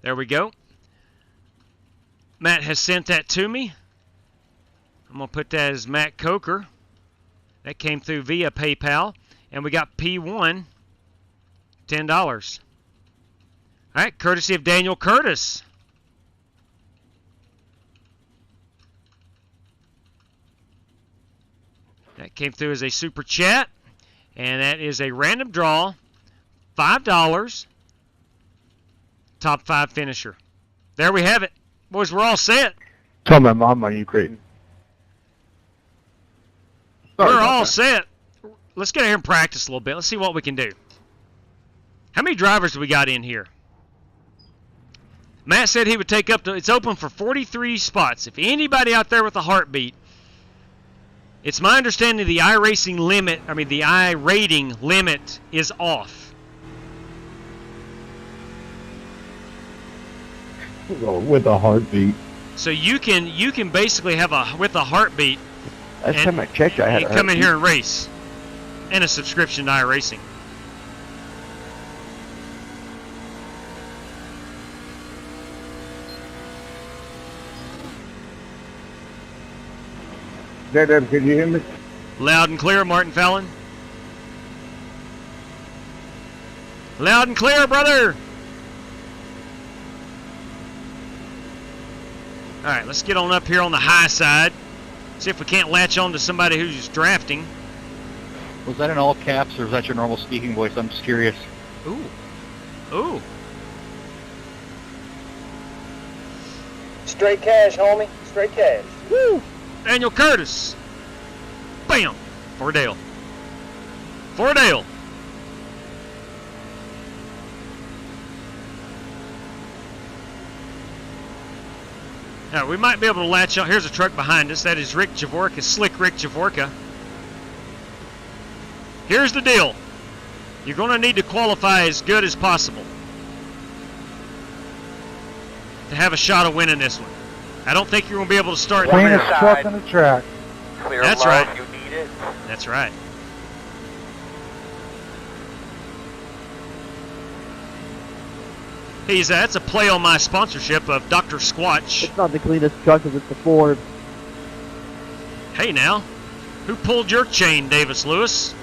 Speaker 4: There we go. Matt has sent that to me. I'm going to put that as Matt Coker. That came through via PayPal. And we got P1, $10. All right, courtesy of Daniel Curtis. That came through as a super chat. And that is a random draw, $5, top 5 finisher. There we have it. Boys, we're all set.
Speaker 9: Tell my mom on you, Creighton.
Speaker 4: We're all set. Let's get out here and practice a little bit. Let's see what we can do. How many drivers do we got in here? Matt said he would take up to, it's open for 43 spots. If anybody out there with a heartbeat, it's my understanding the iRacing limit, the iRating limit is off.
Speaker 13: With a heartbeat.
Speaker 4: So you can basically have with a heartbeat.
Speaker 18: Last time I checked, I had a
Speaker 4: come in here and race, and a subscription to iRacing.
Speaker 9: JW, can you hear me?
Speaker 4: Loud and clear, Martin Fallon. Loud and clear, brother. All right, let's get on up here on the high side. See if we can't latch on to somebody who's drafting.
Speaker 11: Was that in all caps, or is that your normal speaking voice? I'm just curious.
Speaker 4: Ooh. Ooh.
Speaker 3: Straight cash, homie. Straight cash.
Speaker 4: Woo! Daniel Curtis. Bam! For Dale. For Dale. Now, we might be able to latch on. Here's a truck behind us. That is Rick Javorka, Slick Rick Javorka. Here's the deal. You're going to need to qualify as good as possible to have a shot of winning this one. I don't think you're going to be able to start.
Speaker 7: Cleanest truck on the track.
Speaker 2: Clear
Speaker 4: That's
Speaker 2: low
Speaker 4: right.
Speaker 2: if you need it.
Speaker 4: That's right. Hey, that's a play on my sponsorship of Dr. Squatch.
Speaker 16: It's not the cleanest truck because it's the Ford.
Speaker 4: Hey now, who pulled your chain, Davis Lewis?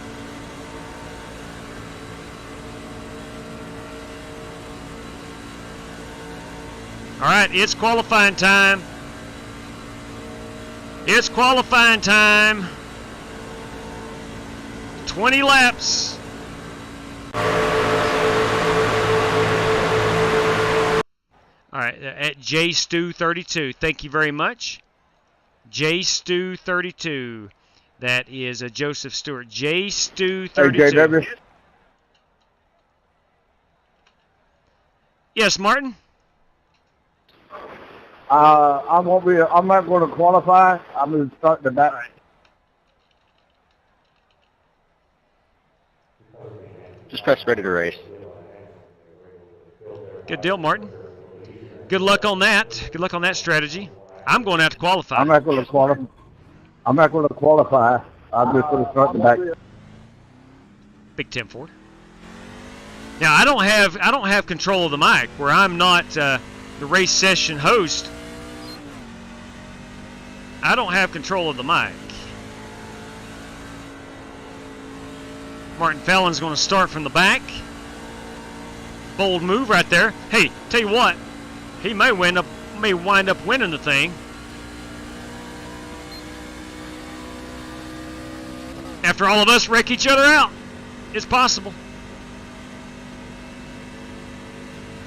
Speaker 4: All right, it's qualifying time. It's qualifying time. 20 laps. All right, at JStew32. Thank you very much. JStew32. That is a Joseph Stewart. JStew32.
Speaker 9: Hey, JW.
Speaker 4: Yes, Martin?
Speaker 9: I'm not going to qualify. I'm going to start the back.
Speaker 11: Just press ready to race.
Speaker 4: Good deal, Martin. Good luck on that. Good luck on that strategy. I'm going to have to qualify.
Speaker 9: I'm not going to qualify. I'm just going to start the back.
Speaker 4: Big 10-4. Now I don't have control of the mic where I'm not the race session host. I don't have control of the mic. Martin Fallon's going to start from the back. Bold move right there. Hey, tell you what, he may wind up winning the thing. After all of us wreck each other out, it's possible.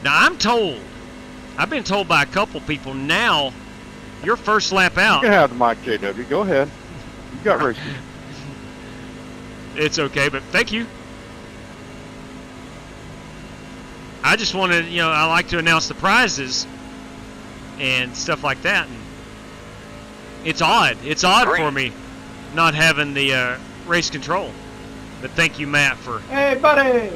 Speaker 4: Now I've been told by a couple people now, your first lap out.
Speaker 17: You can have the mic, JW. Go ahead. You got racing.
Speaker 4: It's okay, but thank you. I just wanted, I like to announce the prizes and stuff like that. And it's odd. It's odd for me not having the race control. But thank you, Matt, for...
Speaker 9: Hey, buddy!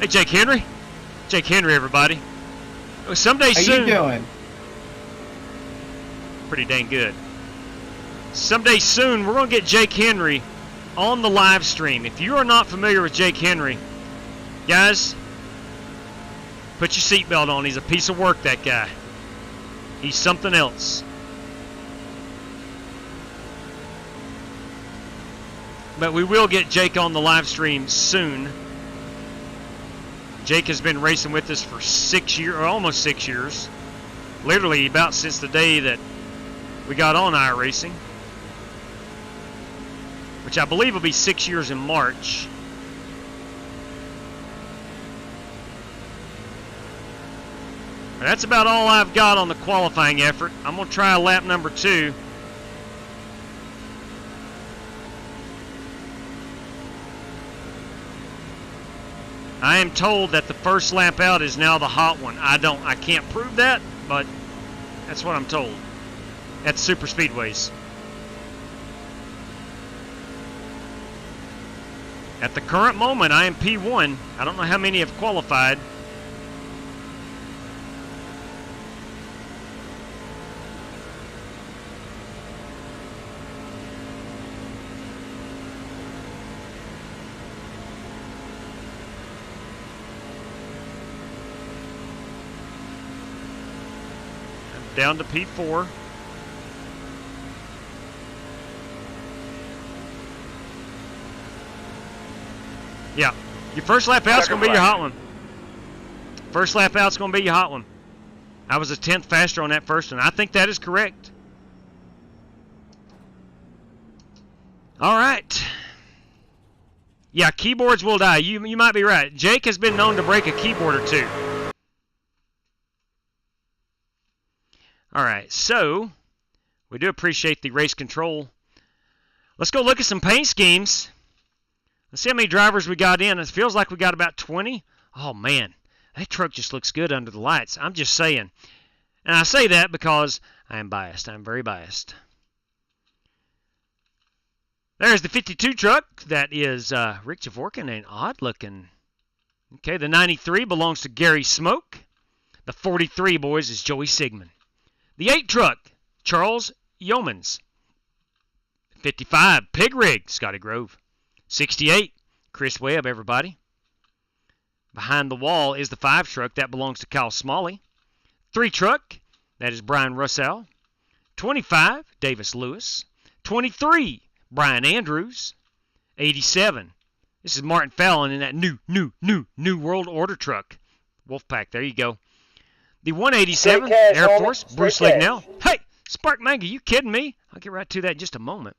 Speaker 4: Hey, Jake Henry. Jake Henry, everybody. Someday soon...
Speaker 9: How you doing?
Speaker 4: Pretty dang good. Someday soon, we're going to get Jake Henry on the live stream. If you are not familiar with Jake Henry, guys, put your seatbelt on. He's a piece of work, that guy. He's something else. But we will get Jake on the live stream soon. Jake has been racing with us for 6 years, or almost 6 years. Literally about since the day that we got on iRacing. Which I believe will be 6 years in March. And that's about all I've got on the qualifying effort. I'm going to try lap number 2. I am told that the first lap out is now the hot one. I can't prove that, but that's what I'm told. At super speedways. At the current moment, I am P1. I don't know how many have qualified. I'm down to P4. Yeah, your first lap out's going to be your hot one. First lap out's going to be your hot one. I was a 10th faster on that first one. I think that is correct. All right. Yeah, keyboards will die. You might be right. Jake has been known to break a keyboard or two. All right, so we do appreciate the race control. Let's go look at some paint schemes. Let's see how many drivers we got in. It feels like we got about 20. Oh, man. That truck just looks good under the lights. I'm just saying. And I say that because I am biased. I'm very biased. There's the 52 truck. That is Rick Javorkin, an odd-looking. Okay, the 93 belongs to Gary Smoke. The 43, boys, is Joey Sigmund. The 8 truck, Charles Yeomans. 55, Pig Rig, Scotty Grove. 68, Chris Webb, everybody. Behind the wall is the 5 truck. That belongs to Kyle Smalley. 3 truck, that is Brian Russell. 25, Davis Lewis. 23, Brian Andrews. 87, this is Martin Fallon in that new World Order truck. Wolfpack, there you go. The 187,
Speaker 1: cash,
Speaker 4: Air
Speaker 1: homie.
Speaker 4: Force, Bruce
Speaker 1: Straight
Speaker 4: Lignell. Hey, Spark Manga, you kidding me? I'll get right to that in just a moment.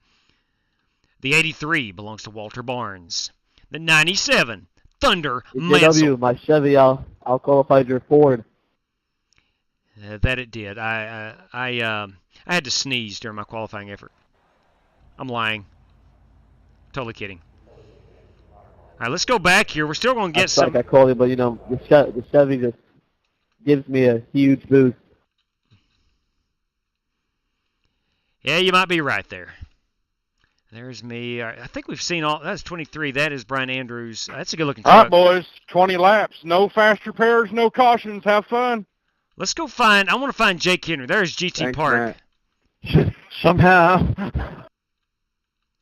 Speaker 4: The 83 belongs to Walter Barnes. The 97, Thunder Mansell.
Speaker 16: JW, my Chevy out-qualified your Ford.
Speaker 4: That it did. I had to sneeze during my qualifying effort. I'm lying. Totally kidding. All right, let's go back here. We're still going to get some.
Speaker 16: Like I called it, but you know, the Chevy just gives me a huge boost.
Speaker 4: Yeah, you might be right there. There's me. I think we've seen all. That's 23. That is Brian Andrews. That's a good-looking truck.
Speaker 9: All right, boys. 20 laps. No fast repairs, no cautions. Have fun.
Speaker 4: Let's go find. I want to find Jake Henry. There's GT
Speaker 9: Thanks,
Speaker 4: Park.
Speaker 9: Somehow.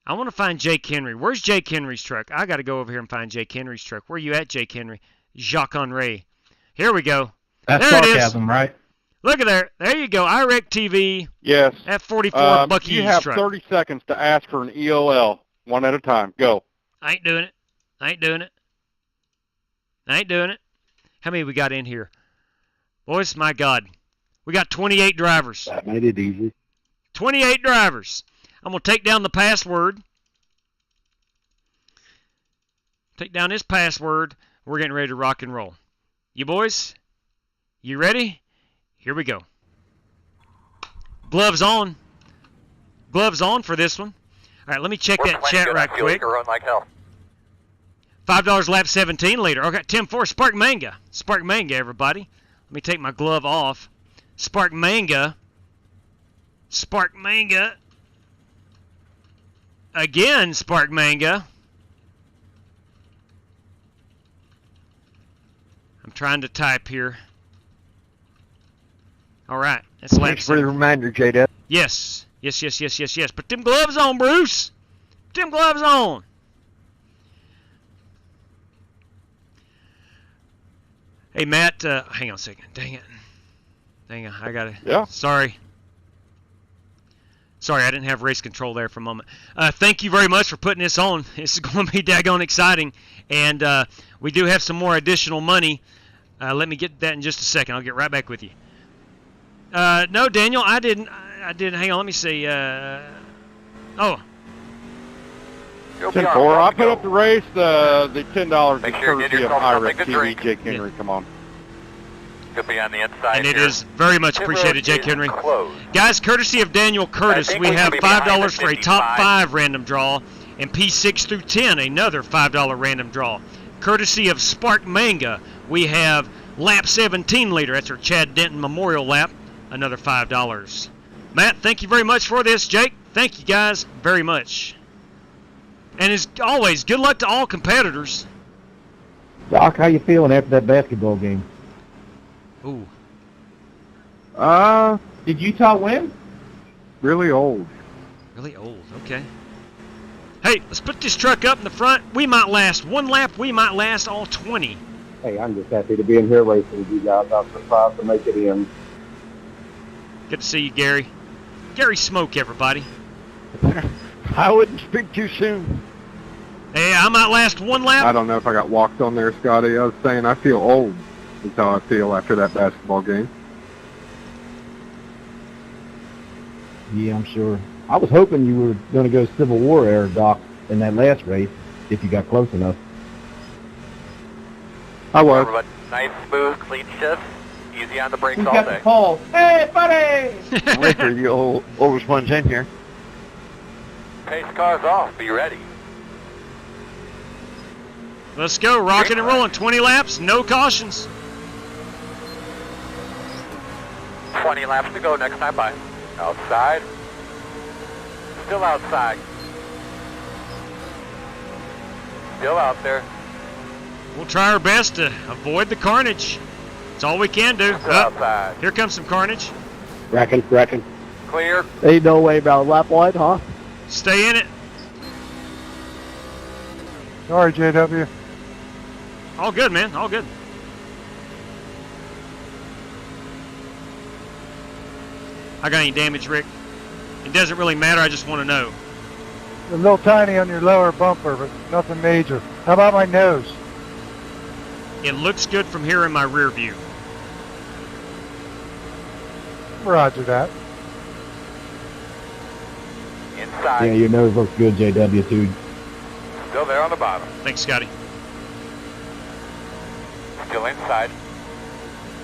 Speaker 4: I want to find Jake Henry. Where's Jake Henry's truck? I got to go over here and find Jake Henry's truck. Where you at, Jake Henry? Jacques Henry. Here we go.
Speaker 13: That's
Speaker 4: there
Speaker 13: sarcasm,
Speaker 4: it is.
Speaker 13: right?
Speaker 4: Look at there. There you go. iRacTV.
Speaker 9: Yes.
Speaker 4: F44 Bucky's
Speaker 9: You have
Speaker 4: truck.
Speaker 9: 30 seconds to ask for an EOL, one at a time. Go.
Speaker 4: I ain't doing it. I ain't doing it. I ain't doing it. How many we got in here? Boys, my God. We got 28 drivers.
Speaker 18: That made it easy.
Speaker 4: 28 drivers. I'm going to take down the password. Take down this password. We're getting ready to rock and roll. You boys, you ready? Here we go. Gloves on. Gloves on for this one. All right, let me check that chat right quick.
Speaker 2: Run like hell.
Speaker 4: $5 lap 17 later. Okay, 10-4, Spark Manga. Spark Manga, everybody. Let me take my glove off. Spark Manga. Spark Manga. Again, Spark Manga. I'm trying to type here. All right. That's
Speaker 18: Thanks for the reminder, J-Dub.
Speaker 4: Yes. Yes. Put them gloves on, Bruce. Put them gloves on. Hey, Matt. Hang on a second. Dang it. I got to.
Speaker 9: Yeah.
Speaker 4: Sorry, I didn't have race control there for a moment. Thank you very much for putting this on. This is going to be daggone exciting. And we do have some more additional money. Let me get that in just a second. I'll get right back with you. No, Daniel, I didn't. Hang on, let me see. Oh.
Speaker 9: 10-4. I put up the race. The $10
Speaker 2: Make
Speaker 9: is
Speaker 2: sure you get
Speaker 9: courtesy of
Speaker 2: yourself something to
Speaker 9: iRacTV.
Speaker 2: drink.
Speaker 9: Jake Henry, come on.
Speaker 2: Could be on the inside
Speaker 4: And it
Speaker 2: here.
Speaker 4: is very much
Speaker 2: Pit
Speaker 4: appreciated,
Speaker 2: road
Speaker 4: Jake
Speaker 2: is
Speaker 4: Henry.
Speaker 2: closed.
Speaker 4: Guys, courtesy of Daniel Curtis,
Speaker 2: I think
Speaker 4: we
Speaker 2: we
Speaker 4: have
Speaker 2: could be behind the
Speaker 4: $5 for a top
Speaker 2: 55.
Speaker 4: 5 random draw, and P6 through 10, another $5 random draw. Courtesy of Spark Manga, we have lap 17 later. That's our Chad Denton Memorial lap, another $5. Matt, thank you very much for this. Jake, thank you guys very much. And as always, good luck to all competitors.
Speaker 14: Doc, how you feeling after that basketball game?
Speaker 4: Ooh.
Speaker 13: Did Utah win?
Speaker 17: Really old.
Speaker 4: Really old, okay. Hey, let's put this truck up in the front. We might last one lap. We might last all 20.
Speaker 18: Hey, I'm just happy to be in here racing with you guys. I was surprised to make it in.
Speaker 4: Good to see you, Gary. Gary Smoke, everybody.
Speaker 18: I wouldn't speak too soon.
Speaker 4: Hey, I might last one lap.
Speaker 17: I don't know if I got walked on there, Scotty. I was saying I feel old. That's how I feel after that basketball game.
Speaker 14: Yeah, I'm sure. I was hoping you were going to go Civil War era, Doc, in that last race, if you got close enough.
Speaker 17: I was.
Speaker 2: Everybody, nice, smooth, clean shift. Easy on the brakes
Speaker 13: Who
Speaker 2: all
Speaker 13: got the
Speaker 2: day.
Speaker 13: call? Hey, buddy!
Speaker 18: Wait for the oldest ones in here.
Speaker 2: Pace cars off. Be ready.
Speaker 4: Let's go, rocking and rolling. 20 laps, no cautions.
Speaker 2: 20 laps to go next time by. Outside. Still outside. Still out there.
Speaker 4: We'll try our best to avoid the carnage. That's all we can do.
Speaker 2: Outside.
Speaker 4: Here comes some carnage.
Speaker 18: Wrecking.
Speaker 2: Clear.
Speaker 16: Ain't no way about lap 1, huh?
Speaker 4: Stay in it.
Speaker 7: Sorry, JW.
Speaker 4: All good, man. All good. I got any damage, Rick? It doesn't really matter. I just want to know.
Speaker 7: A little tiny on your lower bumper, but nothing major. How about my nose?
Speaker 4: It looks good from here in my rear view.
Speaker 7: Roger that.
Speaker 2: Inside.
Speaker 14: Yeah, your nose looks good, JW, too.
Speaker 2: Still there on the bottom.
Speaker 4: Thanks, Scotty.
Speaker 2: Still inside.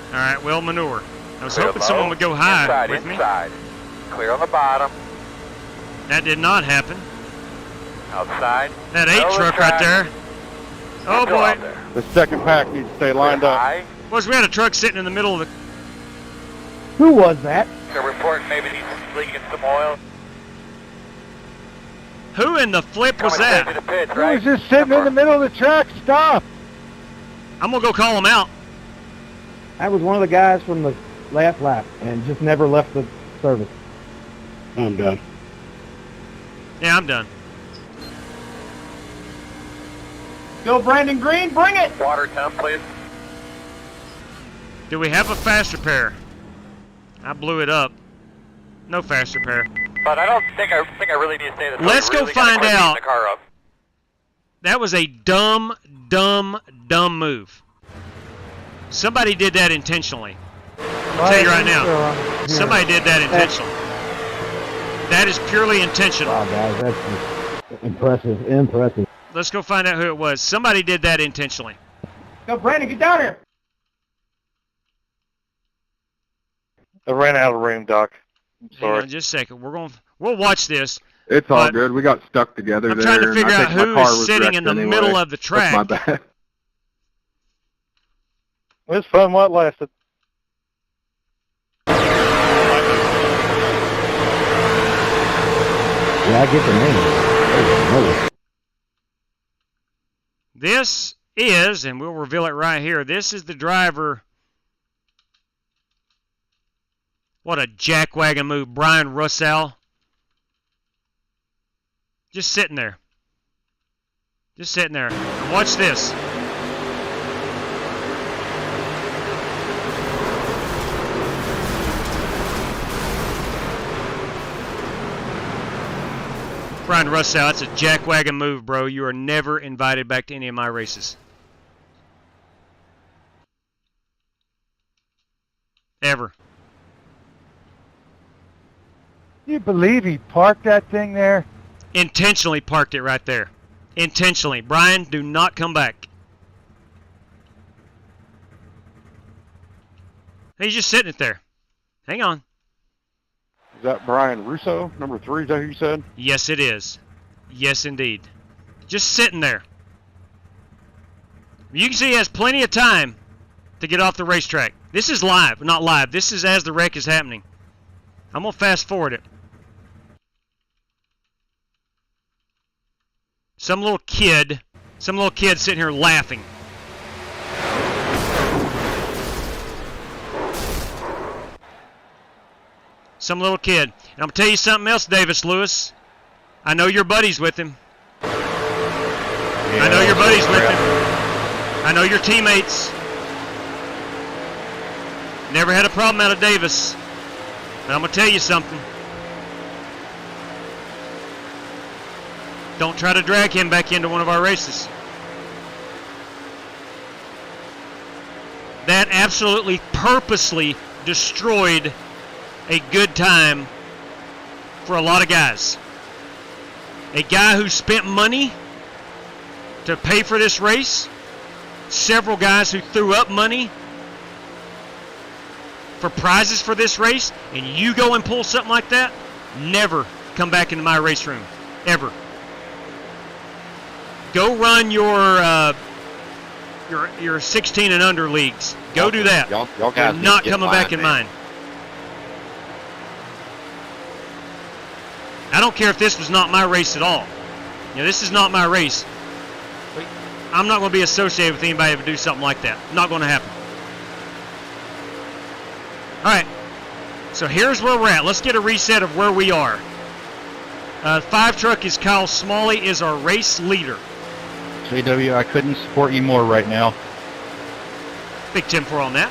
Speaker 4: All right, well, manure. I was
Speaker 2: Clear
Speaker 4: hoping
Speaker 2: low.
Speaker 4: someone would go high
Speaker 2: Inside,
Speaker 4: with me.
Speaker 2: inside. Clear on the bottom.
Speaker 4: That did not happen.
Speaker 2: Outside.
Speaker 4: That 8 truck right there. Oh,
Speaker 2: Still
Speaker 4: boy.
Speaker 2: out there.
Speaker 12: The second pack needs to stay lined up.
Speaker 2: High.
Speaker 4: Was we had a truck sitting in the middle of the...
Speaker 14: Who was that?
Speaker 2: They're reporting maybe he's leaking some oil.
Speaker 4: Who in the flip was
Speaker 2: Coming
Speaker 4: that?
Speaker 2: into the pits,
Speaker 7: Who
Speaker 2: right?
Speaker 7: was just sitting in the middle of the track? Stop!
Speaker 4: I'm going to go call him out.
Speaker 14: That was one of the guys from the last lap and just never left the service.
Speaker 18: I'm done.
Speaker 4: Yeah, I'm done.
Speaker 15: Go Brandon Green, bring it!
Speaker 2: Water temp, please.
Speaker 4: Do we have a fast repair? I blew it up. No fast repair.
Speaker 2: But I don't think I really need to say this.
Speaker 4: Let's go
Speaker 2: really gotta
Speaker 4: find
Speaker 2: quit beating
Speaker 4: out.
Speaker 2: The car up.
Speaker 4: That was a dumb move. Somebody did that intentionally. I'll tell you right now. Somebody did that intentionally. That is purely intentional.
Speaker 14: Wow, guys, that's just impressive.
Speaker 4: Let's go find out who it was. Somebody did that intentionally.
Speaker 15: Go Brandon, get down here!
Speaker 12: I ran out of room, Doc. I'm
Speaker 4: Hang
Speaker 12: sorry.
Speaker 4: on just a second. We'll watch this.
Speaker 17: It's all
Speaker 4: But
Speaker 17: good. We got stuck together
Speaker 4: I'm
Speaker 17: there.
Speaker 4: trying to
Speaker 17: and
Speaker 4: figure
Speaker 17: I
Speaker 4: out
Speaker 17: think my
Speaker 4: who
Speaker 17: car
Speaker 4: is
Speaker 17: was
Speaker 4: sitting
Speaker 17: wrecked
Speaker 4: in the
Speaker 17: anyway.
Speaker 4: middle of the track.
Speaker 17: That's my bad.
Speaker 12: It was fun while it lasted.
Speaker 14: Yeah, I get the name.
Speaker 4: This is, and we'll reveal it right here, this is the driver. What a jackwagon move. Brian Russell. Just sitting there. Just sitting there. And watch this. Brian Russell, that's a jackwagon move, bro. You are never invited back to any of my races. Ever.
Speaker 7: Do you believe he parked that thing there?
Speaker 4: Intentionally parked it right there. Intentionally. Brian, do not come back. He's just sitting it there. Hang on.
Speaker 17: Is that Brian Russo, number 3? Is that who you said?
Speaker 4: Yes, it is. Yes, indeed. Just sitting there. You can see he has plenty of time to get off the racetrack. This is live. Not live. This is as the wreck is happening. I'm going to fast forward it. Some little kid sitting here laughing. Some little kid. And I'm going to tell you something else, Davis Lewis. I know your buddies with him. I know your buddies with him. I know your teammates. Never had a problem out of Davis. But I'm going to tell you something. Don't try to drag him back into one of our races. That absolutely purposely destroyed a good time for a lot of guys. A guy who spent money to pay for this race. Several guys who threw up money for prizes for this race. And you go and pull something like that, never come back into my race room. Ever. Go run your 16 and under leagues. Go do that.
Speaker 8: Y'all
Speaker 4: You're
Speaker 8: guys
Speaker 4: not
Speaker 8: get
Speaker 4: coming back in mine. I don't care if this was not my race at all. You know, this is not my race. I'm not going to be associated with anybody who would do something like that. Not going to happen. Alright, so here's where we're at. Let's get a reset of where we are. 5 truck is Kyle Smalley, is our race leader.
Speaker 11: JW, I couldn't support you more right now.
Speaker 4: Big 10-4 on that.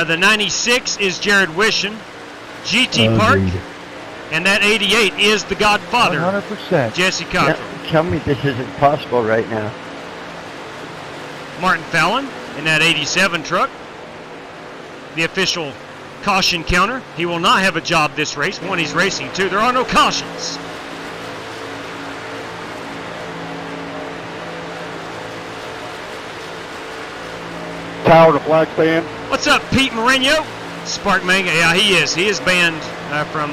Speaker 4: The 96 is Jared Wishin. GT Park. And that 88 is the Godfather,
Speaker 7: 100%.
Speaker 4: Jesse Cottrell.
Speaker 20: Tell me this isn't possible right now.
Speaker 4: Martin Fallon in that 87 truck. The official caution counter. He will not have a job this race. One, he's racing. 2, there are no cautions.
Speaker 12: Tower to flag stand.
Speaker 4: What's up, Pete Mourinho? Spark Manga. Yeah, he is. He is banned from...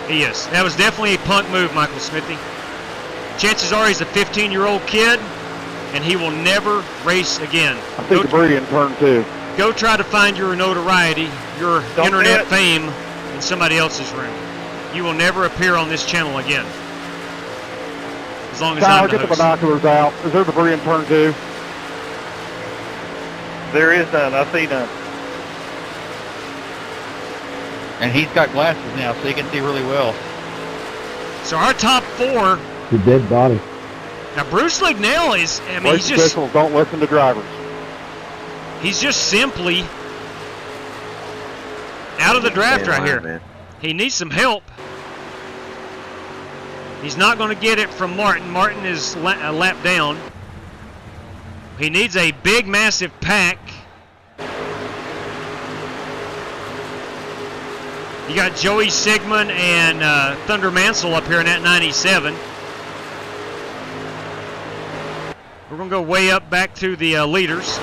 Speaker 4: He is. That was definitely a punk move, Michael Smithy. Chances are he's a 15-year-old kid, and he will never race again.
Speaker 12: I think debris in turn 2.
Speaker 4: Go try to find your notoriety, your internet fame in somebody else's room. You will never appear on this channel again. As long as I'm
Speaker 12: get the binoculars out. Is there debris in turn 2? There is none. I see none.
Speaker 11: And he's got glasses now, so he can see really well.
Speaker 4: So our top 4.
Speaker 14: The dead body.
Speaker 4: Now Bruce Lignell is, I mean, he's just...
Speaker 12: officials don't listen to drivers.
Speaker 4: He's just simply out of the draft right here. Man. He needs some help. He's not going to get it from Martin. Martin is a lap down. He needs a big, massive pack. You got Joey Sigmund and Thunder Mansell up here in that 97. We're going to go way up back to the leaders.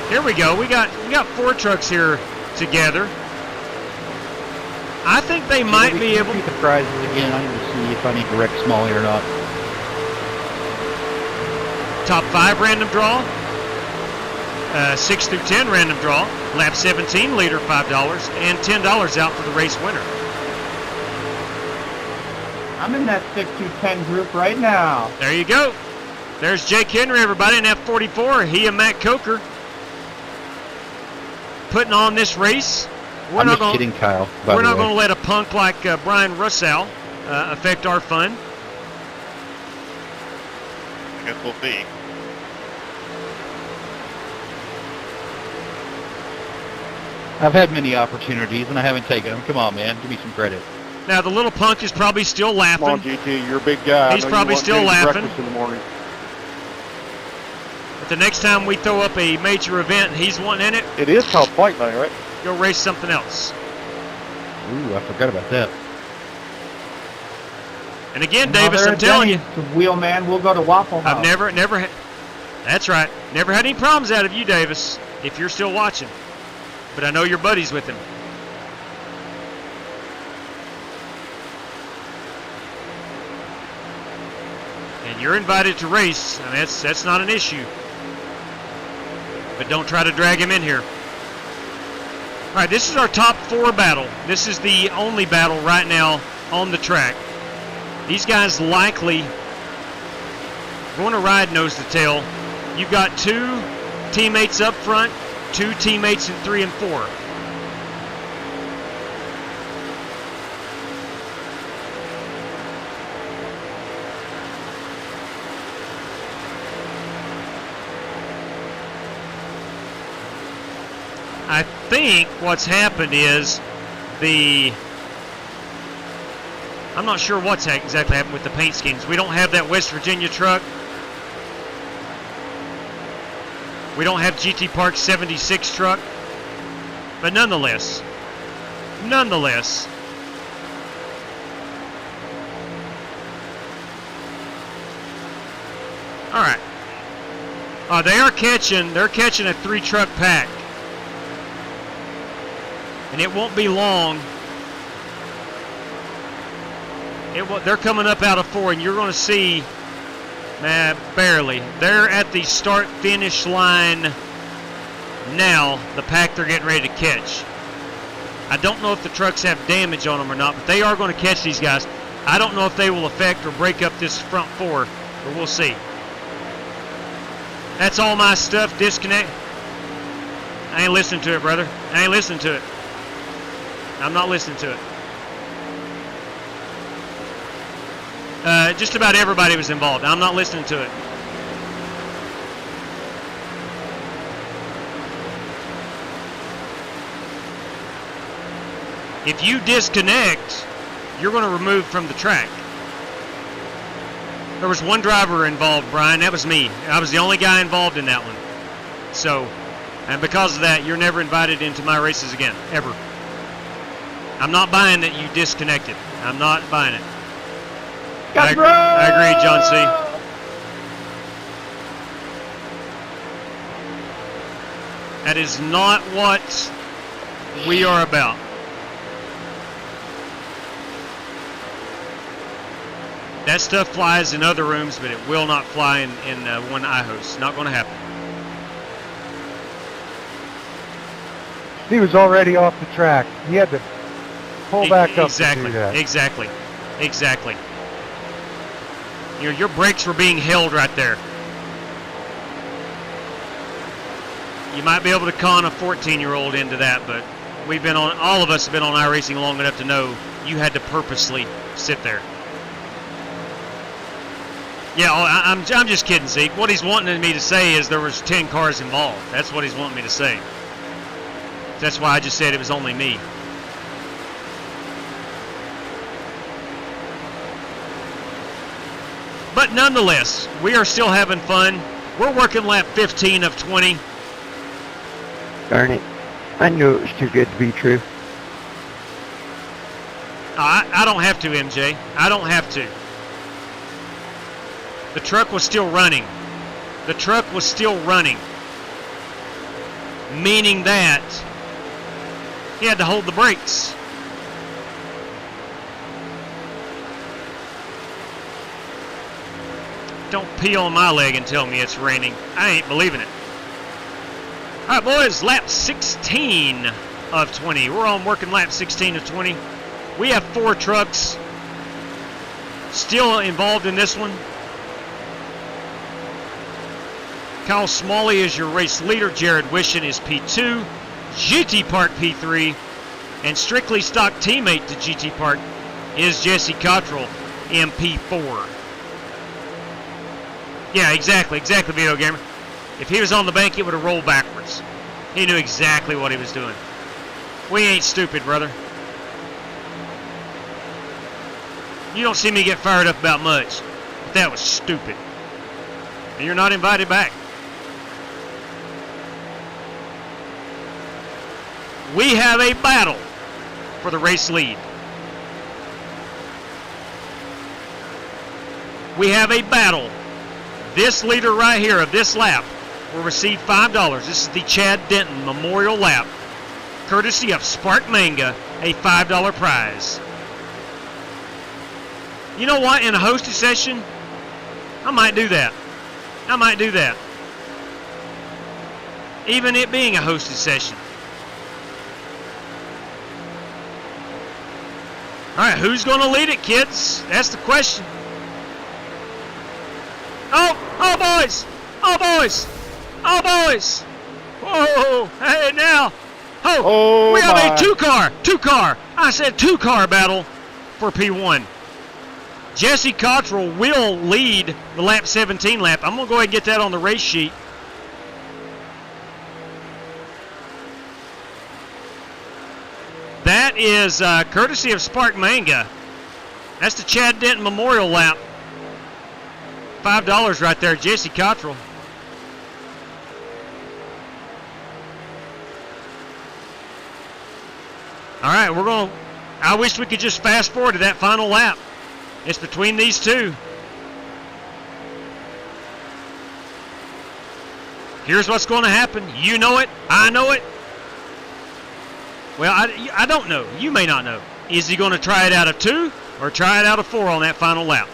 Speaker 4: Here we go. We got 4 trucks here together. I think they might be able
Speaker 11: to... the prizes again. I need to see if I need to wreck Smalley or not.
Speaker 4: Top 5 random draw. 6 through 10 random draw. Lap 17 leader $5 and $10 out for the race winner.
Speaker 6: I'm in that 6 through 10 group right now.
Speaker 4: There you go. There's Jake Henry, everybody, in F44. He and Matt Coker putting on this race.
Speaker 11: I'm just kidding, Kyle.
Speaker 4: We're not going to let a punk like Brian Russell affect our fun.
Speaker 8: I guess we'll see.
Speaker 11: I've had many opportunities, and I haven't taken them. Come on, man. Give me some credit.
Speaker 4: Now, the little punk is probably still laughing.
Speaker 12: Come on, GT. You're a big guy.
Speaker 4: He's probably still laughing.
Speaker 12: In the morning.
Speaker 4: But the next time we throw up a major event, he's wanting in it.
Speaker 12: It is called Flight Night, right?
Speaker 4: Go race something else.
Speaker 11: Ooh, I forgot about that.
Speaker 4: And again, Davis, I'm telling you.
Speaker 6: Wheelman, we'll go to Waffle House.
Speaker 4: I've never that's right. Never had any problems out of you, Davis, if you're still watching. But I know your buddy's with him. And you're invited to race. I mean, that's not an issue. But don't try to drag him in here. All right, this is our top 4 battle. This is the only battle right now on the track. These guys likely going to ride nose to tail. You've got 2 teammates up front, 2 teammates in 3 and 4. I think what's happened is I'm not sure what's exactly happened with the paint schemes. We don't have that West Virginia truck. We don't have GT Park 76 truck. But nonetheless. All right. They're catching a 3 truck pack. And it won't be long. They're coming up out of 4, and you're going to see, barely. They're at the start-finish line now, the pack they're getting ready to catch. I don't know if the trucks have damage on them or not, but they are going to catch these guys. I don't know if they will affect or break up this front 4, but we'll see. That's all my stuff. Disconnect. I ain't listening to it, brother. I ain't listening to it. I'm not listening to it. Just about everybody was involved. I'm not listening to it. If you disconnect, you're going to remove from the track. There was one driver involved, Brian. That was me. I was the only guy involved in that one. So, and because of that, you're never invited into my races again, ever. I'm not buying that you disconnected. I'm not buying it. I agree, John C. That is not what we are about. That stuff flies in other rooms, but it will not fly in one I host. Not going to happen.
Speaker 7: He was already off the track. He had to pull back up to do that.
Speaker 4: Exactly. Your brakes were being held right there. You might be able to con a 14-year-old into that, but all of us have been on iRacing long enough to know you had to purposely sit there. Yeah, I'm just kidding, Zeke. What he's wanting me to say is there was 10 cars involved. That's what he's wanting me to say. That's why I just said it was only me. But nonetheless, we are still having fun. We're working lap 15 of 20.
Speaker 20: Darn it. I knew it was too good to be true.
Speaker 4: I don't have to, MJ. I don't have to. The truck was still running. The truck was still running. Meaning that he had to hold the brakes. Don't pee on my leg and tell me it's raining. I ain't believing it. All right, boys, lap 16 of 20. We're on working lap 16 of 20. We have 4 trucks still involved in this one. Kyle Smalley is your race leader. Jared Wishin is P2. GT Park P3. And strictly stock teammate to GT Park is Jesse Cottrell in P4. Yeah, exactly, Video Gamer. If he was on the bank, it would have rolled backwards. He knew exactly what he was doing. We ain't stupid, brother. You don't see me get fired up about much, but that was stupid. And you're not invited back. We have a battle for the race lead. We have a battle. This leader right here of this lap will receive $5. This is the Chad Denton Memorial Lap, courtesy of Spark Manga, a $5 prize. You know what? In a hosted session, I might do that. Even it being a hosted session. All right, who's going to lead it, kids? That's the question. Oh, boys! Whoa, hey, now. We have a two-car. I said two-car battle for P1. Jesse Cottrell will lead the lap 17 lap. I'm going to go ahead and get that on the race sheet. That is courtesy of Spark Manga. That's the Chad Denton Memorial Lap. $5 right there, Jesse Cottrell. All right, I wish we could just fast forward to that final lap. It's between these two. Here's what's going to happen. You know it. I know it. Well, I don't know. You may not know. Is he going to try it out of 2 or try it out of 4 on that final lap?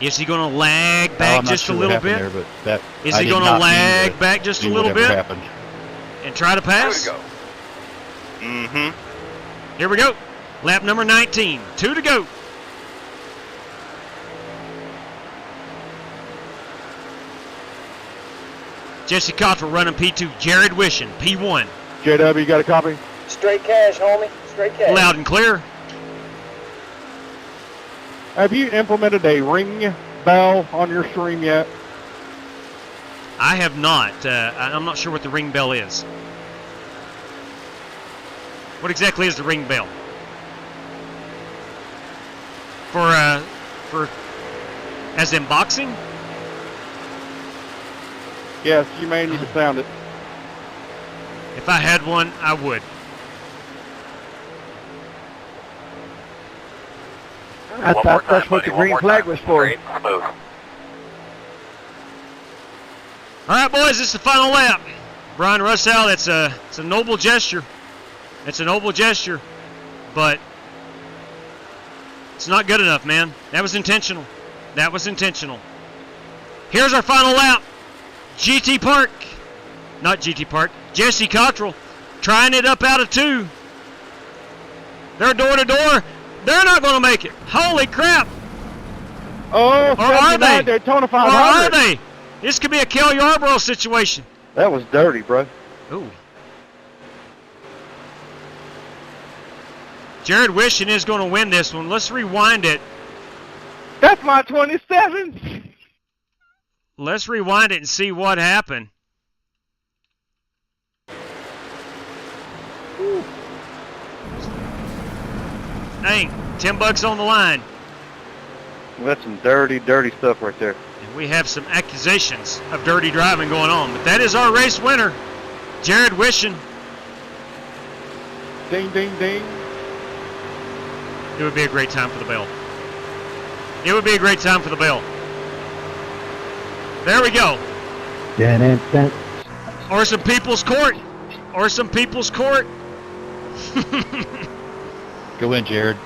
Speaker 4: Is he going to lag back just a little bit? Is he going to lag back just a little bit and try to pass?
Speaker 2: 2 to go.
Speaker 4: Here we go. Lap number 19. 2 to go. Jesse Cottrell running P2. Jared Wishing, P1.
Speaker 9: JW, you got a copy?
Speaker 21: Straight cash, homie. Straight cash.
Speaker 4: Loud and clear.
Speaker 9: Have you implemented a ring bell on your stream yet?
Speaker 4: I have not. I'm not sure what the ring bell is. What exactly is the ring bell? For as in boxing?
Speaker 9: Yes, you may need to sound it.
Speaker 4: If I had one, I would.
Speaker 18: I thought that's what the green flag was for.
Speaker 4: All right, boys, this is the final lap. Brian Russell, it's a noble gesture. It's a noble gesture, but it's not good enough, man. That was intentional. That was intentional. Here's our final lap. GT Park. Not GT Park. Jesse Cottrell trying it up out of 2. They're door to door. They're not going to make it. Holy crap.
Speaker 9: Oh,
Speaker 4: or are they?
Speaker 9: Daytona 500.
Speaker 4: Or are they? This could be a Kel Yarborough situation.
Speaker 12: That was dirty, bro.
Speaker 4: Ooh. Jared Wishing is going to win this one. Let's rewind it.
Speaker 9: That's my 27.
Speaker 4: Let's rewind it and see what happened. Ooh. Dang, $10 on the line.
Speaker 12: Well, that's some dirty, dirty stuff right there.
Speaker 4: And we have some accusations of dirty driving going on, but that is our race winner, Jared Wishing.
Speaker 9: Ding, ding, ding.
Speaker 4: It would be a great time for the bell. It would be a great time for the bell. There we go. Or some people's court. Or some people's court.
Speaker 11: Go in, Jared.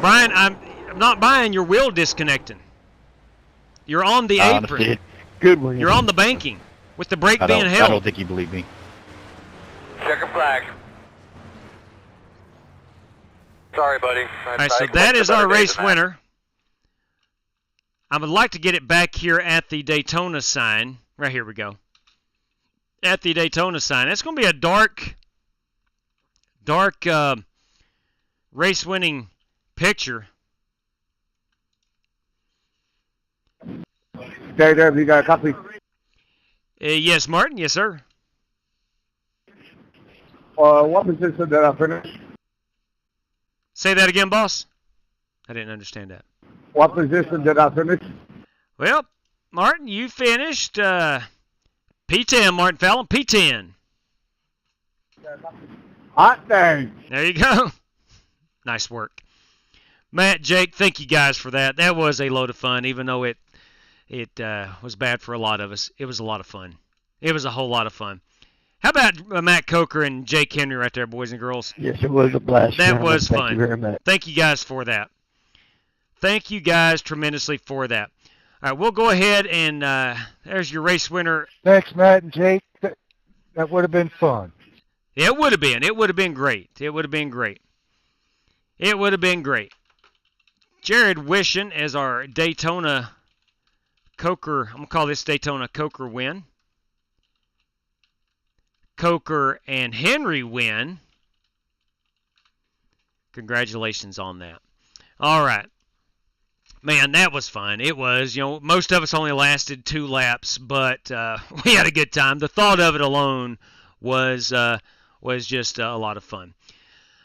Speaker 4: Brian, I'm not buying your wheel disconnecting. You're on the apron.
Speaker 14: Good one.
Speaker 4: You're on the banking with the brake being held.
Speaker 11: I don't think you believe me.
Speaker 2: Checker flag. Sorry, buddy.
Speaker 4: All right, so that is our race winner. I would like to get it back here at the Daytona sign. Right here we go. At the Daytona sign. It's going to be a dark race-winning picture.
Speaker 9: JW, you got a copy?
Speaker 4: Yes, Martin. Yes, sir.
Speaker 9: What position did I finish?
Speaker 4: Say that again, boss. I didn't understand that.
Speaker 9: What position did I finish?
Speaker 4: Well, Martin, you finished P10, Martin Fallon, P10.
Speaker 9: Hot dang.
Speaker 4: There you go. Nice work. Matt, Jake, thank you guys for that. That was a load of fun, even though it was bad for a lot of us. It was a lot of fun. It was a whole lot of fun. How about Matt Coker and Jake Henry right there, boys and girls?
Speaker 20: Yes, it was a blast.
Speaker 4: That was fun.
Speaker 20: Thank you very much.
Speaker 4: Thank you guys for that. Thank you guys tremendously for that. All right, we'll go ahead and there's your race winner.
Speaker 7: Thanks, Matt and Jake. That would have been fun.
Speaker 4: It would have been. It would have been great. It would have been great. It would have been great. Jared Wishing as our Daytona Coker. I'm going to call this Daytona Coker win. Coker and Henry win. Congratulations on that. All right. Man, that was fun. It was. You know, most of us only lasted 2 laps, but we had a good time. The thought of it alone was just a lot of fun.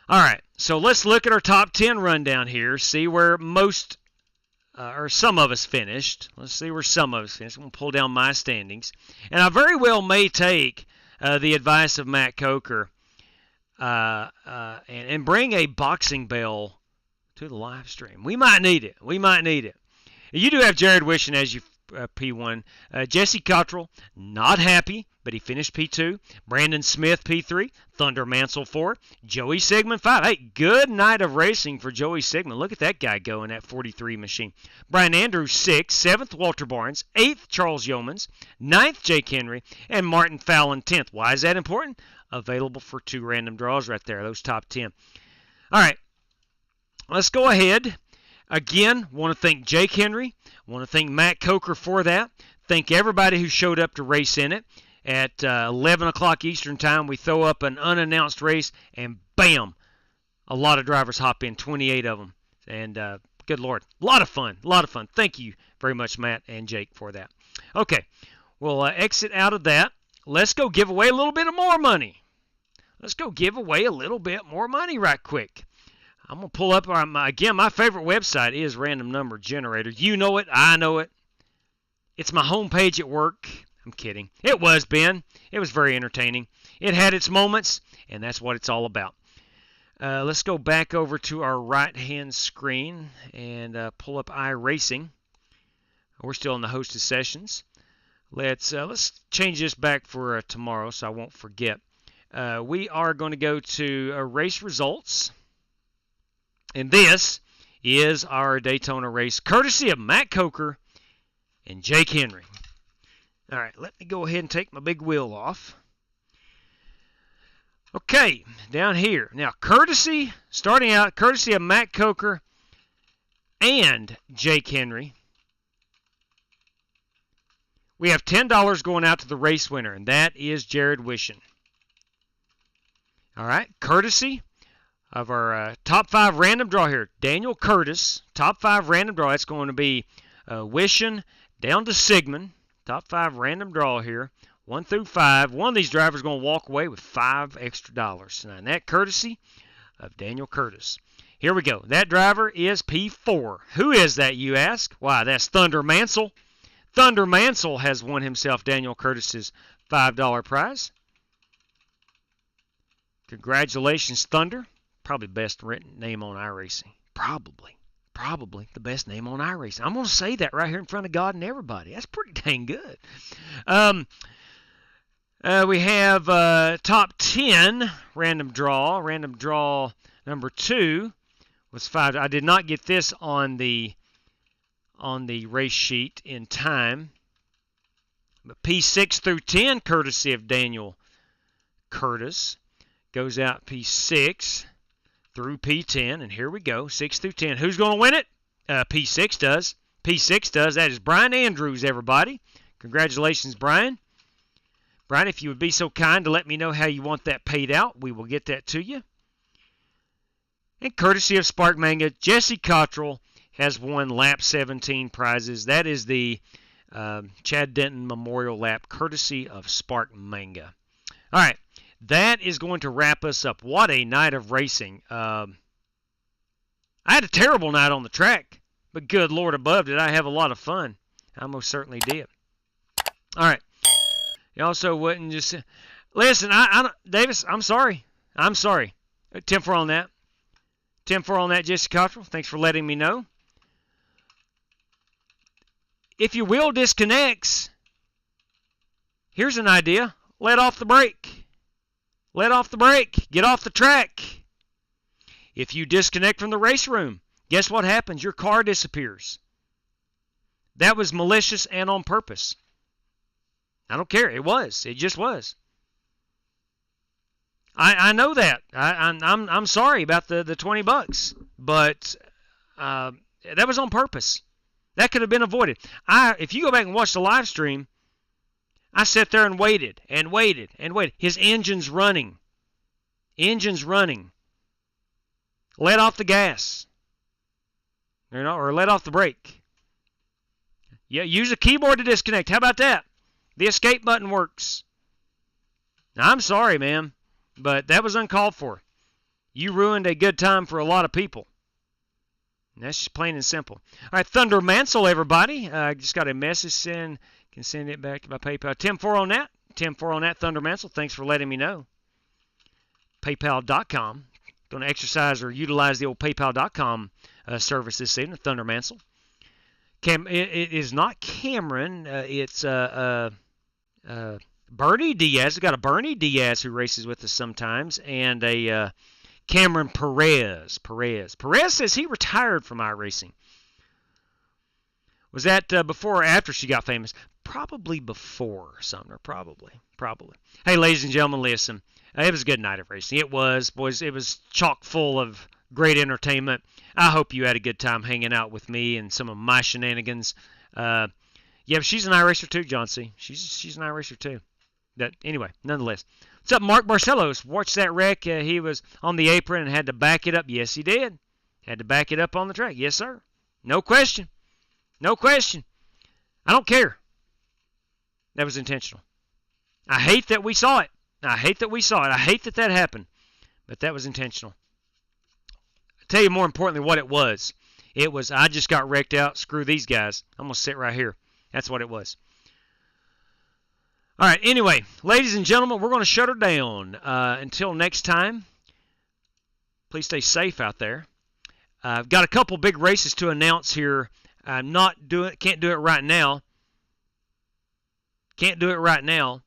Speaker 4: All right, so let's look at our top 10 rundown here, see where most or some of us finished. Let's see where some of us finished. I'm going to pull down my standings. And I very well may take the advice of Matt Coker and bring a boxing bell to the live stream. We might need it. We might need it. You do have Jared Wishing as you P1. Jesse Cottrell, not happy, but he finished P2. Brandon Smith, P3. Thunder Mansell, 4. Joey Sigmund, 5. Hey, good night of racing for Joey Sigmund. Look at that guy going, that 43 machine. Brian Andrews, 6. 7th, Walter Barnes. 8th, Charles Yeomans. 9th, Jake Henry. And Martin Fallon, 10th. Why is that important? Available for 2 random draws right there, those top 10. All right, let's go ahead. Again, want to thank Jake Henry. Want to thank Matt Coker for that. Thank everybody who showed up to race in it. At 11 o'clock Eastern Time, we throw up an unannounced race, and bam, a lot of drivers hop in, 28 of them. And good Lord, a lot of fun, a lot of fun. Thank you very much, Matt and Jake, for that. Okay, we'll exit out of that. Let's go give away a little bit of more money. Let's go give away a little bit more money right quick. I'm going to pull up, again, my favorite website is Random Number Generator. You know it, I know it. It's my homepage at work. I'm kidding. It was, Ben. It was very entertaining. It had its moments, and that's what it's all about. Let's go back over to our right-hand screen and pull up iRacing. We're still in the hosted sessions. Let's change this back for tomorrow so I won't forget. We are going to go to race results. And this is our Daytona race, courtesy of Matt Coker and Jake Henry. All right, let me go ahead and take my big wheel off. Okay, down here. Now, starting out, courtesy of Matt Coker and Jake Henry. We have $10 going out to the race winner, and that is Jared Wishon. All right, courtesy of our top 5 random draw here. Daniel Curtis, top 5 random draw. That's going to be Wishon down to Sigmund. Top 5 random draw here, 1 through 5. One of these drivers is going to walk away with $5 extra. Now, and that courtesy of Daniel Curtis. Here we go. That driver is P4. Who is that, you ask? Why, that's Thunder Mansell. Thunder Mansell has won himself Daniel Curtis's $5 prize. Congratulations, Thunder. Probably best written name on iRacing. Probably the best name on iRacing. I'm going to say that right here in front of God and everybody. That's pretty dang good. We have top 10 random draw. Random draw number 2 was 5. I did not get this on the race sheet in time. But P6 through 10, courtesy of Daniel Curtis, goes out P6 through P10, and here we go, 6 through 10. Who's going to win it? P6 does. P6 does. That is Brian Andrews, everybody. Congratulations, Brian. Brian, if you would be so kind to let me know how you want that paid out, we will get that to you. And courtesy of Spark Manga, Jesse Cottrell has won Lap 17 prizes. That is the Chad Denton Memorial Lap, courtesy of Spark Manga. All right. That is going to wrap us up. What a night of racing. I had a terrible night on the track, but good Lord above, did I have a lot of fun. I most certainly did. All right. You also wouldn't just... Listen, Davis, I'm sorry. 10-4 on that. 10-4 on that, Jesse Cottrell. Thanks for letting me know. If your wheel disconnects, here's an idea. Let off the brake. Let off the brake. Get off the track. If you disconnect from the race room, guess what happens? Your car disappears. That was malicious and on purpose. I don't care. It was. It just was. I know that. I'm sorry about the $20, but that was on purpose. That could have been avoided. If you go back and watch the live stream, I sat there and waited and waited and waited. His engine's running. Engine's running. Let off the gas. Or let off the brake. Yeah, use a keyboard to disconnect. How about that? The escape button works. Now, I'm sorry, man, but that was uncalled for. You ruined a good time for a lot of people. And that's just plain and simple. All right, Thunder Mansell, everybody. I just got a message in. Can send it back to my PayPal. 10-4 on that. 10-4 on that, Thunder Mansell. Thanks for letting me know. PayPal.com. Going to exercise or utilize the old PayPal.com service this evening, Thunder Mansell. It is not Cameron. It's Bernie Diaz. We've got a Bernie Diaz who races with us sometimes, and a Cameron Perez. Perez says he retired from iRacing. Was that before or after she got famous? Probably before, Sumner. Probably. Hey, ladies and gentlemen, listen. It was a good night of racing. It was, boys. It was chock full of great entertainment. I hope you had a good time hanging out with me and some of my shenanigans. Yeah, but she's an iRacer too, John C. She's an iRacer too. Anyway, nonetheless. What's up, Mark Barcelos? Watched that wreck. He was on the apron and had to back it up. Yes, he did. Had to back it up on the track. Yes, sir. No question. No question. I don't care. That was intentional. I hate that we saw it. I hate that that happened. But that was intentional. I'll tell you more importantly what it was. It was, I just got wrecked out. Screw these guys. I'm going to sit right here. That's what it was. All right, anyway, ladies and gentlemen, we're going to shut her down. Until next time, please stay safe out there. I've got a couple big races to announce here. Can't do it right now. Can't do it right now.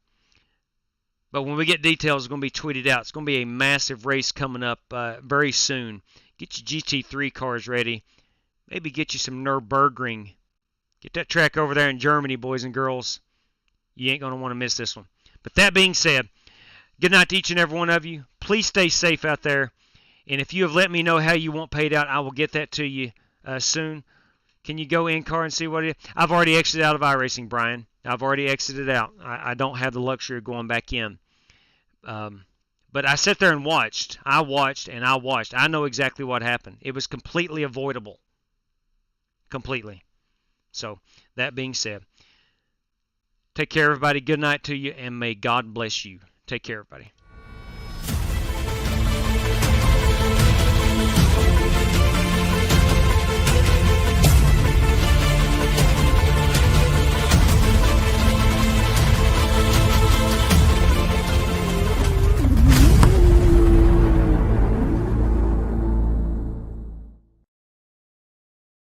Speaker 4: But when we get details, it's going to be tweeted out. It's going to be a massive race coming up very soon. Get your GT3 cars ready. Maybe get you some Nürburgring. Get that track over there in Germany, boys and girls. You ain't going to want to miss this one. But that being said, good night to each and every one of you. Please stay safe out there. And if you have let me know how you want paid out, I will get that to you soon. Can you go in car and see what it is? I've already exited out of iRacing, Brian. I've already exited out. I don't have the luxury of going back in. But I sat there and watched. I watched and I watched. I know exactly what happened. It was completely avoidable. Completely. So, that being said, take care, everybody. Good night to you, and may God bless you. Take care, everybody.